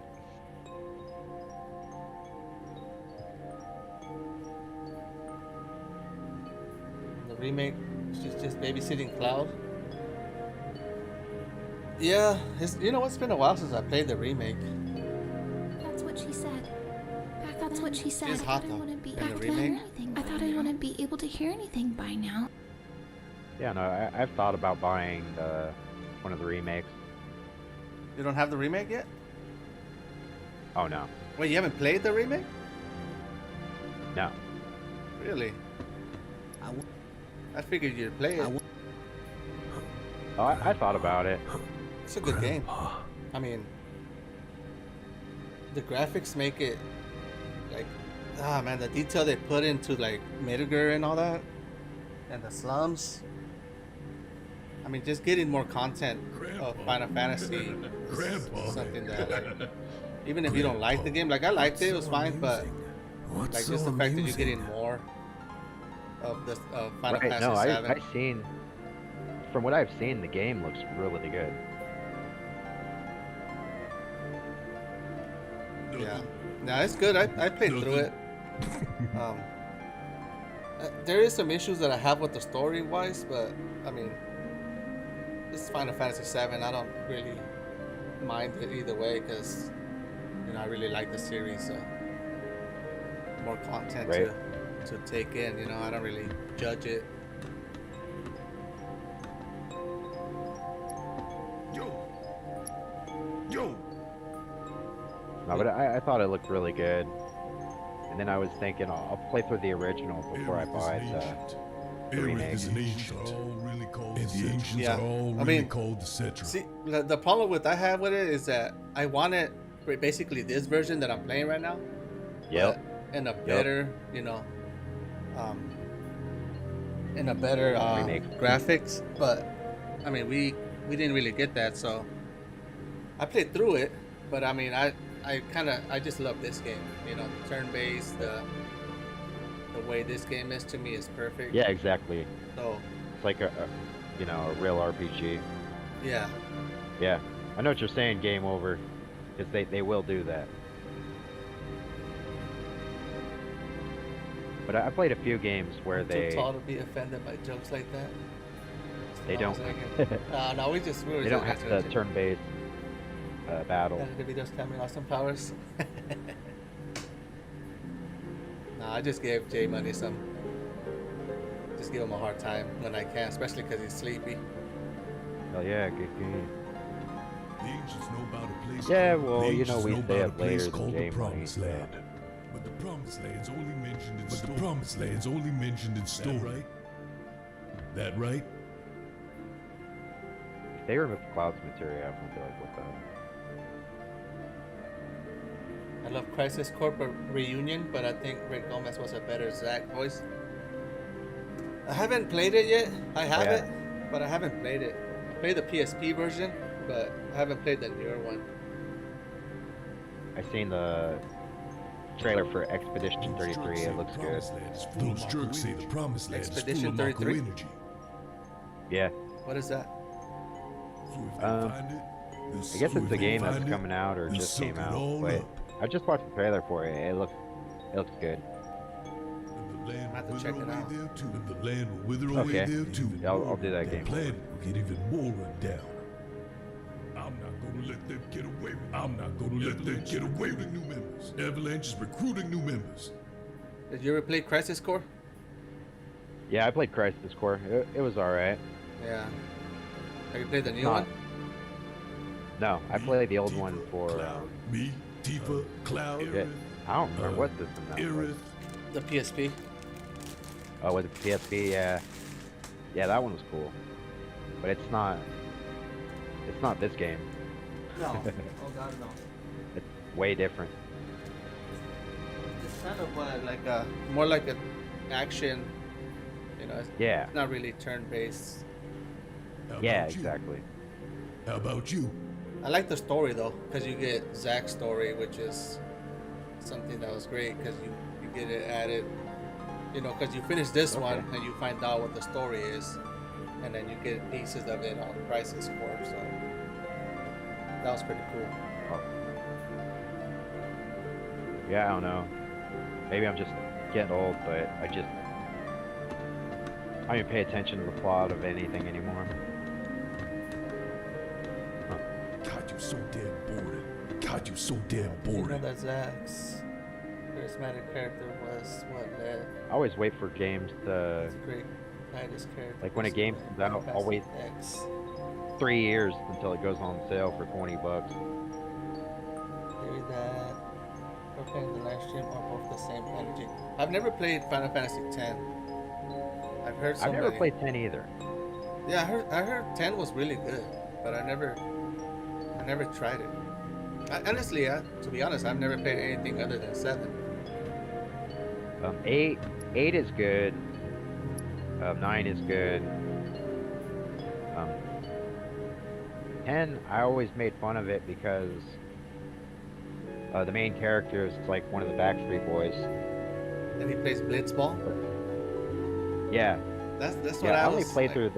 The remake, she's just babysitting Cloud. Yeah, you know what? It's been a while since I played the remake. That's what she said. That's what she said. She's hot, I though, wouldn't be in the back remake. then. I thought I wouldn't be able to hear anything by now. Yeah, no, I've thought about buying one of the remakes. You don't have the remake yet? Oh no, Wait, you haven't played the remake? no. Really? I figured you'd play it. Oh, I thought about it. It's a good game. I mean, the graphics make it like, man, the detail they put into like Midgar and all that, and the slums. I mean, just getting more content of Final Fantasy is something that, like, even if you don't like the game, like I liked it, it was fine, but like just the fact that you're getting more of the Final Right, Fantasy no, 7. I've seen. From what I've seen, the game looks really good. Yeah, no, it's good. I played through it. There is some issues that I have with the story wise, but I mean, it's Final Fantasy 7. I don't really mind it either way because I really like the series. So more content Right. to take in. I don't really judge it. Yo! No, but I thought it looked really good. And then I was thinking, I'll play through the original before I buy the remake. Is an ancient. And the ancients Yeah, are all I really mean, called the Cetra. See, the problem with I have with it is that I want it basically this version that I'm playing right now. Yep. but In a better, in a better graphics. But I mean, we didn't really get that, so I played through it. But I mean, I just love this game. Turn-based. The way this game is to me is perfect. Yeah, exactly. So it's like a real RPG. yeah. Yeah, I know what you're saying. Game over, because they will do that. But I played a few games where I'm they too tall to be offended by jokes like that. they don't No, we were they just don't have the turn-based battle. Did we just tell me awesome powers? No, I just gave Jay Money just give him a hard time when I can, especially because he's sleepy. Oh yeah, good game. The ancients know about a place Yeah, called, well, the you know, ancients we know stay about up a place later than called the game money, Promised so. Land. But the Promised Land's only mentioned in stories. But the Promised Land's only mentioned in stories. Right? That right? If they remove the clouds material, I'm gonna be like, what the? I love Crisis Core Reunion, but I think Rick Gomez was a better Zack voice. I haven't played it yet. I have it, but I haven't played it. I played the PSP version, but I haven't played the newer one. I seen the trailer for Expedition 33. It looks good. Those jerks say the Promised Land is full Expedition of Mako 33? energy. Yeah. What is that? I guess it's a game that's coming out or just came out, but I just watched the trailer for it. It looks good. I have to check it out. The land will wither away Okay. there too. Yeah, I'll do that game. Plan will get even more run down. I'm not gonna let them get away with. I'm not gonna let them get away with new members. Avalanche is recruiting new members. Did you ever play Crisis Core? Yeah, I played Crisis Core. It was alright. Yeah. Have you played the new Not- one? No, I played the old one for. Me, Tifa, Cloud. Yeah, I don't remember what system that was. The PSP. Oh, with the PSP, yeah. Yeah, that one was cool. But it's not this game. No. Oh god, no. It's way different. It's kind of like a more like an action. You know. Yeah. It's not really turn-based. Yeah, exactly. How about you? I like the story though, because you get Zack's story, which is something that was great because you get it added. You know, because you finish this one and you find out what the story is, and then you get pieces of it on Crisis Core. So that was pretty cool. Yeah, I don't know. Maybe I'm just getting old, but I don't even pay attention to the plot of anything anymore. God, you're so damn boring. God, you're so damn You know boring. that Zack's charismatic character was what led. I always wait for games to. His great Titus character. Like when a game comes out, I'll wait 3 years until it goes on sale for $20. Theory that we're playing the live stream are both the same energy. I've never played Final Fantasy X. I've heard so I've never many. played 10 either. Yeah, I heard 10 was really good, but I never tried it. Honestly, to be honest, I've never played anything other than 7. 8 is good. 9 is good. 10, I always made fun of it because the main character is like one of the Backstreet Boys. And he plays Blitzball. Yeah. That's what yeah, I only was played like, through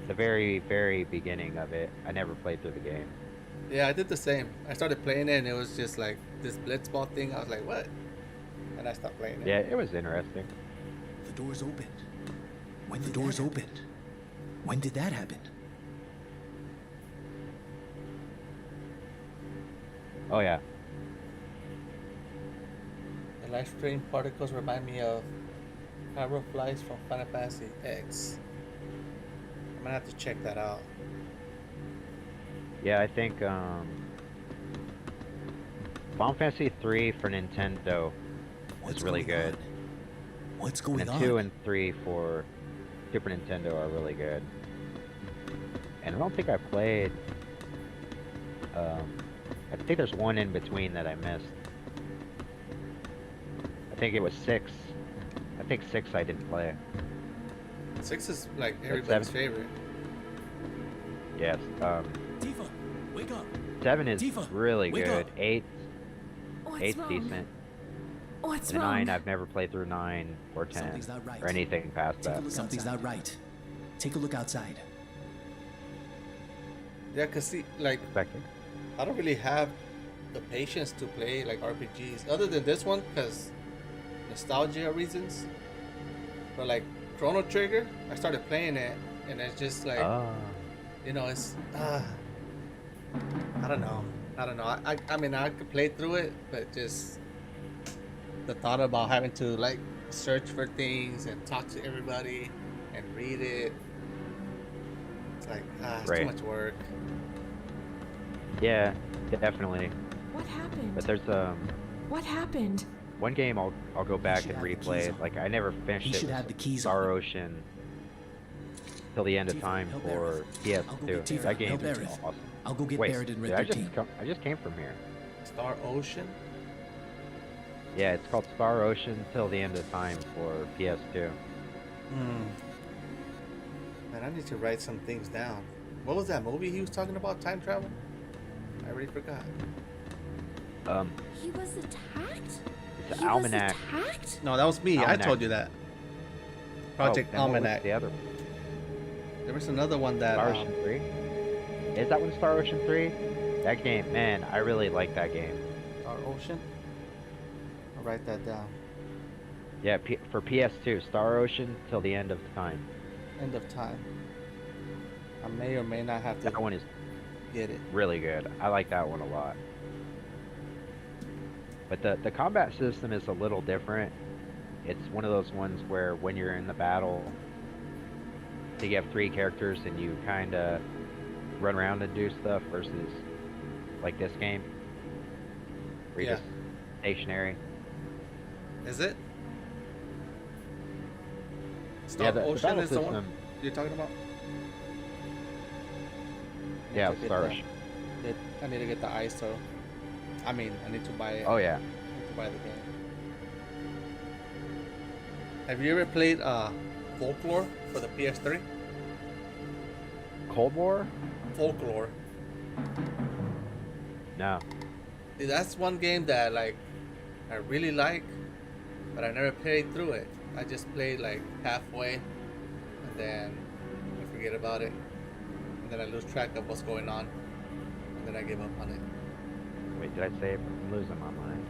the very beginning of it. I never played through the game. Yeah, I did the same. I started playing it and it was just like this Blitzball thing. I was like, what? And I stopped playing it. Yeah, it was interesting. The doors opened. When the doors opened. When did that happen? Oh yeah. The live stream particles remind me of Pyroflies from Final Fantasy X. I'm gonna have to check that out. Yeah, I think Final Fantasy 3 for Nintendo is really good. What's going and on? 2 and 3 for Super Nintendo are really good. And I don't think I played. I think there's one in between that I missed. I think it was 6. I think 6 I didn't play. 6 is like But everybody's 7 favorite. Yes. Tifa, wake up. 7 is Tifa, really wake good. up. 8's What's wrong? decent. What's And wrong? 9, I've never played through 9 or 10 Something's not right. or anything past that. Something's not right. Take a look outside. Yeah, cause see, like, Expecting. I don't really have the patience to play like RPGs other than this one, cause nostalgia reasons. But like Chrono Trigger, I started playing it, and it's just like, you know, it's I don't know. I mean, I could play through it, but just the thought about having to like search for things and talk to everybody and read it, it's like it's too Right. much work. Yeah, definitely. What happened? But there's What happened? one game I'll go back and replay. Like I never finished He it. should have the keys Star Ocean till the end of time for PS2. That game is awesome. I'll go get Wait, Barrett in did Red I 13. I just came from here. Star Ocean? Yeah, it's called Star Ocean till the end of time for PS2. Man, I need to write some things down. What was that movie he was talking about? Time travel? I already forgot. He was attacked? It's He Almanac. was attacked? No, that was me. Almanac. I told you that. Project then what was Almanac. the other one? There was another one that. Star Ocean 3? Is that one Star Ocean 3? That game, man, I really like that game. Star Ocean? I'll write that down. Yeah, for PS2, Star Ocean till the end of time. End of time. I may or may not have to That one is get it. really good. I like that one a lot. But the combat system is a little different. It's one of those ones where when you're in the battle, you have 3 characters and you kind of run around and do stuff versus like this game, where you're just stationary. Is it? Yeah, Star the Ocean battle is the one system. you're talking about? Yeah, I need to get Star that. Ocean. I need to get the ISO. I mean, I need to buy it. Oh yeah. I need to buy the game. Have you ever played Folklore for the PS3? Cold War? Folklore. No. See, that's one game that like I really like, but I never played through it. I just played like halfway, and then I forget about it, and then I lose track of what's going on, and then I give up on it. Wait, did I say it? I'm losing my mind.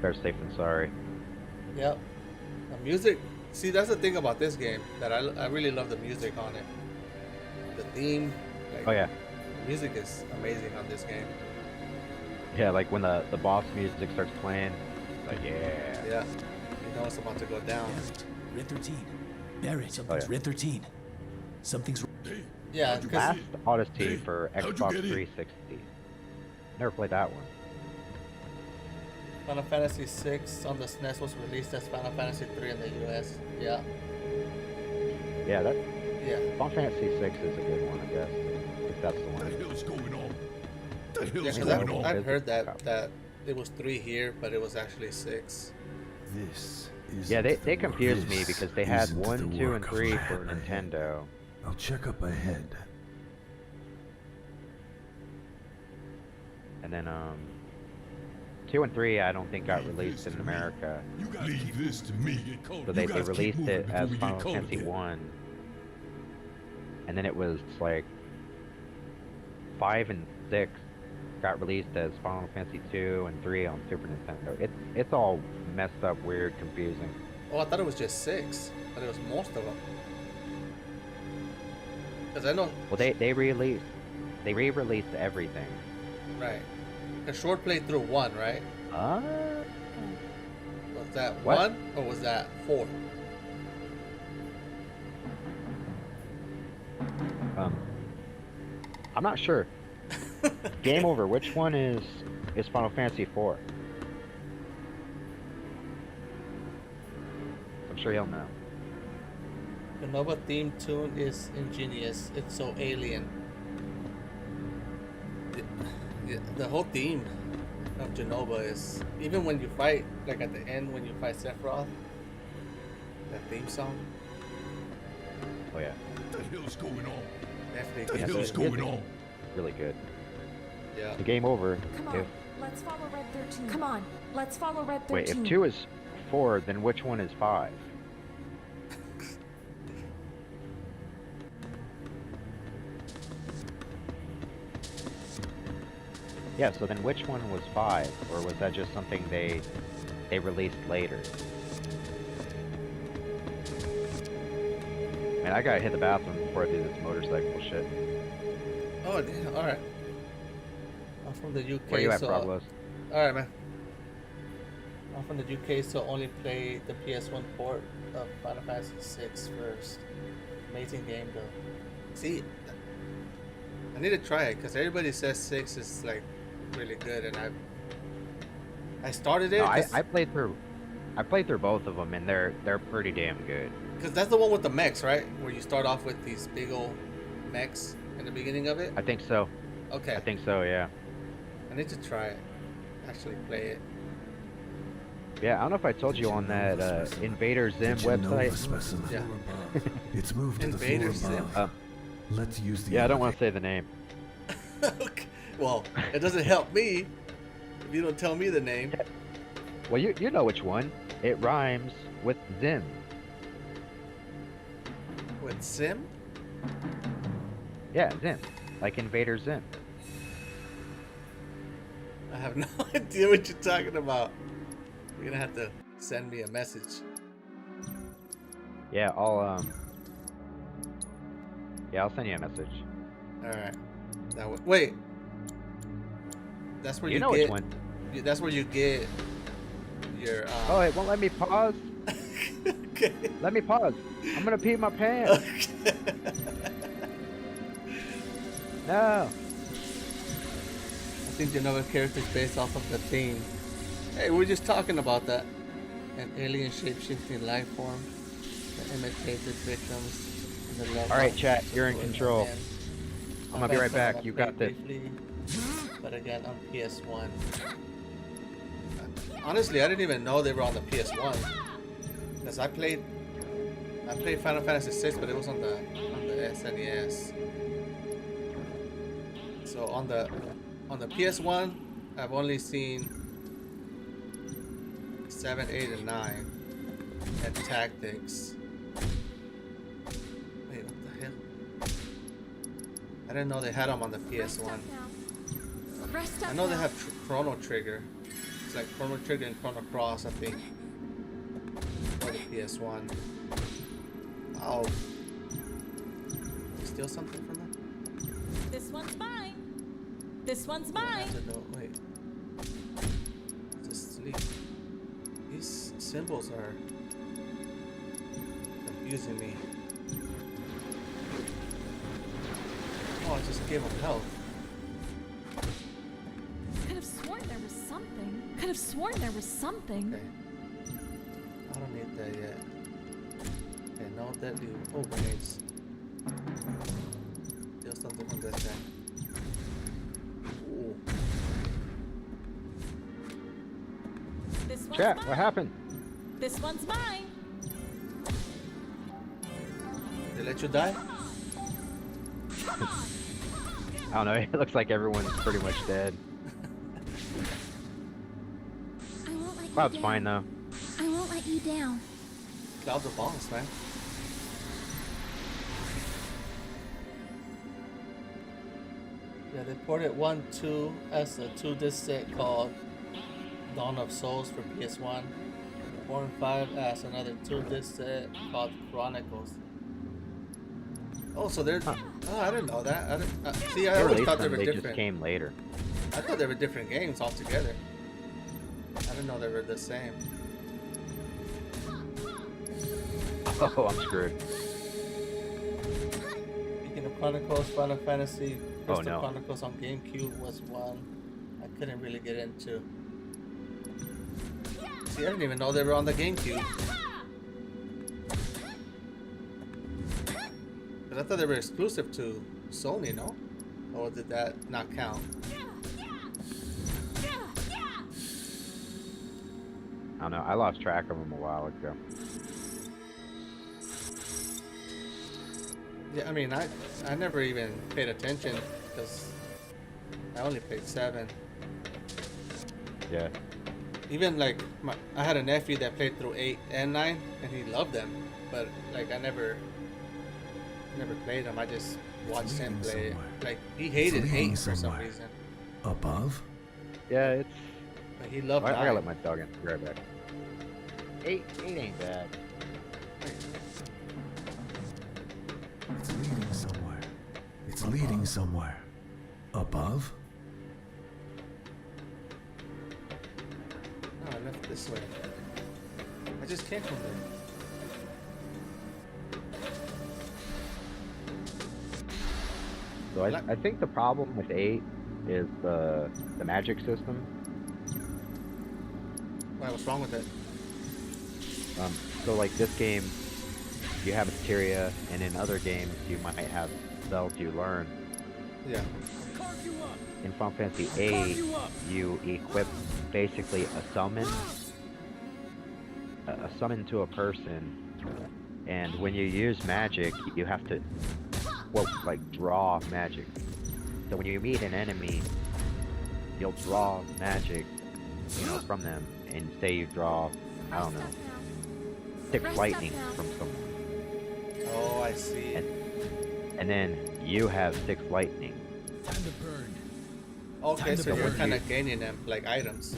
Better safe than sorry. Yep. The music. See, that's the thing about this game that I really love the music on it. The theme. Like, Oh yeah. the music is amazing on this game. Yeah, like when the boss music starts playing, it's like yeah. Yeah. You know it's about to go down. Red 13. Barrett, something's Red 13. Something's Yeah. Last Odyssey for how'd you Xbox get in? 360. Never played that one. Final Fantasy VI on the SNES was released as Final Fantasy 3 in the US. Yeah. Yeah, that. Yeah. Final Fantasy 6 is a good one, I guess. If that's the one. What the hell's going on? The Yeah, hell's 'cause going on? I've heard that it was 3 here, but it was actually 6. This is. Yeah, they confused me because they had 1, 2, and 3 for Nintendo. I'll check up ahead. And then 2 and 3 I don't think got released in America. Leave this to me. So they released it as Final Fantasy 1. And then it was like 5 and 6 got released as Final Fantasy 2 and 3 on Super Nintendo. It's all messed up, weird, confusing. Oh, I thought it was just 6, but it was most of them. Because I know. Well, they re-released everything. Right. A short playthrough 1, right? Was that What? 1 or was that 4? I'm not sure. Game over. Which one is Final Fantasy 4? I'm sure you'll know. The Nova theme tune is ingenious. It's so alien. The whole theme of Genova is, even when you fight, like at the end when you fight Sephiroth, that theme song. Oh yeah. What the hell's going on? Definitely. What the gets hell's it. going on? Really good. Yeah. The game over. Come on, let's follow Red 13. Come on, let's follow Red 13. Wait, if 2 is 4, then which one is 5? Yeah, so then which one was 5? Or was that just something they released later? Man, I gotta hit the bathroom before I do this motorcycle shit. Oh, yeah, alright. I'm from the UK. Where you at, so Pablos? Alright, man. I'm from the UK, so only play the PS1 port of Final Fantasy VI first. Amazing game, though. See, I need to try it because everybody says 6 is like really good, and I started it. No, I played through both of them, and they're pretty damn good. Because that's the one with the mechs, right? Where you start off with these big old mechs in the beginning of it. I think so. Okay. I think so. Yeah. I need to try it. Actually play it. Yeah, I don't know if I told you on that Invader Zim website. Yeah. It's moved to the Invader floor above. Let's use the. Yeah, I don't want to say the name. Okay. Well, it doesn't help me if you don't tell me the name. Well, you know which one. It rhymes with Zim. With Sim? Yeah, Zim. Like Invader Zim. I have no idea what you're talking about. You're gonna have to send me a message. Yeah, I'll send you a message. All right. Wait. That's where you know get. Which one. That's where you get your. Oh, it won't let me pause. Okay. Let me pause. I'm gonna pee my pants. Okay. No. I think you know the character's based off of the theme. Hey, we're just talking about that. An alien shape-shifting life form that imitates its victims. In the love All right, of chat. You're in supporting control. man. I'm gonna be right back. You got this. Briefly, but again on PS1. Honestly, I didn't even know they were on the PS1 because I played Final Fantasy VI, but it was on the SNES. So on the PS1, I've only seen 7, 8, and 9, and Tactics. Wait, what the hell? I didn't know they had them on the PS1. I know they have Chrono Trigger. It's like Chrono Trigger and Chrono Cross, I think, for the PS1. Oh, steal something from them? This one's mine. This one's mine. Wait. Just sleep. These symbols are confusing me. Oh, I just gave him health. Could have sworn there was something. Could have sworn there was something. Okay. I don't need that yet. Okay, no deadly. Oh, grenades. Steal something from this guy. Ooh. This one's Chat, mine. what happened? This one's mine. They let you die? I don't know. It looks like everyone's pretty much dead. I won't let Cloud's you fine down. though. I won't let you down. Cloud's a boss, man. Yeah, they ported 1, 2 as a 2-disc set called Dawn of Souls for PS1. 4 and 5 as another 2-disc set called Chronicles. Oh, so they're. Oh, I didn't know that. I didn't, see, I They always released thought they them, were they different. just came later. I thought they were different games altogether. I didn't know they were the same. Oh, I'm screwed. Speaking of Chronicles, Final Fantasy Crystal no. Chronicles on GameCube was one I couldn't really get into. See, I didn't even know they were on the GameCube. But I thought they were exclusive to Sony, no? Or did that not count? I don't know. I lost track of them a while ago. Yeah, I mean, I never even paid attention because I only played 7. Yeah. Even like I had a nephew that played through 8 and 9, and he loved them. But like I never played them. I just watched him play. Like he hated 8 for some reason. Above? Yeah, it's. But he loved I 9. gotta let my dog in. Be right back. 8 ain't bad. It's leading somewhere. It's leading somewhere. Above? No, I left this way. I just came from there. So I think the problem with 8 is the magic system. Why, what's wrong with it? So like this game, you have materia, and in other games you might have spells you learn. Yeah. In Final Fantasy VIII, you equip basically a summon to a person, and when you use magic, you have to, quote, like, draw magic. So when you meet an enemy, you'll draw magic, from them, and say you draw, I don't know, 6 lightning from someone. Oh, I see. And then you have 6 lightning. Time to burn. Okay, so you're kind of gaining them like items.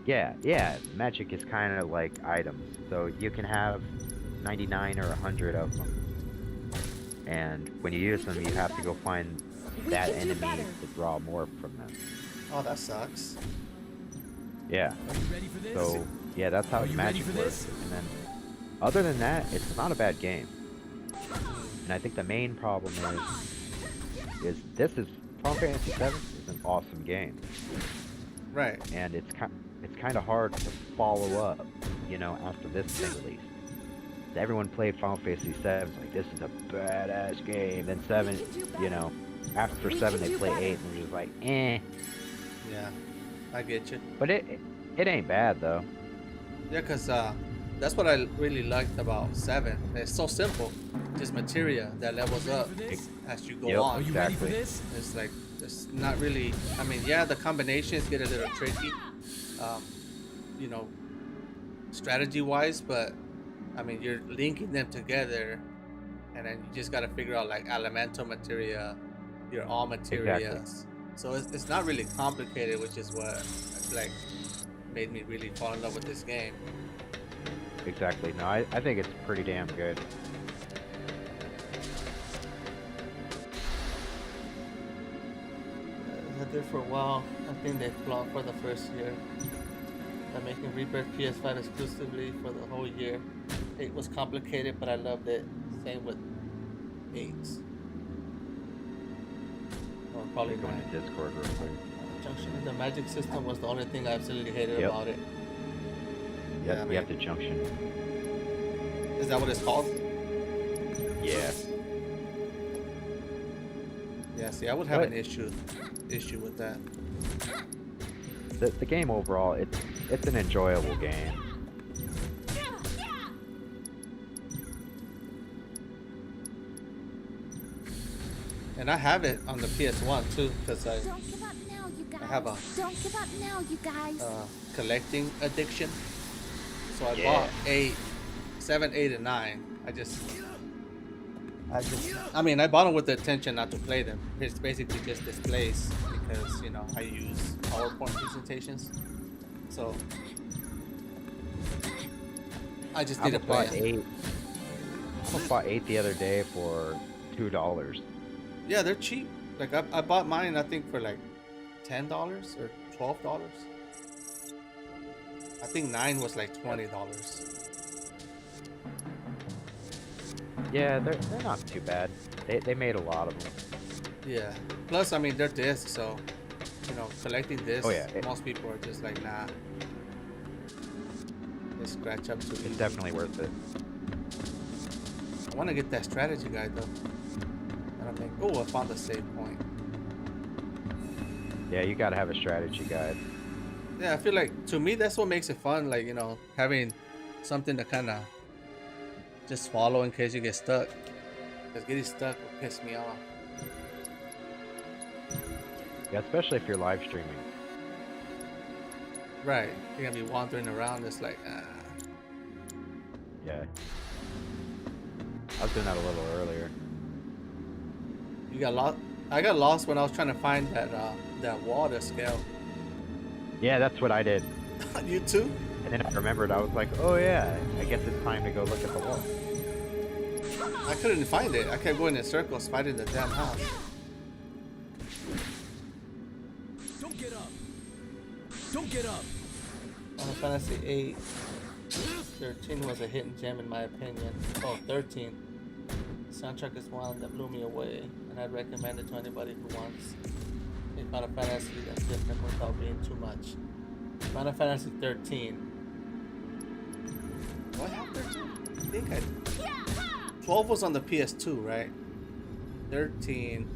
Yeah, magic is kind of like items. So you can have 99 or 100 of them. And when you use them, you have to go find that enemy to draw more from them. Oh, that sucks. Yeah. So, yeah, that's how magic works. And then, other than that, it's not a bad game. And I think the main problem is Final Fantasy VII is an awesome game. Right. And it's kind of hard to follow up, after this thing released. Everyone played Final Fantasy VII, like, this is a badass game. Then 7, after 7 they play 8 and they're just like, eh. Yeah, I get you. But it ain't bad though. Yeah, cause that's what I really liked about 7. It's so simple, just materia that levels up as you go on. Are you ready for this? It's like it's not really. I mean, yeah, the combinations get a little tricky, strategy-wise, but I mean, you're linking them together, and then you just gotta figure out like elemental materia, your all materias. Exactly. So it's not really complicated, which is what like made me really fall in love with this game. Exactly. No, I think it's pretty damn good. I did for a while. I think they flopped for the first year. By making Rebirth PS5 exclusively for the whole year. 8 was complicated, but I loved it. Same with 8. Or probably Go into Discord real quick. Junction. The magic system was the only thing I absolutely hated about it. Yeah, we have the junction. Is that what it's called? Yeah. Yeah, see, I would have an issue with that. The game overall, it's an enjoyable game. And I have it on the PS1 too, because I have a Don't give up now, you guys. collecting addiction. So I bought 8, 7, 8, and 9. I mean, I bought them with the intention not to play them. It's basically just displays because, I use PowerPoint presentations. So I just need to play it. I bought 8 the other day for $2. Yeah, they're cheap. Like I bought mine, I think for like $10 or $12. I think 9 was like $20. Yeah, they're not too bad. They made a lot of them. Yeah. Plus, I mean, they're discs, so collecting discs. Oh, yeah. Most people are just like, nah. They scratch up too easy. It's definitely worth it. I want to get that strategy guide though. Oh, I found the save point. Yeah, you gotta have a strategy guide. Yeah, I feel like to me that's what makes it fun. Like having something to kind of just follow in case you get stuck. Because getting stuck will piss me off. Yeah, especially if you're live streaming. Right, you're gonna be wandering around. It's like, Yeah. I was doing that a little earlier. You got lost. I got lost when I was trying to find that water scale. Yeah, that's what I did. You too? And then I remembered, I was like, oh yeah, I guess it's time to go look at the wall. I couldn't find it. I kept going in circles fighting the damn house. Don't get up. Don't get up. Final Fantasy 8. 13 was a hidden gem in my opinion. Oh, 13. The soundtrack is one that blew me away, and and I'd recommend it to anybody who wants a Final Fantasy that's different without being too much. Final Fantasy 13. Do I have 13? I think I. 12 was on the PS2, right? 13.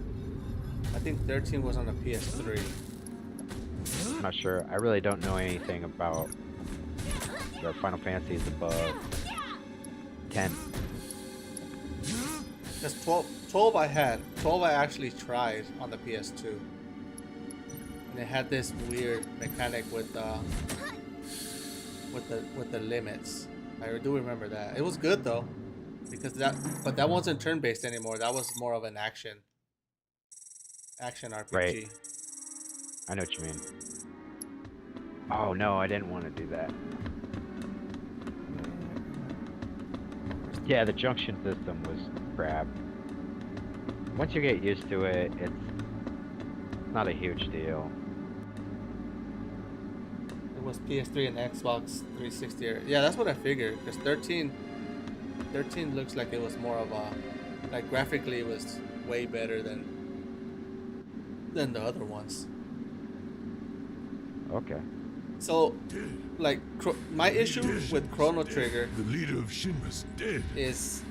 I think 13 was on the PS3. I'm not sure. I really don't know anything about the Final Fantasies above 10. Because 12 I had. 12 I actually tried on the PS2. And it had this weird mechanic with the limits. I do remember that. It was good though. Because but that wasn't turn-based anymore. That was more of an action RPG. Right. I know what you mean. Oh no, I didn't want to do that. Yeah, the junction system was crap. Once you get used to it, it's not a huge deal. It was PS3 and Xbox 360. Yeah, that's what I figured. Because 13 looks like it was more of a, like graphically it was way better than the other ones. Okay. So, like, my issue with Chrono Trigger, the leader of Shinra's dead, is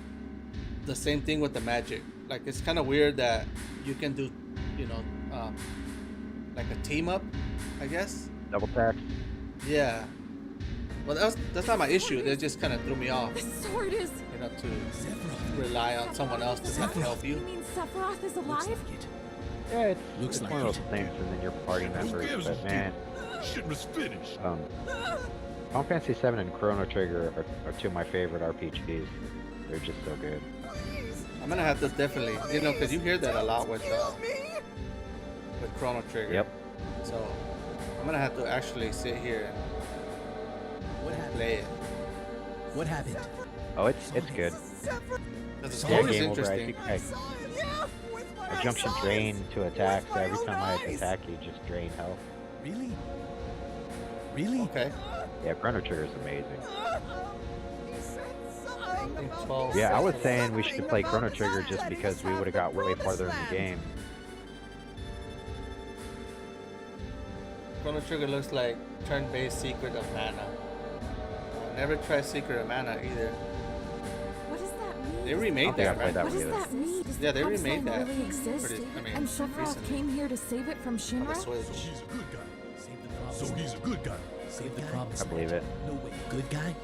the same thing with the magic. Like, it's kind of weird that you can do, you know, like a team up, I guess. Double tap. Yeah. Well, that's not my issue. That just kind of threw me off. The sword is. You know, to rely on someone else to kind of help you. You mean Sephiroth is alive? Yeah, it's one of those things, and then your party members. But man, shit was finished. Final Fantasy VII and Chrono Trigger are two of my favorite RPGs. They're just so good. I'm gonna have to definitely, you know, because you hear that a lot with Chrono Trigger. Yep. So I'm gonna have to actually sit here and play it. What happened? Oh, it's good. The story's interesting. I junction drain to attack, so every time I attack, you just drain health. Really? Really? Okay. Yeah, Chrono Trigger is amazing. I think 12. Yeah, I was saying we should play Chrono Trigger just because we would have got way farther in the game. Chrono Trigger looks like turn-based Secret of Mana. Never tried Secret of Mana either. What does that mean? They remade that, right? What does that mean? Does Yeah, they the remade that. really exist? And Sephiroth recently. came here to save it from Shinra? So he's a good guy. Save the promise. So he's a good guy. Save the promise. I believe it. No way. Good guy?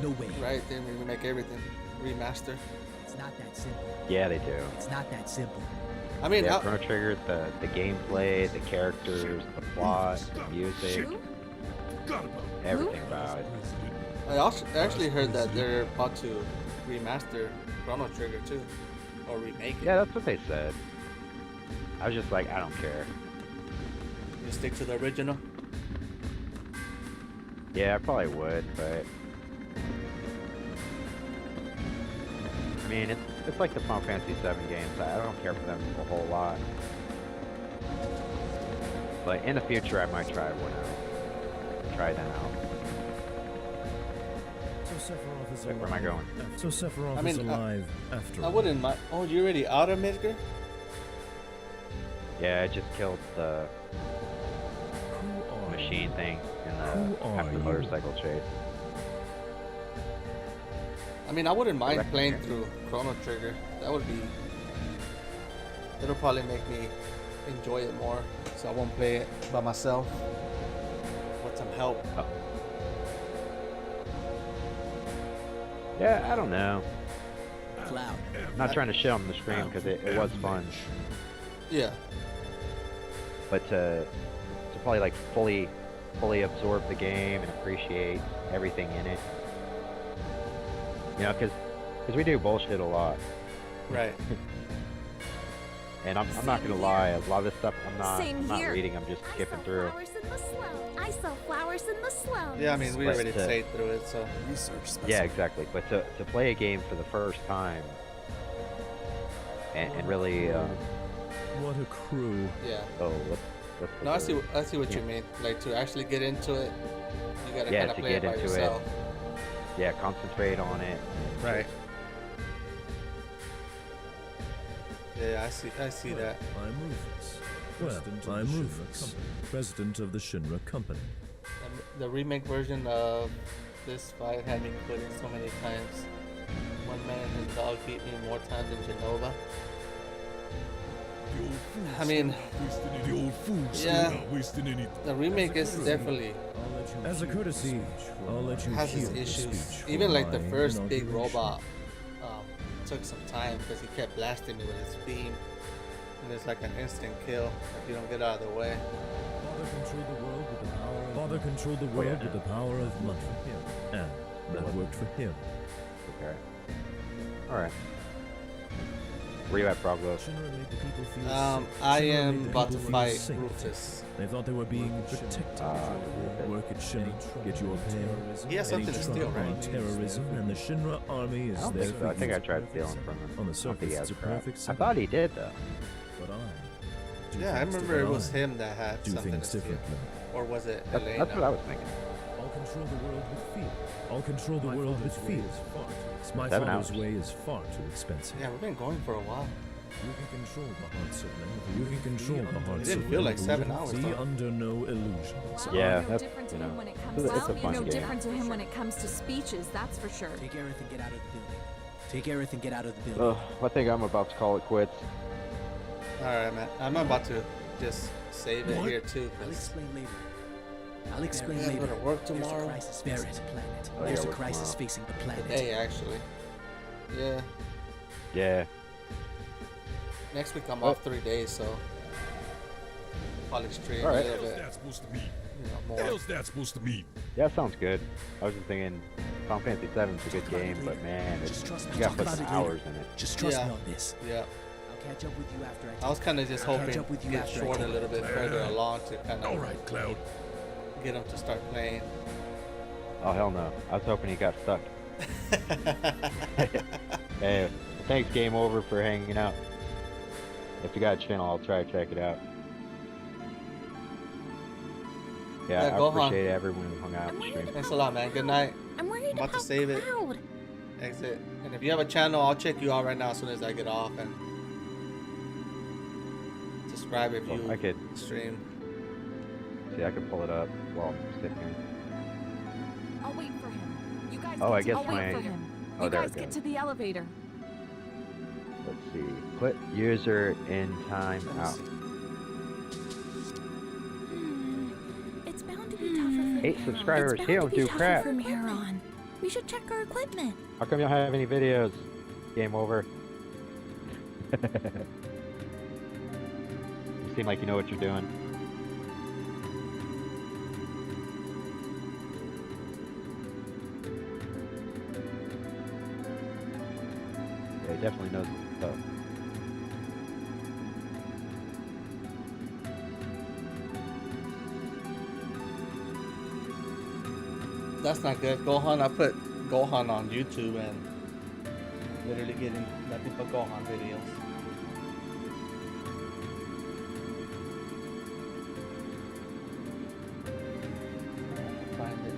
No way. Right, they remake everything. Remaster. It's not that simple. Yeah, they do. It's not that simple. I mean, yeah, Chrono Trigger, the gameplay, the characters, the plot, the music, everything about it. I actually heard that they're about to remaster Chrono Trigger too, or remake it. Yeah, that's what they said. I was just like, I don't care. You stick to the original? Yeah, I probably would, but I mean, it's like the Final Fantasy VII games. I don't care for them a whole lot, but in the future, I might try one out. Try them out. So Sephiroth is Where am I going? So Sephiroth is alive after I all. wouldn't mind. Oh, you already out of Midgar? Yeah, I just killed the machine thing in the motorcycle chase. I mean, I wouldn't mind playing through Chrono Trigger. That would be. It'll probably make me enjoy it more, so I won't play it by myself. Want some help? Oh. Yeah, I don't know. Cloud. I'm not trying to shit on the stream because it was fun. Yeah. But to probably like fully absorb the game and appreciate everything in it. You know, because we do bullshit a lot. Right. And I'm not gonna lie, a lot of this stuff I'm not reading. I'm just skipping through. I saw flowers in the slough. Yeah, I mean, we already played through it, so. Yeah, exactly. But to play a game for the first time and really. What a crew. Yeah. Oh, what's no, I see what you mean. Like to actually get into it, you gotta kind of play it by yourself. Yeah, concentrate on it. Right. Yeah, I see that. I'm Rufus. Well, I'm Rufus, president of the Shinra Company. And the remake version of this fight had me quitting so many times. One man and his dog beat me more times than Genova. I mean, the old fool's yeah, still not wasting any. the remake is definitely As a courtesy, I'll let you has hear its the issues. speech Even for like the my first big inauguration. robot took some time because he kept blasting me with his beam, and it's like an instant kill if you don't get out of the way. Father controlled the world with the power. Father controlled the world with the power of money, and that worked for him. Okay. All right. Where you at, Proglos? I am about to fight Rufus. They thought they were being protected. Work at Shinra, get your pay. He has something to steal, right? Terrorism, and the Shinra army is I don't there think so. for I think you. I tried stealing from him. On the I don't think he surface, has it's a crap. perfect I symbol. thought he did though. But I Yeah, I remember it was him that had do something to things steal. differently. Or was it That's Elena? what I was thinking. I'll control the world with fear. I'll control the world with fear. My 7 father's hours. way is far too expensive. Yeah, we've been going for a while. You can control the hearts of men. You can control the hearts didn't of feel men. like 7 hours, Be though. under no illusions. Yeah, no that's, different to you him know, when it comes it's to a fun no game. different to him when it comes to speeches, that's for sure. Take Aerith and get out of the building. Take Aerith and get out of the building. I think I'm about to call it quits. Alright, man. I'm about to just save it here, too. I'll 'cause explain later. I'll explain Yeah, I'm later. gonna work There's tomorrow. a crisis facing the planet. Oh, yeah, There's a work crisis tomorrow. facing the planet. Today, actually. Yeah. Yeah. Next week I'm Oh. off 3 days, so probably stream All right. a little How's bit. that supposed to mean? You know, What more. else that supposed to mean? Yeah, sounds good. I was just thinking Final Fantasy VII is a good game, but man, it's, Just trust me. you gotta Talk put about some it later. hours in it. Just trust Yeah. me on this. Yeah. I'll catch up with you after I was kind of just hoping catch up with to you get after I short a take little bit further along to kind of Alright, Cloud. get him to start playing. Oh hell no! I was hoping he got stuck. Hey, thanks Game Over for hanging out. If you got a channel, I'll try to check it out. Yeah, Yeah, I Gohan. appreciate everyone who hung out and streamed. Thanks a lot, man. Good night. I'm worried I'm about to about save it. Cloud. Exit. And if you have a channel, I'll check you out right now as soon as I get off and subscribe if Well, you I could stream. see. I could pull it up while I'm sitting here. I'll wait for him. You guys Oh, I get guess to, I'll wait my- for him. oh, You there guys it get goes. to the elevator. Let's see. Put user in time out. It's bound to be tougher from 8 here subscribers. on. It's He bound don't to be do tougher crap. from here on. We should check our equipment. How come you don't have any videos? Game Over. You seem like you know what you're doing. Yeah, he definitely knows his stuff. That's not good. Gohan, I put Gohan on YouTube and literally getting nothing but Gohan videos. Find it.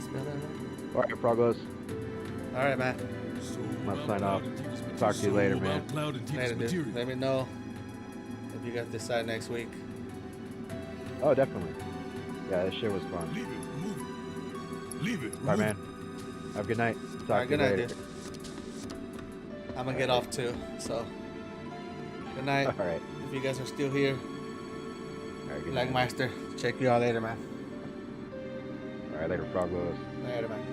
Spell that right? Alright, Proglos. Alright, man. I'm gonna sign off. Talk to you later, man. Later, dude. Let me know if you guys decide next week. Oh, definitely. Yeah, this shit was fun. Leave it. Alright, man. Have a good night. Talk Alright, to you good night, later. dude. I'm gonna get off too, so good night. Alright. If you guys are still here, Alright, good like night. Meister, check you out later, man. Alright, later, Proglos. Later, man.